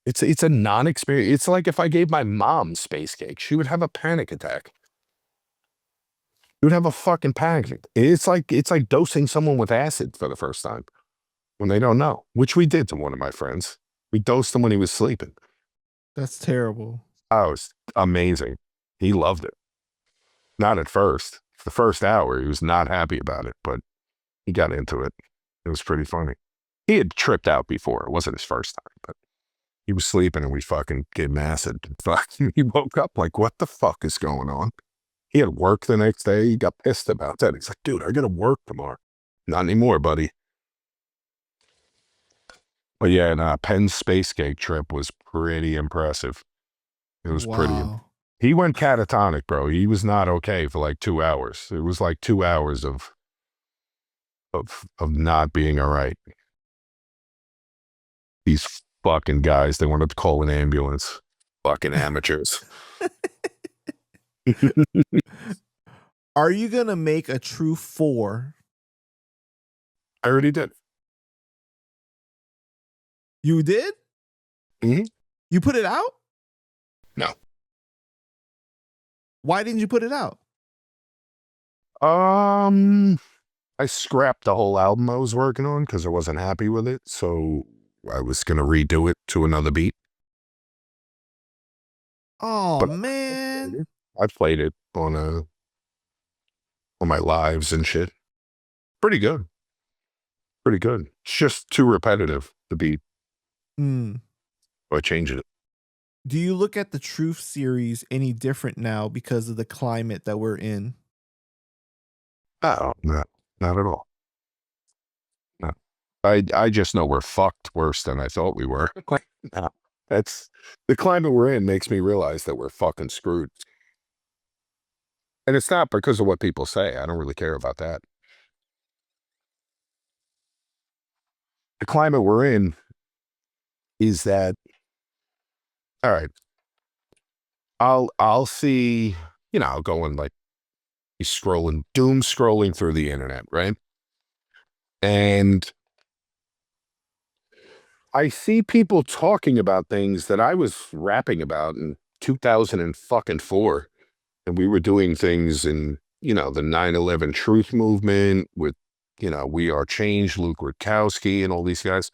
It's a non-experience. It's like if I gave my mom space cake, she would have a panic attack. She would have a fucking panic. It's like dosing someone with acid for the first time when they don't know, which we did to one of my friends. We dosed him when he was sleeping. That's terrible. Oh, it was amazing. He loved it. Not at first. The first hour, he was not happy about it, but he got into it. It was pretty funny. He had tripped out before. It wasn't his first time, but he was sleeping and we fucking gave him acid. He woke up like, what the fuck is going on? He had work the next day. He got pissed about that. He's like, dude, I got to work tomorrow. Not anymore, buddy. But yeah, and Penn's space cake trip was pretty impressive. It was pretty. He went catatonic, bro. He was not okay for like 2 hours. It was like 2 hours of not being all right. These fucking guys, they wanted to call an ambulance. Fucking amateurs. Are you gonna make a true 4? I already did. You did? Mm-hmm. You put it out? No. Why didn't you put it out? I scrapped the whole album I was working on because I wasn't happy with it. So I was gonna redo it to another beat. Oh, but man. I played it on my lives and shit. Pretty good. Pretty good. It's just too repetitive, the beat. So I changed it. Do you look at the Truth series any different now because of the climate that we're in? No, not at all. No. I just know we're fucked worse than I thought we were. No, that's the climate we're in makes me realize that we're fucking screwed. And it's not because of what people say. I don't really care about that. The climate we're in is that, all right, I'll see, you know, I'll go and like be doom scrolling through the internet, right? And I see people talking about things that I was rapping about in 2004. And we were doing things in, you know, the 9/11 truth movement with, you know, We Are Change, Luke Rutkowski and all these guys.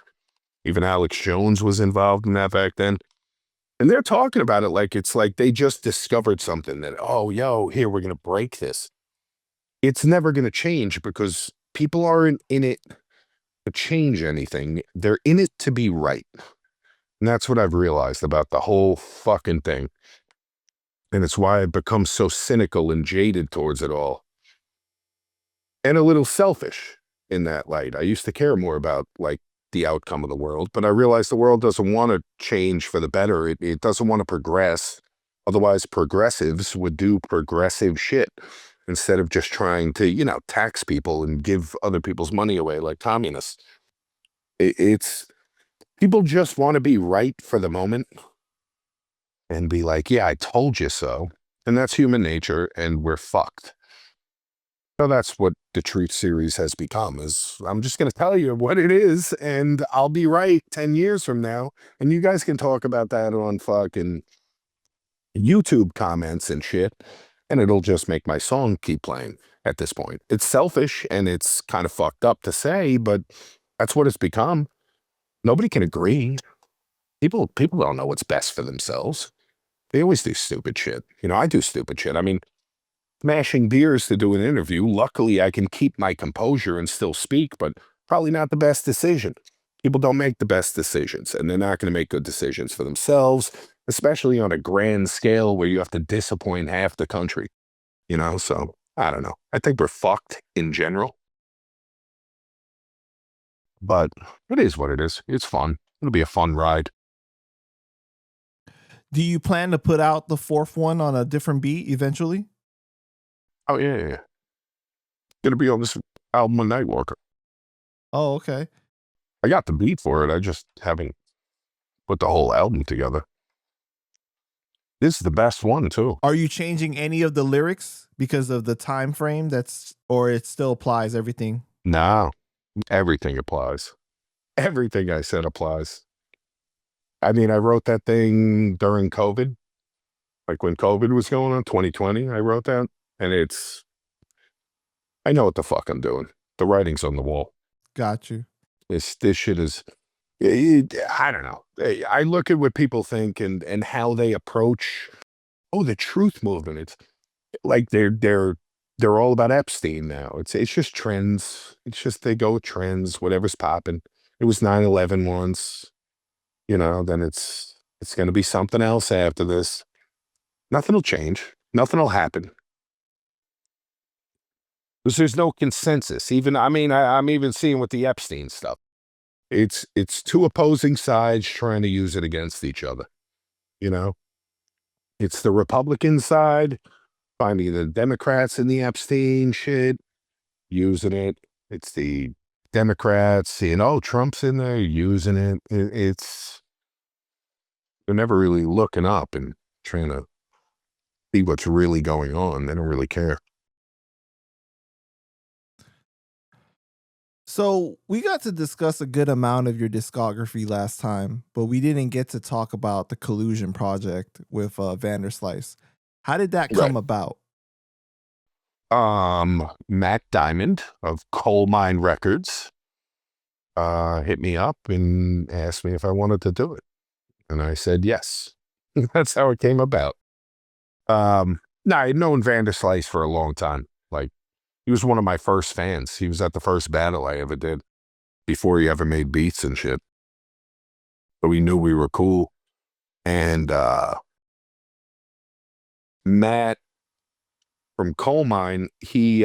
Even Alex Jones was involved in that back then. And they're talking about it like it's like they just discovered something that, oh, yo, here, we're going to break this. It's never going to change because people aren't in it to change anything. They're in it to be right. And that's what I've realized about the whole fucking thing. And it's why I've become so cynical and jaded towards it all. And a little selfish in that light. I used to care more about like the outcome of the world, but I realized the world doesn't want to change for the better. It doesn't want to progress. Otherwise, progressives would do progressive shit instead of just trying to, you know, tax people and give other people's money away like communists. It's people just want to be right for the moment and be like, yeah, I told you so. And that's human nature, and we're fucked. So that's what the Truth series has become, is I'm just going to tell you what it is, and I'll be right 10 years from now, and you guys can talk about that on fucking YouTube comments and shit, and it'll just make my song keep playing at this point. It's selfish, and it's kind of fucked up to say, but that's what it's become. Nobody can agree. People don't know what's best for themselves. They always do stupid shit. You know, I do stupid shit. I mean, smashing beers to do an interview. Luckily, I can keep my composure and still speak, but probably not the best decision. People don't make the best decisions, and they're not going to make good decisions for themselves, especially on a grand scale where you have to disappoint half the country. You know, so I don't know. I think we're fucked in general. But it is what it is. It's fun. It'll be a fun ride. Do you plan to put out the fourth one on a different beat eventually? Oh, yeah. Gonna be on this album with Nightwalker. Oh, okay. I got the beat for it. I just haven't put the whole album together. This is the best one, too. Are you changing any of the lyrics because of the time frame or it still applies everything? No, everything applies. Everything I said applies. I mean, I wrote that thing during COVID. Like when COVID was going on, 2020, I wrote that. And I know what the fuck I'm doing. The writing's on the wall. Got you. This shit is, I don't know. I look at what people think and how they approach, the truth movement. It's like they're all about Epstein now. It's just trends. It's just they go with trends, whatever's popping. It was 9/11 once. You know, then it's going to be something else after this. Nothing will change. Nothing will happen. Because there's no consensus. I'm even seeing with the Epstein stuff. It's two opposing sides trying to use it against each other. You know? It's the Republican side finding the Democrats in the Epstein shit, using it. It's the Democrats seeing, Trump's in there, using it. They're never really looking up and trying to see what's really going on. They don't really care. So we got to discuss a good amount of your discography last time, but we didn't get to talk about the Collusion project with Vanderslice. How did that come about? Matt Diamond of Coal Mine Records hit me up and asked me if I wanted to do it. And I said yes. That's how it came about. I'd known Vanderslice for a long time. Like, he was one of my first fans. He was at the first battle I ever did before he ever made beats and shit. But we knew we were cool. And Matt from Coal Mine, he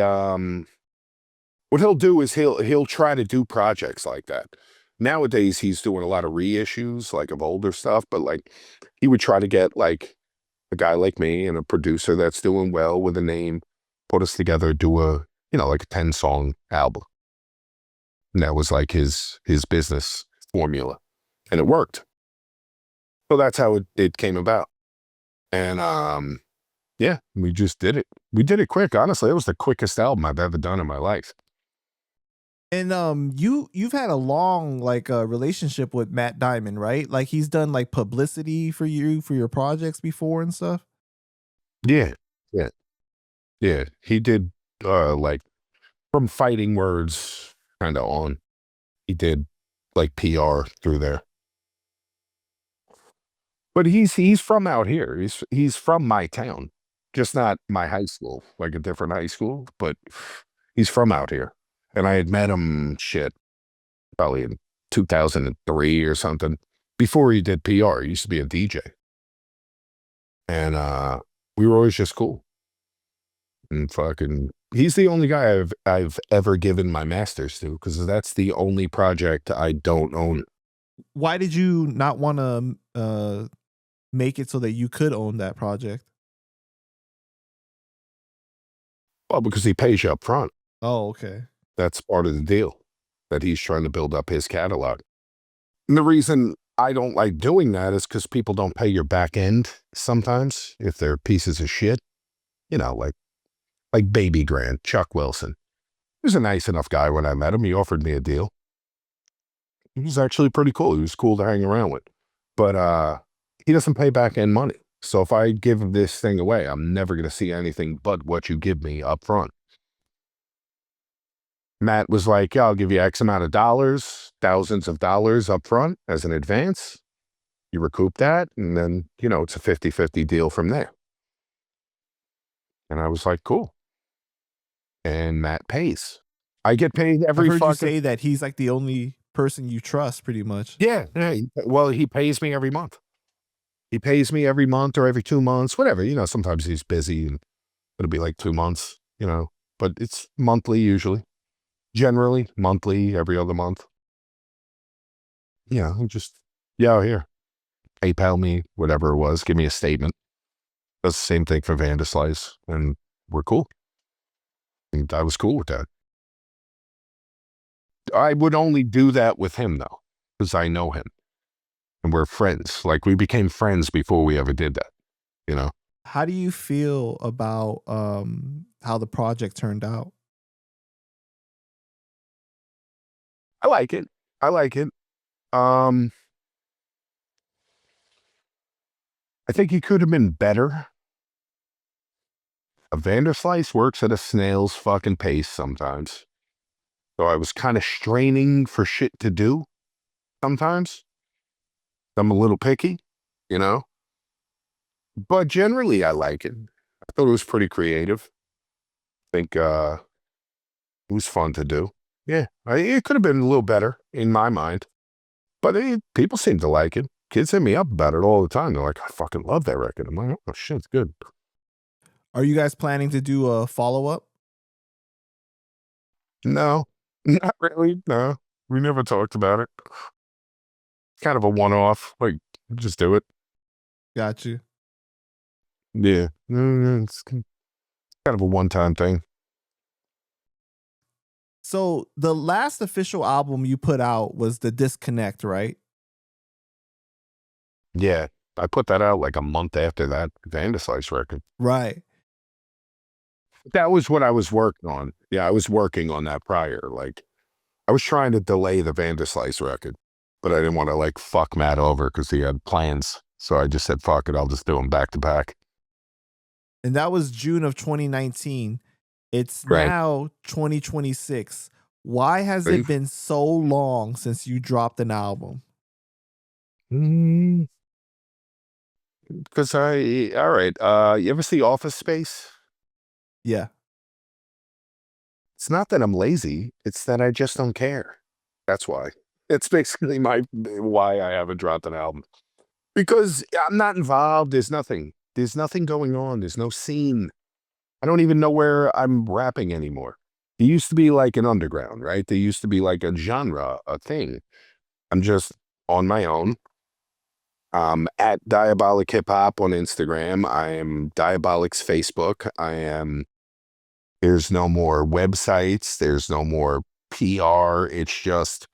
what he'll do is he'll try to do projects like that. Nowadays he's doing a lot of reissues like of older stuff, but like he would try to get like a guy like me and a producer that's doing well with a name put us together, do a, like a 10-song album. And that was like his business formula. And it worked. So that's how it came about. And yeah, we just did it. We did it quick. Honestly, it was the quickest album I've ever done in my life. And you've had a long relationship with Matt Diamond, right? Like he's done like publicity for you for your projects before and stuff. Yeah. He did like from Fighting Words kind of on. He did like PR through there. But he's from out here. He's from my town, just not my high school, like a different high school. But he's from out here, and I had met him probably in 2003 or something before he did PR. He used to be a DJ, and we were always just cool. And fucking, he's the only guy I've ever given my masters to, because that's the only project I don't own. Why did you not want to make it so that you could own that project? Well, because he pays you up front. Oh, okay. That's part of the deal, that he's trying to build up his catalog. And the reason I don't like doing that is because people don't pay your back end sometimes if they're pieces of shit. Like Baby Grand, Chuck Wilson. He was a nice enough guy when I met him. He offered me a deal. He was actually pretty cool. He was cool to hang around with. But he doesn't pay back end money. So if I give this thing away, I'm never going to see anything but what you give me up front. Matt was like, yeah, I'll give you X amount of dollars, thousands of dollars up front as an advance. You recoup that, and then, it's a 50-50 deal from there. And I was like, cool. And Matt pays. I get paid every I heard you say that he's like the only person you trust, pretty much. Yeah. Well, he pays me every month. He pays me every month or every 2 months, whatever. Sometimes he's busy and it'll be like 2 months, but it's monthly usually. Generally monthly, every other month. Yeah, here. PayPal me, whatever it was, give me a statement. Does the same thing for Vanderslice, and we're cool. And I was cool with that. I would only do that with him, though, because I know him. And we're friends. Like, we became friends before we ever did that, How do you feel about how the project turned out? I like it. I think he could have been better. A Vanderslice works at a snail's fucking pace sometimes. So I was kind of straining for shit to do sometimes. I'm a little picky, But generally, I like it. I thought it was pretty creative. I think it was fun to do. Yeah, it could have been a little better in my mind. But people seem to like it. Kids hit me up about it all the time. They're like, I fucking love that record. I'm like, oh, shit, it's good. Are you guys planning to do a follow-up? No, not really. No, we never talked about it. Kind of a one-off. Like, just do it. Got you. Yeah. It's kind of a one-time thing. So the last official album you put out was The Disconnect, right? Yeah. I put that out like a month after that Vanderslice record. Right. That was what I was working on. Yeah, I was working on that prior. Like, I was trying to delay the Vanderslice record, but I didn't want to like fuck Matt over because he had plans. So I just said, fuck it, I'll just do them back to back. And that was June of 2019. It's right. Now 2026. Why has it been so long since you dropped an album? Because all right. You ever see Office Space? Yeah. It's not that I'm lazy. It's that I just don't care. That's why. It's basically why I haven't dropped an album. Because I'm not involved. There's nothing going on. There's no scene. I don't even know where I'm rapping anymore. There used to be like an underground, right? There used to be like a genre, a thing. I'm just on my own. At Diabolic Hip Hop on Instagram. I am Diabolic's Facebook. I am There's no more websites. There's no more PR. It's just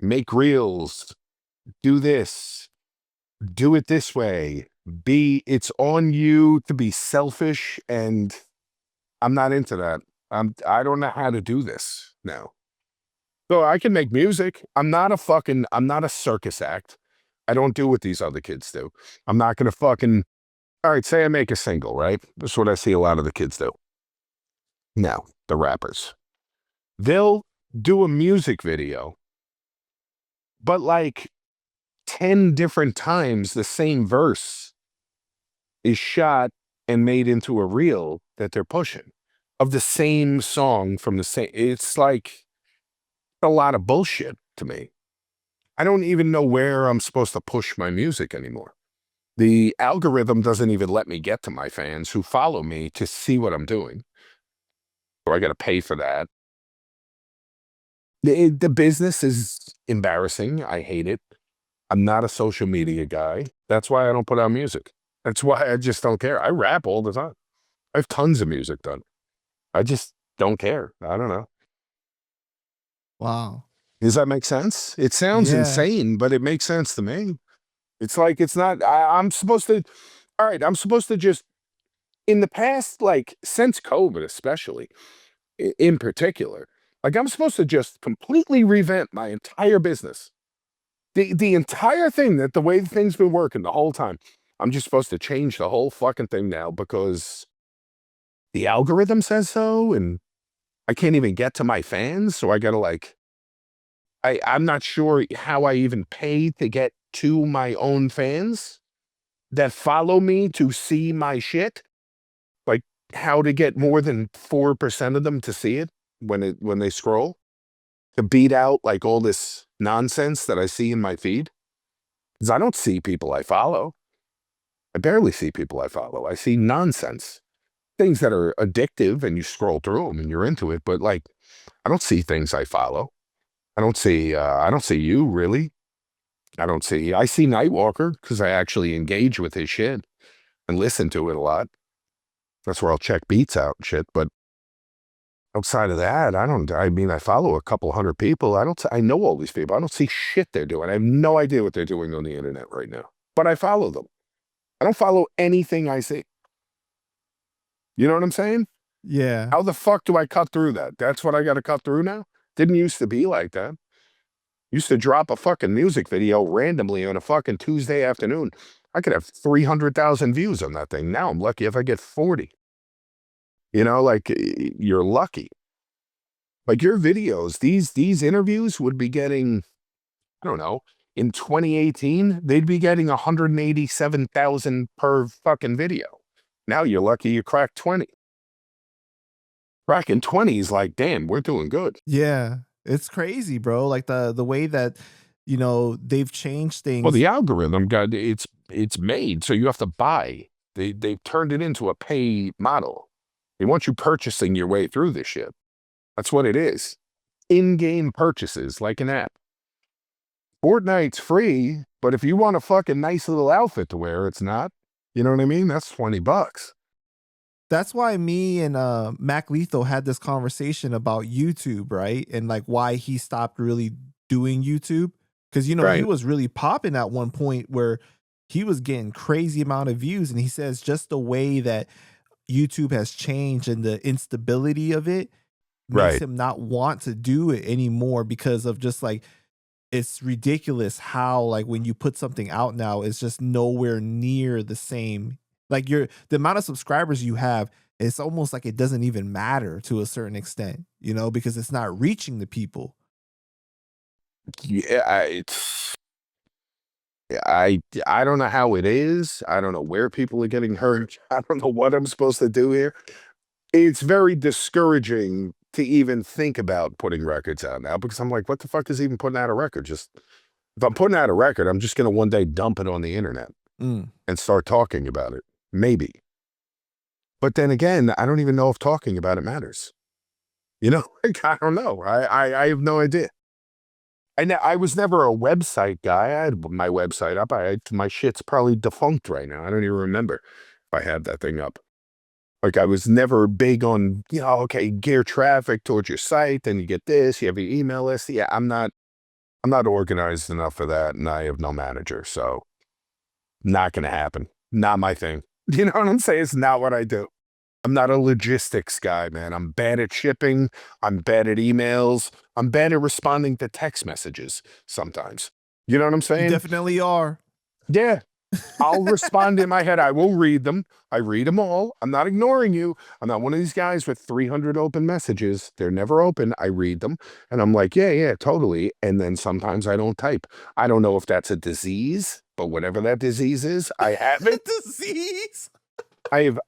make reels, do this, do it this way. It's on you to be selfish, and I'm not into that. I don't know how to do this now. So I can make music. I'm not a circus act. I don't do what these other kids do. I'm not going to all right, say I make a single, right? That's what I see a lot of the kids do. Now, the rappers. They'll do a music video, but like 10 different times the same verse is shot and made into a reel that they're pushing of the same song from the same. It's like a lot of bullshit to me. I don't even know where I'm supposed to push my music anymore. The algorithm doesn't even let me get to my fans who follow me to see what I'm doing. So I got to pay for that. The business is embarrassing. I hate it. I'm not a social media guy. That's why I don't put out music. That's why I just don't care. I rap all the time. I have tons of music done. I just don't care. I don't know. Wow. Does that make sense? It sounds insane, but it makes sense to me. It's like, it's not, I'm supposed to, all right, I'm supposed to just, in the past, like since COVID especially, in particular, like I'm supposed to just completely revamp my entire business. The entire thing, that the way things been working the whole time, I'm just supposed to change the whole fucking thing now because the algorithm says so, and I can't even get to my fans, so I gotta like, I'm not sure how I even pay to get to my own fans that follow me to see my shit. Like how to get more than 4% of them to see it when they scroll, to beat out like all this nonsense that I see in my feed. Because I don't see people I follow. I barely see people I follow. I see nonsense. Things that are addictive and you scroll through them and you're into it, but like I don't see things I follow. I don't see you really. I see Nightwalker because I actually engage with his shit and listen to it a lot. That's where I'll check beats out and shit. But outside of that, I follow a couple hundred people. I know all these people. I don't see shit they're doing. I have no idea what they're doing on the internet right now, but I follow them. I don't follow anything I see. You know what I'm saying? Yeah. How the fuck do I cut through that? That's what I got to cut through now? Didn't used to be like that. Used to drop a fucking music video randomly on a fucking Tuesday afternoon. I could have 300,000 views on that thing. Now I'm lucky if I get 40. You know, like you're lucky. Like your videos, these interviews would be getting, I don't know, in 2018, they'd be getting 187,000 per fucking video. Now you're lucky you cracked 20. Cracking 20 is like, damn, we're doing good. Yeah. It's crazy, bro. Like the way that, you know, they've changed things. Well, the algorithm it's made so you have to buy. They've turned it into a pay model. They want you purchasing your way through this shit. That's what it is. In-game purchases, like an app. Fortnite's free, but if you want a fucking nice little outfit to wear, it's not. You know what I mean? That's $20. That's why me and Mac Lethal had this conversation about YouTube, right? And like why he stopped really doing YouTube. Because, you know, he was really popping at one point where he was getting crazy amount of views. And he says just the way that YouTube has changed and the instability of it makes him not want to do it anymore, because of just like, it's ridiculous how like when you put something out now, it's just nowhere near the same. Like the amount of subscribers you have, it's almost like it doesn't even matter to a certain extent, you know, because it's not reaching the people. Yeah, I don't know how it is. I don't know where people are getting hurt. I don't know what I'm supposed to do here. It's very discouraging to even think about putting records out now, because I'm like, what the fuck is even putting out a record? Just if I'm putting out a record, I'm just going to one day dump it on the internet and start talking about it. Maybe. But then again, I don't even know if talking about it matters. You know, like, I don't know. I have no idea. I was never a website guy. I had my website up. My shit's probably defunct right now. I don't even remember if I had that thing up. Like, I was never big on, okay, gear traffic towards your site, then you get this, you have your email list. Yeah, I'm not organized enough for that, and I have no manager, so not gonna happen. Not my thing. You know what I'm saying? It's not what I do. I'm not a logistics guy, man. I'm bad at shipping. I'm bad at emails. I'm bad at responding to text messages sometimes. You know what I'm You saying? definitely are. Yeah. I'll respond in my head. I will read them. I read them all. I'm not ignoring you. I'm not one of these guys with 300 open messages. They're never open. I read them and I'm like, yeah, totally. And then sometimes I don't type. I don't know if that's a disease, but whatever that disease is, I have it. Disease. I have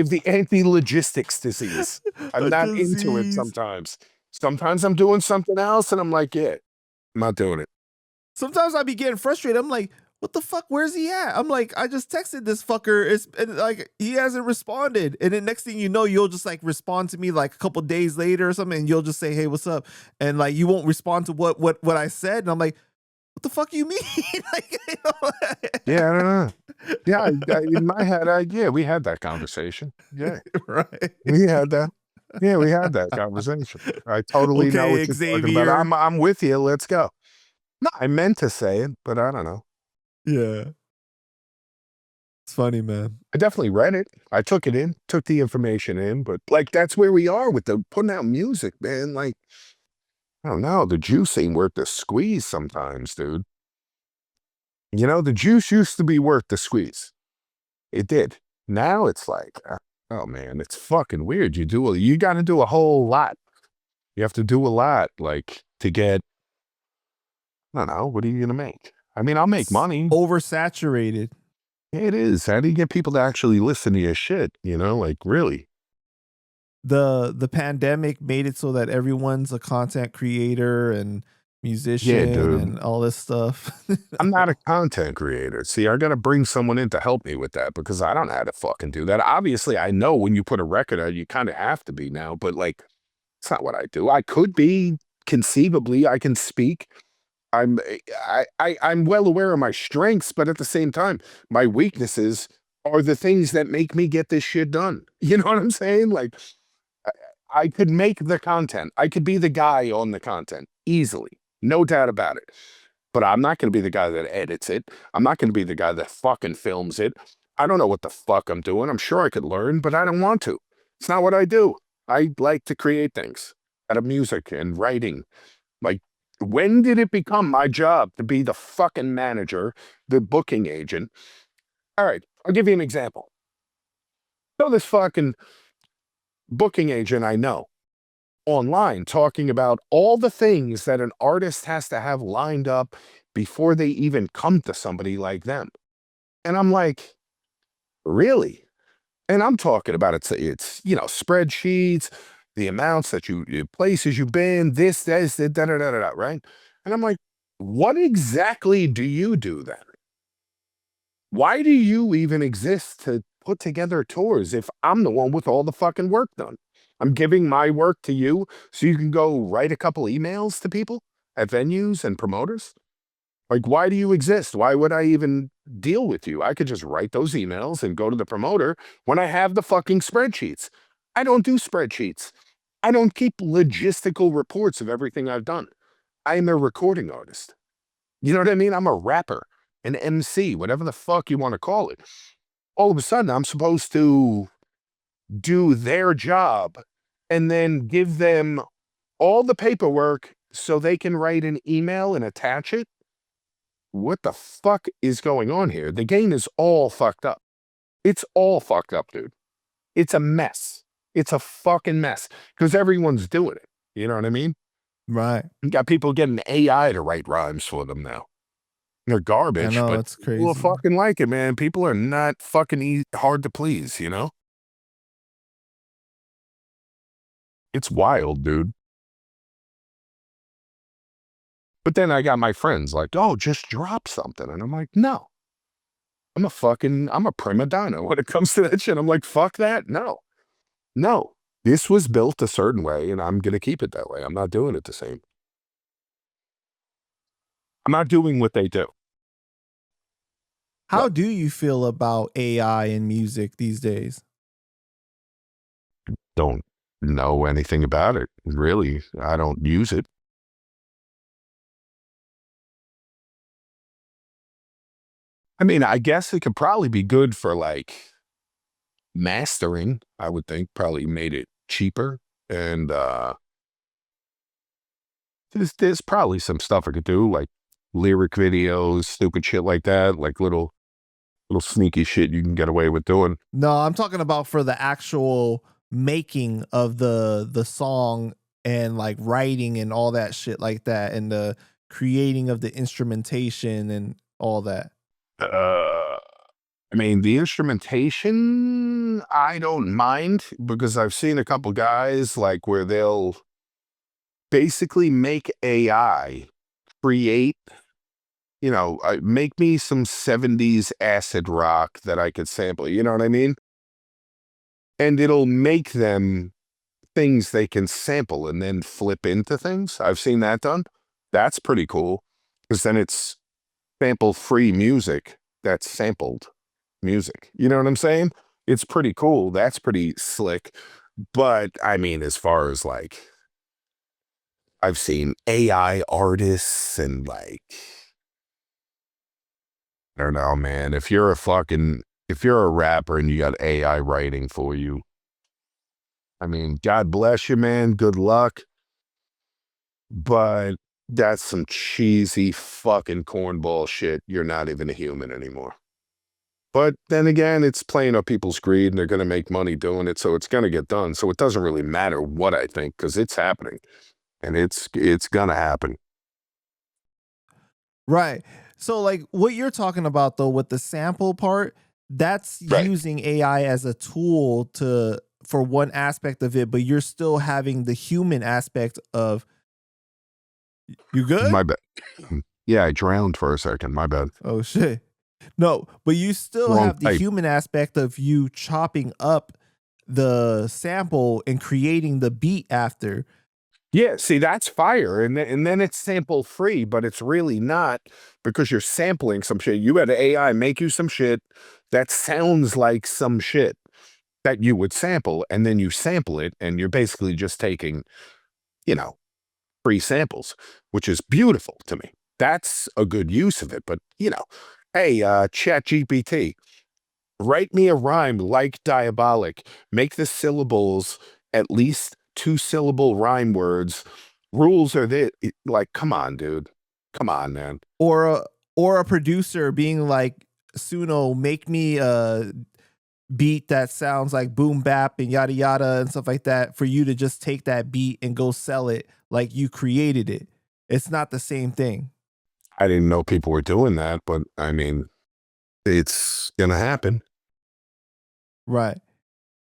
the anti-logistics disease. I'm A not into it disease. sometimes. Sometimes I'm doing something else and I'm like, yeah, I'm not doing it. Sometimes I be getting frustrated. I'm like, what the fuck? Where's he at? I'm like, I just texted this fucker. And like, he hasn't responded. And then next thing you know, you'll just like respond to me like a couple days later or something. And you'll just say, hey, what's up? And like, you won't respond to what I said. And I'm like, what the fuck you mean? Like, Yeah, I don't know. Yeah, in my head, yeah, we had that conversation. Yeah, right. we had that. Yeah, we had that conversation. I totally know what you're talking about. Xavier. I'm with you. Let's go. No, I meant to say it, but I don't know. Yeah. It's funny, man. I definitely read it. I took it in, took the information in, but like that's where we are with the putting out music, man. Like, I don't know, the juice ain't worth the squeeze sometimes, dude. You know, the juice used to be worth the squeeze. It did. Now it's like, oh man, it's fucking weird. You got to do a whole lot. You have to do a lot, like, to get, I don't know, what are you gonna make? I mean, I'll make money. Oversaturated. It is. How do you get people to actually listen to your shit? You know, like, really? The pandemic made it so that everyone's a content creator and musician and all this stuff. I'm not a content creator. See, I got to bring someone in to help me with that because I don't know how to fucking do that. Obviously, I know when you put a record out, you kind of have to be now, but like, it's not what I do. I could be, conceivably, I can speak. I'm well aware of my strengths, but at the same time, my weaknesses are the things that make me get this shit done. You know what I'm saying? Like, I could make the content. I could be the guy on the content easily. No doubt about it. But I'm not going to be the guy that edits it. I'm not going to be the guy that fucking films it. I don't know what the fuck I'm doing. I'm sure I could learn, but I don't want to. It's not what I do. I like to create things out of music and writing. Like, when did it become my job to be the fucking manager, the booking agent? All right, I'll give you an example. So this fucking booking agent I know online talking about all the things that an artist has to have lined up before they even come to somebody like them. And I'm like, really? And I'm talking about it's spreadsheets, the amounts that places you've been, this, da, right? And I'm like, what exactly do you do then? Why do you even exist to put together tours if I'm the one with all the fucking work done? I'm giving my work to you so you can go write a couple emails to people at venues and promoters? Like, why do you exist? Why would I even deal with you? I could just write those emails and go to the promoter when I have the fucking spreadsheets. I don't do spreadsheets. I don't keep logistical reports of everything I've done. I'm a recording artist. You know what I mean? I'm a rapper, an MC, whatever the fuck you want to call it. All of a sudden, I'm supposed to do their job and then give them all the paperwork so they can write an email and attach it. What the fuck is going on here? The game is all fucked up. It's all fucked up, dude. It's a mess. It's a fucking mess because everyone's doing it. You know what I mean? Right. You got people getting AI to write rhymes for them now. They're garbage, I know, but it's crazy. people fucking like it, man. People are not fucking hard to please, you know? It's wild, dude. But then I got my friends like, oh, just drop something. And I'm like, no. I'm a prima donna when it comes to that shit. I'm like, fuck that. No. No. This was built a certain way, and I'm going to keep it that way. I'm not doing it the same. I'm not doing what they do. How do you feel about AI in music these days? don't know anything about it. Really, I don't use it. I mean, I guess it could probably be good for like mastering. I would think probably made it cheaper, and there's probably some stuff I could do, like lyric videos, stupid shit like that, like little sneaky shit you can get away with doing. No, I'm talking about for the actual making of the song and like writing and all that shit like that, and the creating of the instrumentation and all that. I mean, the instrumentation, I don't mind, because I've seen a couple guys like where they'll basically make AI create, you know, make me some 70s acid rock that I could sample, you know what I mean? And it'll make them things they can sample and then flip into things. I've seen that done. That's pretty cool, because then it's sample-free music that's sampled music. You know what I'm saying? It's pretty cool. That's pretty slick. But I mean, as far as like, I've seen AI artists and like, I don't know, man. If you're a rapper and you got AI writing for you, I mean, God bless you, man. Good luck. But that's some cheesy fucking cornball shit. You're not even a human anymore. But then again, it's playing up people's greed and they're going to make money doing it. So it's going to get done. So it doesn't really matter what I think, because it's happening, and it's going to happen. Right. So like what you're talking about though with the sample part, that's Right. using AI as a tool for one aspect of it, but you're still having the human aspect of. You good? My bad. Yeah, I drowned for a second. My bad. Oh shit. No, but you still Wrong have the type. human aspect of you chopping up the sample and creating the beat after. Yeah, see, that's fire. And then it's sample free, but it's really not, because you're sampling some shit. You had AI make you some shit that sounds like some shit that you would sample, and then you sample it, and you're basically just taking, you know, free samples, which is beautiful to me. That's a good use of it. But, you know, hey, ChatGPT, write me a rhyme like Diabolic. Make the syllables at least 2-syllable rhyme words. Rules are this. Like, come on, dude. Come on, man. Or a producer being like, Suno, make me a beat that sounds like boom bap and yada yada and stuff like that, for you to just take that beat and go sell it like you created it. It's not the same thing. I didn't know people were doing that, but I mean, it's gonna happen. Right.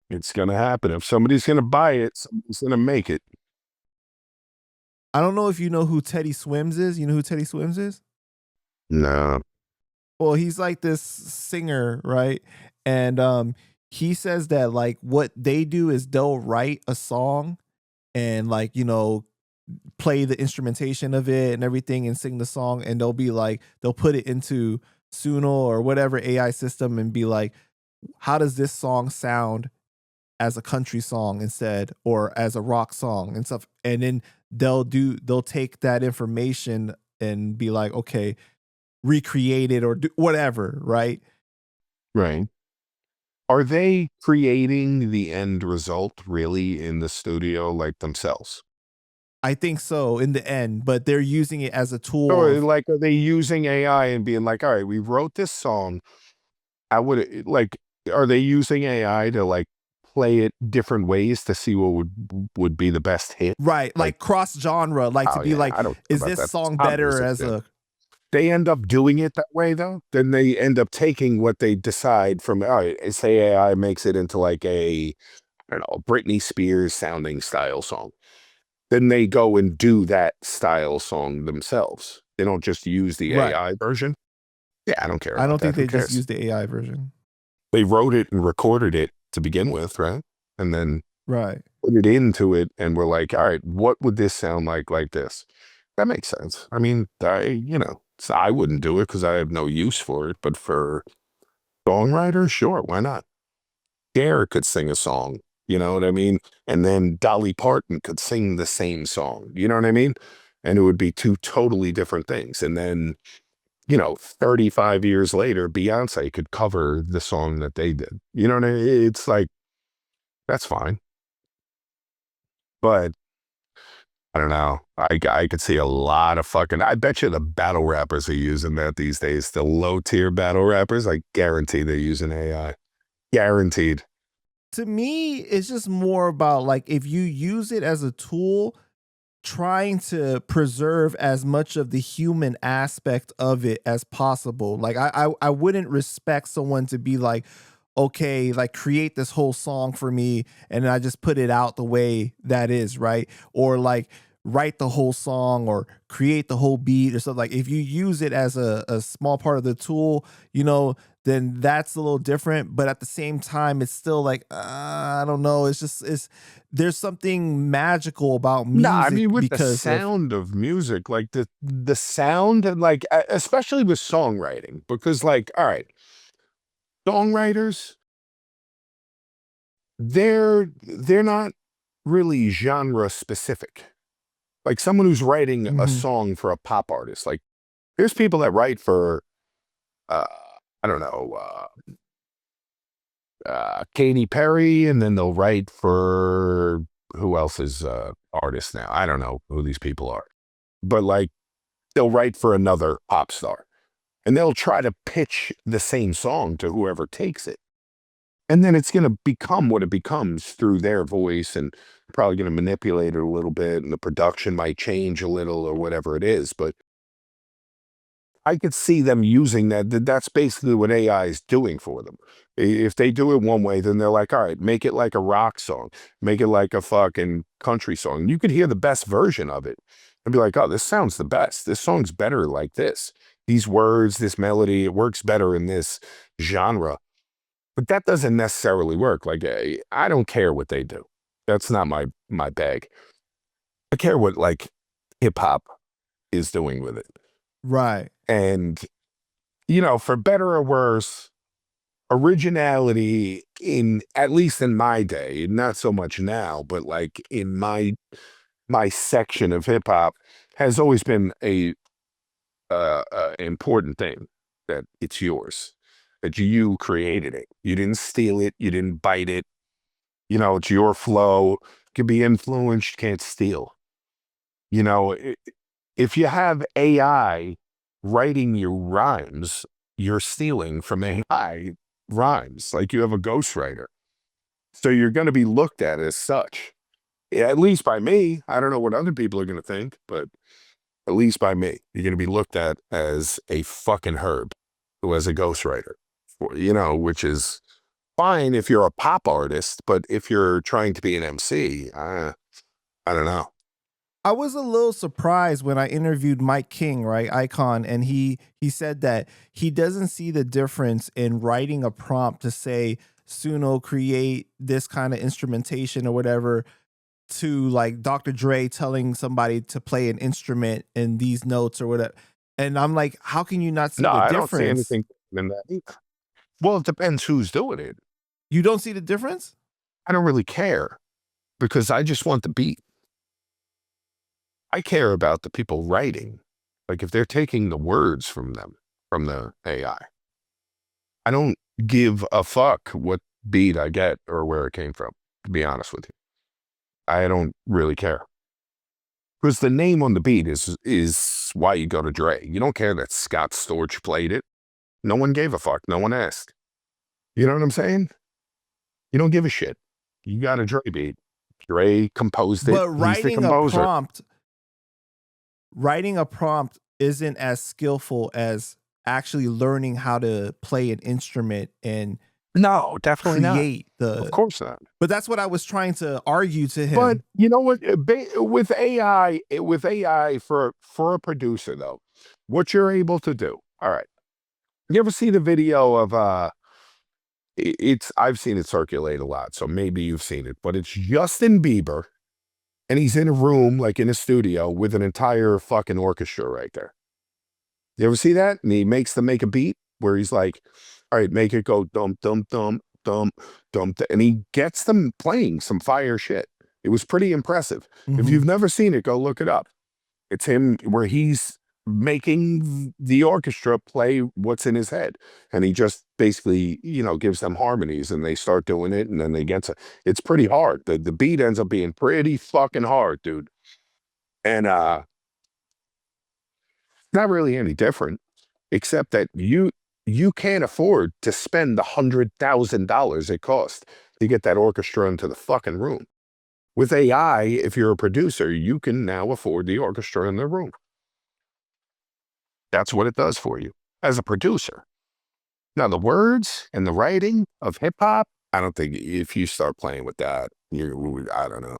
It's gonna happen. If somebody's gonna buy it, somebody's gonna make it. I don't know if you know who Teddy Swims is. You know who Teddy Swims is? No. Well, he's like this singer, right? And he says that like what they do is they'll write a song and like, you know, play the instrumentation of it and everything and sing the song, and they'll be like, they'll put it into Suno or whatever AI system and be like, how does this song sound as a country song instead, or as a rock song and stuff? And then they'll take that information and be like, okay, recreate it or do whatever, right? Right. Are they creating the end result really in the studio like themselves? I think so in the end, but they're using it as a tool. Or like, are they using AI and being like, all right, we wrote this song. I would like, are they using AI to like play it different ways to see what would be the best hit? Right. Like cross genre, like to be like, I don't is about this that. song Pop better music, as yeah. a. They end up doing it that way though. Then they end up taking what they decide from, all right, say AI makes it into like a, I don't know, Britney Spears sounding style song. Then they go and do that style song themselves. They don't just use the Right. AI version. Yeah, I don't care. I don't about think that. they Who just cares? use the AI version. They wrote it and recorded it to begin with, right? And then Right. put it into it, and we're like, all right, what would this sound like this? That makes sense. I mean, I wouldn't do it because I have no use for it, but for songwriters, sure, why not? Garrett could sing a song You know what I mean? And then Dolly Parton could sing the same song. You know what I mean? And it would be two totally different things. And then, 35 years later, Beyonce could cover the song that they did. You know what I mean? It's like, that's fine. But I don't know. I could see a lot of I bet you the battle rappers are using that these days. The low tier battle rappers, I guarantee they're using AI. Guaranteed. To me, it's just more about like if you use it as a tool, trying to preserve as much of the human aspect of it as possible. Like I wouldn't respect someone to be like, okay, like create this whole song for me and I just put it out the way that is, right? Or like write the whole song or create the whole beat or something. Like if you use it as a small part of the tool, then that's a little different. But at the same time, it's still like, I don't know. There's something magical about music. No, I mean, with the sound of music, like the sound, and like, especially with songwriting, because like, all right, songwriters, they're not really genre specific. Like someone who's writing a song for a pop artist, like there's people that write for, I don't know, Katy Perry, and then they'll write for who else is artist now? I don't know who these people are, but like they'll write for another pop star, and they'll try to pitch the same song to whoever takes it, and then it's going to become what it becomes through their voice, and probably going to manipulate it a little bit, and the production might change a little or whatever it is, but I could see them using that. That's basically what AI is doing for them. If they do it one way, then they're like, all right, make it like a rock song, make it like a fucking country song. You could hear the best version of it and be like, oh, this sounds the best. This song's better like this. These words, this melody, it works better in this genre. But that doesn't necessarily work. Like, I don't care what they do. That's not my bag. I care what like hip hop is doing with it. Right. And, for better or worse, originality at least in my day, not so much now, but like in my section of hip hop has always been a important thing, that it's yours, that you created it. You didn't steal it. You didn't bite it. It's your flow. Can be influenced, can't steal. If you have AI writing your rhymes, you're stealing from AI rhymes. Like you have a ghostwriter. So you're going to be looked at as such. At least by me. I don't know what other people are going to think, but at least by me, you're going to be looked at as a fucking herb who has a ghostwriter, which is fine if you're a pop artist, but if you're trying to be an MC, I don't know. I was a little surprised when I interviewed Mike King, right, Icon, and he said that he doesn't see the difference in writing a prompt to say, Suno, create this kind of instrumentation or whatever, to like Dr. Dre telling somebody to play an instrument in these notes or whatever. And I'm like, how can you not see the difference? No, I don't see anything in that either. Well, it depends who's doing it. You don't see the difference? I don't really care, because I just want the beat. I care about the people writing. Like if they're taking the words from the AI, I don't give a fuck what beat I get or where it came from, to be honest with you. I don't really care. Because the name on the beat is why you go to Dre. You don't care that Scott Storch played it. No one gave a fuck. No one asked. You know what I'm saying? You don't give a shit. You got a Dre beat. Dre composed it. But He's the composer. Writing a prompt isn't as skillful as actually learning how to play an instrument and no, definitely create not. Of course not. But that's what I was trying to argue to him. But you know what? With AI for a producer though, what you're able to do. All right. You ever see the video of I've seen it circulate a lot, so maybe you've seen it, but it's Justin Bieber. And he's in a room, like in a studio, with an entire fucking orchestra right there. You ever see that? And he makes them make a beat where he's like, all right, make it go dum, dum, dum, dump, dump, and he gets them playing some fire shit. It was pretty impressive. If Mhm. you've never seen it, go look it up. It's him where he's making the orchestra play what's in his head. And he just basically, you know, gives them harmonies and they start doing it and then they get to, it's pretty hard. The beat ends up being pretty fucking hard, dude. And not really any different, except that you can't afford to spend the $100,000 it costs to get that orchestra into the fucking room. With AI, if you're a producer, you can now afford the orchestra in the room. That's what it does for you as a producer. Now, the words and the writing of hip-hop, I don't think if you start playing with that, I don't know.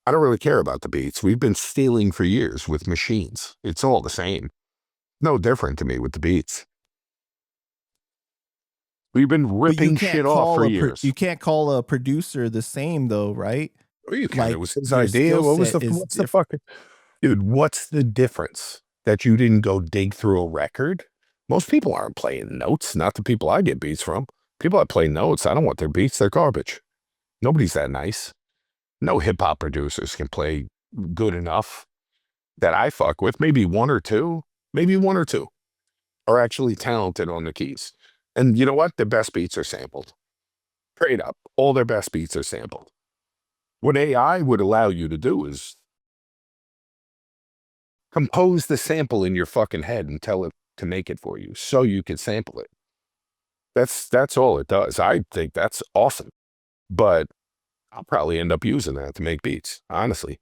I don't really care about the beats. We've been stealing for years with machines. It's all the same. No different to me with the beats. We've been ripping shit off for years. You can't call a producer the same though, right? Oh, you can. Like, It was his your idea. skill What's set is the fucking... Dude, what's the difference? That you didn't go dig through a record? Most people aren't playing notes, not the people I get beats from. People that play notes, I don't want their beats, they're garbage. Nobody's that nice. No hip-hop producers can play good enough that I fuck with. Maybe one or two are actually talented on the keys. And you know what? The best beats are sampled. Straight up. All their best beats are sampled. What AI would allow you to do is compose the sample in your fucking head and tell it to make it for you so you can sample it. That's all it does. I think that's awesome. But I'll probably end up using that to make beats, honestly.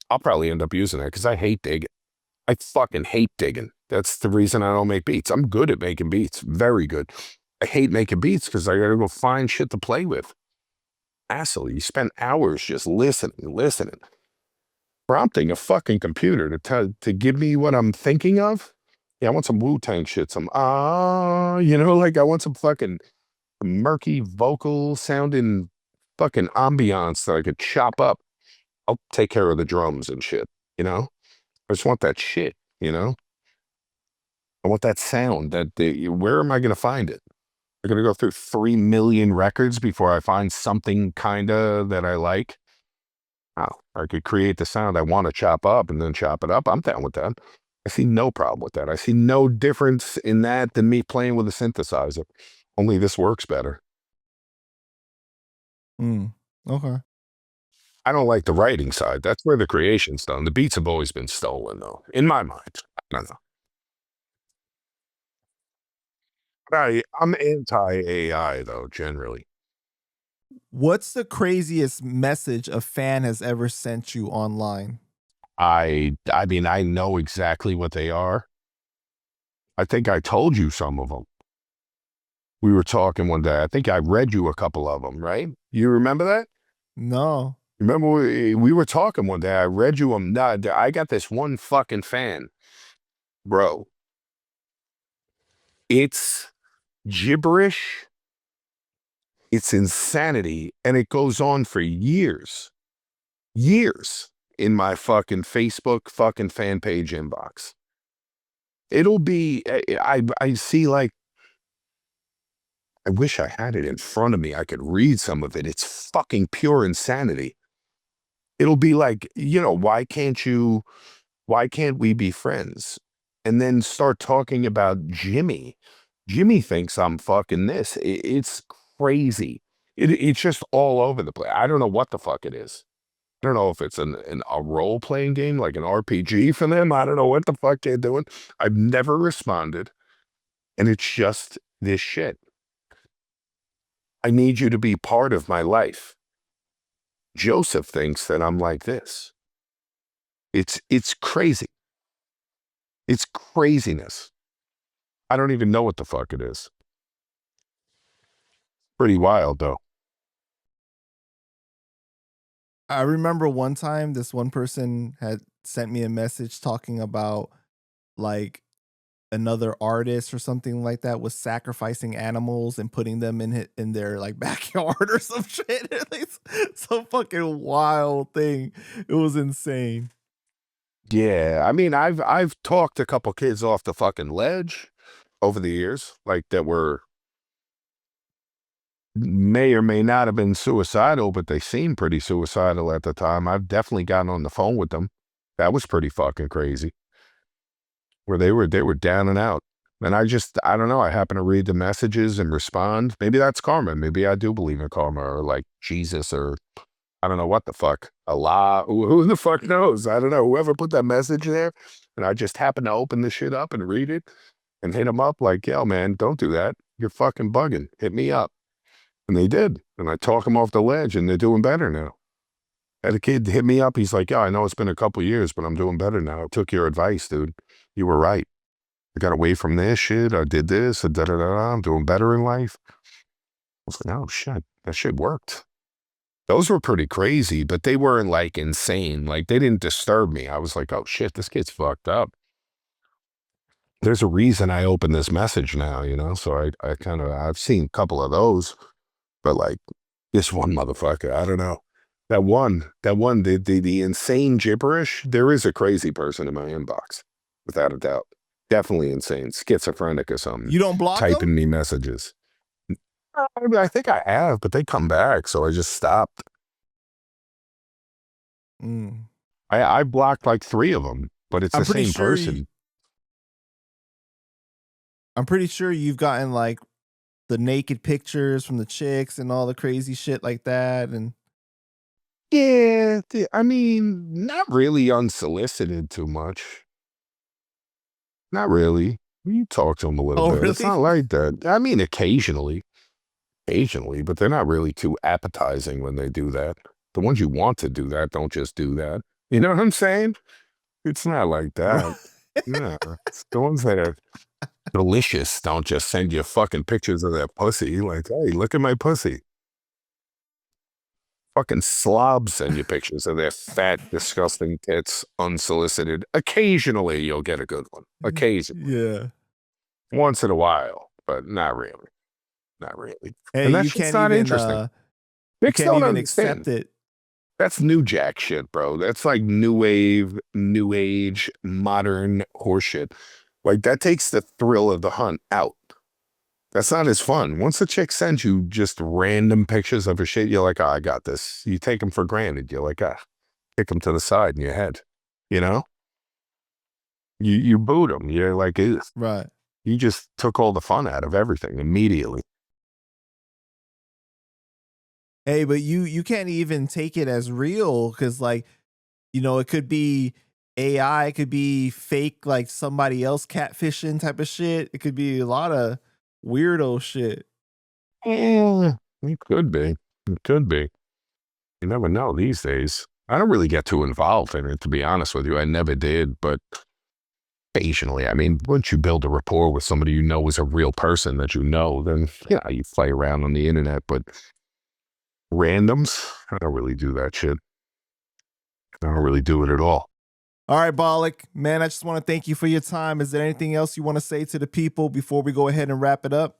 I'll probably end up using that because I hate digging. I fucking hate digging. That's the reason I don't make beats. I'm good at making beats. Very good. I hate making beats because I gotta go find shit to play with. Asshole, you spend hours just listening. Prompting a fucking computer to give me what I'm thinking of. Yeah, I want some Wu-Tang shit, some you know, like I want some fucking murky vocal sounding fucking ambiance that I could chop up. I'll take care of the drums and shit, you know? I just want that shit, you know? I want that sound. Where am I gonna find it? I'm gonna go through 3 million records before I find something kinda that I like. Oh, I could create the sound I want to chop up and then chop it up. I'm down with that. I see no problem with that. I see no difference in that than me playing with a synthesizer. Only this works better. Okay. I don't like the writing side. That's where the creation's done. The beats have always been stolen, though, in my mind. I don't know. But I'm anti-AI, though, generally. What's the craziest message a fan has ever sent you online? I mean, I know exactly what they are. I think I told you some of them. We were talking one day. I think I read you a couple of them, right? You remember that? No. Remember we were talking one day. I read you them. Nah, I got this one fucking fan, bro. It's gibberish. It's insanity. And it goes on for years. Years in my fucking Facebook fucking fan page inbox. It'll be, I see like, I wish I had it in front of me. I could read some of it. It's fucking pure insanity. It'll be like, you know, why can't we be friends? And then start talking about Jimmy. Jimmy thinks I'm fucking this. It's crazy. It's just all over the place. I don't know what the fuck it is. I don't know if it's a role-playing game, like an RPG for them. I don't know what the fuck they're doing. I've never responded. And it's just this shit. I need you to be part of my life. Joseph thinks that I'm like this. It's crazy. It's craziness. I don't even know what the fuck it is. Pretty wild, though. I remember one time this one person had sent me a message talking about like another artist or something like that was sacrificing animals and putting them in their like backyard or some shit. It's some fucking wild thing. It was insane. Yeah, I mean, I've talked a couple kids off the fucking ledge over the years, like that were may or may not have been suicidal, but they seemed pretty suicidal at the time. I've definitely gotten on the phone with them. That was pretty fucking crazy. Where they were down and out. And I don't know. I happen to read the messages and respond. Maybe that's karma. Maybe I do believe in karma, or like Jesus, or I don't know what the fuck. Allah, who the fuck knows? I don't know. Whoever put that message there. And I just happen to open the shit up and read it and hit them up like, yo, man, don't do that. You're fucking bugging. Hit me up. And they did. And I talk them off the ledge, and they're doing better now. Had a kid hit me up. He's like, yeah, I know it's been a couple years, but I'm doing better now. I took your advice, dude. You were right. I got away from this shit. I did this. I'm doing better in life. I was like, oh, shit. That shit worked. Those were pretty crazy, but they weren't like insane. Like, they didn't disturb me. I was like, oh, shit, this kid's fucked up. There's a reason I opened this message now, you know? So I've seen a couple of those, but like this one motherfucker, I don't know. That one, the insane gibberish, there is a crazy person in my inbox, without a doubt. Definitely insane, schizophrenic or something. You don't block typing them? me messages. I think I have, but they come back, so I just stopped. I blocked like 3 of them, but it's the same person. I'm pretty sure you've gotten like the naked pictures from the chicks and all the crazy shit like that, and yeah, I mean, not really unsolicited too much. Not really. You talk to them a little bit. Really? It's not like that. I mean, occasionally, but they're not really too appetizing when they do that. The ones you want to do that don't just do that. You know what I'm saying? It's not like that. Yeah, it's the ones that are delicious don't just send you fucking pictures of their pussy. Like, hey, look at my pussy. Fucking slobs send you pictures of their fat, disgusting tits, unsolicited. Occasionally, you'll get a good one. Occasionally. Yeah. Once in a while, but not really. Not really. Hey, and that you shit's can't not even, interesting. You can't even accept it. That's new jack shit, bro. That's like new wave, new age, modern horseshit. Like, that takes the thrill of the hunt out. That's not as fun. Once the chick sends you just random pictures of her shit, you're like, oh, I got this. You take them for granted. You're like, kick them to the side in your head. You know? You boot them. You're like, ew. Right. You just took all the fun out of everything immediately. Hey, but you can't even take it as real, because, like, you know, it could be AI, it could be fake, like somebody else catfishing type of shit. It could be a lot of weirdo shit. Yeah, it could be. It could be. You never know these days. I don't really get too involved in it, to be honest with you. I never did, but occasionally. I mean, once you build a rapport with somebody you know is a real person that you know, then, you know, you play around on the internet, but randoms, I don't really do that shit. I don't really do it at all. All right, Diabolic, man, I just want to thank you for your time. Is there anything else you want to say to the people before we go ahead and wrap it up?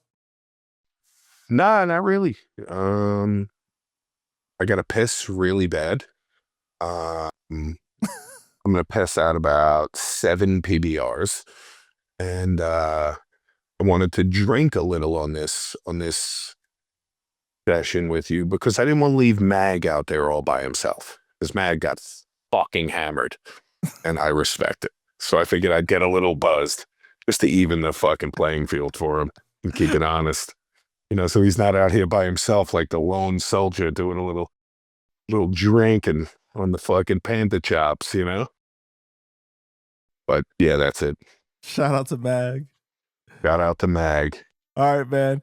Nah, not really. I gotta piss really bad. I'm gonna piss out about 7 PBRs, and I wanted to drink a little on this session with you because I didn't want to leave Mag out there all by himself. Because Mag got fucking hammered, and I respect it. So I figured I'd get a little buzzed just to even the fucking playing field for him and keep it honest. You know, so he's not out here by himself like the lone soldier doing a little drinking on the fucking panda chops, you know? But yeah, that's it. Shout out to Mag. Shout out to Mag. All right, man.